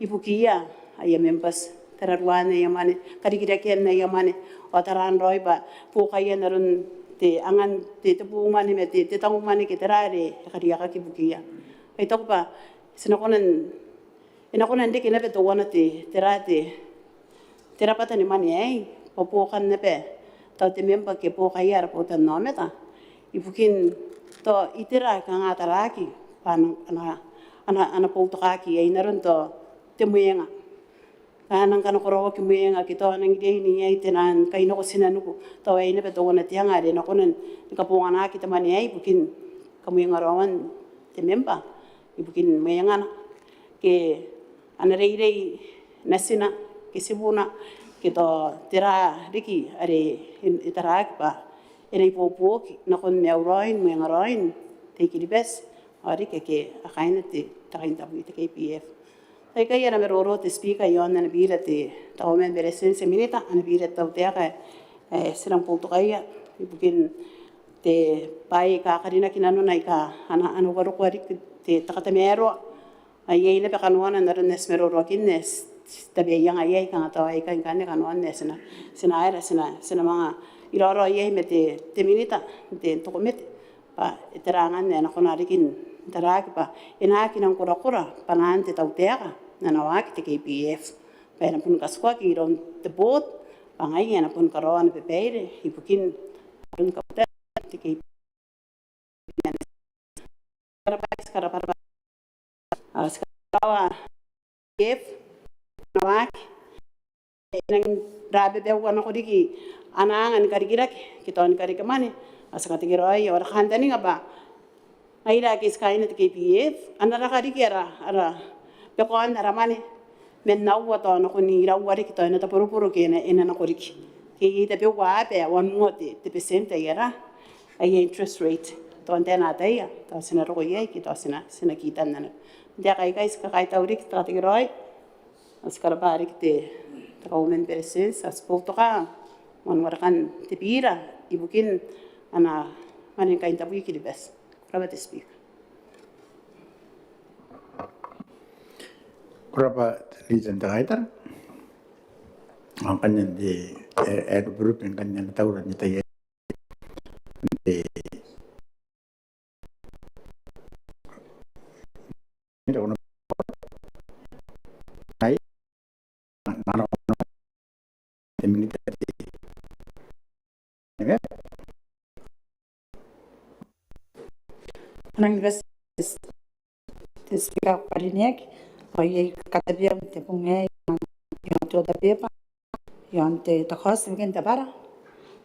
ibukia ay members tararuane yamane karikiraken na yamane o taran roiba po kaya naron te angan te tepumani me te tangumani ke terare kariaka kibukia ito pa sinakonan de kinabe to wana te terate terapata ni mani popokan nebe to te member ke po kaya ra Botannaomata ibukin to itira kanga taraki pan ana po to kaki ay naron to temuyenga kanang kana koro ki muenga ki to nang ide ni ai tenan kaino ko sinanu ko to ai ne beto na tianga de na konen ka pongana ki tamani ai bukin kamuenga rawan te memba ibukin muenga ke anare nasina ke sibuna ke to tera riki are itarak ba ene popo na kon neuroin muenga roin te ki bes ari ke akaina te takin tabu te KPF ai kai ana meroro te speaker yon na bira te taumen beresen seminita ana bira tau te ka serang ponto kai ibukin te pai ka karina kinano nai ka ana waru kwari te takata mero ai ne pe kanuana na nes meroro kinnes tabe yang ai ka ta ai kan kan kanuan nesna sina era sina mga iroro ai me te minita te to komete pa terangan na konarikin tarak pa ina kinang kura panan te tautea na nawak te KPF pa na pun kaswa ki ron te bot pangai na pun karoan pe pere ibukin pun kapta te KPF para askawa KPF nawak nang rabe be wana ko diki anangan karikirak kiton karikamane asakati giroi or khandani ngaba aira ke skaina te KPF anara kari kera ara pekon aramane men nawa to no kuni rawari kito na tapuro ke na ina na koriki ke ite pe wa pe wan mote te percent era ai interest rate to antena taia to sina ro ye ki to sina kitan na dia kai ska kai taurik ta te giroi askar barik te kaumen percent as poto ka mon warkan te pira ibukin ana manin kain tabu ki bes Rabat speak. Kurapa reason ta kaitar ang kanyan di grup yang kan yang tahu dan kita ini orang naik mana ini tadi ya Nang ves speak pariniek o ye katabia te punge yo to da pepa yo ante to khos ngen ta bara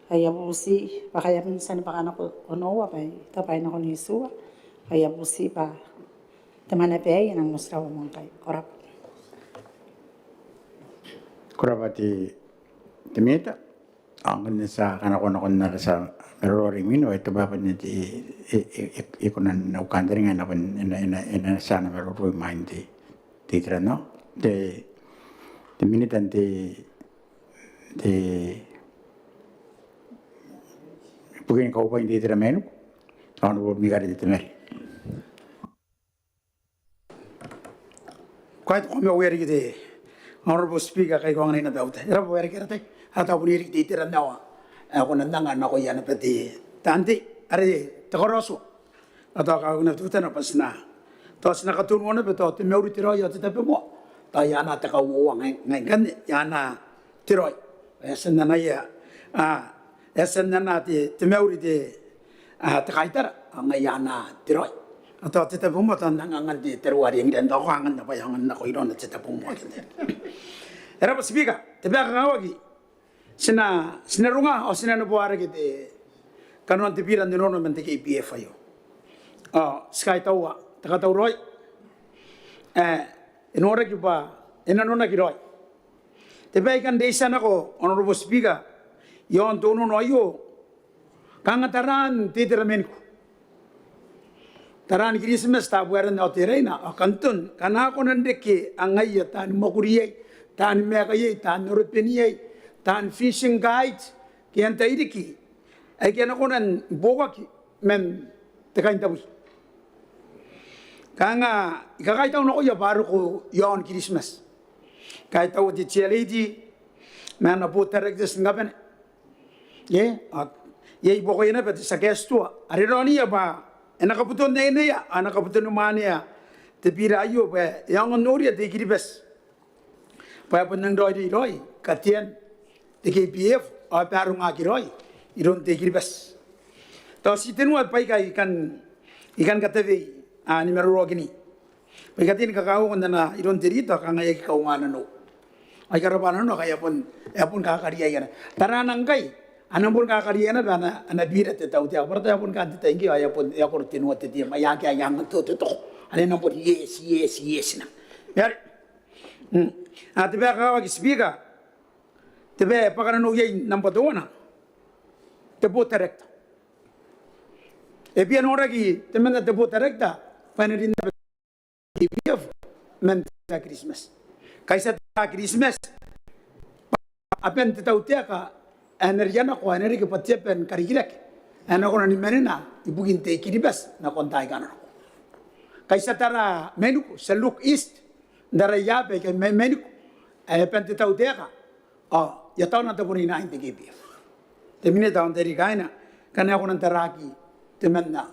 ay abusi pa kaya minsan pa kana ko ono wa pa ta pa na ko ni suwa ay abusi pa Tamana pe nang musra mo kay korap kurabati temeta angin sa kana ko na sa error mino ito ba pa ni ikunan na ukandring na pan ina sana mero mind titra no de minute de pugin ko pa hindi tira meno ano bo migari de temer Quite come aware de honorable speaker kay ko ngani na daw ta era bo era kera tay ata bu ni rik di tira nawa ako nandanga na ko yana pati tanti are takoroso ata ka una tuta na pasna tos na katun wona beto te meuri tiro ya te pe mo ta yana ta ka wo ngai gan yana tiro esen na ya esen na te meuri de ta kaitara ngai yana tiro ata te pe mo ta nanga ngan di terwari ngi ndo ko ngan na pa yang na ko iron te pe mo era bo speaker te ba ka wagi sina runga o sina no boare ke te kanon te piran de nono mente ke IPF ayo sky tawa ta tau roi en ora ki ba en nona ki roi te bai kan desa na ko honorable speaker yon to no ayo kanga taran te teramen ko taran Christmas ta buaran na terena akantun kana ko nande ke angai tan mokuriye tan mekaye tan norpeniye tan fishing guide kian ta iriki ay kian ako nan boga ki men te kain tabu kanga ikakai tau no ya baru ko yon Christmas kai tau di chelidi men na putar exist ngaben ye boga ina bet sa gestu arironi ya ba ena kaputon ne ne ya ana kaputon mane ya te pira ayo ba yang noria te kiribes pa pa nang roi katien te KPF o parung akiroi iron te kiribes to siten wat pai kai ikan kateve ani merogini pai katin kakao kondana iron terito kanga yaki kaungana no ai karabana no kaya pun kakariya yana taranang kai anambun kakariya na bana ana bira te tau te aporta pun kan te ingi ay pun ya por tinu te dia maya kya yang to ale no por yes na yar ate ba ka wagi speaker te be pakana no yei number 2 na te bota recta e bien ora ki te menda te bota recta panerin na IPF men ta Christmas kaisa ta Christmas apen te tau te ka energia na ko energi ke patiepen karigilek ana ko ni menena ibukin te kiribas na kontai kana kaisa tara menu seluk east dara yape ke menu apen te tau te ka ya tau na te puni na inte gibi te mine tau te rikaina kana ko nan taraki te menna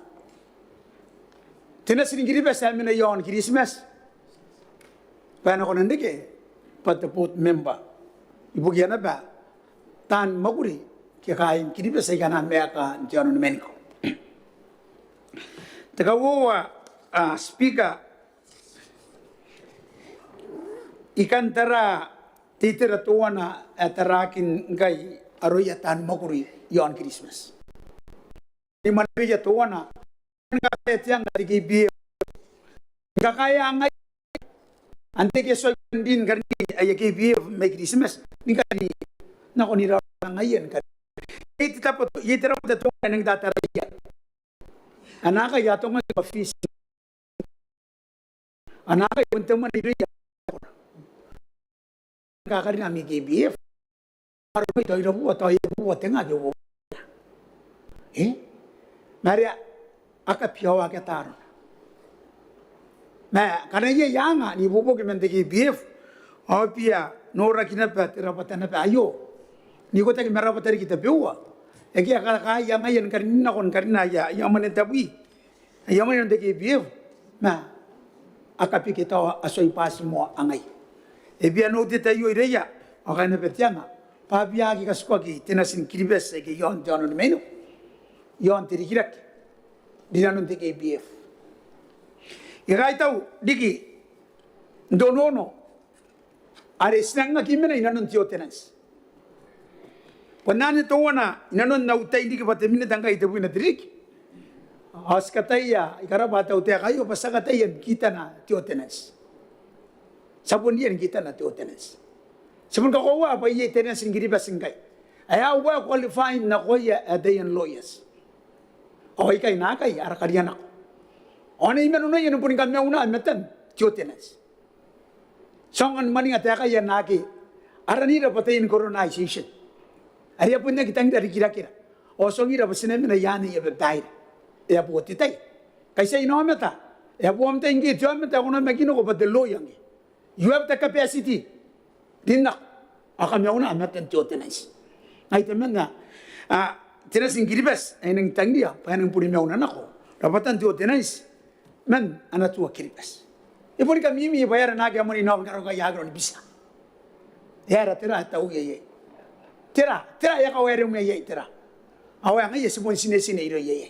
tena sini kiribas amena yon Christmas pana ko nan deke pataput member ibugiana ba tan maguri ke kain kiribas ay kana meka jono menko tagawa speaker ikan tara titira tuwana atarakin ngai aroya tan maguri yon Christmas di mana ya tuwana ngai tiang dari gibi kakaya ngai ante ke so din garni ay gibi me Christmas ni kani na ko ni ra ngayon kan iti tapos yitira mo to nang dataraya anaka ya to ngai office anaka unta man iri kakari na mi gibi aro ito iro buo tenga de Maria akapiawa ke taron na kana ye yanga ni bobo ke mente ki BF opia nora kina pa tira patana pa ayo ni ko tagi merapa tari kita bewa eki akaka yang ayan karina kon karina ya yang Maungatabu yang mana tagi bewa na akapi kita asoi pas mo angai ebia no te tayo ireya akana petianga pabia ki kaskwagi tenasin kiribes eki yon jono meno yon tirikirak dinanon tagi bewa irai tau diki donono are sinanga kimena inanon tio tenas Panani tawana inanon na utay di kapatid minatangka ito po na ririki. As kataya ikara bata utay kayo basta katayan kita na tiotenas. Sabon yan kita na tiotenas. Sabon kakuha pa iya tenas ingiri basingkay. Ay awa qualifying na kuya adayan lawyers. O ikay nakay arakariyan ako. Ano iman na yan po ni kami una metan tiotenas. Songan maning ataka yan naki aranira patayin colonization. Ari pun na kitang dari kira-kira. O songira pa sinabi na yani ya bebay. Ya po titay. Kaysa inometa. Ya po amta ingi tiometa ako na magino ko padelo yang. You have the capacity. Dinak. Akam yaw na amat ang tiotenais. Ngay temen nga. Tinas ingiribas. Ay nang tangdiya. Payanang puni yaw na nako. Rapatan tiotenais. Man anatua kiribas. Ipon kami mi bayaran nagi amon inom karo kayagro ni bisa. Yara tira tau ye. Tira ya kawere mo ye tira. Awa nga yes mo sine iro ye.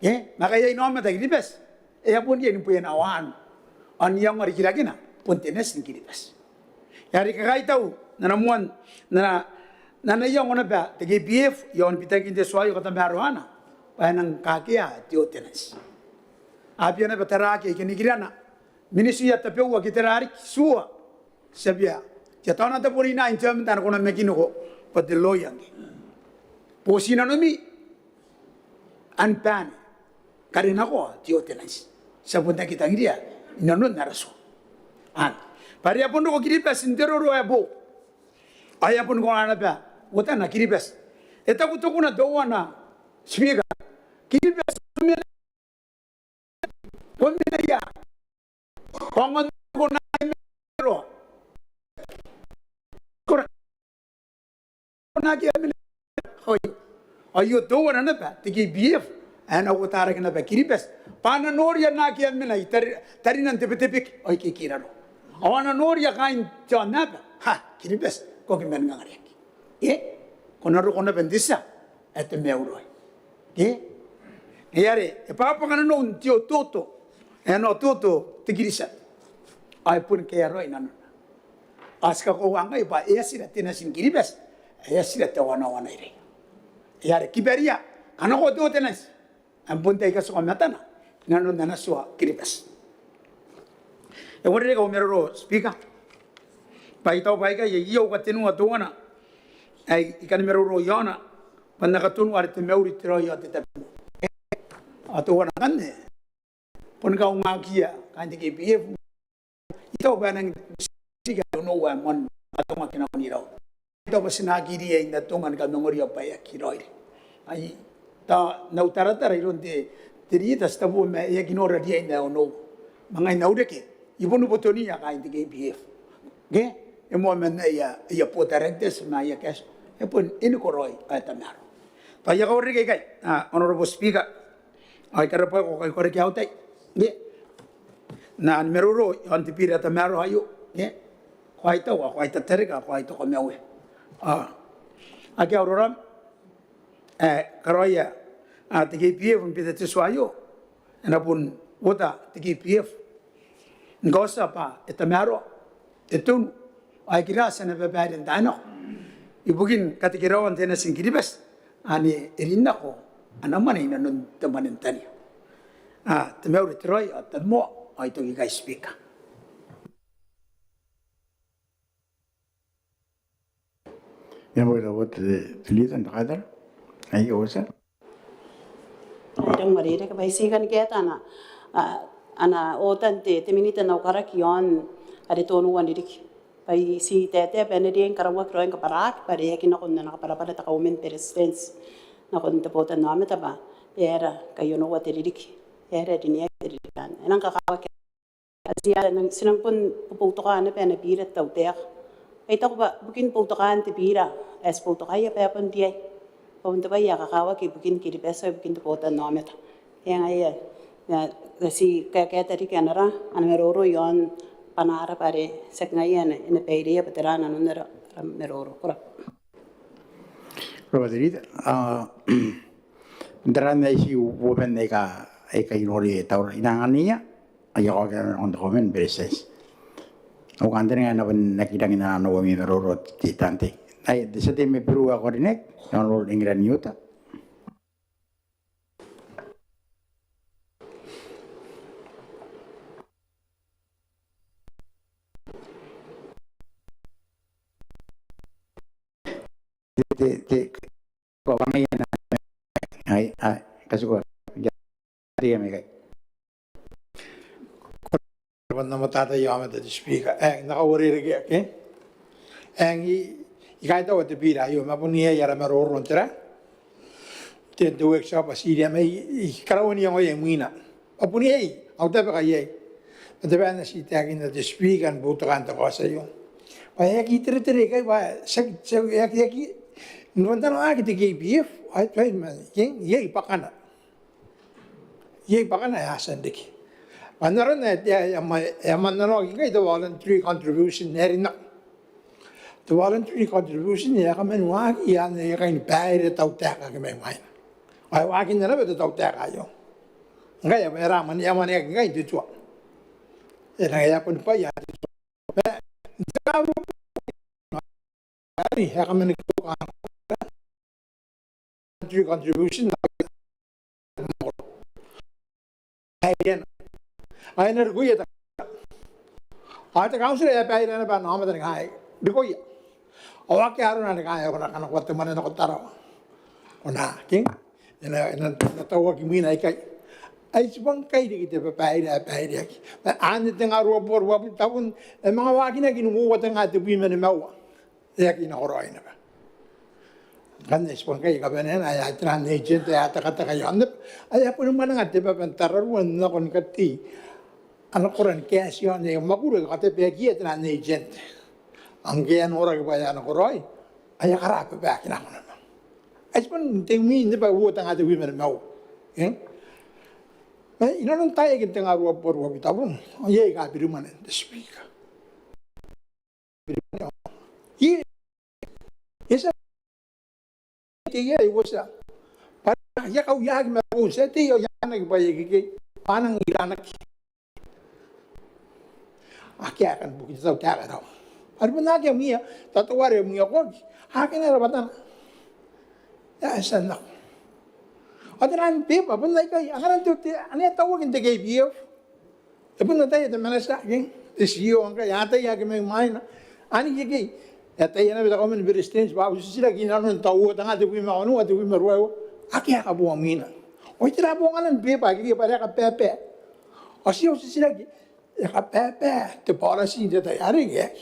Ye, makaya ino mata kiribas. E apun ye ni puyen awan. An yang mari kira kina pontenes ni kiribas. Yari kagai tau nanamuan na yang ona ba tege BF yon pitang inde swayo kata maruana. Payanang kakia tiotenes. Apiana bataraki kini kirana. Minisuya tapewa kiterarik suwa. Sabia. Jatana ta puri na incham tan kona mekino ko padelo yang. Posina no mi anpan karena ko tiotenas. Sabunda kita ngiria inanon naraso. Pari apun ko kiribas intero ro abo. Aya pun ko ana ba. Wotana kiribas. Eta kuto kuna dowana spiga. Kiribas pomena ya. Pongon ko na ro. Ayo doa na ba tigi BF ana utara kana ba kiribas pana noria na ki amena tari nan tepetepik oi ki kirano awana noria kain chana ba ha kiribas ko ki men ngari e konaro kona bendisa et meuro e yare e papa kana no tio toto e no toto tigirisa ai pun ke aro inano aska ko wanga iba esira tinasin kiribas esira tawana ire yare kiberia kana ko to tenas ampun tay kaso matana nano nanaswa kiribas e wore ko mero speaker pai to pai ka ye yo ka tenu atona ai ikan mero ro yona panna ka tunu arte meuri tro yo te atona kanne pon ka unga kia kan te BF ito ba nang siga no wa mon atoma kina ni raw ito ba sinagiri ay natungan ka memoria pa ya kiroi ai ta na utara ironde tirita stabu me ya kinora dia na no mga inaudeke ibonu botoni ya kain te BF ge emo men ya potarentes ma ya kes epon inikoroi atamaro ta ya kawri kai honorable speaker ai karapa ko kai kore kyautai ge na meruro antipira tamaro ayo ge kwaita wa kwaita terika kwaita ko mewe ake aurora karoya tigi PF pita tiswayo na pun wota tigi PF ngosa pa etamaro etun ay kirasa na babayan dano ibukin katikirawan tena singkiribas ani irinna ko anaman ina nun tamanin tani tamero troy at mo ay to guys speaker. Yang berawat tulisan takadar, ay osa. Ang marire ka baisikan kita ana otan te minita na ukaraki yon aditono wandirik. Pai si tete benedien karawa kroen ka parak pare yakin ako na nakaparapara ta kaumen persistence na kon te Botannaomata ba era kayo no wateririk era dinia terikan enang kakawa asiya nang sinang pun puputo ka na pena birat tawtek ay ta ko ba bukin puto ka te bira espoto kaya pa pun dia. Papunta pa ya kakawa ki bukin kiri peso bukin to Botannaomata. Yang ay si kaya tadi kanara meroro yon panara pare sekngayan ina peiria paterana nunera meroro kura. Ribooti, darana isi women eka inori taur inangania, ayo ka on the comment basis. O kandeng na nakita ngina no mi meroro ti tante. Ay desate me peru ako rinek, no rol ingran yuta. Ko wangayan ay kasuko. Jadi ya mereka. Botannaomata iaon te speaker nakawari rege ke ikaita o te pira yo mapunia yara meroro ntera te workshop asiria me karawani ngo ye muina apunia au te ka ye te bana si te agina te speaker botanta cosa yo pa ya ki tere kai ba sak ya ki no ndano a ki te KPF ai trai man ye pakana ya sandiki Panaran ya manano kita itu voluntary contribution nerina. The voluntary contribution ya kami nuak ya ni kain bayar tau tak kami main. Ay wakin na betul tau tak ayo. Enggak ya merah man ya mana enggak itu cua. Ya pun pa ya. Ya kami ni voluntary contribution. Again. I never go yet. I the council ya pay na ba naman na kaya. Di ko ya. Awak kaya ron na kaya ko na kana kwat man na ko Tarawa. Ona king. Ina natawa ki mina ikay. Ay sibang kay di kita pay na. Ani tenga ro por wa tapon mga waki na ginuwa tenga to bi man mawa. Ya kinoroy na ba. Kan sibang kay ka benen ay atran agent ya kata kayan. Ay po naman nga te pa Tarawa na kon kati. Ano koran cash yon yung makuro kate pegi at na agent. Ang kaya nora ko pa yan ako roy. Ay karap pa kina ko naman. Ay pun temi hindi pa utang ate women mau. May inanong tayo kita nga ruwa por wa bitabon. Ay ka biruman the speaker. Ye. Yes. Tiya iwasa. Para ya kau ya me po sa tiyo ya nagbayigi panang ilanak. Aki akan bukin tahu tak tahu. Ada benar yang mia, tak tahu ada mia kok. Akin ada batan. Ya senang. Ada orang pepa pun lagi kaya. Akan tu ane tahu kita kaya biar. Tapi nanti ada mana sah geng. Tesiu angka ya tahu ya kami main. Ani kaya. Ya tahu ya nabi tak kau menberestin sebab usus lagi nanon tahu tengah tu bima anu tu bima ruayo. Aki akan buang mina. Oh tidak buangan pepa kaya pada pepe. Asyik usus lagi. Ya pepe te policy de tayari ge.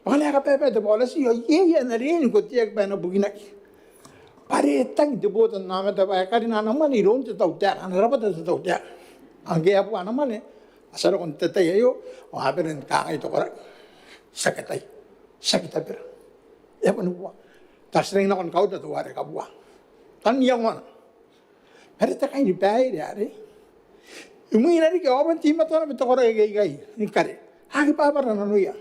Wala ka pepe te policy yo ye ya na rin ko tiyak ba na buginak. Pare tang de Botannaomata ba ka rin naman ni ron te tau ta ana rapat te tau ta. Ang ge apu ana mane asar kon te te yo o haberin ka ito kora. Sakitay per. Ya pun buat. Tasring na kon kau te tuare ka buat. Tan yang mana. Pare ta kai ni bai ya re. Umi nari ke orang cima tu orang betul orang gay ni kare. Hagi apa orang nuya.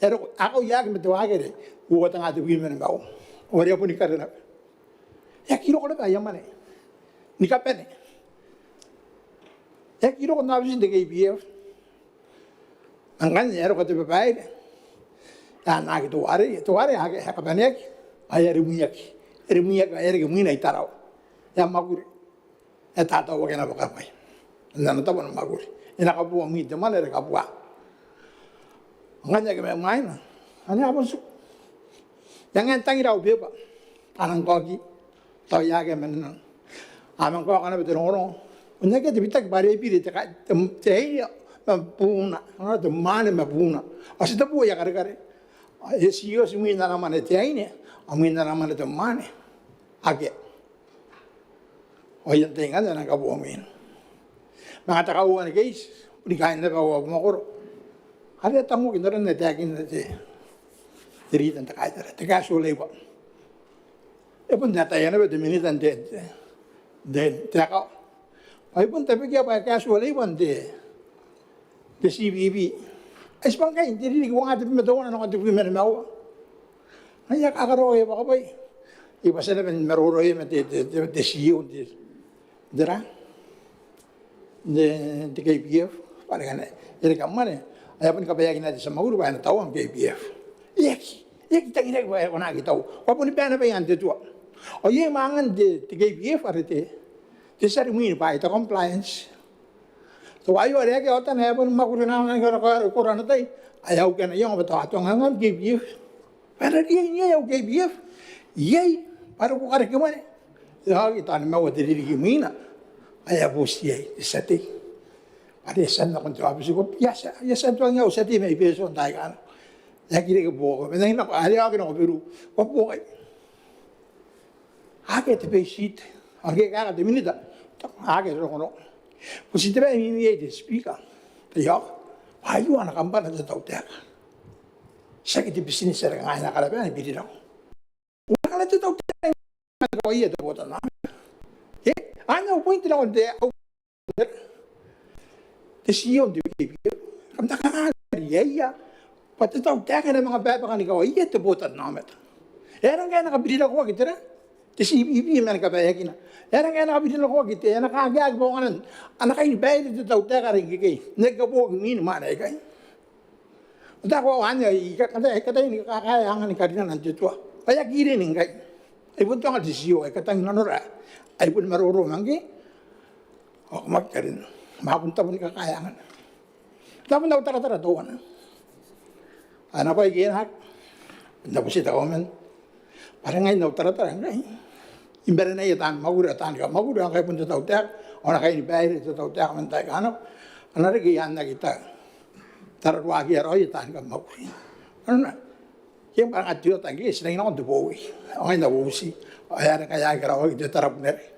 Ya aku ya ke betul hagi deh. Gua tengah tu begini mana kau. Orang apa ni kare nak. Ya kilo kau apa yang mana? Ni kapan ni? Ya kilo kau nak bersih deh biar. Angkan ya orang kau tu berbaik. Ya nak itu hari hagi kapan ni? Ayah rimuyak ayah rimuyak Tarawa. Ya magur. Ya tak tahu bagaimana pakai. Nana tahu nama magur. Ina kapu ami tu mana ada kapu. Angkanya kami main. Hanya apa sih? Jangan tangi rau beba. Anang kaki. Tahu ya kami mana. Amang kau kana betul orang. Punya kita bitak bari piri tak cahaya mapuna. Orang tu mana mapuna. Asyik tu ya kare. Esio semua nama mana cahaya. Amin nama mana tu mana. Agak. Oh yang tinggal jangan kapu amin. Mga takawan guys, di kain na kawa makuro. Ada tamu kita rin natakin na siya. Diritan ta kaitara. Te kaso lebo. E pun data yana be deminitan de taka. Ai pun tapi kia pa kaso lebo de CBB. Ai spangkai diri ko ngati me dona no ngati me mau. Ai ya kakaro e ba bai. Iba sila ben meroro e me de CEO de dera. De KPF para kana. Ere kamane. Ai pun kapaya kina di sama uru ba na tawang KPF. Yeki tangina ko na kita. Wa pun bana ba yan de tua. O ye mangan de KPF arete. De sari mui ba ita compliance. So ayo ada ke otan ya pun makurina na ko rana tai. Ayaw kana yung ba to ngam KPF. Para dia ya KPF. Ye para ko kare ke mane. Ya kita ni mau de ririki mina. Ayaw busi ye sati. Ada san na kon jawab ko ya tuang ya sati me peso dai kan. Ya kira ke bogo, menang nak ada aku nak biru, kau bogo. Agak tepi sheet, agak kan ada minit dah, agak tu kono. Pusi tepi ini dia speaker, tiap, ayu anak kampan ada tahu tiap. Saya kita bisnis sekarang anak kalau apa ni biri dah. Orang kalau tu tahu tiap, kau iya tu Botannaomata. Anak point tu orang dia, dia CEO dia biri, kamu tak kenal dia. Pati tahu tiada mga bapa kan ikaw iya tu Botannaomata. Erang kaya nakabili ako kita na. Tisi ibi man kabaya kina. Erang kaya nakabili ako kita. Erang kagag mo kanan. Anak kayo bayad tu tahu tiada rin kikay. Nagkapo min mana ikay. Udah ko anya kata ini kakayangan ni karina nanti tua. Kaya kiri ning kay. Ay pun tu ang disio ay katang nanora. Ay pun maruro mangi. O magkarin. Mapunta pun kakayangan. Tapos daw tara-tara doon. Ano pa ikinak? Tapos ito man. Parang ngayon na tara-tara ngayon. Imbera na iyan, magura ka. Magura ang kayo punta tao tiyak. O na kayo ni Bayri, ito tao tiyak man tayo. Ano rin iyan na kita. Tarawagi aroy, iyan ka magura. Ano na? Yung parang at yun, tangi, sinagin akong dubuwi. O ngayon nabusi. O yan na kaya karaw, ito tarap na rin.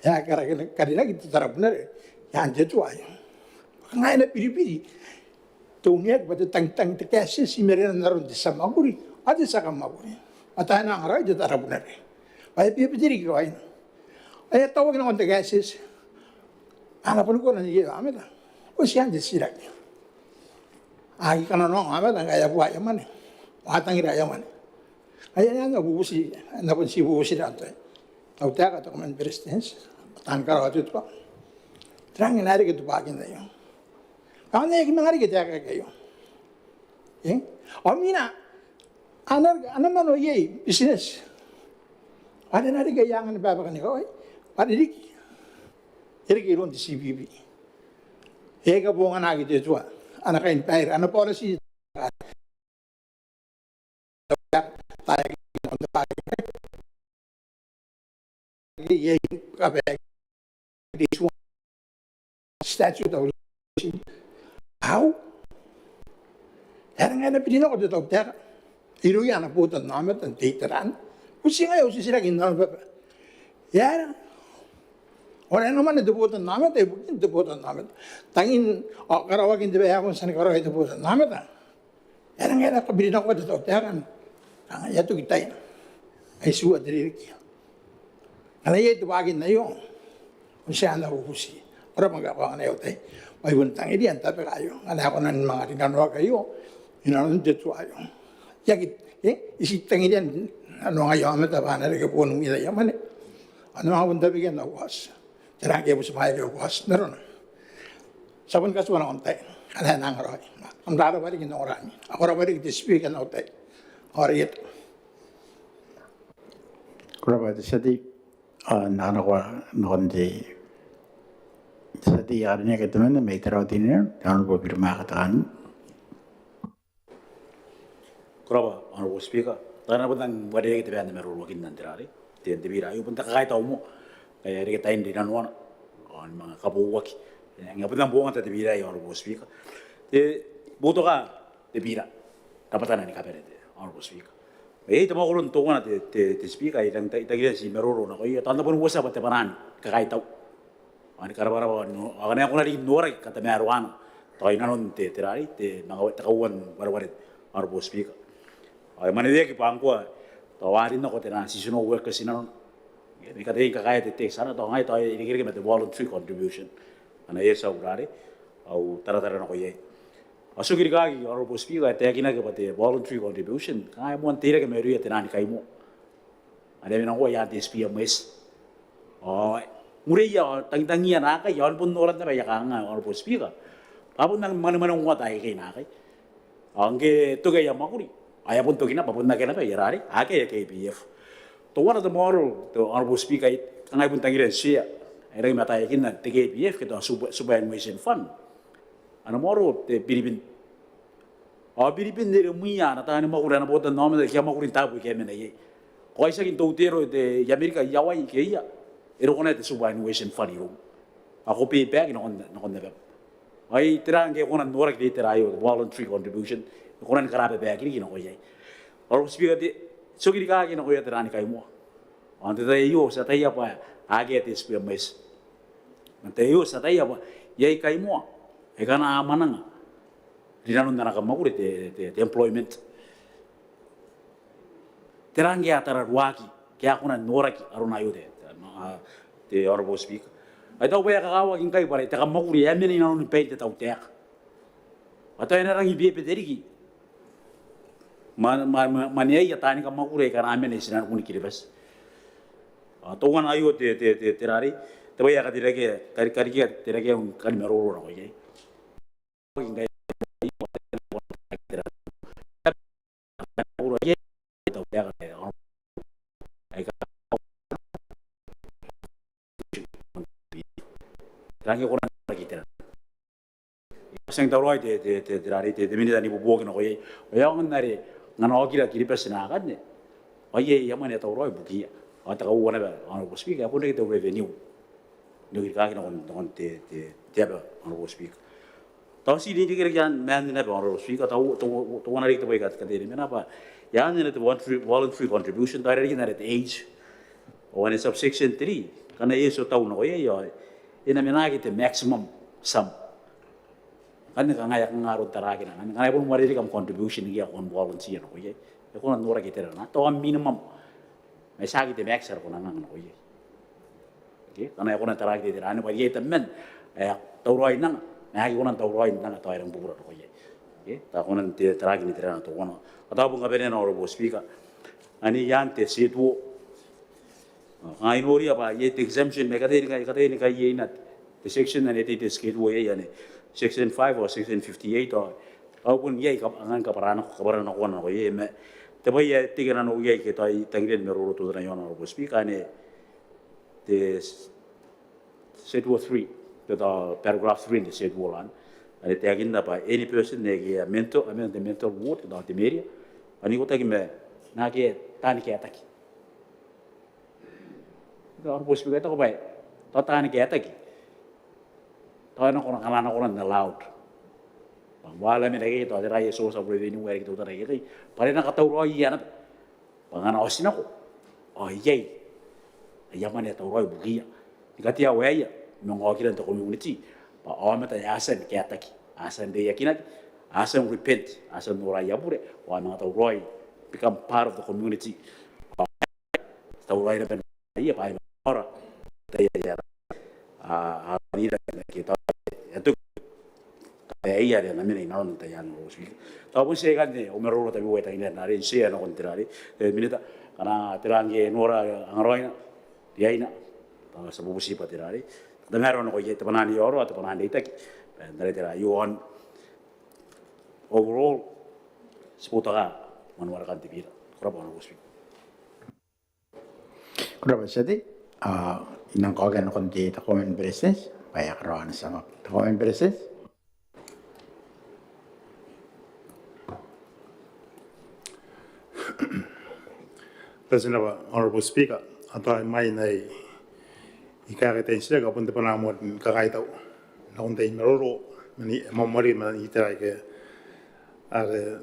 Yan kanina, ito tarap na rin. Yan dito ay. Ngayon na pili-pili. Tungyak pada tang-tang tekasi si mereka naron di sama maguri, ada sakam maguri. Atau nang arai jadi Arab nari. Ayah piye diri kau ini. Ayah tahu kena kontak tekasi. Anak pun kau nanti dia amat lah. Usian di sirak. Agi kana nong amat lah ayah buat yang mana. Watang ira yang mana. Ayah ni bubusi, anda pun si bubusi dah tu. Tahu tak atau komen presiden. Tangkar waktu itu. Terang nari kita bagian dah. Kami ni kita ngari kita kayo. Omina, anak mana ye business. Ada nari kaya yang ni bapa kan kau. Ada ririki ron di CBB. Eka bunga nagi tu tua. Anak kain pair, anak policy. Tayo kita pakai. Ye apa? This one statute of how? Erang ada pilihan aku tahu tak? Iru yang anak Botannaomata dan titeran. Usia ngayon usia sila ginawa ba? Ya. Orang naman itu Botannaomata, ibukin itu Botannaomata. Tangin karawagin di ba ako sa karawagin itu Botannaomata. Erang ada pilihan aku tahu tak kan? Ang ya tu kita ini. Ay suat ririki. Ano ya itu bagin na yun. Usia anak usi. Orang magawa na yun tayo. May buntang iriyan, tapi kayo. Anak ko ng mga rinanwa kayo. Inanon dito kayo. Yakit, isitang iriyan, ano nga yung amat, na rin ka po nung ilayaman eh. Ano mga bunta bigyan na uwas. Tarang kayo po sa mga kayo uwas. Meron na. Sabon ka suwa na kontay. Kaya na ang aroy. Ang laro ba rin yung orami. Ako ra ba rin iti-speak na utay. Oriyat. Kura ba ito siya di, nakon di, sa di niya kita mana may taraw din niya, jangan lupa firma katakan. Kuraba, Honorable Speaker, karena pun wadai kita biar meru wakin nanti hari, tiada bira, ayu pun tak kaya tahu mu, kaya hari kita ini nanuan, orang mga kabuwaki, yang pun buang tadi bira, Honorable Speaker, butuh ka, bira, dapat tanah ni kabar itu, Honorable Speaker. Itu mau ulun tuan te Speaker, yang kita si meru nak, iya, tanda pun buasa pada panan, kaya tahu. Ani karabara no agane ako nari noray kata meruano to inanon te terari te mga takawan barbarit Honorable Speaker Ai Maneaba ki pangkua tawarin na ko tena seasonal workers ina. Ni ka dei ka kaya te sana to ngai to ini kiri me voluntary contribution. Ana esa urare au tara na ko ye. Aso kiri ka ki honorable speaker te kina ke pate voluntary contribution kai mon tire ke meru ya tena ni kai mo. Ada mina ko ya te spia mes. Oh, mure ya tangi na ka yon pun noran na ya ka nga honorable speaker. Apun nang mana ngwa tai ke na kai. Angge to ke ya makuri. Aya pun to kina papun na kena pa yarari ake ya KPF. To one of the model to honorable speaker kangai pun tangi ren sia. Era mata ya kina te KPF ke to superannuation fund. Ana moro te Pilipin. Pilipin de muia na ta ni makuri na Botannaomata ke makuri tabu ke mena ye. Ko isa kin to tero de America yawai ke ya. Ero kona te superannuation fund iro. Ako pe bag no on the ai terang ke kona norak de terayo voluntary contribution kona ni karabe bag ni no ye. Or speaker de so ki ka no ya terani kai mo. Ante de yo sa tai apa age te speaker mes. Ante yo sa tai apa ye kai mo. E kana amananga. Rinanu ndana ka makure te employment. Terang ya tara ruaki ke akuna noraki aruna yo te honorable speaker. Ai tau bea kakawa kin kai pare te kamakuri e meni na no pe te tau tek. Ata ena rangi bie pe teriki. Mane ia tani kamakuri ka na meni sinan kuni kiribas. To wan ayo te rari te bea ka direke kari ki direke un kan meroro no ye. Kin kai tau tek aika rangi ko na kita. Seng tau roi te rari te mini tani bubo kino ko ye. Ya ngonari ngana okira kiri pesna kan ne. Oye ya mane tau roi buki. Ata ka uwana ba honorable speaker apo ne te revenue. Ngi ka kino kon te ba honorable speaker. Tau si ni kira kan man ne ba honorable speaker tau wana ri te bai ka te mena ba. Ya ne te voluntary contribution tau ri na te age. O ane subsection 3 kana yeso tau no ye yo. Ina mena ki te maximum sum. Kan ka ngaya ngaro taraki na ngaya pun mari kam contribution gi on volunteer no ye. E ko na nora ki te na to minimum. Me sa ki te max ko na ngano ye. Ke kana ko na taraki te na pa ye te men to roi na na ki ko na to roi na to ai rang bura ko ye. Ke ta ko na te taraki ni te na to kono. Ata bu ngabene na honorable speaker. Ani yante setu ai nori apa ye exemption me ka ni ka ye na the section na te schedule ye ne section 5 or section 58 or pun ye ka angan ka parana ko na ko ye me te bai ye te kana no ye ke tai tangren me ro to na yo na ko speaker ne the schedule 3 the paragraph 3 in the schedule an ane te aginda pa any person ne ke mental ward da te meria ani ko ta ki me na ke tani ke ataki orang bos juga itu kebaik. Tahu tangan kita lagi. Tahu nak orang na laut. Bangwala mereka itu ada raya sosa boleh ini mereka itu ada raya. Pada nak tahu raya ya, pangan osin aku. Oh iya, zaman itu raya bukia. Dikati awal ya, mengakiran untuk community. Pak awam itu asan kita lagi. Asan dia yakin, asan repent, asan raya boleh. Wah nak tahu raya become part of the community. Tahu raya itu iya pak. Ora ya ni da kita itu kayak ada namanya non tayan bos. Tapi saya kan ni umur tapi buat ini nari saya nak kontrari. Minta karena terangge nora angroina dia ina sebab siapa terari. Dengar orang kau itu penani orang atau penani itu dari terari iaon overall seputara manuarkan tibira. Kurang bos. Kurang jadi. Inang kogan konti ta comment presence paya karon sama ta comment presence President Honorable Speaker atau mai nei ikare tensia ka punte pana mo ka kai tau na unte meroro mani mamari mani itara ke are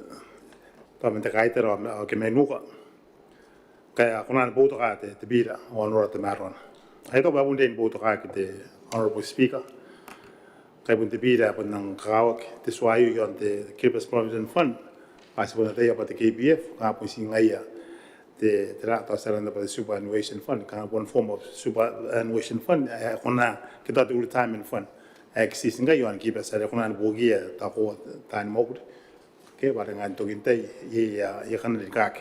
pamente kai tero ke menuka kaya kunan boto ka te bira honor te maron ai to ba bunde boto ka te honorable speaker kaya bunte bira pun nang kawak te swayu yon te keepers provision fund Asipun te apa te KBF ka pun singai te trata saranda pa superannuation fund ka one form of superannuation fund kona kita tu retirement fund exist ngai yon ki pesa kona bogia ta ko tan mo ke ba ngan to gintai ye kan ri ka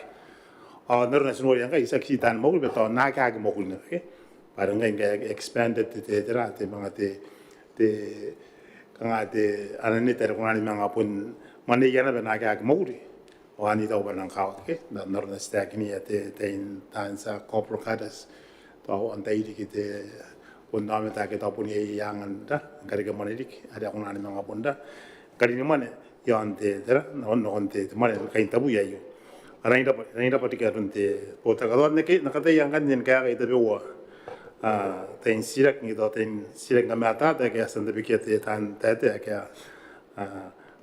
ner national yang kai saksi tan mo be to na ka mo ne ke ba ngai expanded te te mga te kanga te anani te kona ni mga pun mane yana be na ka mo o ani tau banang kau ke na norna stak ni te in tansa corporate cadas tau antai di kite pondame ta ke tau pun ye yangan da kari ke mane dik ada kuna ni manga ponda kari ni mane yo ante tera no ante mane kai tabu ya yo arainda patika runte pota ka ne ke na kata yang kan nen ka ite be wa te in sirak ni do te in sirak na mata te ke asan de bikete tan te ke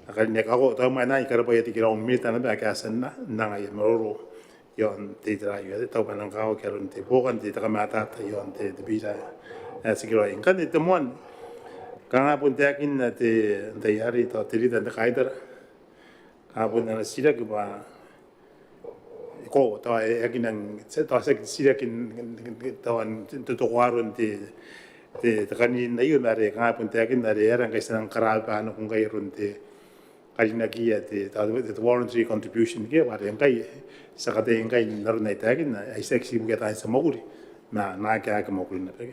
akan ne kago ta mai nai kara pa yati kira on milita na ba ka sanna na ya mororo yon te tra yo ta pa nang kago kero te po kan te ta mata ta yon te de bisa sikiro in kan te mon kan apun te akin te yari to te rita te kaider apun na sira ke ba ko ta akin ang se ta se sira kin ta wan te to warun te kanin na yun mare kan apun te akin na re era ngai sang kara pa no kung kai run te karina kia te voluntary contribution ke ba yang kai sakate yang kai nar nai ta kin ai seksi bu ta sa moguri na ka moguri na pe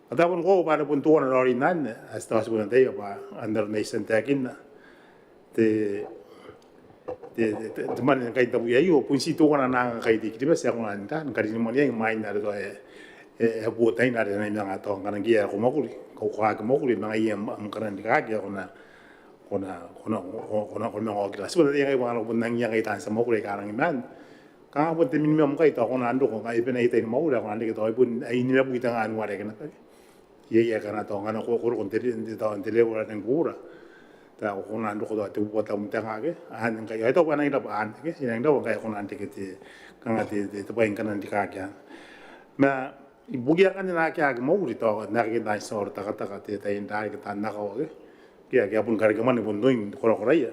ata pun ko ba pun tuan lori nan asta pun te ba under nation ta kin te man kai ta bu ya yo pun si tuan na kai di kiba sa ko an ta kari ni mo yang mai na do bu ta na na na to kan kia ko moguri ko ka moguri na ia am kan di ka kia kona ngogila sebenarnya yang ibu pun nang yang kita sama kure karang iman kang pun temin mem kai to kona ando kong ai pena ite mau da kona ke to pun ai ni bu kita ngan ware kana ye kana to ngana ko kon teri ndi to ndele wala nang gura ta kona ando ko to bu ta mun tanga ke an kai ai to kana ida an ke yang do kai kona ante ke ti kang ati te pain kana ndi ka kya ma ibu ya kana na kya mau ri to na ke dai sor ta kata te ta indai ke tan na ko ke kia pun kari kemana pun doing kora ya.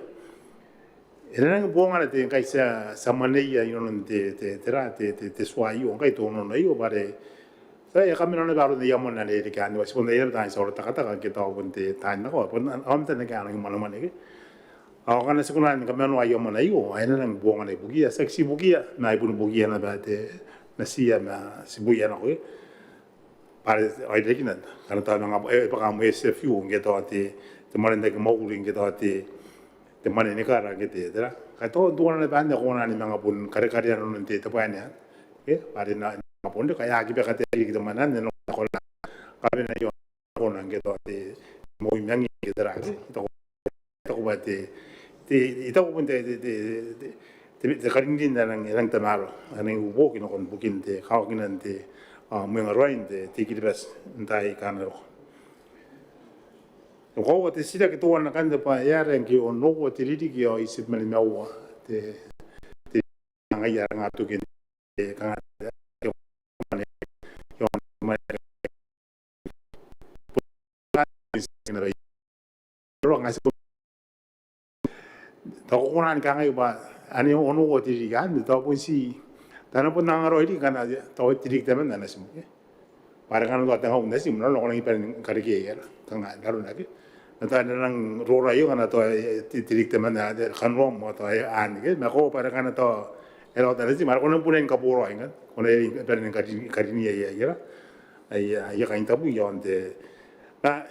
Era nang buang ada te kai sa samane ya yon te swai on kai to no yo bare. Saya kami no baru dia mon na le kan was pun dia ta sa ta kata kita pun te ta na ko pun am te ka nang mana ke. Aw kan sekunan kami no ayo mon ayo era nang buang ada bugia seksi bugia na pun bugia na ba te na sia ma sibuya na ko. Pare ai de kinan kan ta nang pa kam SFU ngeto ati te mane ke moguri ke te mane ne kara ke te tra ka to duana ne bande ko na ni manga pun kare no te paine ke pare na pun de ka ya ki be ka te ki te manan no ko la ka be na yo ko na ke to te mo nyangi ke tra to ko ba te ita ko pun te karin din na nang tamaro ani ubo ki no kon bukin te ka ki nan te mo ngaroin te ki bes ndai kanero ko te sira ke tuana kan de pa ya ren ki o no te ririki o isip mali maua te ngai ya nga tu ke ka ke mane yo mane ro nga se to ko nan ka ngai ba ani o no te ririki an to pun si tana pun nang ro iri kana to te ririki temen na sim ke para kan do ta ho na sim no ko ngi per kari ke ya tanga daru na ke nata nang rora yo kana to tirik teman ada kanrom mo to an ke ma ko para kana to ero ta si mar ko non punen kapuro inga ko ne per ne karini ya ai ka intabu yo ante ba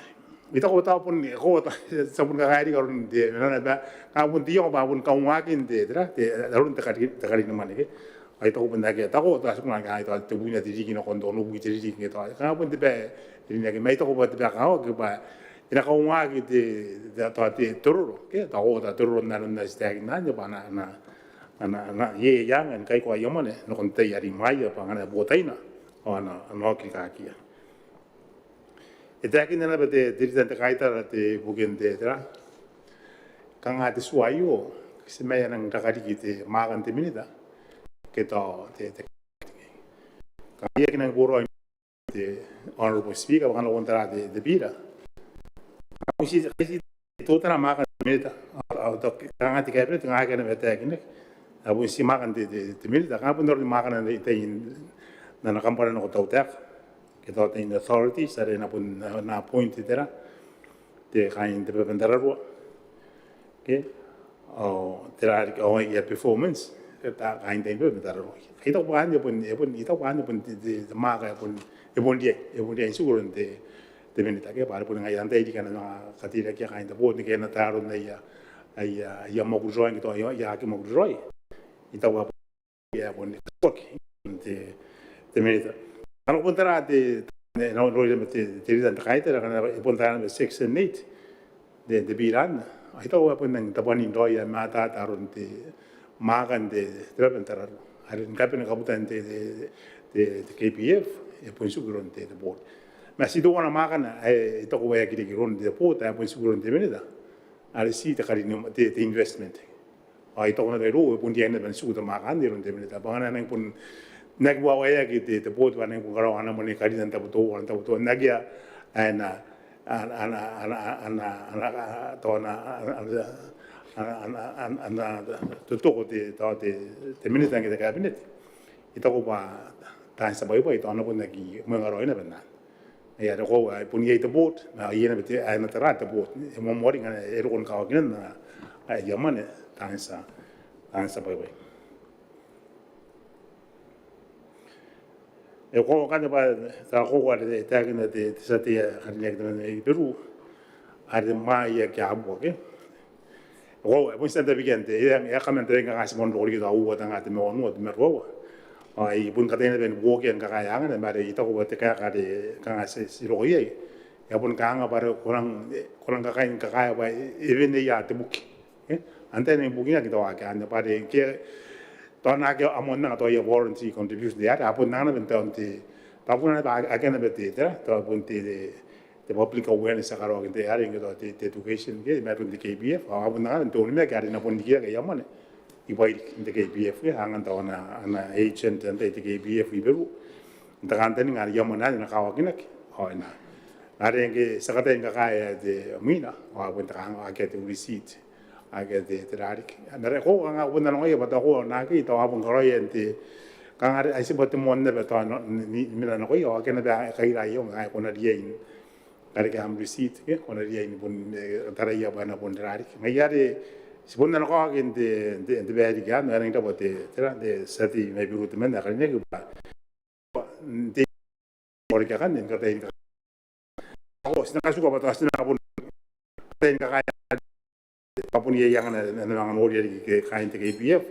ita ko ta pun ko ta sabun ka gari ko de na ba ka pun tiyo ba pun ka wa kin de tra te darun ta karini mane ke ai to pun da ke ta ko ta su na ka to te bunya ti ki no kon do no bu ti ki to ka pun te be ni ke mai to ko ba te ka ke ba ina ka wa ki te toro ke ta o ta toro na na sta na ni ba na ye yang en kai ko yo mane no kon te yari mai pa ngana botaina o na no ki ka ki e ta ki na ba te dirita kai ta te bugen te tra ka nga te suayo se me nang ta ka ki te ma kan te minita ke to te ka ye ki nang boro te honorable speaker kan lo kontra de bira si tota na maka meta kanga ti kabre tinga kana beta kine abu si makan ti mil da kanga pundor makan na itain na kampara no tautak kita tin authority sare na pun na point tera te kain te bendarabo ke o tera o ya performance ta kain te bendarabo kita bukan dia pun kita bukan pun di maka pun dia sigurun te benita ke para pun ngai ante di kana katira ke kain te pun ke na taro na ya mo kujoin kita ya ke mo kujoin kita wa ya pun te benita kalau pun tera no te ridan kai te kana pun tera 6 and 8 de biran kita wa pun nang tapani do ya mata tarun te makan de bentar arin kapen kabutan te KPF e pun suguron te board masih do wana makan ito ko ya kiri ron de pot ya pun suguron te benida ari si te kari te investment ito ko na de ro pun dia na ban sugu makan de ron te benida bangana nang pun nag wa ya ki te pot wa nang pun karo ana moni kari dan tabuto nagya ana tona tutoko te minita ngi te cabinet ito ko ba tan sa bai bai tona pun nagi mangaro ina bana ya ro ko pun ye te bot na ye na bete ai na tara te bot mo mori ngana e ro kon ka kin na ai yamane tan sa bai bai e ko ka ba ta ko wa te ta kin te sa te kan ye te Peru are mai ya ka bo ke o e poi sta vigente e ka mente nga si mon roli da u ta ngate mo no te merwo ai pun ka tene ben wo ke nga ka ya nga ma re ita ko te ka de ka si ro ye ya pun ka nga ba kurang ka ka ba e vende ya te buki ante ne buki ya ki to ka ande ba de ke to na ke amon na to ye warranty contribution ya ta pun na na ben te ta pun na ba a ke na be te to pun te the public awareness akaro ke te ari ngi te education ke ma pun te KBF a pun na to ni ka ri na pun dia ke yamane I bai te KBF ke hangan ta na agent te KBF I beru ta kan te ngar yamana na ka wa kinak ho na are ngi sakate nga ka te mina wa pun ta ka ke te receipt a ke te rarik na re ko nga pun na ngai ba ta ko na ki ta pun ko ye te ka ngare ai se bote mon ne ba ta ni mina na ko yo ke na ba ka ira yo nga ko na rie dari ke am receipt ke ona dia ini pun taraya bana pun rarik ngayare sibunda no ko de beri ga no era bote tera de sati me biru temen da kanya ke ba de por que kan den ka te ko sina ka suka bata sina pun ten ka kaya papun ye yang na na mo dia ke kain te ke BF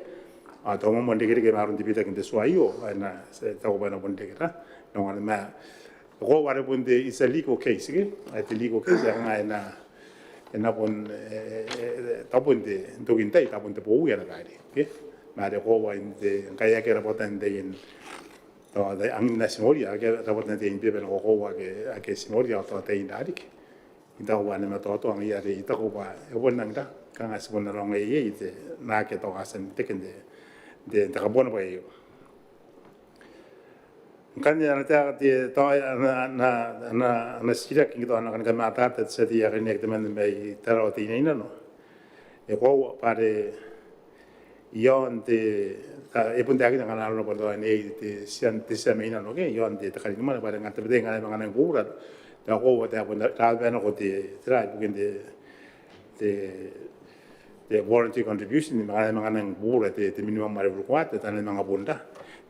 atau mo monde ke marun dipita ke suayo na se ta ko bana pun de ka no ma ko ware pun de is a legal case ke at legal case nga na pun ta pun de dokin tai ta pun de bo ya ga ri ke ma de ko wa de kaya ke rapotan de in to de ang national ya ke rapotan de in pe ko wa ke sinol ya to te in ri ita wa na to ang ya ri ita ko ba e bon nang da ka nga sibon na long ye ite na ke to asen te ken de ka bon ba yo kan ya nata te to na sira ki to na kan mata te se dia ke nek temen me taro te ina no e ko pare iaon te e pun te ki na no por do ne te sian te se me ina no ke iaon te ka ni ma pare ngata te ngana ngana ngura te ko te pun ta be no ko te tra bukin te warranty contribution ni ngana ngura te minimum mare rukwat te na ngabunda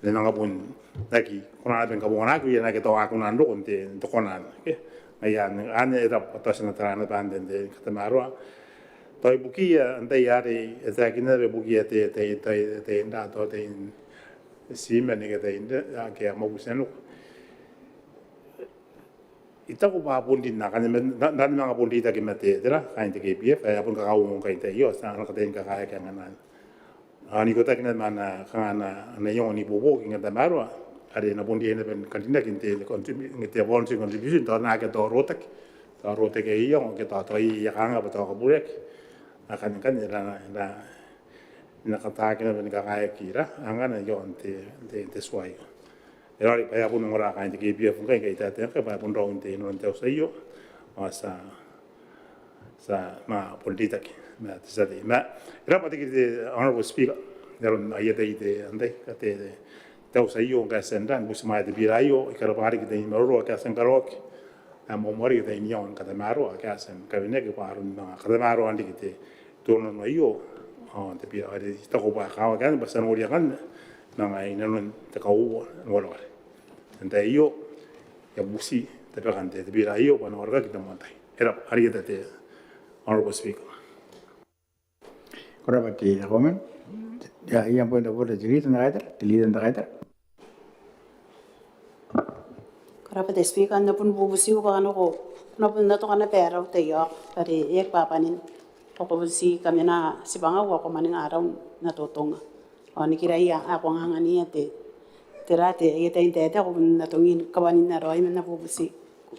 le nanga pun taki kona ben ka bona ku yana ke to aku nan ro te to kona ke aya ane era patas na trana banden de katamaro to ibuki ante yari eta kina be buki te nda to te sime ne ke te nda ke mo buseno ita ko ba pun din na kan na nga pun di ta ke mate dera kain te ke pf aya pun ka au ka te yo sa ka te ka ka ka nan ani ko takina mana kana na yoni bobo kinga da marwa are na bondi ene ben kantina kinte ngite volunteer contribution to na ke to rotek ke iyo ke to ya kanga ba to ka burek akan kan na kata kina ben ka kaya kira angana yon te swai erari pa ya pun ngora kan te ke bia fun kai ta te ka pa pun ro inte no te sayo asa sa ma politika ma tsadi ma rapati ki honorable speaker daron ayata ite andai kate tau sa io ga sendan busma de biraio ikarapari ki de moro ka sen karok amo mori de iaon ka de maro ka sen ka vene ki parun ma ka de maro andi ki te turno no io te pia ade sta ko ba ka ga ba san ori kan na ngai non te ka u no anda io ya busi te pagante te biraio pa no orga ki te montai era arieta te honorable speaker. Korapati komen. Ya yang pun dapat cerita tentang kaitar. Korapati speaker na pun bubusi ko ano ko na pun na to kana pera te yo pare ek papanin ko bubusi kami na si bangaw ko maning araw na totonga. O ni kira iya ako ngangani ate terate ita intete ko na tongin kawanin na roy na bubusi.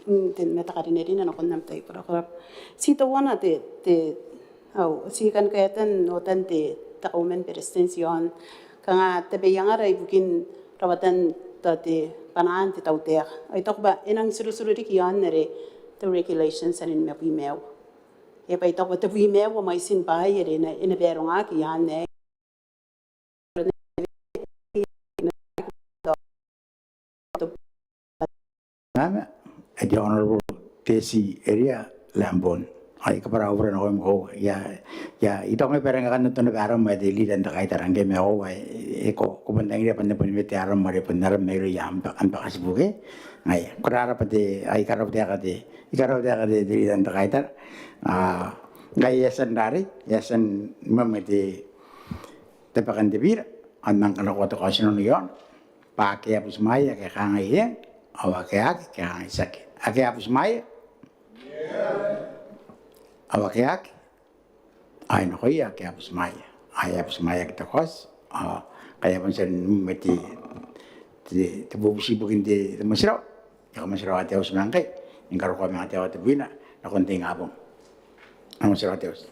Tin meta karineri na kon namtay para korap. Si to wana te si kan kayatan notan te takaumen presidensiyon kanga tabe yang ara ibukin rawatan te panaan te tauter ay tok ba inang suru-suru dikiyan nere the regulations anin me pimeo e pa tok ba te pimeo mai sin bai ere na ina beronga ki yan ne Nama di honorable Tesi area Lambon. Ay kapara over na ko ya ito may perang kan to na aram may dili dan takay tarangge me ko ay eko ko bandang ria pan pun meti aram mari panaram may ria am pakasibuke ay kurara pati ay karaw dia kade dili dan takay tar ngai yasan dari yasan mameti tepakan debir anang kana ko to kasino niyon pake apus maya ke kangai awake ke kangai sak ake apus maya awakeak ay no kaya kaya apus maya kita kos kaya pun sen meti te bubusi bukin te masraw ya masraw ate us mangke ingkaro ko mga ate bina na konting abong ang masraw ate us